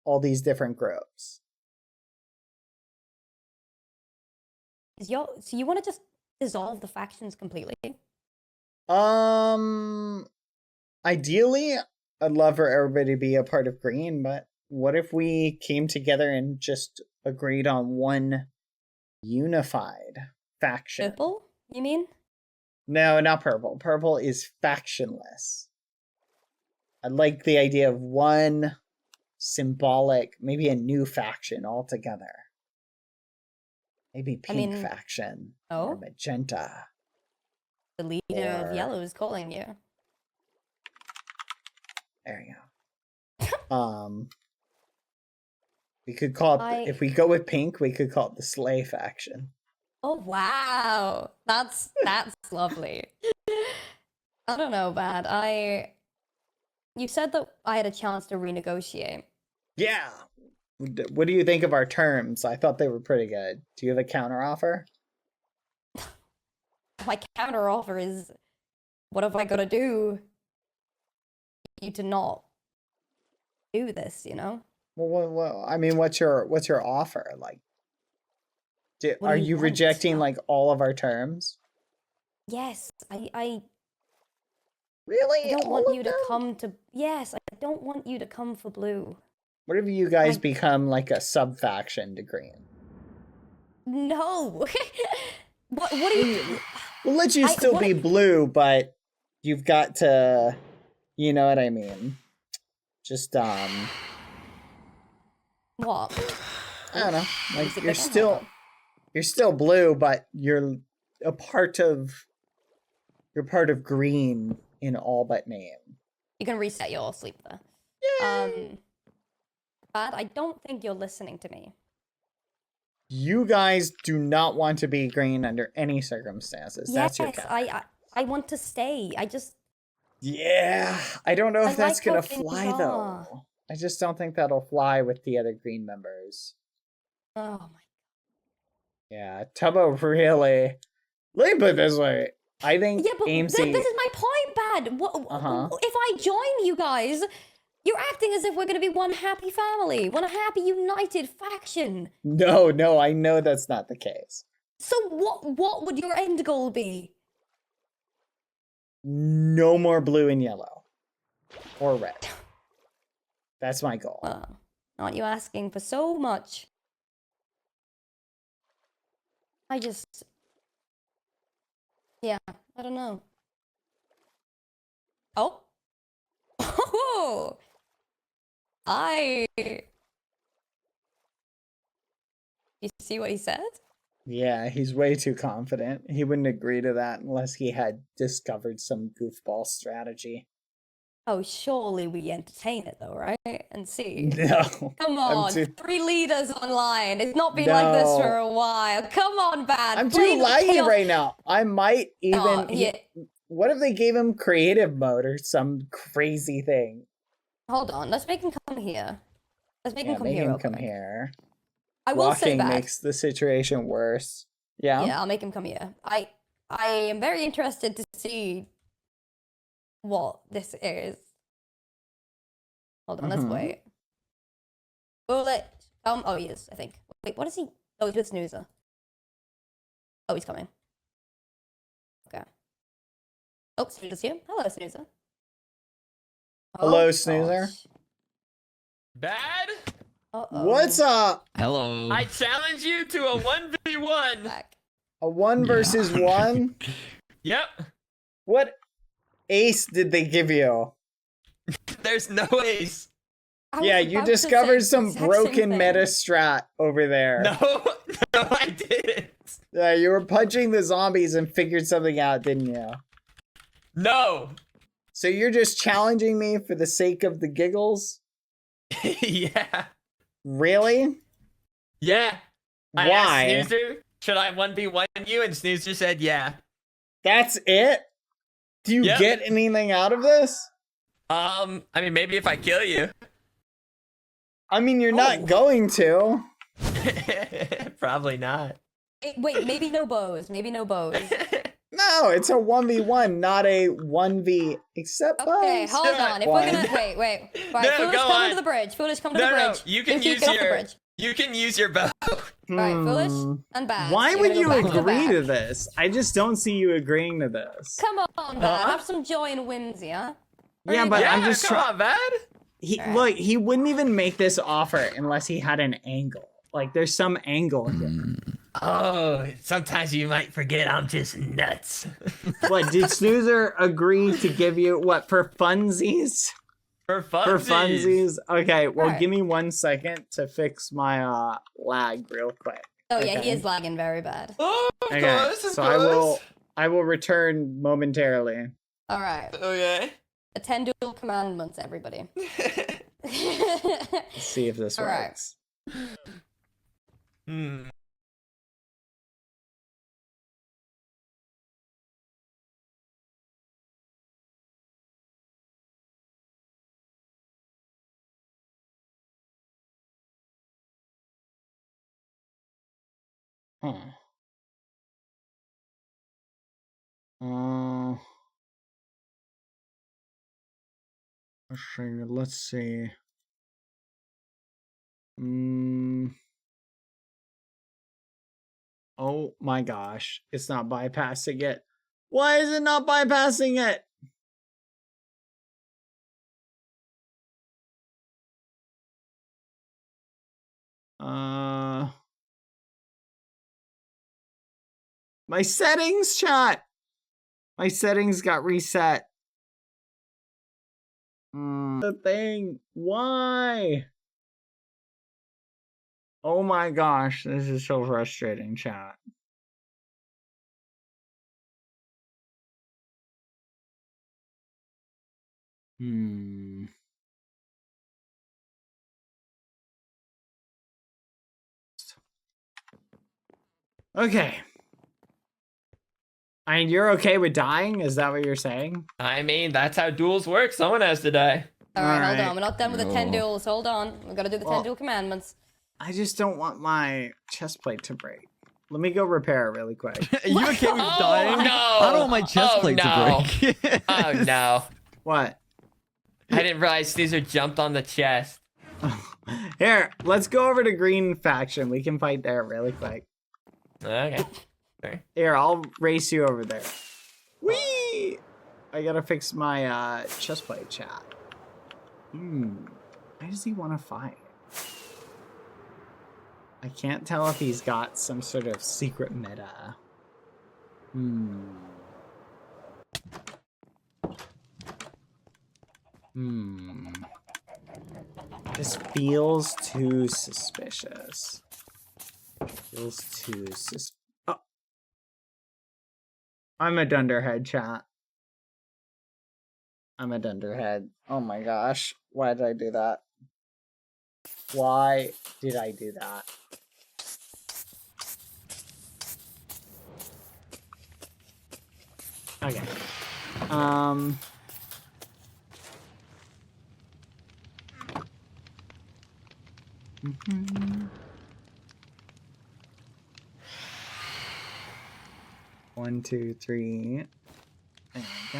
all these different groups. So you want to just dissolve the factions completely? Ideally, I'd love for everybody to be a part of green, but what if we came together and just agreed on one unified faction? Purple, you mean? No, not purple. Purple is factionless. I like the idea of one symbolic, maybe a new faction altogether. Maybe pink faction or Oh? magenta. The leader of yellow is calling you. There you go. We could call it, if we go with pink, we could call it the Slay faction. Oh wow, that's lovely. I don't know, Bad. You said that I had a chance to renegotiate. Yeah. What do you think of our terms? I thought they were pretty good. Do you have a counter offer? My counter offer is, what have I got to do for you to not do this? You know? Well, I mean, what's your offer? Like, What are do you you want? rejecting like all of our terms? Yes, I Really? don't All want of you to them? come to. Yes, I don't want you to come for blue. What if you guys become like a sub-faction to green? No. What are you... We'll let you still be blue, but you've got to, you know what I mean? Just, What? I don't know. Like, you're still blue, but you're part of green in all but name. You can reset your sleep there. But I don't think you're listening to me. You guys do not want to be green under any circumstances. Yes, That's your counter. I want to stay. Yeah, I don't know if that's like gonna how things fly are. though. I just don't think that'll fly with the other green members. Oh my. Yeah, Tubbo really. Let me put it this way. I think Yeah, but AMC. this is my point, Bad. If I join you guys, you're acting as if we're gonna be one happy family, one happy united faction. No, I know that's not the case. So what would your end goal be? No more blue and yellow. Or red. That's my goal. Aren't you asking for so much? Yeah, I don't know. Oh. Oh. You see what he said? Yeah, he's way too confident. He wouldn't agree to that unless he had discovered some goofball strategy. Oh, surely we entertain it though, right? And see. No. Come on, 3 leaders online. It's not been like this for a while. Come on, Bad. I'm too laggy right now. I might even... What if they gave him creative mode or some crazy thing? Hold on, let's make him come here. Let's make him come make here. him come here. I will say Walking that makes the situation worse. Yeah? Yeah, I'll make him come here. I am very interested to see what this is. Hold on, let's wait. Bullet. Oh, he is, I think. Wait, what is he? Oh, he's with Snoozer. Oh, he's coming. Okay. Oh, Snoozer's here. Hello, Snoozer. Hello, Snoozer. Gosh. Bad? Uh-oh. What's up? Hello. I challenge you to a 1v1. Back. A 1 versus 1? Yep. What ace did they give you? There's no ace. Yeah, you discovered some broken meta strat over there. No, I didn't. Yeah, you were punching the zombies and figured something out, didn't you? No. So you're just challenging me for the sake of the giggles? Yeah. Really? Yeah. I Why? asked Snoozer, should I 1v1 you? And Snoozer said yeah. That's it? Do you get anything out of this? I mean, maybe if I kill you. I mean, you're not going to. Probably not. Wait, maybe no bows. Maybe no bows. No, it's a 1v1, not a 1v except Okay, bows. hold on. If we're gonna wait. Right, No, Foolish, go come on. to the bridge. Foolish, come to the No, bridge. you can Pinky, use get off the your bridge. you can use your bow. Right, Foolish and Bad. Why You're would gonna you go back to the agree back. to this? I just don't see you agreeing to this. Come on, Bad. Have some joy and whimsy, huh? Yeah, but Yeah, I'm just come on, Bad. Look, he wouldn't even make this offer unless he had an angle. Like, there's some angle here. Oh, sometimes you might forget I'm just nuts. What, did Snoozer agree to give you, what, for funsies? For funsies. For funsies? Okay, well, Alright. give me 1 second to fix my lag real quick. Oh yeah, he Okay. is lagging very bad. Oh, of Okay, course, of so course. I will return momentarily. All right, Okay. attend dual commandments, everybody. Let's see if this Alright. works. Huh. Let's see. Oh my gosh, it's not bypassing it. Why is it not bypassing it? My settings, chat. My settings got reset. The thing. Why? Oh my gosh, this is so frustrating, chat. Okay. I mean, you're okay with dying? Is that what you're saying? I mean, that's how duels work. Someone has to die. Alright, hold Alright. on. We're not done with the 10 duels. Hold on. We've got to do the 10 duel commandments. I just don't want my chest plate to break. Let me go repair it really quick. Are you okay with dying? No. I don't want my chest Oh, plate no. to break. Oh no. What? I didn't realize Caesar jumped on the chest. Here, let's go over to green faction. We can fight there really quick. Okay. Sorry. Here, I'll race you over there. Whee! I gotta fix my chest plate, chat. Why does he want to fight? I can't tell if he's got some sort of secret meta. This feels too suspicious. Feels too Oh. I'm a dunderhead, chat. I'm a dunderhead. Oh my gosh. Why did I do that? Why did I do that? Okay. One, two, three. There we go.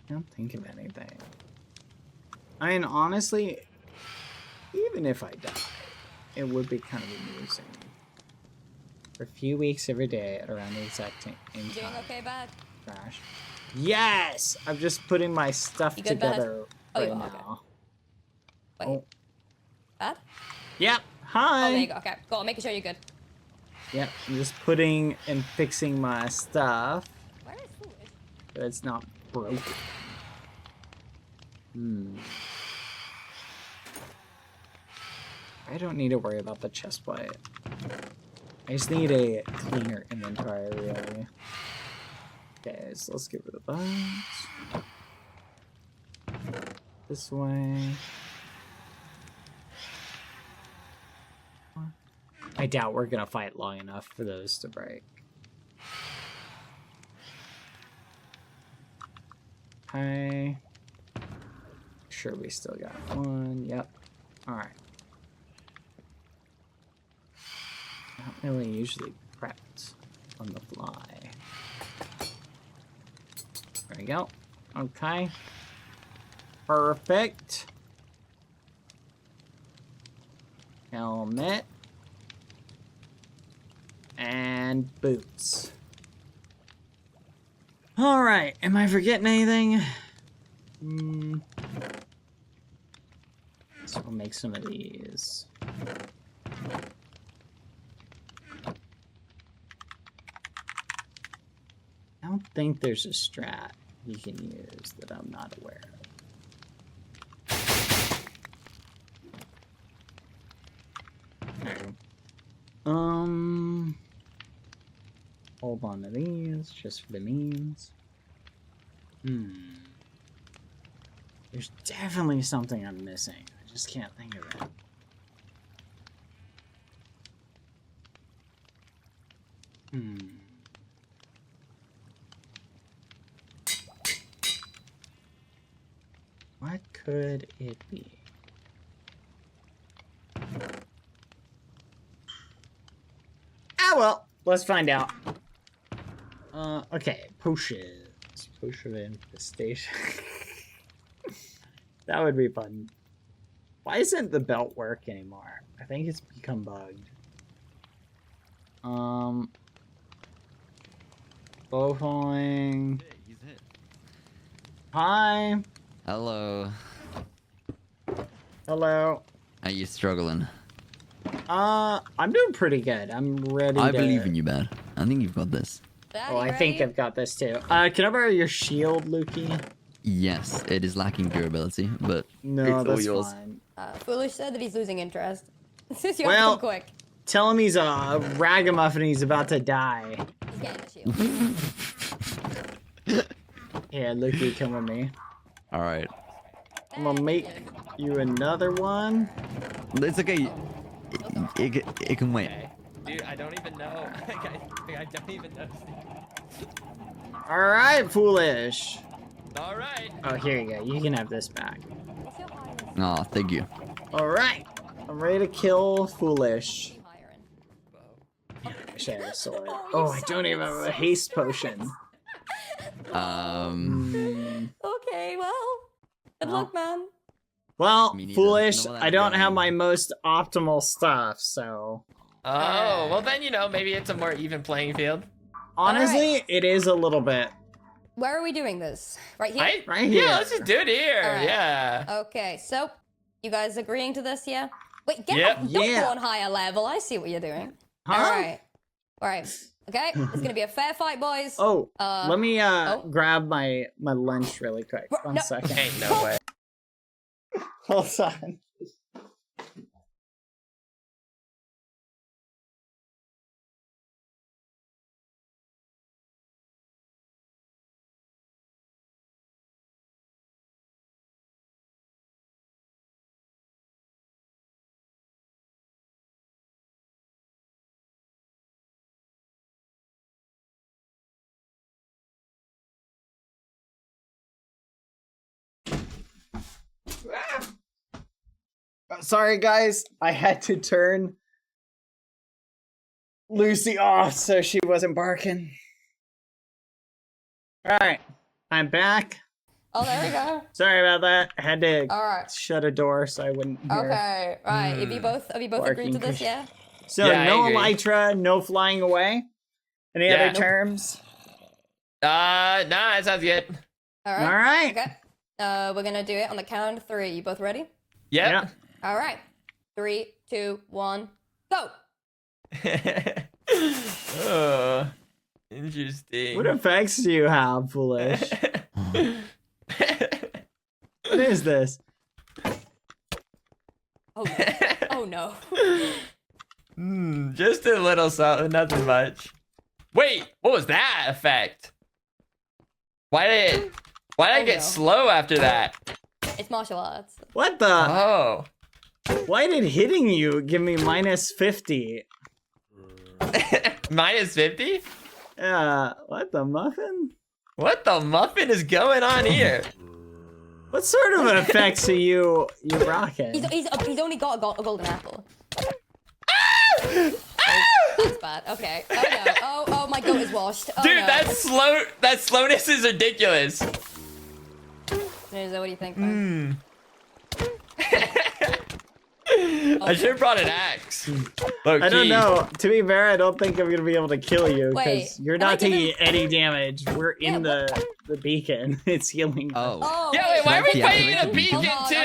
Can't think of anything. I mean, honestly, even if I die, it would be kind of amusing. For a few weeks every day at around the exact same time. You doing okay, Bad? Crash. Yes! I'm just putting my stuff You good, Bad? together Oh, you right are, okay. now. Wait. Oh. Bad? Yep. Oh, Hi. there you go. Okay, go on, making sure you're good. Yep. I'm just putting and fixing my stuff. Where is food? So it's not broken. I don't need to worry about the chest plate. I just need a cleaner inventory, really. Okay, so let's get rid of that. This way. I doubt we're gonna fight long enough for those to break. Okay. Sure, we still got one. Yep. Alright. Not really usually prepped on the fly. There we go. Okay. Perfect. Helmet. And boots. Alright, am I forgetting anything? So we'll make some of these. I don't think there's a strat you can use that I'm not aware of. There we go. Hold on to these just for the means. There's definitely something I'm missing. I just can't think of it. What could it be? Ah, well, let's find out. Okay, potions. Potion infestation. That would be fun. Why isn't the belt work anymore? I think it's become bugged. Bowling. He's hit. Hi. Hello. Hello. Are you struggling? I'm doing pretty good. I'm ready. I believe in you, Bad. I think you've got this. Dad, Oh, you I think ready? I've got this too. Can I borrow your shield, Lukey? Yes, it is lacking durability, but No, it's all that's yours. fine. Foolish said that he's losing interest. Since you Well- have to come quick. Tell him he's a ragamuffin. He's about to die. He's getting the shield. Yeah, Lukey, come with me. All right. I'm gonna make you another one. It's okay. It can wait. Okay. Dude, I don't even know. I don't even know. All right, Foolish. All right. Oh, here you go. You can have this back. What's your highest? Oh, thank you. All right, I'm ready to kill Foolish. Higher in. I should have a sword. Oh, I don't even have a haste potion. Okay, well. Good luck, man. Well, Me neither. Foolish, Know that I don't have going. my most optimal stuff, so Oh, well then, maybe it's a more even playing field. honestly, it is a little bit. Where are we doing this? Right here? Right here. Yeah, let's just do it here. Alright. Yeah. Okay, so you guys agreeing to this, yeah? Wait, get Yep. up, don't Yeah. go on higher level. I see what you're doing. Huh? Alright. Okay, it's gonna be a fair fight, boys. Oh, let me oh. grab my lunch really quick. One No. second. Ain't no way. Hold on. Sorry, guys. I had to turn Lucy off so she wasn't barking. Alright, I'm back. Oh, there we go. Sorry about that. I had to Alright. shut a door so I wouldn't hear. Okay, right. Have you both agreed to Barking this, fish. yeah? So, Yeah, I no agree. elytra, no flying away. Any Yeah. other Nope. terms? Nah, that sounds good. Alright. Alright. Okay. We're gonna do it on the count of 3. You both ready? Yep. Yeah. Alright. 3, 2, 1, go! Oh, interesting. What effects do you have, Foolish? What is this? Oh no. Oh no. Just a little something, nothing much. Wait, what was that effect? Why did I get no. slow after that? It's martial arts. What the? Oh. Why did hitting you give me minus 50? Minus 50? What the muffin? What the muffin is going on here? What sort of effects are you rocking? He's only got a golden apple. That's bad. Okay. Oh no. Oh my goat is washed. Oh, Dude, no. that slowness is ridiculous. What do you think, man? I should have brought an axe. I don't know. To be fair, I don't think I'm gonna be able to kill you Wait, because you're can I not give taking him- any damage. We're in Yeah, the beacon. It's healing. Oh. Oh, Yeah, wait, why are we Yeah, fighting a hold beacon Hold on, too?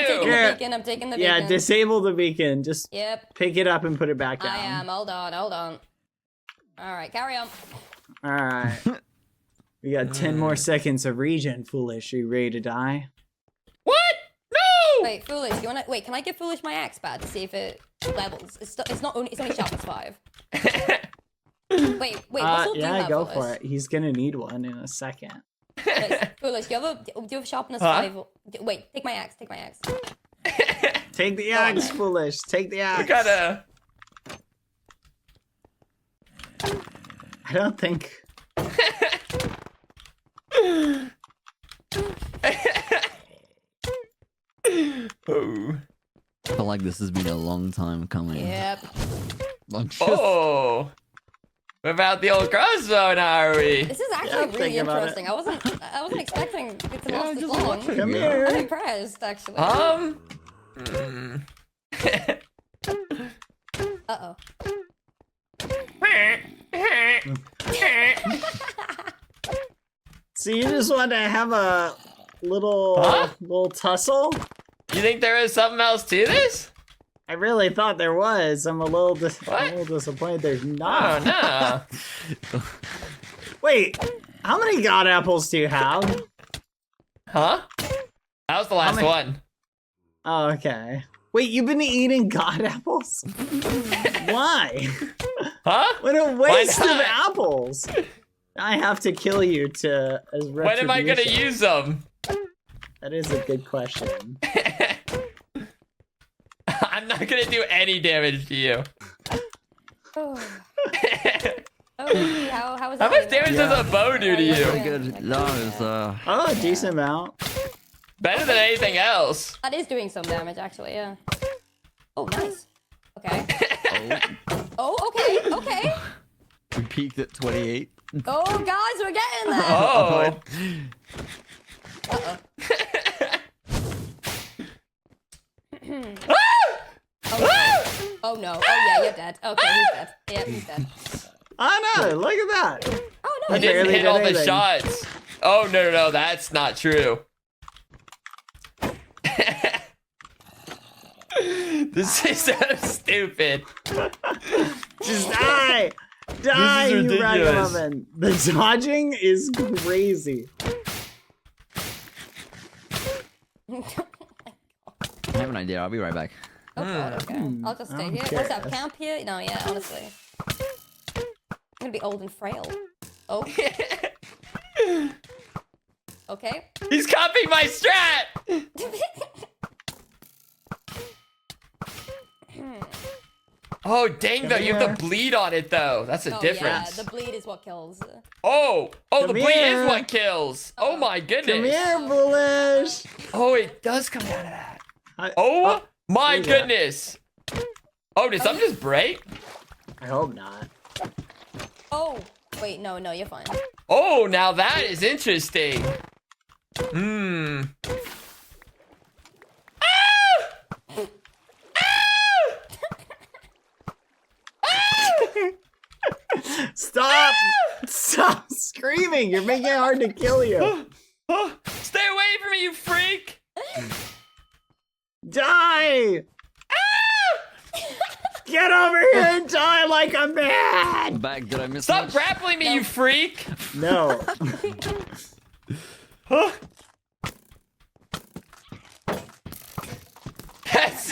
I'm taking the beacon. Yeah, disable the beacon. Just Yep, pick it up and put it back down. I am. Hold on. All right, carry on. All right. We got 10 more seconds of regen. Foolish, are you ready to die? What? No! Wait, Foolish, you wanna wait? Can I give Foolish my axe pad to see if it levels? It's only sharpness 5. Wait, what sword do you yeah, have, go Foolish? for it. He's gonna need one in a second. Wait, Foolish, do you have sharpness Huh? 5? Wait, take my axe. Take the axe, Foolish. Take the axe. We gotta. I don't think. Oh. I feel like this has been a long time coming. Yep. Like, just- Oh. What about the old crossbow now, are we? This is Yeah, actually I'm really thinking about it. interesting. I wasn't expecting it to last this just long. watching. Come Yeah. here. I'm impressed, actually. Uh-oh. So you just want to have a little Huh? little tussle? You think there is something else to this? I really thought there was. I'm a little disappointed there's Oh, not. no. Wait, how many god apples do you have? Huh? That was the last many- one. Oh, okay. Wait, you've been eating god apples? Why? Huh? What a waste of not? apples! I have to kill you to as retribution. When am I gonna use them? That is a good question. I'm not gonna do any damage to you. Oh, Nikki, how was How that? much damage does a bow do to Yeah. you? Pretty good. No, it was, Oh, a decent amount. Better than anything else. That is doing some damage, actually, yeah. Oh, nice. Okay. Oh, okay, okay. we peaked at 28. Oh, guys, we're getting there. Oh. Oh, no. Oh, yeah, you're dead. Okay, he's dead. Yeah, he's dead. Oh no, look at that. Oh, no. He didn't barely hit did all the anything. shots. Oh, no, that's not true. This is so stupid. Just die! Die, you ridiculous. ragamuffin! The dodging is crazy. I have an idea. I'll be right back. Oh, God, okay. I'll just stay here. What's up, camp here? No, yeah, honestly. I'm gonna be old and frail. Oh. Okay. He's copying my strat. Oh, dang, though. You have the bleed on it, though. That's a Oh, difference. yeah, the bleed is what kills. Oh, the Come bleed here. is what kills. Oh, my goodness. Come here, foolish! Oh, it does come down to that. I, Oh, my what is that? goodness. Oh, did something just break? I hope not. Oh, wait, no, you're fine. Oh, now that is interesting. Hmm. Stop! Stop screaming! You're making it hard to kill you. Stay away from me, you freak! Die! Get over here and die like a man! Back, did I miss Stop much? grappling me, you freak! No.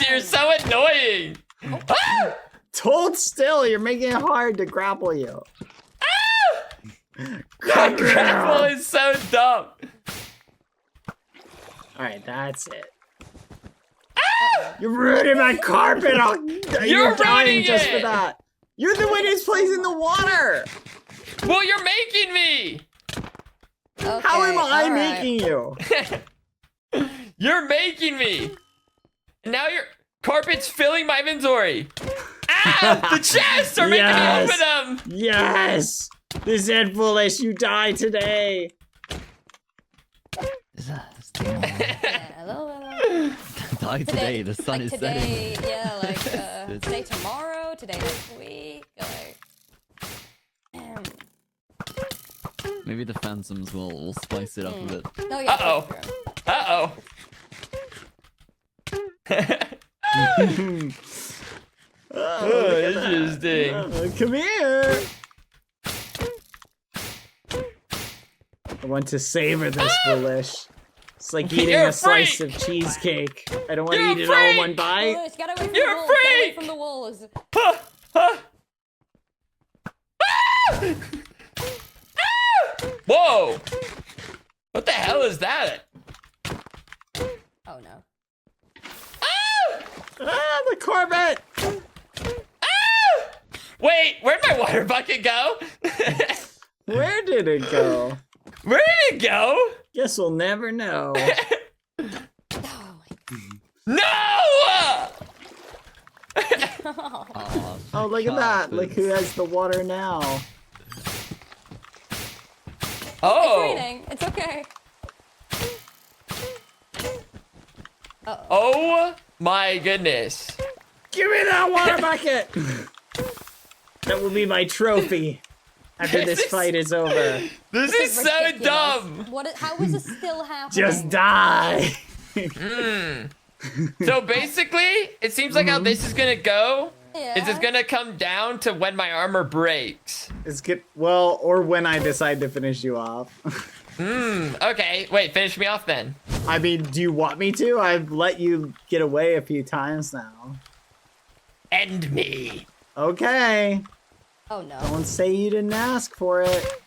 You're so annoying! Hold still, you're making it hard to grapple you. Grapple is so dumb. Alright, that's it. You're ruining my carpet! You're dying ruining just for it! that! You're the one who's placing the water! Well, you're making me! Okay, How am I alright. making you? You're making me! And now your carpet's filling my inventory. Ah! The chests are making Yes. me open them! Yes! This head foolish, you die today! Yeah, hello. Die today. The sun like is today, setting. yeah, like today, tomorrow, today, next week, like. Maybe the phantoms will spice it up a bit. No, yeah. Uh-oh. Uh-oh. Oh, interesting. Come here! I want to savor this foolish. It's like eating You're a a slice freak! of cheesecake. I don't want to You're eat a it all in freak! one bite. Get away from You're the a walls. Get away freak! from the walls. Huh, huh. Whoa! What the hell is that? Oh no. Ah, the Corvette! Wait, where'd my water bucket go? Where did it go? Where did it go? Guess we'll never know. Oh No! Oh, Oh, look at that. Look who has the water now. It's Oh! raining. It's okay. Oh my goodness! Give me that water bucket! That will be my trophy after this fight is over. This is so ridiculous. dumb. How is this still happening? Just die! So basically, it seems like how this is gonna go Yeah. is it's gonna come down to when my armor breaks. It's good. Well, or when I decide to finish you off. Okay, wait, finish me off then. I mean, do you want me to? I've let you get away a few times now. End me. Okay. Oh no. Don't say you didn't ask for it.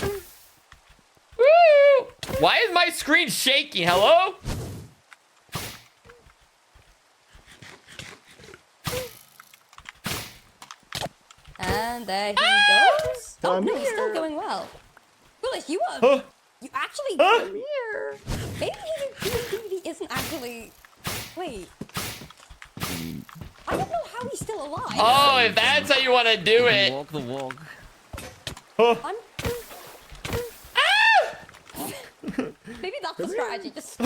Woo! Why is my screen shaking? Hello? And there he goes. Oh Come no, he's still here. going well. Foolish, you are. Huh? You actually. Huh? Here. Maybe he isn't actually. Wait. I don't know how he's still alive. Oh, if that's how you want to do it. Walk the walk. Huh? I'm. Maybe that's the strategy. Just.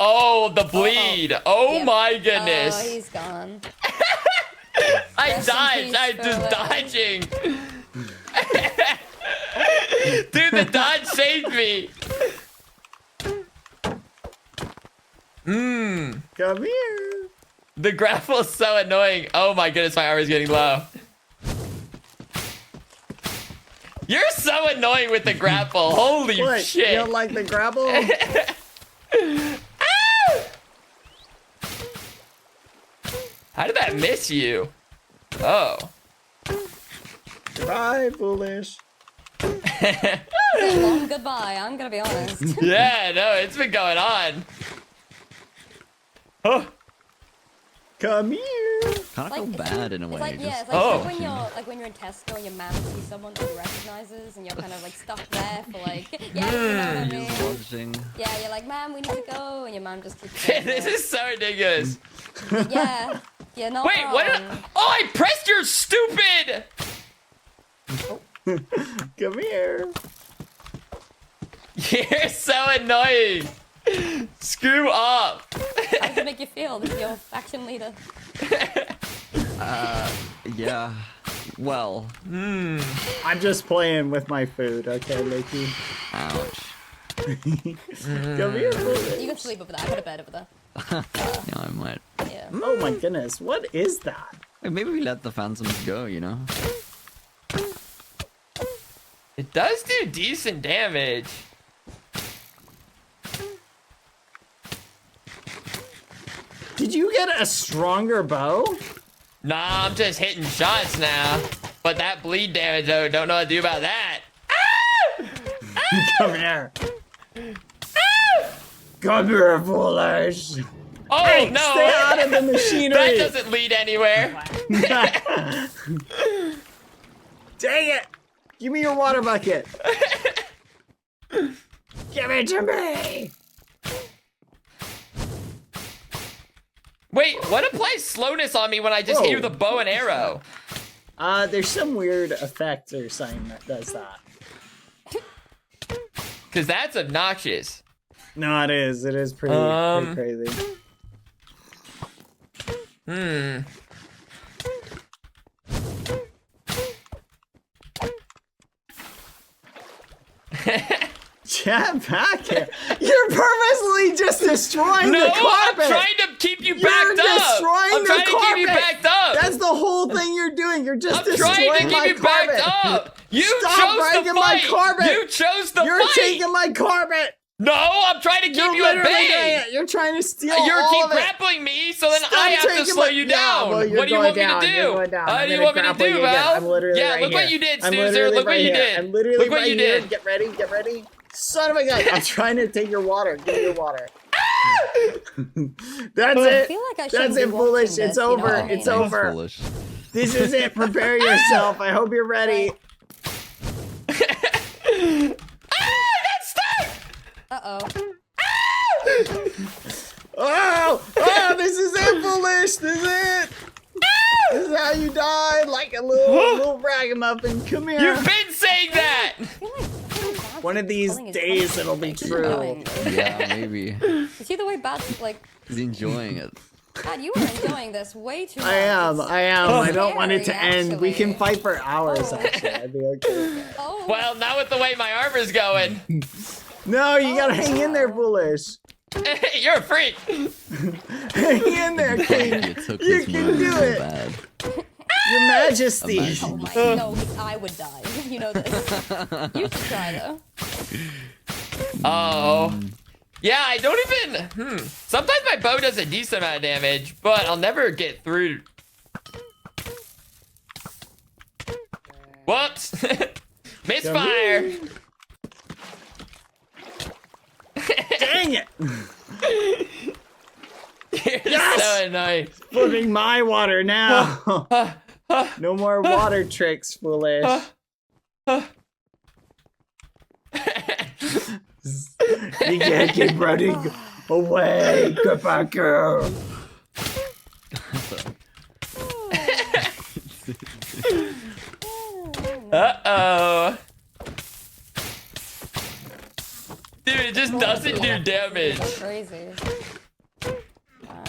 Oh, the bleed. Oh Yep. my Oh, goodness. he's gone. I Rest in dodged. peace, I'm just Philip. dodging. Dude, the dodge saved me. Come here. The grapple is so annoying. Oh my goodness, my armor is getting low. You're so annoying with the grapple. Holy What? shit. You don't like the grapple? How did that miss you? Oh. Bye, foolish. It's a long goodbye. I'm gonna be honest. Yeah, no, it's been going on. Oh. Come here. Kind of feel it's- bad in a way. It's like, yeah, just- it's like, Oh. when you're in Tesco and your man sees someone that he recognizes and you're kind of like stuck there for like, yeah, you know what I mean? Just watching. Yeah, you're like, man, we need to go, and your man just keeps going This there. is so ridiculous. Yeah, you're not Wait, wrong. what? Oh, I pressed your stupid. Come here. You're so annoying. Screw up. How does it make you feel? This is your faction leader. Yeah. Well. I'm just playing with my food, okay, Lakey? Ouch. Come here, foolish. You can sleep over there. I got a bed over there. Yeah, I might. Yeah. Oh my goodness, what is that? Hey, maybe we let the phantoms go, you know? It does do decent damage. Did you get a stronger bow? Nah, I'm just hitting shots now. But that bleed damage, though, don't know what to do about that. Come here. Come here, foolish. Oh, Hey, no. stay out of the machinery. That doesn't lead anywhere. Dang it! Give me your water bucket. Give it to me. Wait, what applies slowness on me when I just hit you with a bow and arrow? There's some weird effect or something that does that. Because that's obnoxious. No, it is. It is pretty crazy. Chat back here. You're purposely just destroying No, the carpet. I'm trying to keep you You're backed up. destroying I'm the trying to keep you carpet. backed up. That's the whole thing you're doing. You're just I'm destroying trying to my keep you carpet. backed up. You Stop chose to breaking my fight. carpet. You chose to You're fight. taking my carpet. No, I'm trying to keep You're you at literally doing bay. it. You're trying to steal You're all keep of it. grappling me, so then Stop I have to taking slow my- you Yeah, down. well, you're What do you going want me down. to You're do? going down. What I'm do you gonna want me to grapple do, you again. Val? I'm literally Yeah, right look what here. you did, I'm Snoozer. literally Look what right you here. did. I'm literally Look what right you here. did. Get ready. Get ready. Son of a gun. I'm trying to take your water. Give me your water. That's I it. feel like I That's shouldn't it, be foolish. watching It's this, you know over. what I mean? It's over. Foolish. This is it. Prepare yourself. I hope you're ready. Uh-oh. Oh, this is it, foolish. This is it. This is how you die, like a little ragamuffin. Come here. You've been saying that. I feel like Bad's One of these pulling his days punches. it'll be Like, he's true. going. Yeah, maybe. You see the way Bad's like, He's enjoying it. Bad, you are enjoying this way too much. I am. I don't want it to Scary, end. We can actually. fight for hours, Oh. actually. I'd be okay with that. Oh, Well, not with the way my armor's going. No, you gotta hang in there, Foolish. You're a freak. Hang in there, King. You took You this can moment do so it. bad. Your Majesty. Imagine. Oh my, no, I would die. You know this. You should try though. Oh. Yeah, I don't even... Sometimes my bow does a decent amount of damage, but I'll never get through. Whoops. Misfire. Dang it. You're Yes! so annoying. Flipping my water now. No more water tricks, Foolish. You can't keep running away, Kapaku. Uh-oh. Dude, it just doesn't do damage. That's crazy. Wow.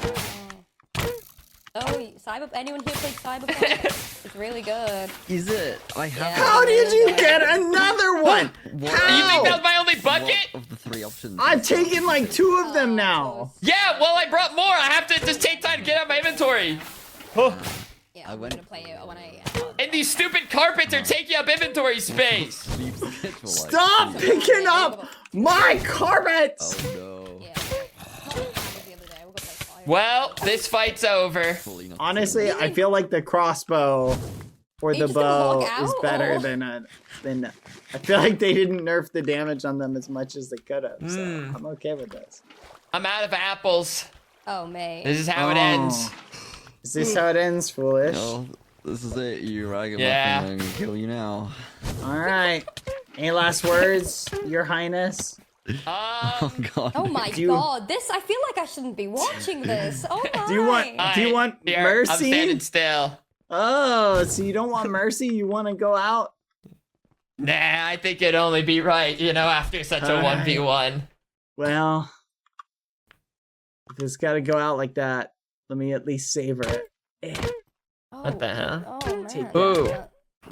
Oh, anyone here played Cyberpunk? It's really good. Is it? I have. Yeah. How did you get another one? What? You think that How? was my only bucket? What of the 3 options? I've taken like 2 of them now. Yeah, well, I brought more. I have to just take time to get out my inventory. Yeah, I I'm went- gonna play it when I. And these stupid carpets are taking up inventory space. Sleep schedule, like, Stop picking up my carpets. Oh no. Yeah. The other day, I woke up like 5. Well, this fight's over. Fully not Honestly, I feel like the crossbow or You the just gonna bow walk is out? better than I feel like they didn't nerf the damage on them as much as they could have. So I'm okay with this. I'm out of apples. Oh, mate. This is how it ends. Is this how it ends, Foolish? No, this is it. You ragamuffin. Yeah. I'm gonna kill you now. All right. Any last words, Your Highness? Oh god. Oh my Do you- god, this, I feel like I shouldn't be watching this. Oh my. Do you want Alright, here, I'm mercy? standing still. Oh, so you don't want mercy? You want to go out? Nah, I think it'd only be right, after such a Alright. 1v1. Well, if it's got to go out like that, let me at least savor it. Oh, What the hell? Oh man. Take Ooh.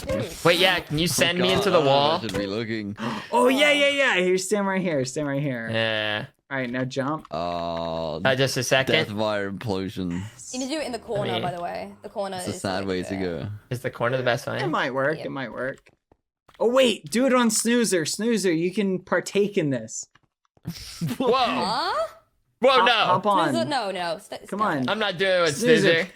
Dude. Wait, yeah, can you send me into the I wall? should be looking. Oh, yeah. Here, stand right here. Stand right here. Yeah. All right, now jump. Oh, Just a second. death via implosion. You need to do it in the corner, mean, by the way. The corner It's a is sad like way to there. go. Is the corner the best It one? might work. Yep. It might work. Oh, wait. Do it on Snoozer. Snoozer, you can partake in this. Whoa. Huh? Whoa, no. Hop on. No. Come on. I'm not doing it, Snoozer.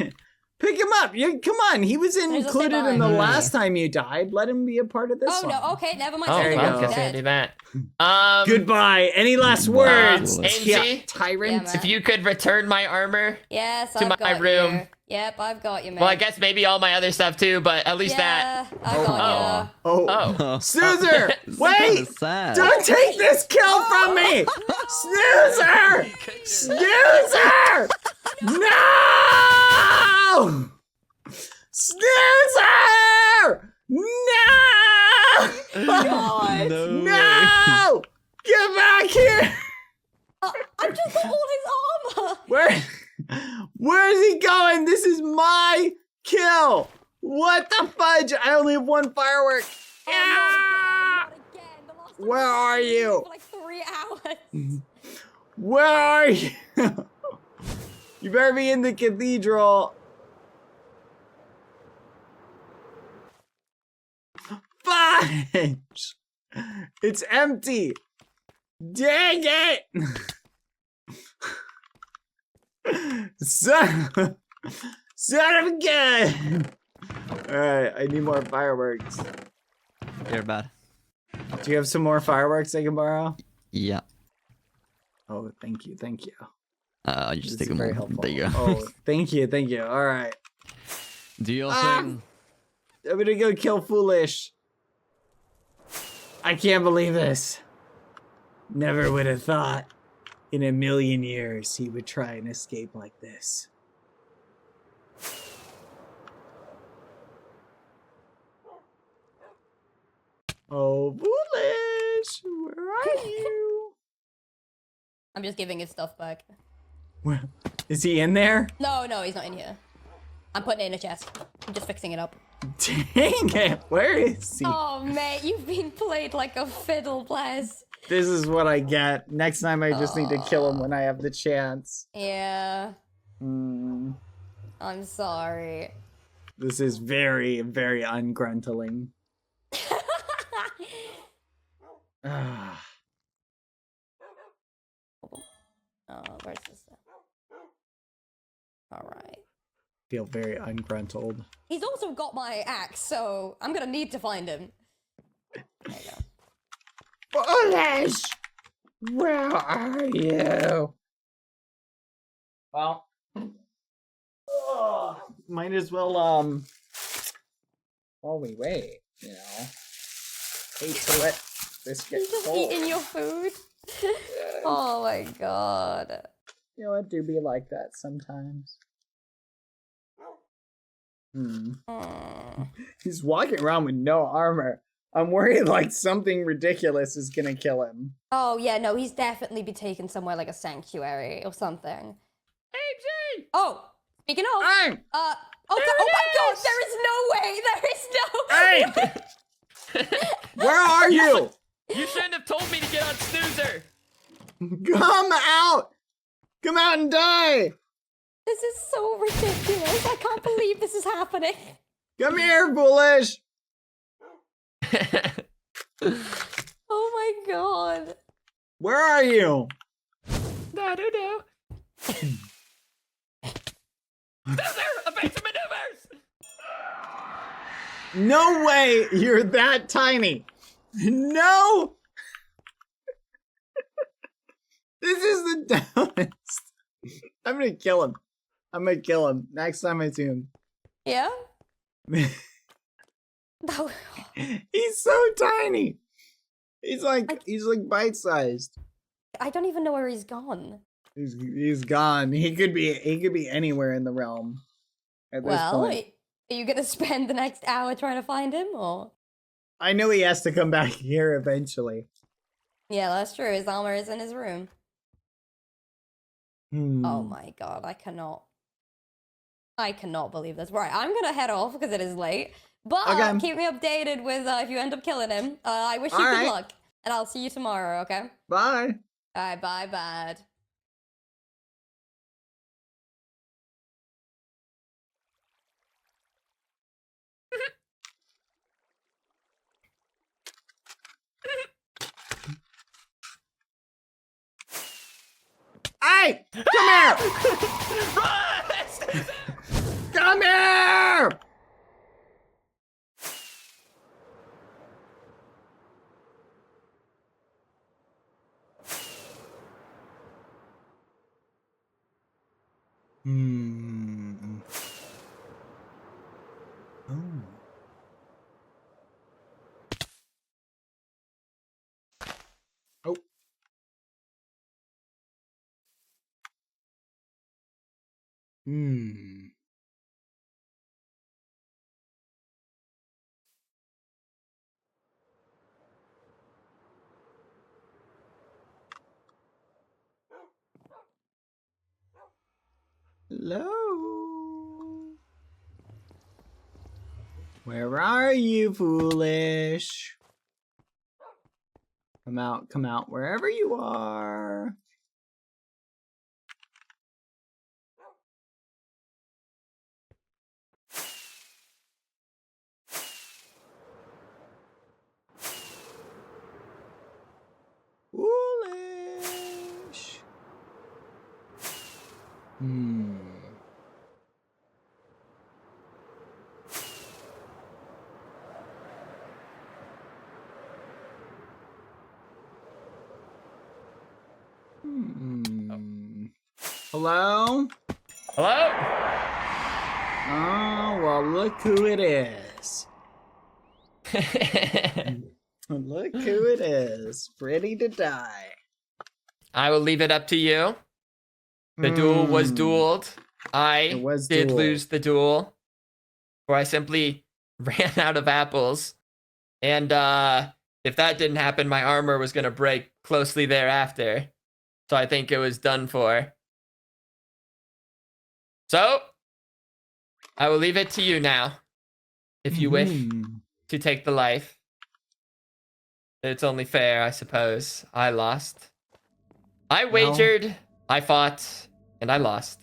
Pick him up. Come on. He was Snoozer, stay included in the behind. last time you died. Let him be a part of this Oh one. no, okay, never mind. Oh, There you well, go. I guess I can do Dead. that. Goodbye. Any last words? AMZ? Yeah, tyrant. Yeah, If you could return my armor. Yes, To I've my got room. you. Yep, I've got you, man. Well, I guess maybe all my other stuff too, but at least that. Yeah, I got you. Oh. Oh. Snoozer, wait! Sad. Don't take this kill from me! Snoozer! Snoozer! No! Snoozer! No! No. No! Get back here! I just got all his armor. Where is he going? This is my kill! What the fudge? I only have 1 firework. Ah! Not again. The last time Where I are played you? For like 3 hours. Where are you? You better be in the cathedral. Fudge! It's empty. Dang it! Son of a gun! Alright, I need more fireworks. You're bad. Do you have some more fireworks I can borrow? Yeah. Oh, thank you. You just This take is them very all. helpful. There you go. Oh, thank you. All right. Do your Ah! thing. I'm gonna go kill Foolish. I can't believe this. Never would have thought in a million years he would try and escape like this. Oh, Foolish, where are you? I'm just giving his stuff back. Where, is he in there? No, he's not in here. I'm putting it in a chest. I'm just fixing it up. Dang it, where is he? Oh, mate, you've been played like a fiddle, bless. This is what I get. Next time I just need to kill him when I have the chance. Yeah. Hmm. I'm sorry. This is very, very ungruntling. Ah. Where's this? Alright. Feel very ungruntled. He's also got my axe, so I'm gonna need to find him. There you go. Foolish! Where are you? Well, might as well, while we wait, you know. Hate to let this get Just cold. eating your food? Oh my god. You know, it do be like that sometimes. He's walking around with no armor. I'm worried like something ridiculous is gonna kill him. Oh yeah, no, he's definitely be taken somewhere like a sanctuary or something. AJ! Oh, speaking of, Hey! oh my god, there is no way, there is no. Hey! Where are you? You shouldn't have told me to get on Snoozer! Come out! Come out and die! This is so ridiculous. I can't believe this is happening. Come here, foolish! Oh my god. Where are you? No. Snoozer! Evasive maneuvers! No way you're that tiny! No! This is the dumbest. I'm gonna kill him. I'm gonna kill him next time I see him. Yeah? No. He's so tiny. He's like bite-sized. I don't even know where he's gone. He's gone. He could be anywhere in the realm at this point. Are you gonna spend the next hour trying to find him, or? I know he has to come back here eventually. Yeah, that's true. His armor is in his room. Oh my god, I cannot believe this. Right, I'm gonna head off because it is late. But Okay. keep me updated with if you end up killing him. I wish you All good right. luck. And I'll see you tomorrow, okay? Bye. Alright, bye, bad. Hey! Come here! Come here! Oh. Oh. Hello? Where are you, foolish? Come out, wherever you are. Foolish. Hello? Hello? Oh, well, look who it is. Look who it is. Ready to die. I will leave it up to you. The duel was dueled. I was did dueled. lose the duel. For I simply ran out of apples. And if that didn't happen, my armor was going to break closely thereafter. So I think it was done for. So, I will leave it to you now. If you wish to take the life. It's only fair, I suppose. I lost. I wagered, I fought, and I lost.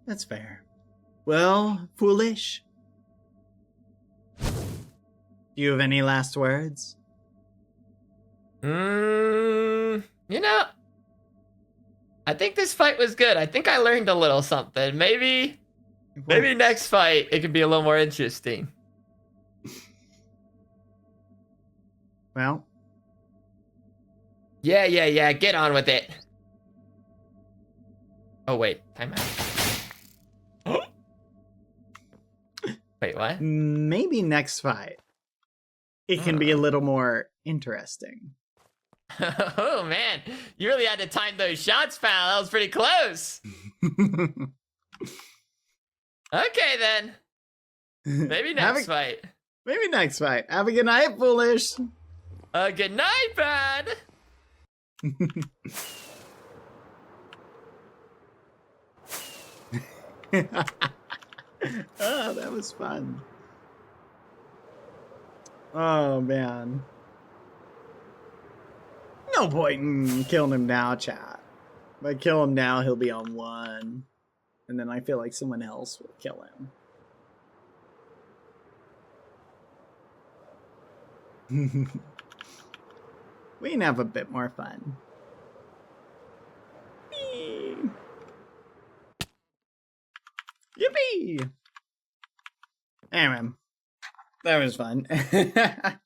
That's fair. Well, Foolish. Do you have any last words? You know, I think this fight was good. I think I learned a little something. Maybe next fight it could be a little more interesting. Well. Yeah. Get on with it. Oh wait, time out. Wait, what? Maybe next fight it can be a little more interesting. Oh man, you really had to time those shots, pal. That was pretty close. Okay then. Maybe next fight. Maybe next fight. Have a good night, Foolish. Good night, Bad. Oh, that was fun. Oh man. No point in killing him now, chat. If I kill him now, he'll be on 1. And then I feel like someone else will kill him. We can have a bit more fun. Whee! Yippee! Anyway, that was fun. I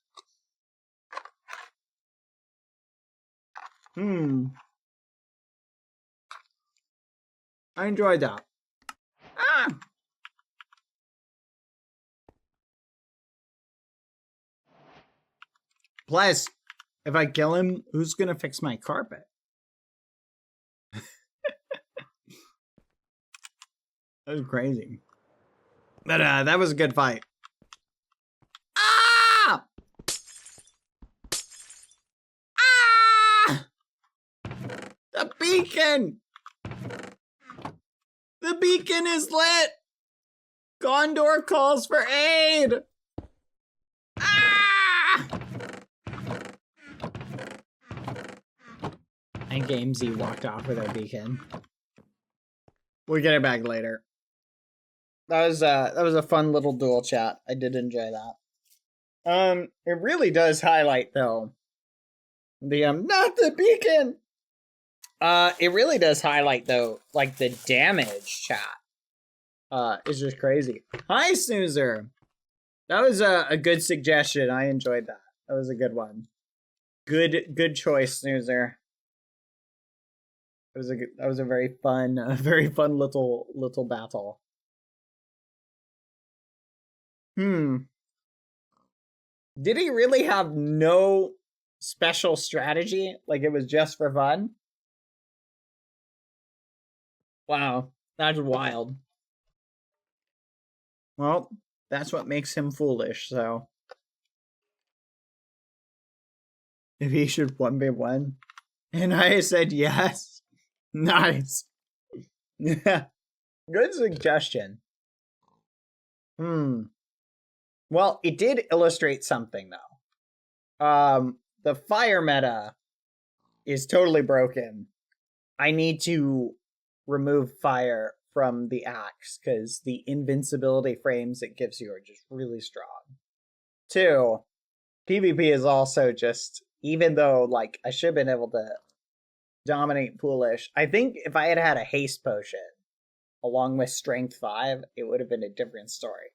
enjoyed that. Ah! Plus, if I kill him, who's gonna fix my carpet? That was crazy. But that was a good fight. Ah! Ah! The beacon! The beacon is lit! Gondor calls for aid! Ah! And Gamesy walked off with our beacon. We'll get it back later. That was a fun little duel chat. I did enjoy that. It really does highlight though the not the beacon. It really does highlight though, like the damage chat. Is just crazy. Hi Snoozer. That was a good suggestion. I enjoyed that. That was a good one. Good choice, Snoozer. That was a very fun little battle. Did he really have no special strategy? Like it was just for fun? Wow, that's wild. Well, that's what makes him foolish, so. If he should 1v1. And I said yes. Nice. Yeah. Good suggestion. Well, it did illustrate something though. The fire meta is totally broken. I need to remove fire from the axe because the invincibility frames it gives you are just really strong. 2, PvP is also just, even though like I should have been able to dominate Foolish, I think if I had had a haste potion along with strength 5, it would have been a different story.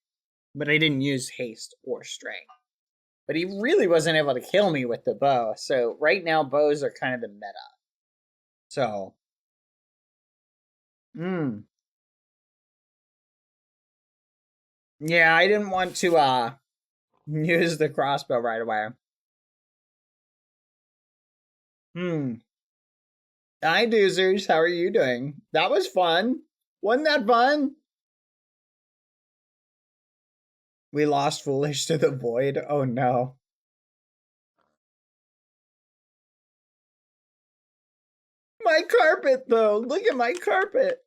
But I didn't use haste or strength. But he really wasn't able to kill me with the bow. So right now bows are kind of the meta. So yeah, I didn't want to use the crossbow right away. Hi Doozers, how are you doing? That was fun. Wasn't that fun? We lost Foolish to the void. Oh no. My carpet though. Look at my carpet.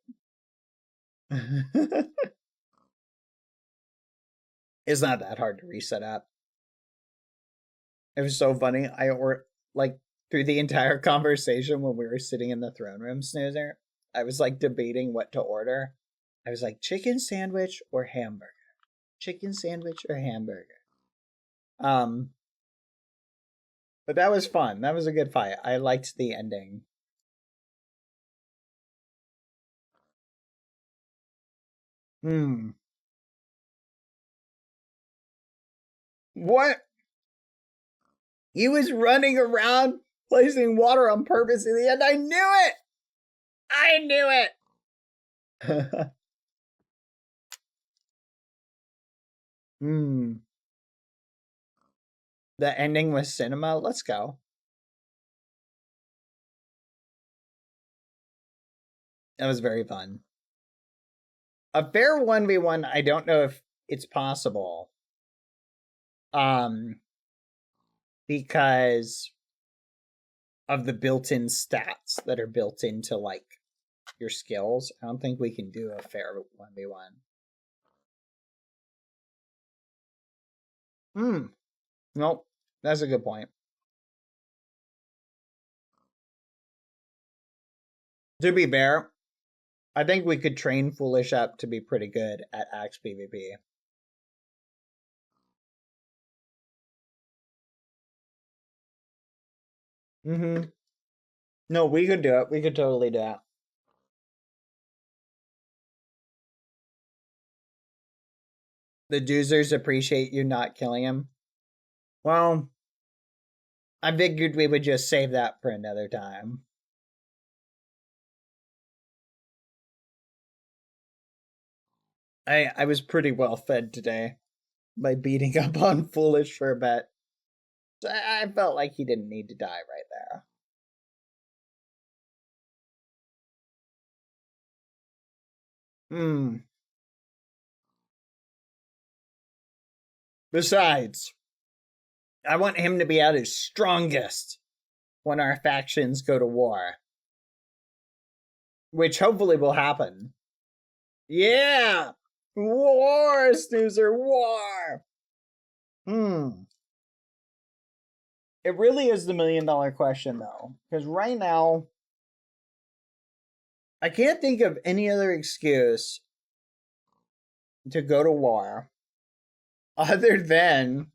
It's not that hard to reset up. It was so funny. Like through the entire conversation when we were sitting in the throne room, Snoozer, I was like debating what to order. I was like, chicken sandwich or hamburger? Chicken sandwich or hamburger? But that was fun. That was a good fight. I liked the ending. What? He was running around placing water on purpose in the end. I knew it! I knew it! The ending was cinema. Let's go. That was very fun. A fair 1v1, I don't know if it's possible. Because of the built-in stats that are built into, like, your skills. I don't think we can do a fair 1v1. Nope. That's a good point. To be fair, I think we could train Foolish up to be pretty good at Axe PvP. No, we could do it. We could totally do it. The Doozers appreciate you not killing him. Well, I figured we would just save that for another time. I was pretty well fed today by beating up on Foolish for a bit. So I felt like he didn't need to die right there. Besides, I want him to be at his strongest when our factions go to war. Which hopefully will happen. Yeah! War, Snoozer, war! It really is the $1 million question, though. Because right now, I can't think of any other excuse to go to war other than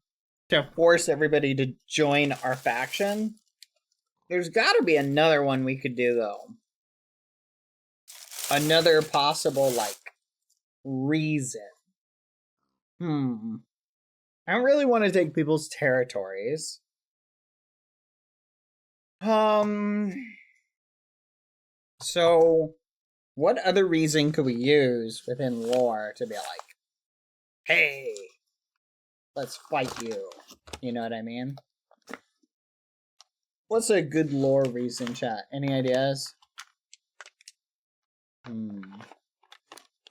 to force everybody to join our faction. There's got to be another one we could do, though. Another possible, like, reason. I don't really want to take people's territories. So, what other reason could we use within lore to be like, hey, let's fight you? You know what I mean? What's a good lore reason, chat? Any ideas?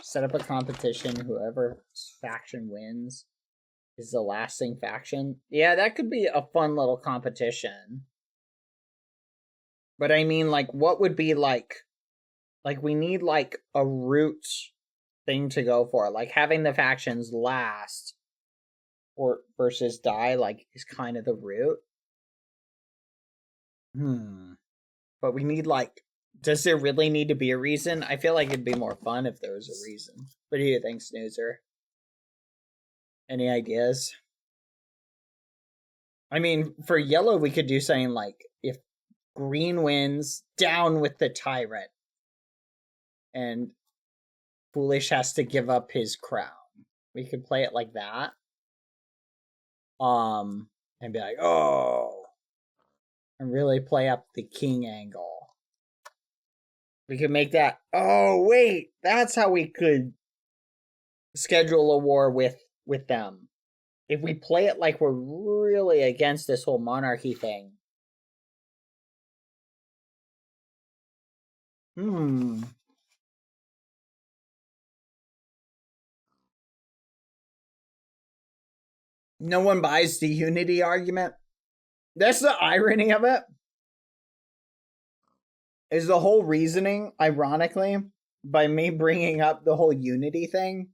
Set up a competition. Whoever faction wins is the lasting faction. Yeah, that could be a fun little competition. But I mean, like, what would be like we need like a root thing to go for. Like having the factions last or versus die, like, is kind of the root. But we need, like, does there really need to be a reason? I feel like it'd be more fun if there was a reason. What do you think, Snoozer? Any ideas? I mean, for yellow, we could do something like, if green wins, down with the tyrant. And Foolish has to give up his crown. We could play it like that. And be like, oh. And really play up the king angle. We could make that, oh, wait, that's how we could schedule a war with them. If we play it like we're really against this whole monarchy thing. No one buys the unity argument. That's the irony of it. Is the whole reasoning, ironically, by me bringing up the whole unity thing,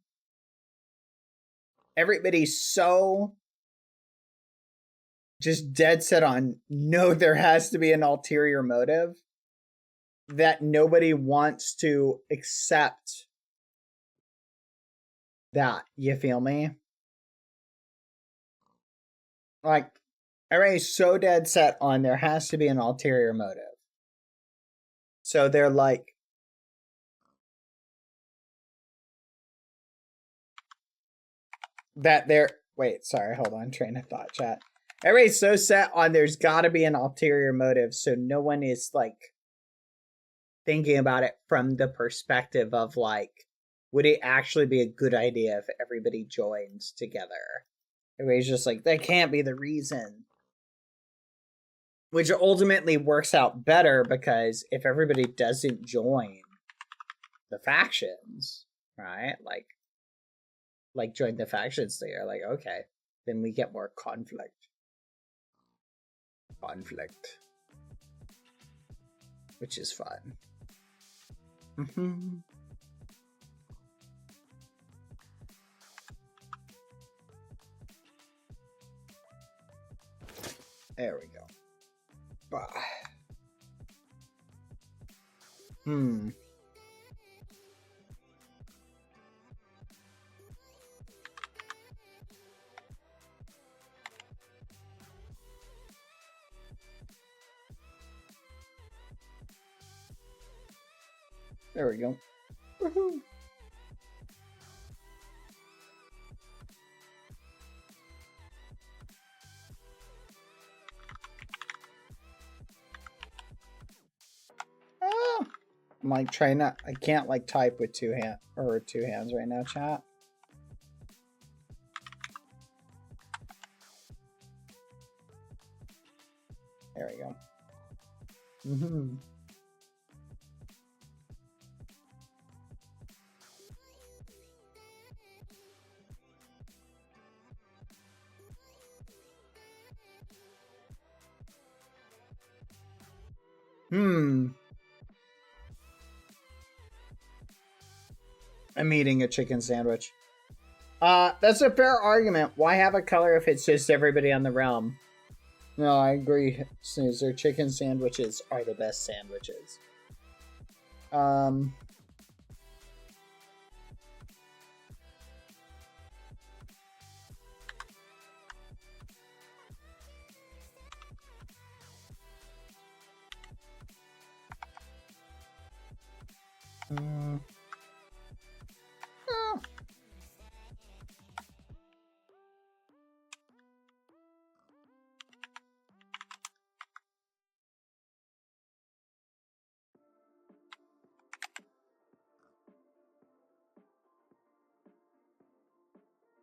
everybody's so just dead set on no, there has to be an ulterior motive, that nobody wants to accept that. You feel me? Like, everybody's so dead set on there has to be an ulterior motive. So they're like, that they're, wait, sorry, hold on, train of thought, chat. Everybody's so set on there's gotta be an ulterior motive, so no one is like thinking about it from the perspective of like, would it actually be a good idea if everybody joins together? Everybody's just like, that can't be the reason. Which ultimately works out better, because if everybody doesn't join the factions, right? Like join the factions together, like, okay, then we get more conflict. Which is fun. There we go. Bah. There we go. Woohoo. Ah. I'm like trying to, I can't like type with two hands right now, chat. There we go. I'm eating a chicken sandwich. That's a fair argument. Why have a color if it's just everybody on the realm? No, I agree, Snoozer. Chicken sandwiches are the best sandwiches.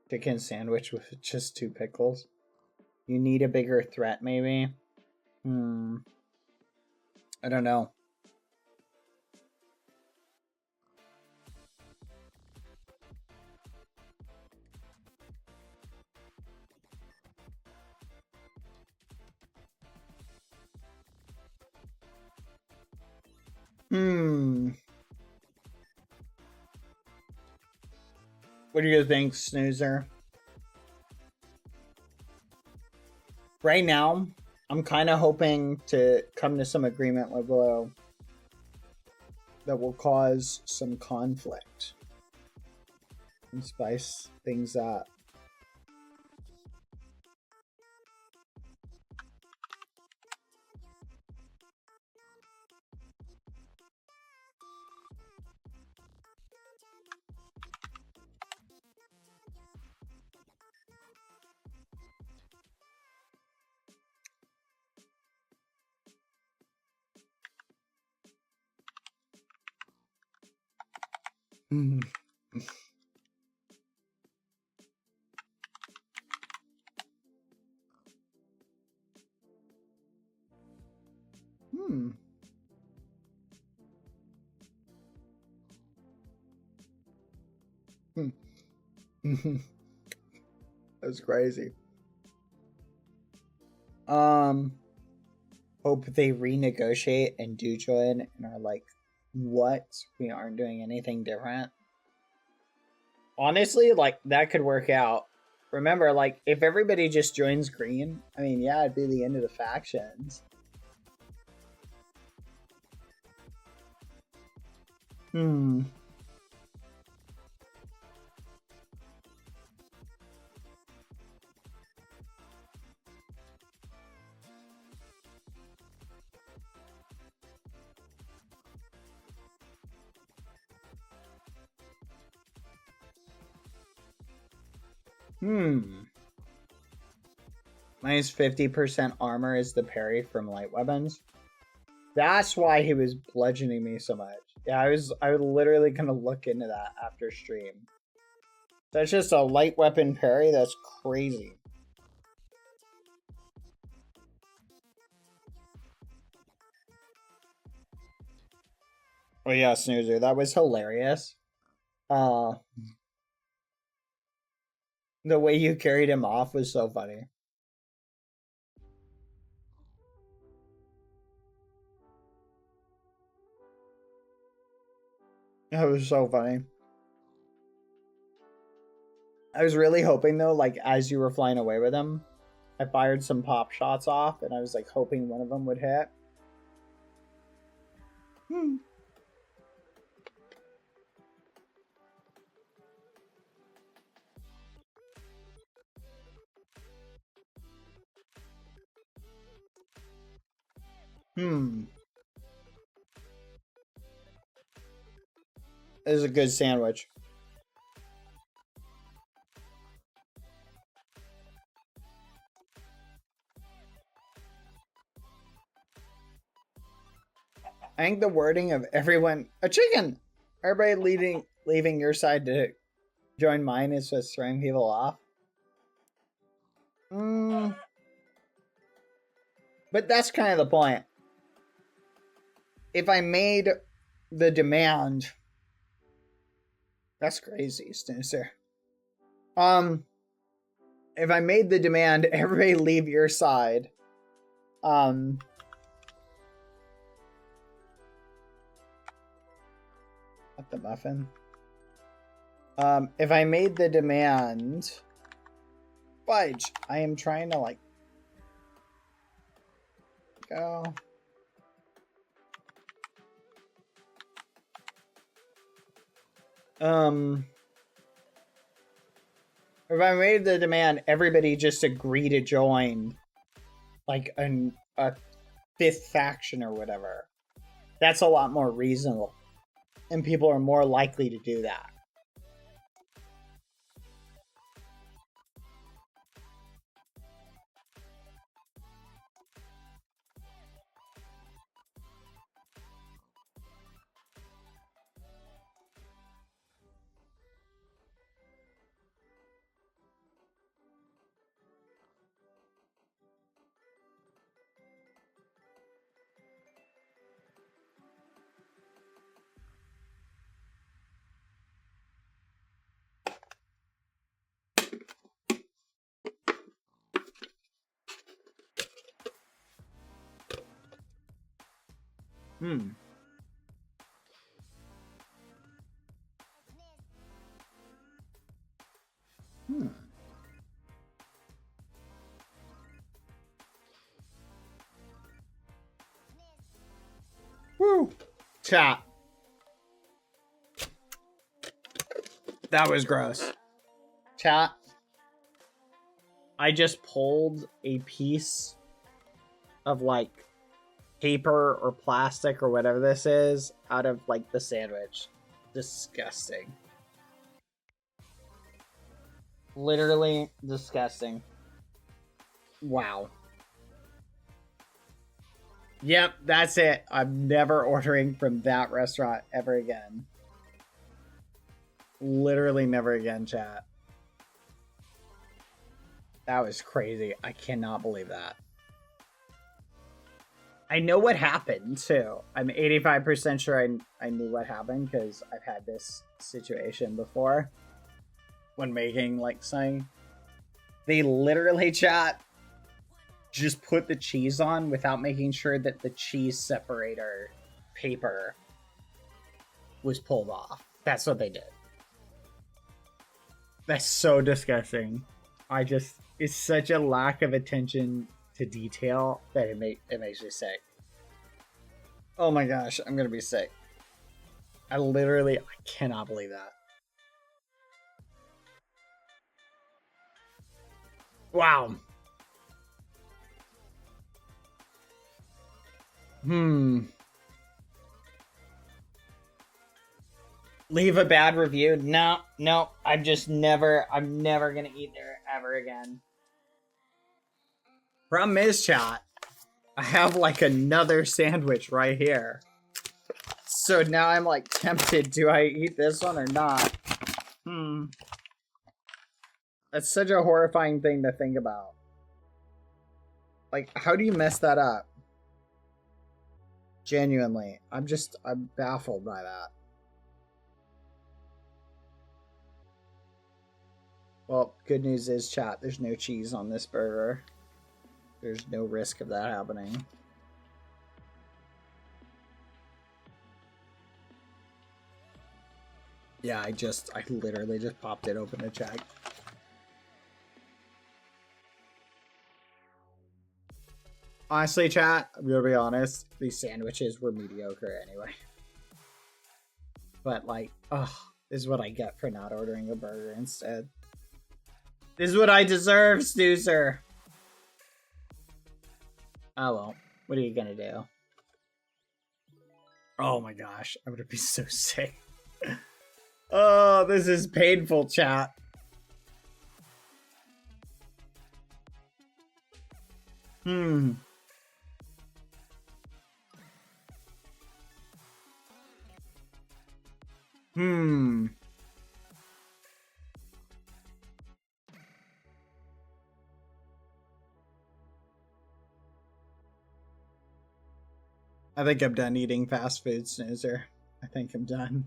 Chicken sandwich with just 2 pickles. You need a bigger threat, maybe? I don't know. What do you think, Snoozer? Right now, I'm kind of hoping to come to some agreement with Blow that will cause some conflict and spice things up. That's crazy. Hope they renegotiate and do join and are like, what? We aren't doing anything different. Honestly, like, that could work out. Remember, like, if everybody just joins green, I mean, yeah, it'd be the end of the factions. Hmm. Minus 50% armor is the parry from light weapons. That's why he was bludgeoning me so much. Yeah, I was literally gonna look into that after stream. That's just a light weapon parry? That's crazy. Oh yeah, Snoozer, that was hilarious. The way you carried him off was so funny. That was so funny. I was really hoping though, like as you were flying away with him, I fired some pop shots off and I was like hoping one of them would hit. This is a good sandwich. I think the wording of everyone, a chicken, everybody leaving your side to join mine is just throwing people off. But that's kind of the point. If I made the demand, that's crazy, Snoozer. If I made the demand, everybody leave your side. What the muffin? If I made the demand, fudge. I am trying to like go. If I made the demand, everybody just agree to join, like a fifth faction or whatever. That's a lot more reasonable, and people are more likely to do that. Woo! Chat. That was gross. Chat. I just pulled a piece of like paper or plastic or whatever this is out of like the sandwich. Disgusting. Literally disgusting. Wow. Yep, that's it. I'm never ordering from that restaurant ever again. Literally never again, chat. That was crazy. I cannot believe that. I know what happened, too. I'm 85% sure I knew what happened, because I've had this situation before. When making, like, something. They literally, chat, just put the cheese on without making sure that the cheese separator paper was pulled off. That's what they did. That's so disgusting. it's such a lack of attention to detail that it makes me sick. Oh my gosh, I'm gonna be sick. I cannot believe that. Wow. Leave a bad review? No, I'm never gonna eat there ever again. From Ms. Chat, I have like another sandwich right here. So now I'm like tempted, do I eat this one or not? That's such a horrifying thing to think about. Like, how do you mess that up? Genuinely, I'm baffled by that. Well, good news is, chat, there's no cheese on this burger. There's no risk of that happening. Yeah, I literally just popped it open to check. Honestly, chat, I'm gonna be honest, these sandwiches were mediocre anyway. But like, this is what I get for not ordering a burger instead. This is what I deserve, Snoozer. Oh well, what are you gonna do? Oh my gosh, I'm gonna be so sick. Oh, this is painful, chat. I think I'm done eating fast food, Snoozer. I think I'm done.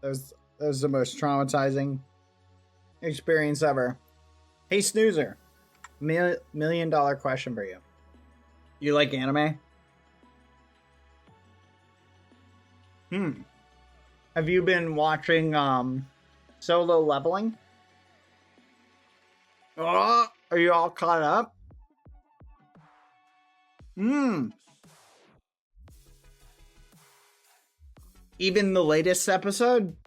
That was the most traumatizing experience ever. Hey, Snoozer. $1 million question for you. You like anime? Have you been watching Solo Leveling? Oh, are you all caught up? Even the latest episode?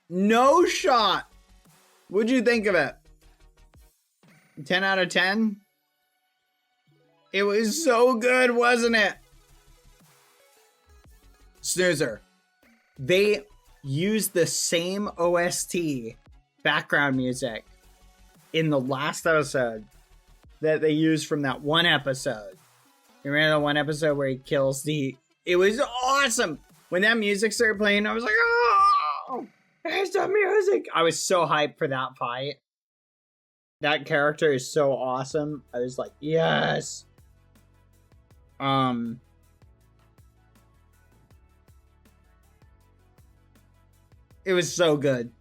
No shot! What'd you think of it? 10 out of 10? It was so good, wasn't it? Snoozer. They used the same OST background music in the last episode that they used from that one episode. You remember that one episode where he kills the... It was awesome! When that music started playing, I was like, oh! There's the music! I was so hyped for that fight. That character is so awesome. I was like, yes! It was so good.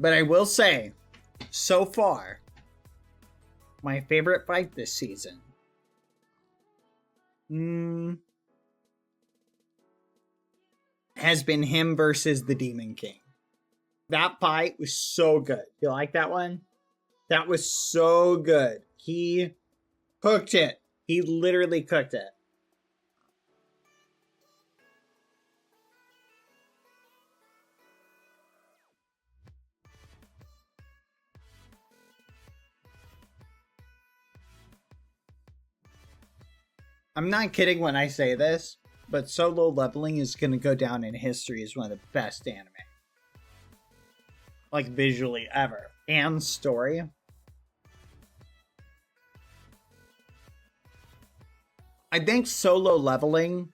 But I will say, so far, my favorite fight this season has been him versus the Demon King. That fight was so good. You like that one? That was so good. He cooked it. He literally cooked it. I'm not kidding when I say this, but Solo Leveling is going to go down in history as one of the best anime. Like, visually ever. And story. I think Solo Leveling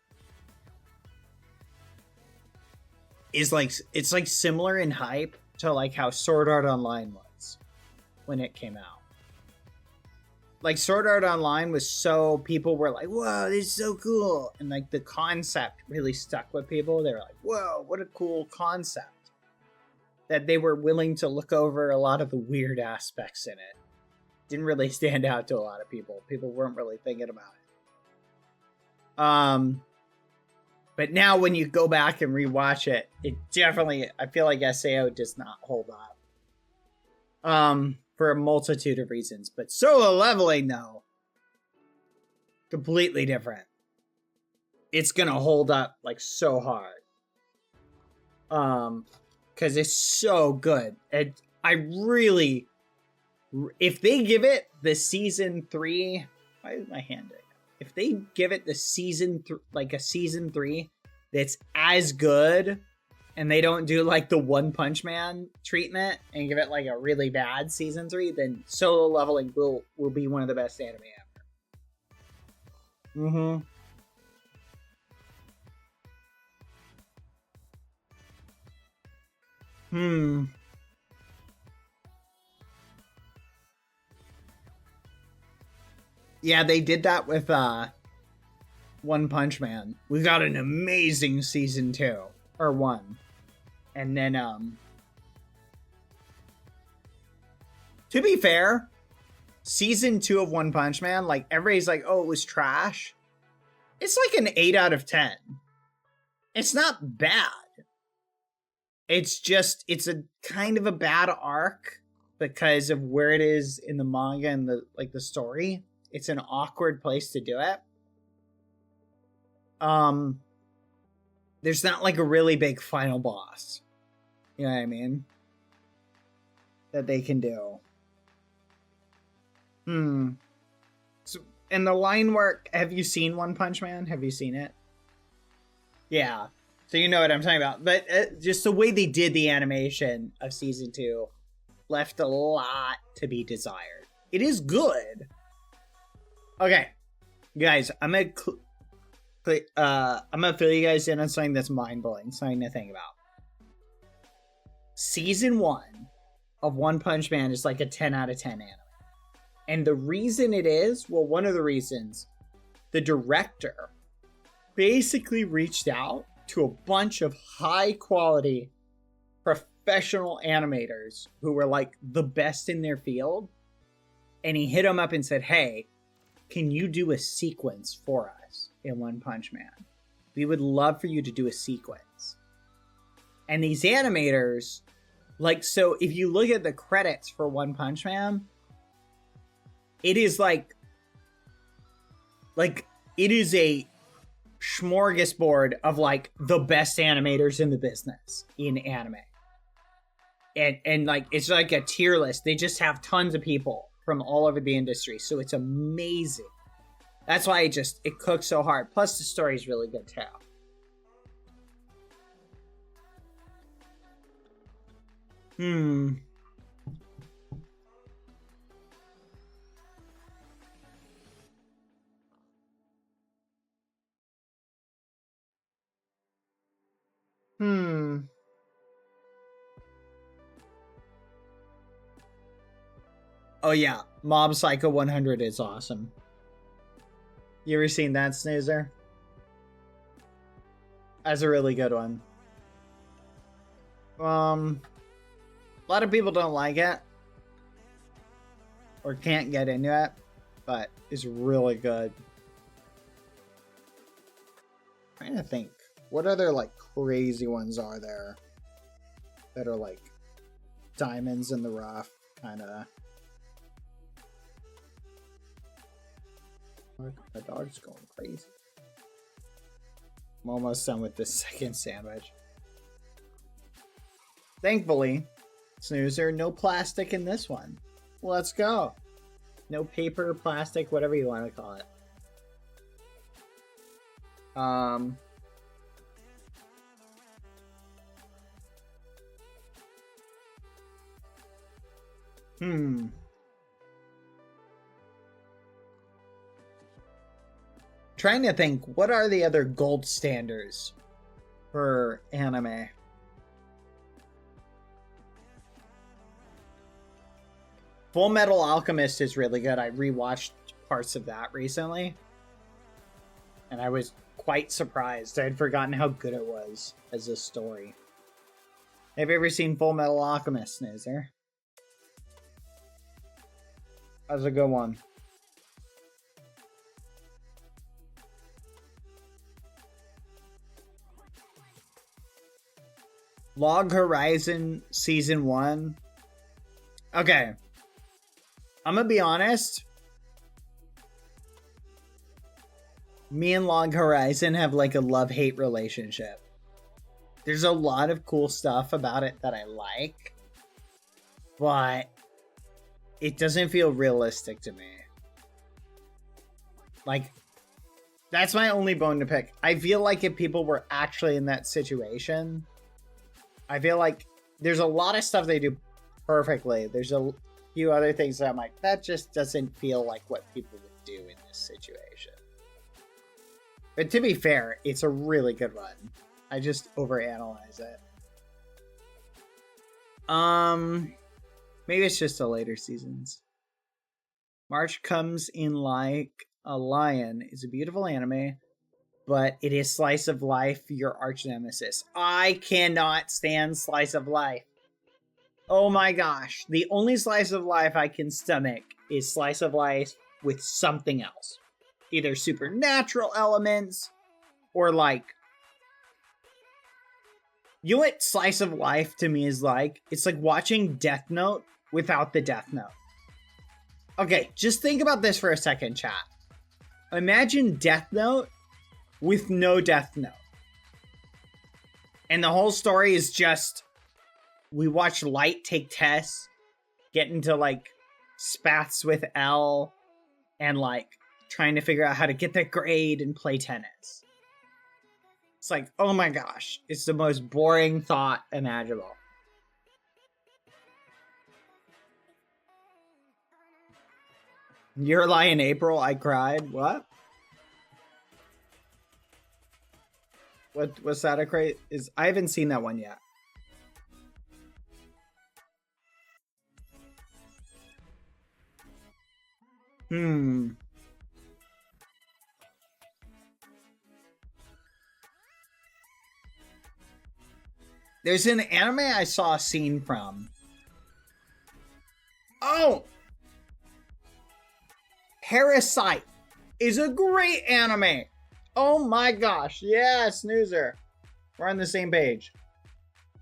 is like, it's like similar in hype to like how Sword Art Online was when it came out. Like, Sword Art Online was so... People were like, whoa, this is so cool. And, like, the concept really stuck with people. They were like, whoa, what a cool concept. That they were willing to look over a lot of the weird aspects in it. didn't really stand out to a lot of people. People weren't really thinking about it. But now when you go back and rewatch it, it definitely, I feel like SAO does not hold up. For a multitude of reasons. But solo leveling, though, completely different. It's gonna hold up like so hard. Because it's so good. And I really, if they give it the season 3, why is my hand doing that? If they give it the season, like a season 3 that's as good, and they don't do like the One Punch Man treatment and give it like a really bad season 3, then solo leveling will be one of the best anime ever. Yeah, they did that with One Punch Man. We got an amazing season 2 or 1. And then to be fair, season 2 of One Punch Man, like everybody's like, "Oh, it was trash." It's like an 8 out of 10. It's not bad. It's just, it's a kind of a bad arc because of where it is in the manga and the story. It's an awkward place to do it. There's not like a really big final boss. You know what I mean? That they can do. So, and the line work, have you seen One Punch Man? Have you seen it? Yeah. So you know what I'm talking about. But just the way they did the animation of season 2 left a lot to be desired. It is good. Okay. Guys, I'm gonna fill you guys in on something that's mind-blowing, something to think about. Season 1 of One Punch Man is like a 10 out of 10 anime. And the reason it is, well, one of the reasons, the director basically reached out to a bunch of high-quality professional animators who were like the best in their field. And he hit them up and said, "Hey, can you do a sequence for us in One Punch Man? We would love for you to do a sequence." And these animators, like, so if you look at the credits for One Punch Man, it is like it is a smorgasbord of like the best animators in the business in anime. And like, it's like a tier list. They just have tons of people from all over the industry. So it's amazing. That's why it cooks so hard. Plus the story's really good too. Oh yeah, Mob Psycho 100 is awesome. You ever seen that, Snoozer? That's a really good one. A lot of people don't like it or can't get into it, but it's really good. I'm trying to think, what other like crazy ones are there that are like diamonds in the rough kind of. My dog's going crazy. I'm almost done with this second sandwich. Thankfully, Snoozer, no plastic in this one. Let's go. No paper, plastic, whatever you want to call it. Trying to think, what are the other gold standards for anime? Full Metal Alchemist is really good. I rewatched parts of that recently, and I was quite surprised. I had forgotten how good it was as a story. Have you ever seen Full Metal Alchemist, Snoozer? That's a good one. Log Horizon Season 1. Okay. I'm gonna be honest. Me and Log Horizon have like a love-hate relationship. There's a lot of cool stuff about it that I like, but it doesn't feel realistic to me. Like, that's my only bone to pick. I feel like if people were actually in that situation, I feel like there's a lot of stuff they do perfectly. There's a few other things that I'm like, that just doesn't feel like what people would do in this situation. But to be fair, it's a really good run. I just overanalyze it. Maybe it's just the later seasons. March Comes in Like a Lion is a beautiful anime, but it is slice of life, your arch nemesis. I cannot stand slice of life. Oh my gosh. The only slice of life I can stomach is slice of life with something else. Either supernatural elements or like... You know what slice of life to me is like? It's like watching Death Note without the Death Note. Okay, just think about this for a second, chat. Imagine Death Note with no Death Note. And the whole story is just... We watch Light take tests, get into like spats with L, and like trying to figure out how to get that grade and play tennis. It's like, oh my gosh, it's the most boring thought imaginable. Your Lie in April, I cried. What? What's that a crate? I haven't seen that one yet. There's an anime I saw a scene from. Oh! Parasite is a great anime. Oh my gosh. Yeah, Snoozer. We're on the same page.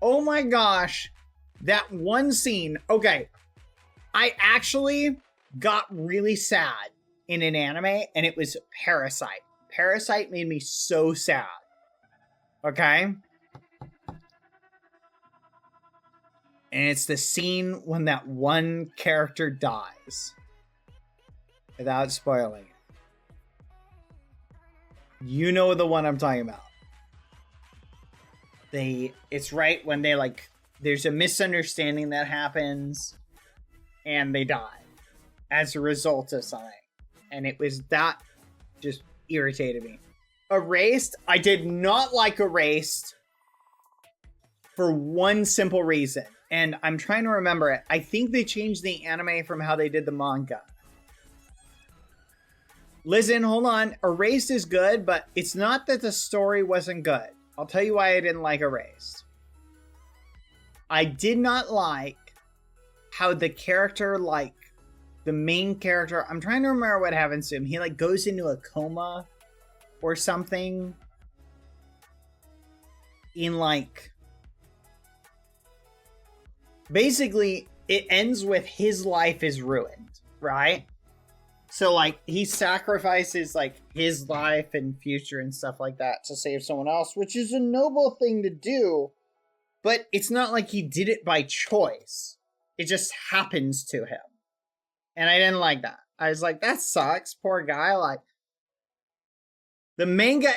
Oh my gosh. That one scene. Okay. I actually got really sad in an anime, and it was Parasite. Parasite made me so sad. Okay? And it's the scene when that one character dies. Without spoiling it. You know the one I'm talking about. It's right when they like, there's a misunderstanding that happens, and they die as a result of something. And it was that just irritated me. Erased, I did not like Erased for one simple reason. And I'm trying to remember it. I think they changed the anime from how they did the manga. Listen, hold on. Erased is good, but it's not that the story wasn't good. I'll tell you why I didn't like Erased. I did not like how the character, like, the main character, I'm trying to remember what happens to him. He, like, goes into a coma or something. In, like... Basically, it ends with his life is ruined, right? So, like, he sacrifices, like, his life and future and stuff like that to save someone else, which is a noble thing to do, but it's not like he did it by choice. It just happens to him. And I didn't like that. I was like, that sucks, poor guy. Like, the manga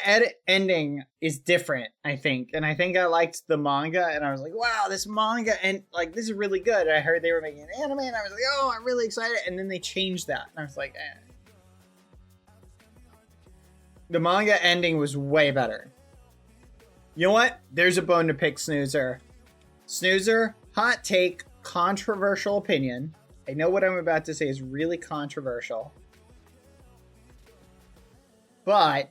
ending is different, I think. And I think I liked the manga, and I was like, wow, this manga, and like, this is really good. And I heard they were making an anime, and I was like, oh, I'm really excited. And then they changed that, and I was like, eh. The manga ending was way better. You know what? There's a bone to pick, Snoozer. Snoozer, hot take, controversial opinion. I know what I'm about to say is really controversial. But...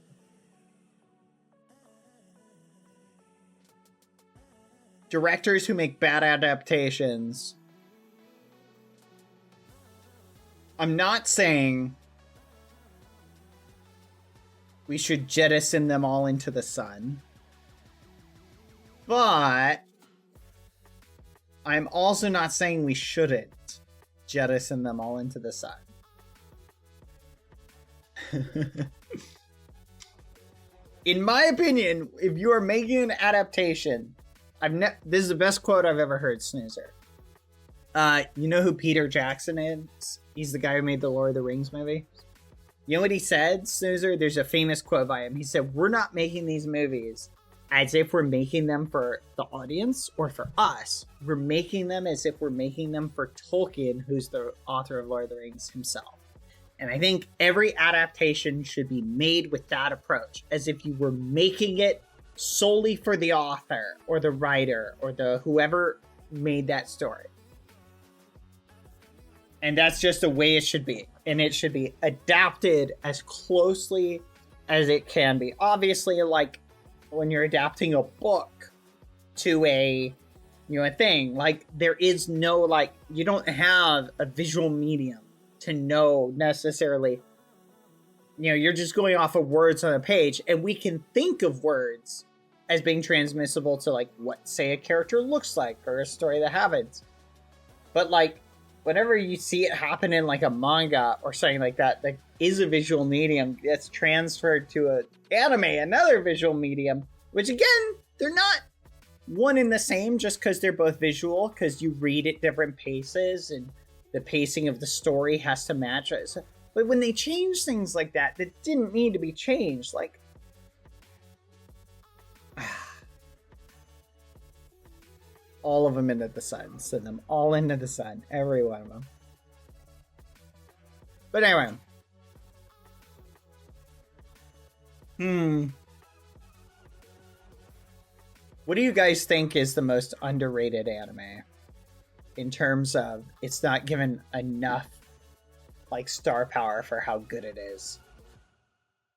directors who make bad adaptations I'm not saying we should jettison them all into the sun. But I'm also not saying we shouldn't jettison them all into the sun. In my opinion, if you are making an adaptation, this is the best quote I've ever heard, Snoozer. You know who Peter Jackson is? He's the guy who made the Lord of the Rings movie. You know what he said, Snoozer? There's a famous quote by him. He said, "We're not making these movies as if we're making them for the audience or for us. We're making them as if we're making them for Tolkien, who's the author of Lord of the Rings himself." And I think every adaptation should be made with that approach, as if you were making it solely for the author or the writer or the whoever made that story. And that's just the way it should be. And it should be adapted as closely as it can be. Obviously, like when you're adapting a book to a thing, like there is no, like, you don't have a visual medium to know necessarily, you're just going off of words on a page, and we can think of words as being transmissible to, like, what, say, a character looks like or a story that happens. But, like, whenever you see it happen in, like, a manga or something like that, that is a visual medium that's transferred to an anime, another visual medium, which, again, they're not one and the same just because they're both visual, because you read at different paces and the pacing of the story has to match it. But when they change things like that didn't need to be changed. Like, all of them into the sun. Send them all into the sun. Every one of them. But anyway. What do you guys think is the most underrated anime? In terms of it's not given enough, like, star power for how good it is.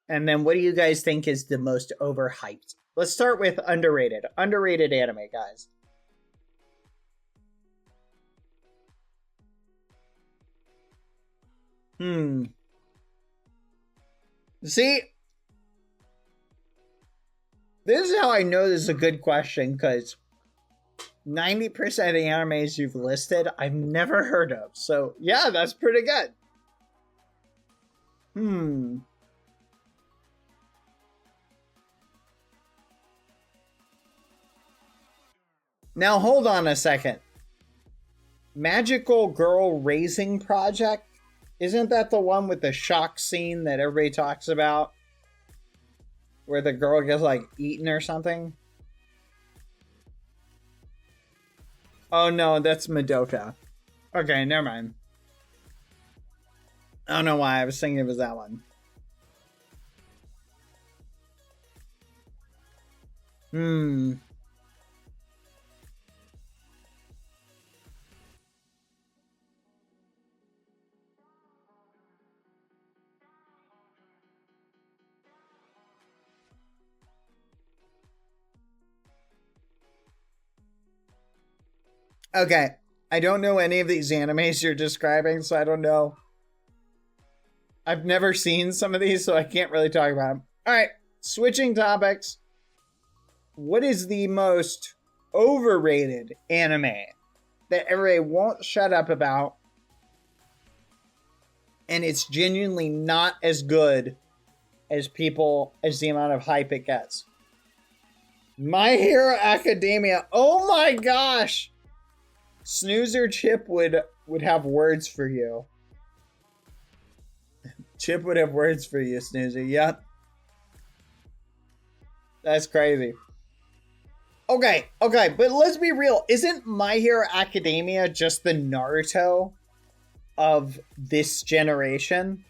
And then what do you guys think is the most overhyped? Let's start with underrated. Underrated anime, guys. See? This is how I know this is a good question, because 90% of the animes you've listed, I've never heard of. So, yeah, that's pretty good. Now, hold on a second. Magical Girl Raising Project? Isn't that the one with the shock scene that everybody talks about? Where the girl gets, like, eaten or something? Oh no, that's Madoka. Okay, never mind. I don't know why I was thinking it was that one. Okay, I don't know any of these animes you're describing, so I don't know. I've never seen some of these, so I can't really talk about them. Alright, switching topics. What is the most overrated anime that everybody won't shut up about, and it's genuinely not as good as the amount of hype it gets? My Hero Academia. Oh my gosh! Snoozer Chip would have words for you. Chip would have words for you, Snoozer. Yep. That's crazy. Okay, but let's be real. Isn't My Hero Academia just the Naruto of this generation?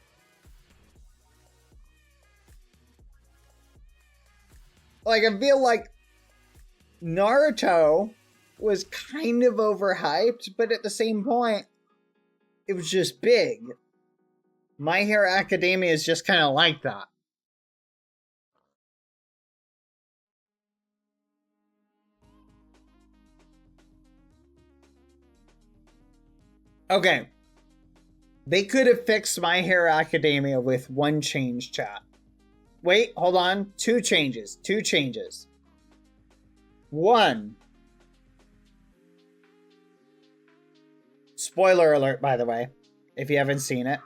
Like, I feel like Naruto was kind of overhyped, but at the same point, it was just big. My Hero Academia is just kind of like that. Okay. They could have fixed My Hero Academia with one change, chat. Wait, hold on. Two changes. One. Spoiler alert, by the way, if you haven't seen it.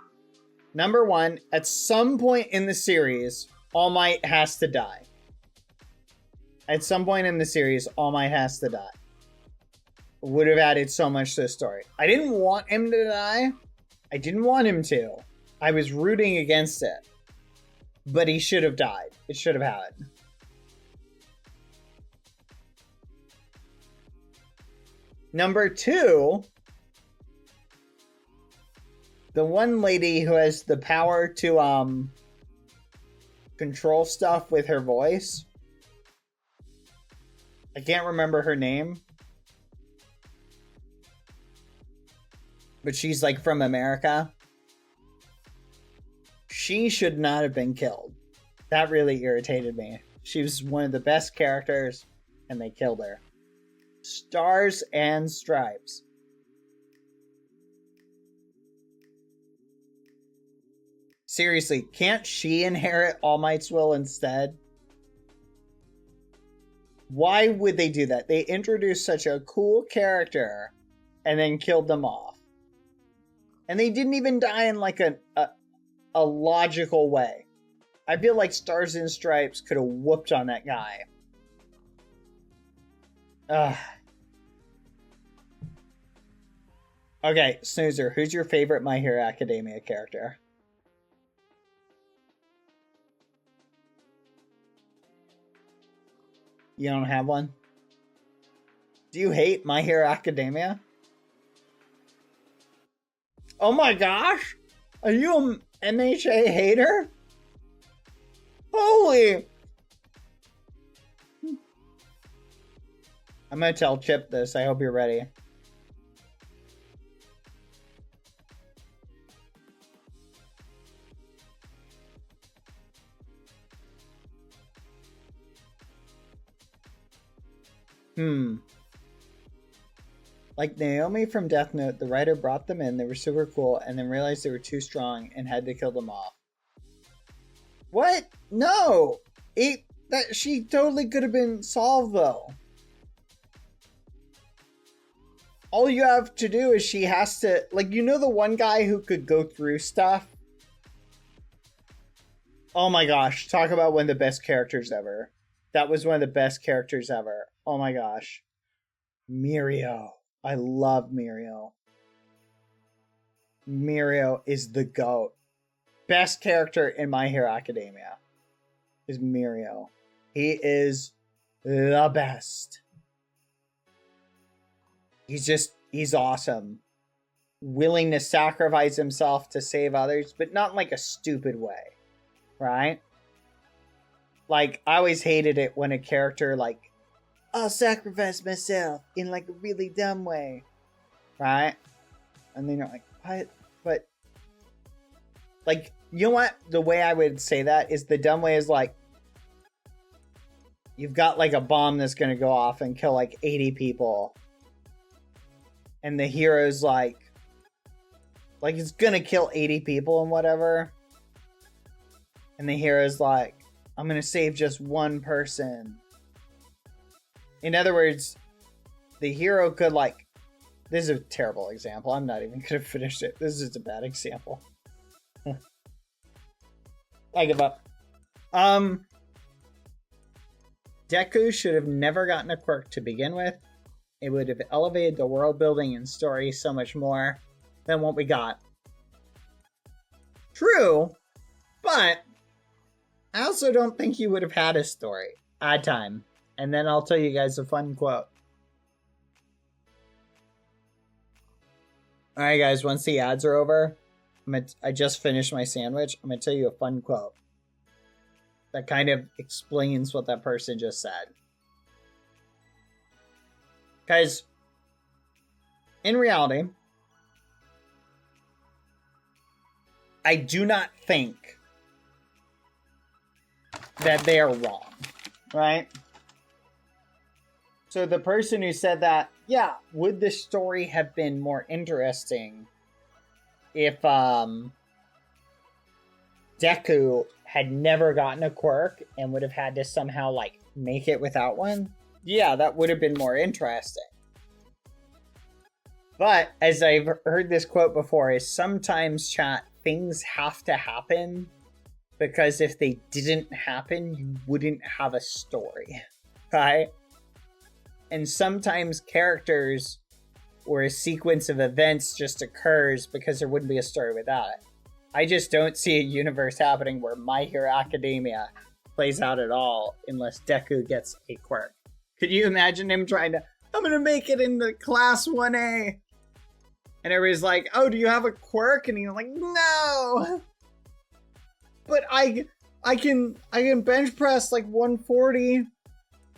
Number one, at some point in the series, All Might has to die. At some point in the series, All Might has to die. Would have added so much to the story. I didn't want him to die. I didn't want him to. I was rooting against it. But he should have died. It should have happened. Number two, the one lady who has the power to control stuff with her voice. I can't remember her name. But she's like from America. She should not have been killed. That really irritated me. She was one of the best characters and they killed her. Stars and Stripes. Seriously, can't she inherit All Might's will instead? Why would they do that? They introduced such a cool character and then killed them off. And they didn't even die in like a logical way. I feel like Stars and Stripes could have whooped on that guy. Ugh. Okay, Snoozer, who's your favorite My Hero Academia character? You don't have one? Do you hate My Hero Academia? Oh my gosh! Are you a MHA hater? Holy! I'm gonna tell Chip this. I hope you're ready. Like Naomi from Death Note, the writer brought them in, they were super cool, and then realized they were too strong and had to kill them off. What? No! She totally could have been solved, though. All you have to do is she has to... Like, you know the one guy who could go through stuff? Oh my gosh, talk about one of the best characters ever. That was one of the best characters ever. Oh my gosh. Mirio. I love Mirio. Mirio is the GOAT. Best character in My Hero Academia is Mirio. He is the best. He's awesome. Willing to sacrifice himself to save others, but not in like a stupid way. Right? Like, I always hated it when a character like, I'll sacrifice myself in like a really dumb way. Right? And then you're like, what? But, like, you know what? The way I would say that is the dumb way is like, you've got like a bomb that's going to go off and kill like 80 people. And the hero's like it's going to kill 80 people and whatever. And the hero's like, I'm going to save just one person. In other words, the hero could like... This is a terrible example. I'm not even going to finish it. This is a bad example. I give up. Deku should have never gotten a quirk to begin with. It would have elevated the world building and story so much more than what we got. True, but I also don't think he would have had a story. Odd time. And then I'll tell you guys a fun quote. Alright guys, once the ads are over, I just finished my sandwich. I'm going to tell you a fun quote that kind of explains what that person just said. Guys, in reality, I do not think that they are wrong, right? So the person who said that, yeah, would the story have been more interesting if Deku had never gotten a quirk and would have had to somehow like make it without one, yeah, that would have been more interesting. But as I've heard this quote before, is sometimes, chat, things have to happen because if they didn't happen, you wouldn't have a story, right? And sometimes characters or a sequence of events just occurs because there wouldn't be a story without it. I just don't see a universe happening where My Hero Academia plays out at all unless Deku gets a quirk. Could you imagine him trying to, I'm gonna make it into class 1A. And everybody's like, oh, do you have a quirk? And he's like, no. But I can bench press like 140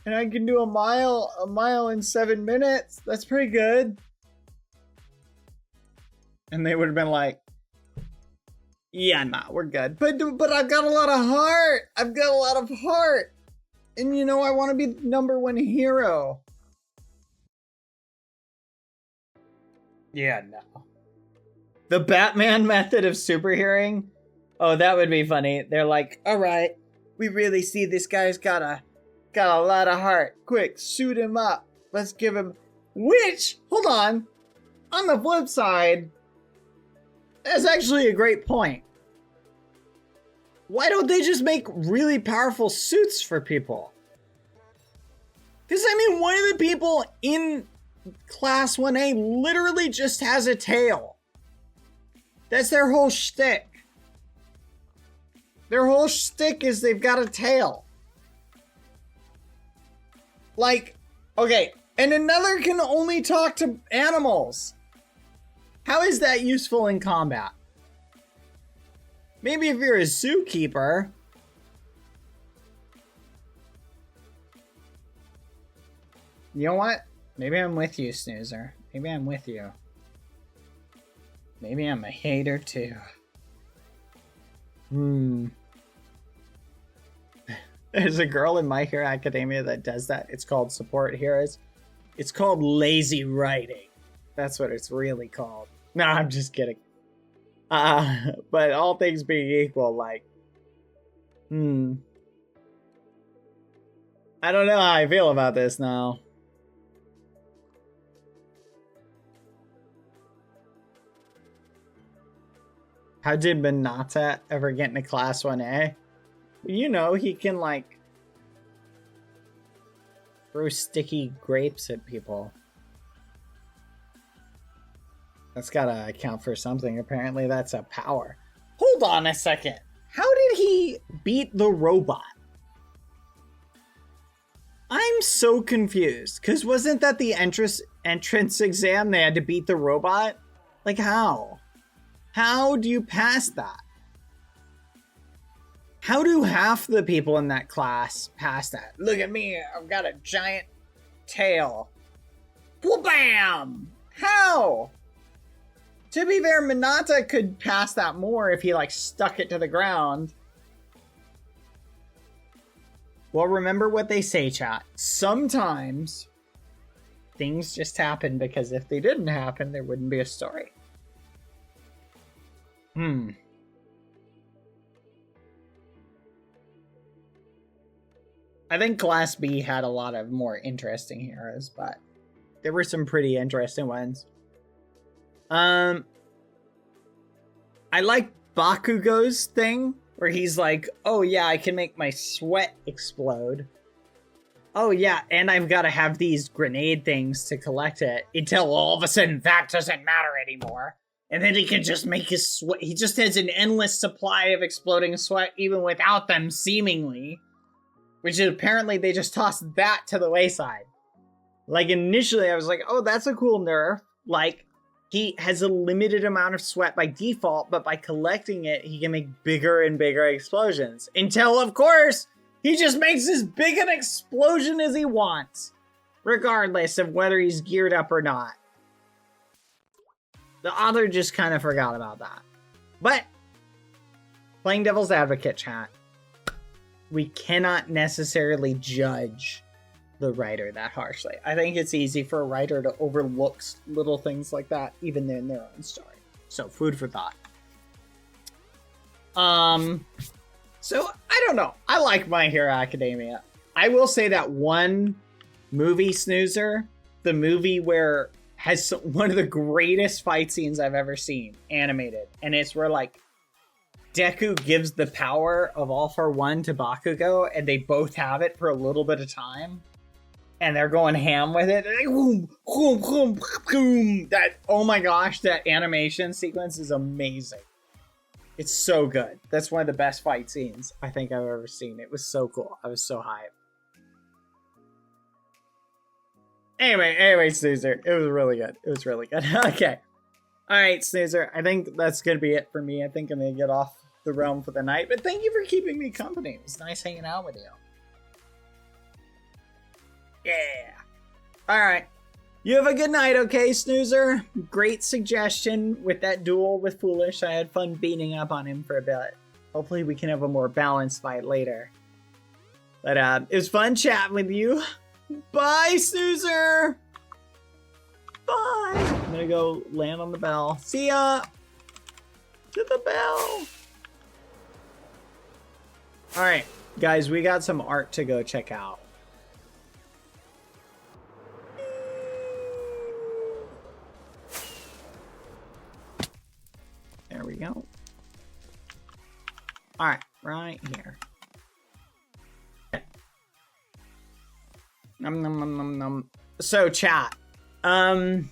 and I can do a mile in 7 minutes. That's pretty good. And they would have been like, yeah, nah, we're good. But I've got a lot of heart. I've got a lot of heart. And you know, I want to be #1 hero. Yeah, no. The Batman method of superheroing? Oh, that would be funny. They're like, all right, we really see this guy's got a lot of heart. Quick, shoot him up. Let's give him... Which, hold on the flip side, that's actually a great point. Why don't they just make really powerful suits for people? Because, I mean, one of the people in Class 1A literally just has a tail. That's their whole shtick. Their whole shtick is they've got a tail. Like, okay, and another can only talk to animals. How is that useful in combat? Maybe if you're a zookeeper. You know what? Maybe I'm with you, Snoozer. Maybe I'm with you. Maybe I'm a hater too. There's a girl in My Hero Academia that does that. It's called Support Heroes. It's called lazy writing. That's what it's really called. No, I'm just kidding. But all things being equal, like, I don't know how I feel about this now. How did Minata ever get into Class 1A? You know, he can, like, throw sticky grapes at people. That's gotta account for something. Apparently that's a power. Hold on a second. How did he beat the robot? I'm so confused. Because wasn't that the entrance exam? They had to beat the robot? Like, how? How do you pass that? How do half the people in that class pass that? Look at me, I've got a giant tail. Bam! How? To be fair, Minata could pass that more if he, like, stuck it to the ground. Well, remember what they say, chat. Sometimes things just happen because if they didn't happen, there wouldn't be a story. I think Class B had a lot of more interesting heroes, but there were some pretty interesting ones. I like Bakugo's thing, where he's like, oh yeah, I can make my sweat explode. Oh yeah, and I've got to have these grenade things to collect it, until all of a sudden that doesn't matter anymore. And then he can just make his sweat, he just has an endless supply of exploding sweat, even without them, seemingly. Which is apparently they just tossed that to the wayside. Like, initially I was like, oh, that's a cool nerf. Like, he has a limited amount of sweat by default, but by collecting it, he can make bigger and bigger explosions. Until, of course, he just makes as big an explosion as he wants. Regardless of whether he's geared up or not. The author just kind of forgot about that. But, playing devil's advocate, chat, we cannot necessarily judge the writer that harshly. I think it's easy for a writer to overlook little things like that, even in their own story. So food for thought. So I don't know. I like My Hero Academia. I will say that one movie snoozer, the movie where has one of the greatest fight scenes I've ever seen animated, and it's where like Deku gives the power of All for One to Bakugo, and they both have it for a little bit of time, and they're going ham with it. Like, boom, boom, boom, boom. That, oh my gosh, that animation sequence is amazing. It's so good. That's one of the best fight scenes I think I've ever seen. It was so cool. I was so hyped. Anyway, Snoozer. It was really good. It was really good. Okay. Alright, Snoozer. I think that's going to be it for me. I think I'm going to get off the realm for the night. But thank you for keeping me company. It was nice hanging out with you. Yeah. Alright. You have a good night, okay, Snoozer? Great suggestion with that duel with Foolish. I had fun beating up on him for a bit. Hopefully we can have a more balanced fight later. But it was fun chatting with you. Bye, Snoozer! Bye! I'm gonna go land on the bell. See ya! To the bell! Alright, guys, we got some art to go check out. There we go. Alright, right here. Num num num num num. So chat. Let's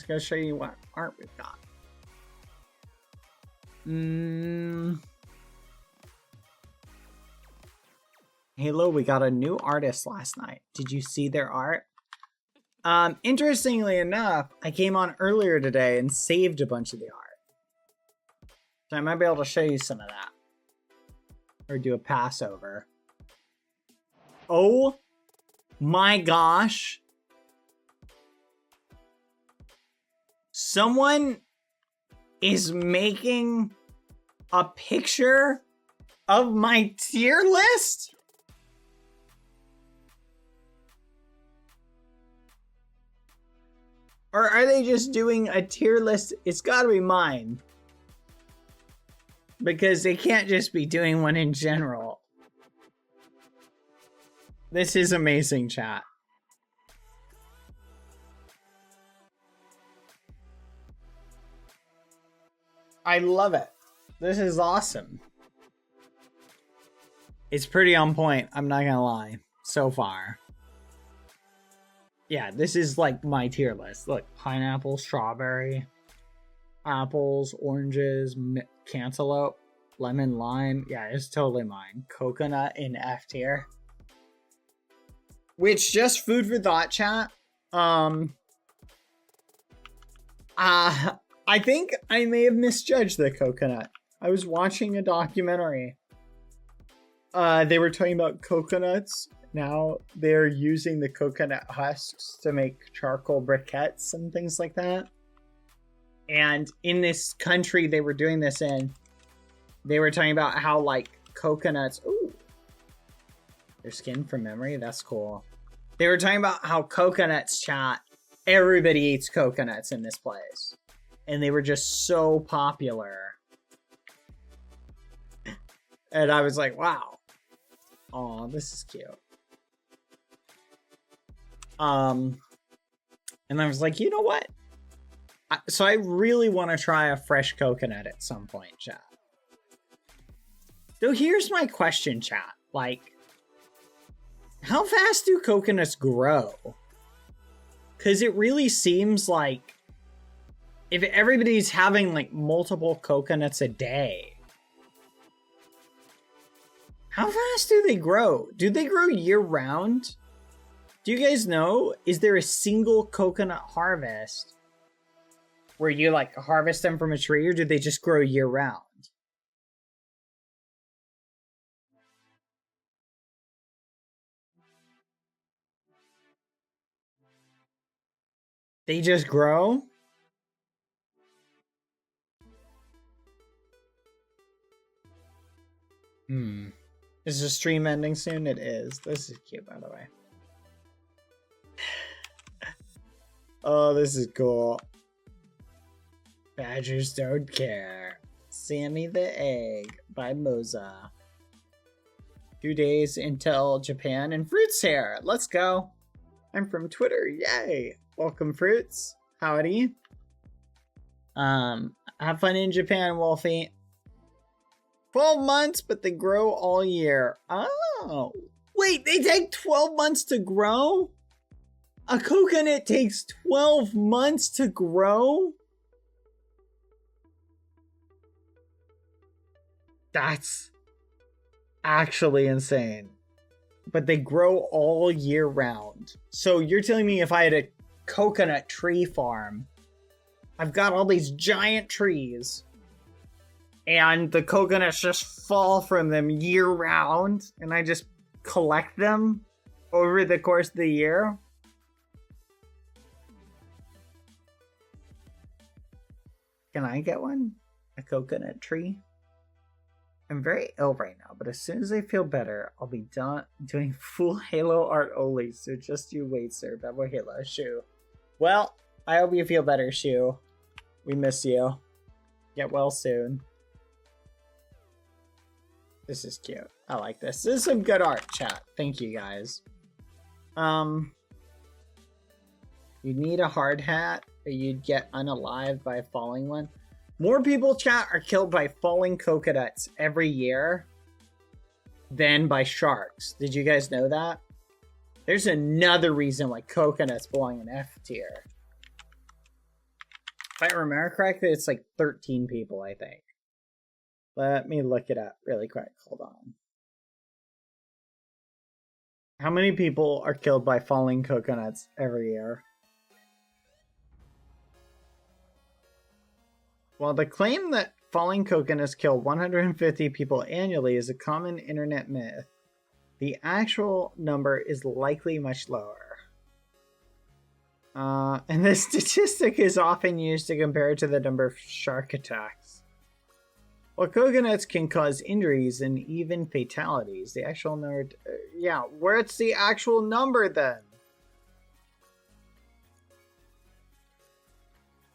go show you what art we've got. Halo, we got a new artist last night. Did you see their art? Interestingly enough, I came on earlier today and saved a bunch of the art. So I might be able to show you some of that. Or do a Passover. Oh my gosh. Someone is making a picture of my tier list? Or are they just doing a tier list? It's gotta be mine. Because they can't just be doing one in general. This is amazing, chat. I love it. This is awesome. It's pretty on point, I'm not gonna lie, so far. Yeah, this is like my tier list. Look, pineapple, strawberry, apples, oranges, cantaloupe, lemon, lime. Yeah, it's totally mine. Coconut in F tier. Which, just food for thought, chat. I think I may have misjudged the coconut. I was watching a documentary. They were talking about coconuts. Now they're using the coconut husks to make charcoal briquettes and things like that. And in this country they were doing this in, they were talking about how like coconuts, ooh, their skin from memory, that's cool. They were talking about how coconuts, chat, everybody eats coconuts in this place. And they were just so popular. And I was like, wow. Aw, this is cute. And I was like, you know what? So I really want to try a fresh coconut at some point, chat. So here's my question, chat. Like, how fast do coconuts grow? Because it really seems like if everybody's having like multiple coconuts a day, how fast do they grow? Do they grow year round? Do you guys know? Is there a single coconut harvest where you like harvest them from a tree, or do they just grow year round? They just grow? Is the stream ending soon? It is. This is cute, by the way. Oh, this is cool. Badgers don't care. Sammy the Egg by Moza. 2 days until Japan and Fruits here. Let's go. I'm from Twitter. Yay. Welcome, Fruits. Howdy. Have fun in Japan, Wolfie. 12 months, but they grow all year. Oh. Wait, they take 12 months to grow? A coconut takes 12 months to grow? That's actually insane. But they grow all year round. So you're telling me if I had a coconut tree farm, I've got all these giant trees, and the coconuts just fall from them year round, and I just collect them over the course of the year? Can I get one? A coconut tree? I'm very ill right now, but as soon as I feel better, I'll be done doing full Halo art only, so just you wait, sir. Badboyhalo, Shu. Well, I hope you feel better, Shu. We miss you. Get well soon. This is cute. I like this. This is some good art, chat. Thank you, guys. You need a hard hat, or you'd get unalived by a falling one. More people, chat, are killed by falling coconuts every year than by sharks. Did you guys know that? There's another reason why coconuts belong in F tier. If I remember correctly, it's like 13 people, I think. Let me look it up really quick. Hold on. How many people are killed by falling coconuts every year? While the claim that falling coconuts kill 150 people annually is a common internet myth, the actual number is likely much lower. And this statistic is often used to compare it to the number of shark attacks. While coconuts can cause injuries and even fatalities, the actual number... yeah, where's the actual number then?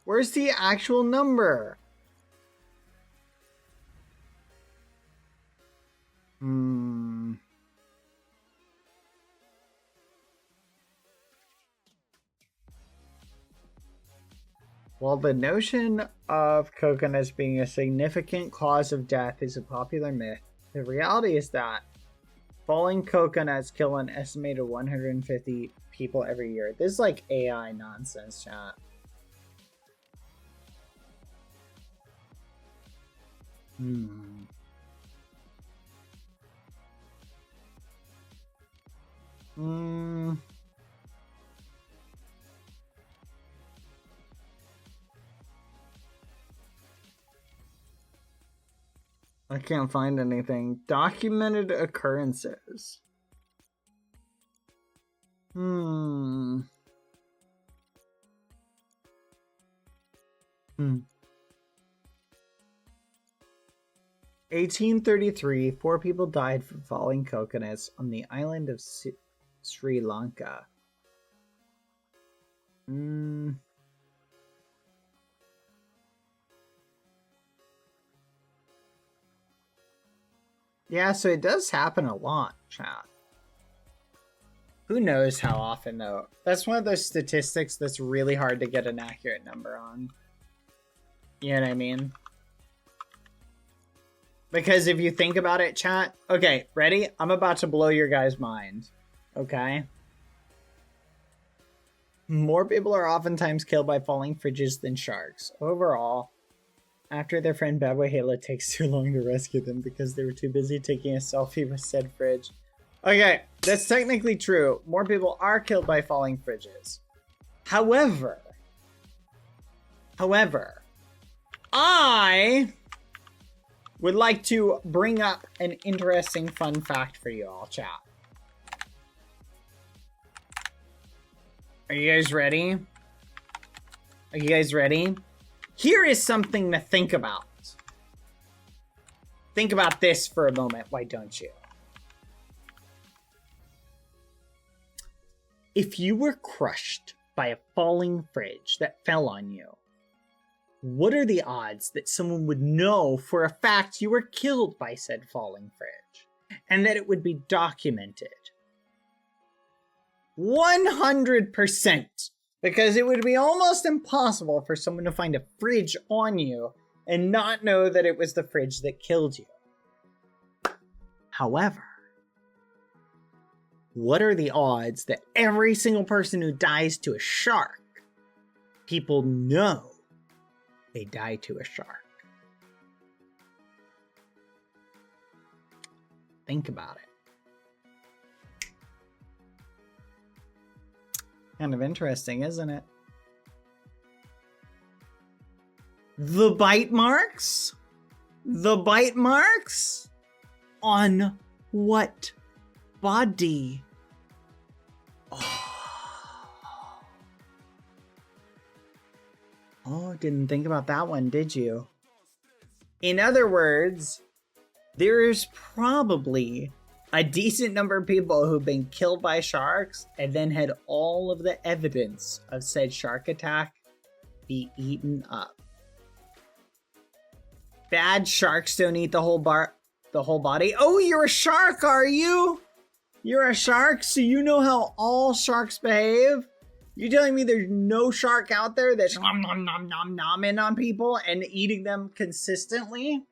Where's the actual number? While the notion of coconuts being a significant cause of death is a popular myth, the reality is that falling coconuts kill an estimated 150 people every year. This is like AI nonsense, chat. I can't find anything. Documented occurrences. 1833, 4 people died from falling coconuts on the island of Sri Lanka. Yeah, so it does happen a lot, chat. Who knows how often, though? That's one of those statistics that's really hard to get an accurate number on. You know what I mean? Because if you think about it, chat... Okay, ready? I'm about to blow your guys' mind. Okay? More people are oftentimes killed by falling fridges than sharks. Overall, after their friend Badboyhalo takes too long to rescue them because they were too busy taking a selfie with said fridge. Okay, that's technically true. More people are killed by falling fridges. However, I would like to bring up an interesting fun fact for you all, chat. Are you guys ready? Are you guys ready? Here is something to think about. Think about this for a moment, why don't you? If you were crushed by a falling fridge that fell on you, what are the odds that someone would know for a fact you were killed by said falling fridge, and that it would be documented? 100%. Because it would be almost impossible for someone to find a fridge on you and not know that it was the fridge that killed you. However, what are the odds that every single person who dies to a shark, people know they die to a shark? Think about it. Kind of interesting, isn't it? The bite marks? The bite marks? On what body? Oh, didn't think about that one, did you? In other words, there's probably a decent number of people who've been killed by sharks and then had all of the evidence of said shark attack be eaten up. Bad sharks don't eat the whole body. Oh, you're a shark, are you? You're a shark, so you know how all sharks behave? You telling me there's no shark out there that's nom nom nom nom nomming on people and eating them consistently?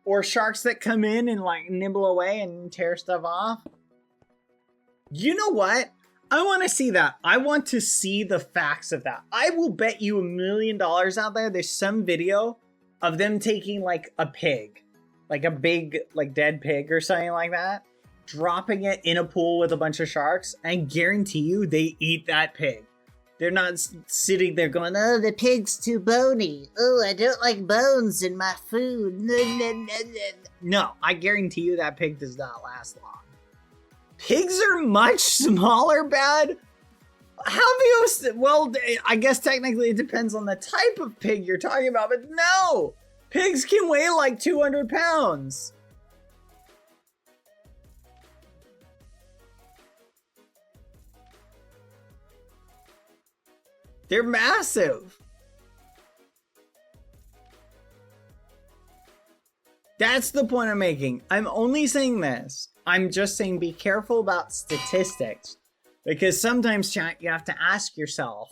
Or sharks that come in and like nibble away and tear stuff off? You know what? I want to see that. I want to see the facts of that. I will bet you $1 million out there there's some video of them taking like a pig, like a big like dead pig or something like that, dropping it in a pool with a bunch of sharks, and guarantee you they eat that pig. They're not sitting there going, oh, the pig's too bony. Oh, I don't like bones in my food. No, I guarantee you that pig does not last long. Pigs are much smaller, Bad. How have you... Well, I guess technically it depends on the type of pig you're talking about, but no! Pigs can weigh like 200 pounds. They're massive. That's the point I'm making. I'm only saying this. I'm just saying be careful about statistics. Because sometimes, chat, you have to ask yourself,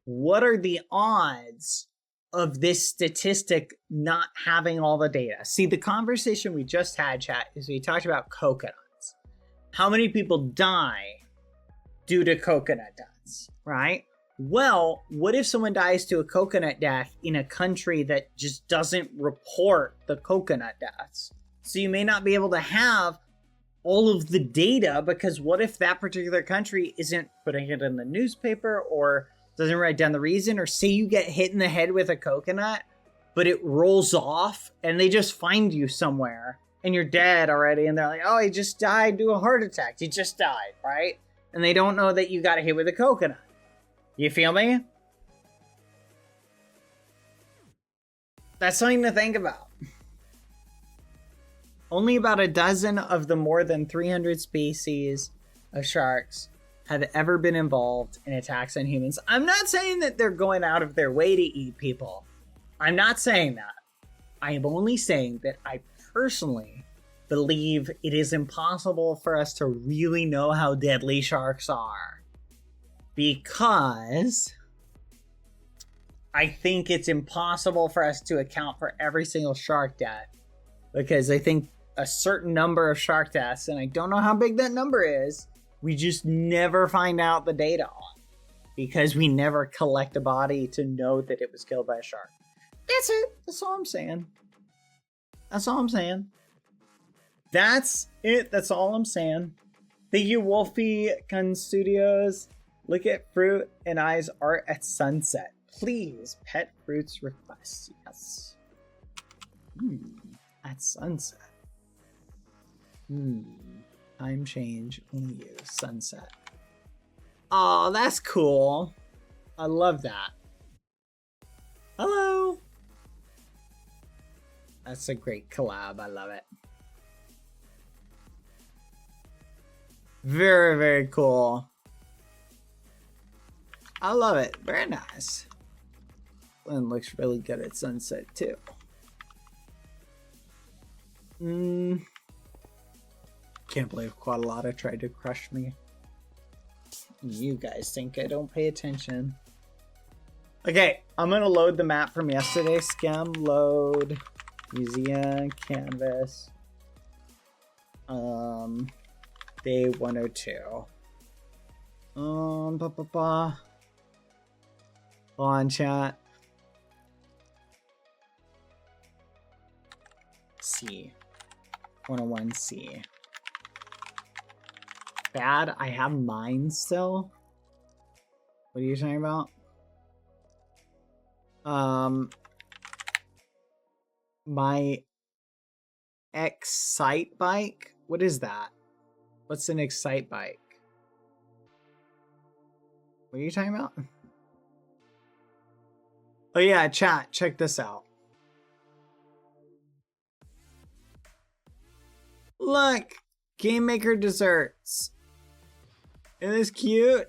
what are the odds of this statistic not having all the data? See, the conversation we just had, chat, is we talked about coconuts. How many people die due to coconut deaths, right? Well, what if someone dies to a coconut death in a country that just doesn't report the coconut deaths? So you may not be able to have all of the data, because what if that particular country isn't putting it in the newspaper or doesn't write down the reason? Or say you get hit in the head with a coconut, but it rolls off and they just find you somewhere and you're dead already. And they're like, oh, he just died due to a heart attack. He just died, right? And they don't know that you got hit with a coconut. You feel me? That's something to think about. Only about a dozen of the more than 300 species of sharks have ever been involved in attacks on humans. I'm not saying that they're going out of their way to eat people. I'm not saying that. I am only saying that I personally believe it is impossible for us to really know how deadly sharks are. Because I think it's impossible for us to account for every single shark death. Because I think a certain number of shark deaths, and I don't know how big that number is, we just never find out the data on. Because we never collect a body to know that it was killed by a shark. That's it. That's all I'm saying. That's all I'm saying. That's it. That's all I'm saying. Thank you, Wolfie Gun Studios. Look at Fruit and I's art at sunset. Please, pet Fruit's request. Yes. At sunset. Time change. Only use sunset. Oh, that's cool. I love that. Hello. That's a great collab. I love it. Very, very cool. I love it. Very nice. And looks really good at sunset too. Can't believe Quadalata tried to crush me. You guys think I don't pay attention. Okay, I'm gonna load the map from yesterday. Skim, load, museum, canvas. Day 102. On chat. C. 101C. Bad, I have mine still. What are you talking about? My Excite bike? What is that? What's an Excite bike? What are you talking about? Oh yeah, chat, check this out. Look! Game Maker Desserts. Isn't this cute?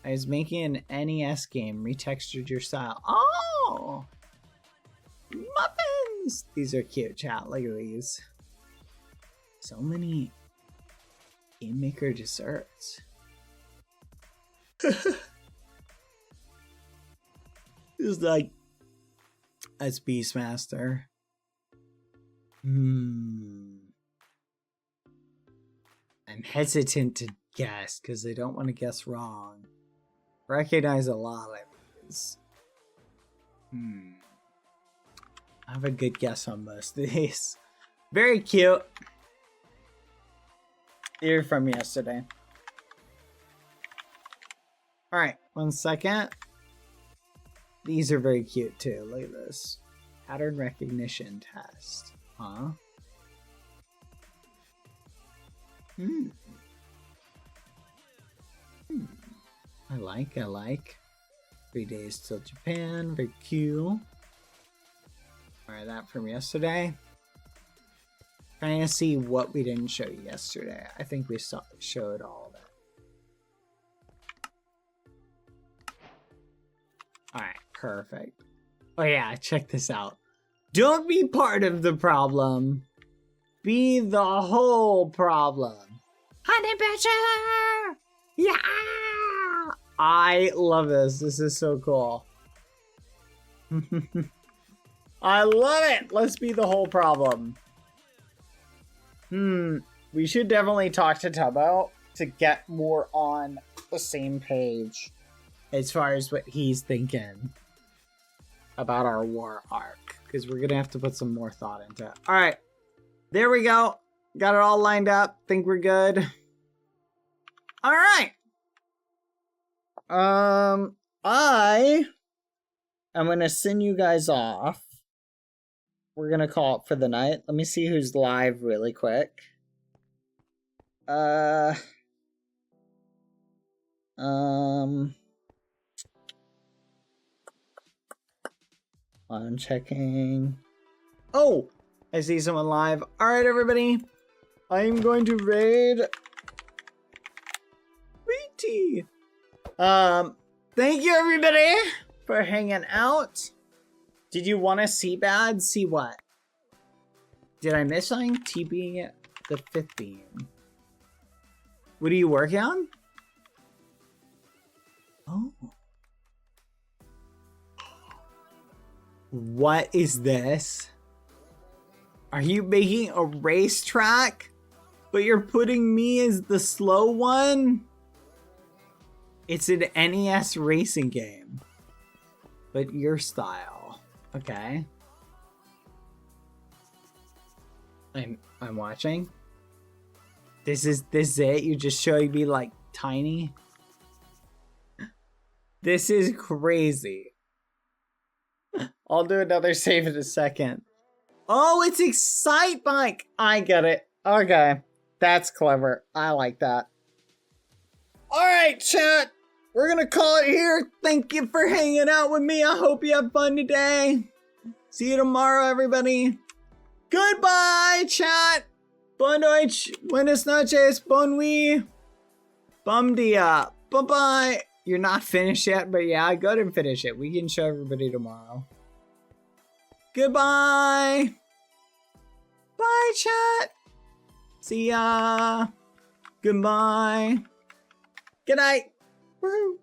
I was making an NES game, retextured your style. Oh! Muffins! These are cute, chat. Look at these. So many Game Maker Desserts. It's like that's Beastmaster. I'm hesitant to guess because I don't want to guess wrong. Recognize a lot of these. I have a good guess on most of these. Very cute. They're from yesterday. Alright, 1 second. These are very cute too. Look at this. Pattern recognition test. Huh? I like. 3 days till Japan. Very cute. Alright, that from yesterday. Trying to see what we didn't show you yesterday. I think we showed all of it. Alright, perfect. Oh yeah, check this out. Don't be part of the problem. Be the whole problem. Honey Badger! Yeah! I love this. This is so cool. I love it! Let's be the whole problem. We should definitely talk to Tubbo to get more on the same page as far as what he's thinking about our war arc. Because we're going to have to put some more thought into it. Alright. There we go. Got it all lined up. Think we're good. Alright. I am going to send you guys off. We're going to call it for the night. Let me see who's live really quick. I'm checking. Oh, I see someone live. All right, everybody. I'm going to raid. Sweetie. Thank you, everybody, for hanging out. Did you want to see bad? See what? Did I miss something? TB the 5th beam. What are you working on? Oh. What is this? Are you making a racetrack? But you're putting me as the slow one? It's an NES racing game. But your style. Okay. I'm watching. This is it? You're just showing me like tiny? This is crazy. I'll do another save in a second. Oh, it's Excite Bike. I get it. Okay. That's clever. I like that. Alright, chat. We're gonna call it here. Thank you for hanging out with me. I hope you have fun today. See you tomorrow, everybody. Goodbye, chat. Bon Deutsch. Buenas noches. Bon nuit. Bum dia. Bye-bye. You're not finished yet, but yeah, go ahead and finish it. We can show everybody tomorrow. Goodbye. Bye, chat. See ya. Goodbye. Good night. Woo.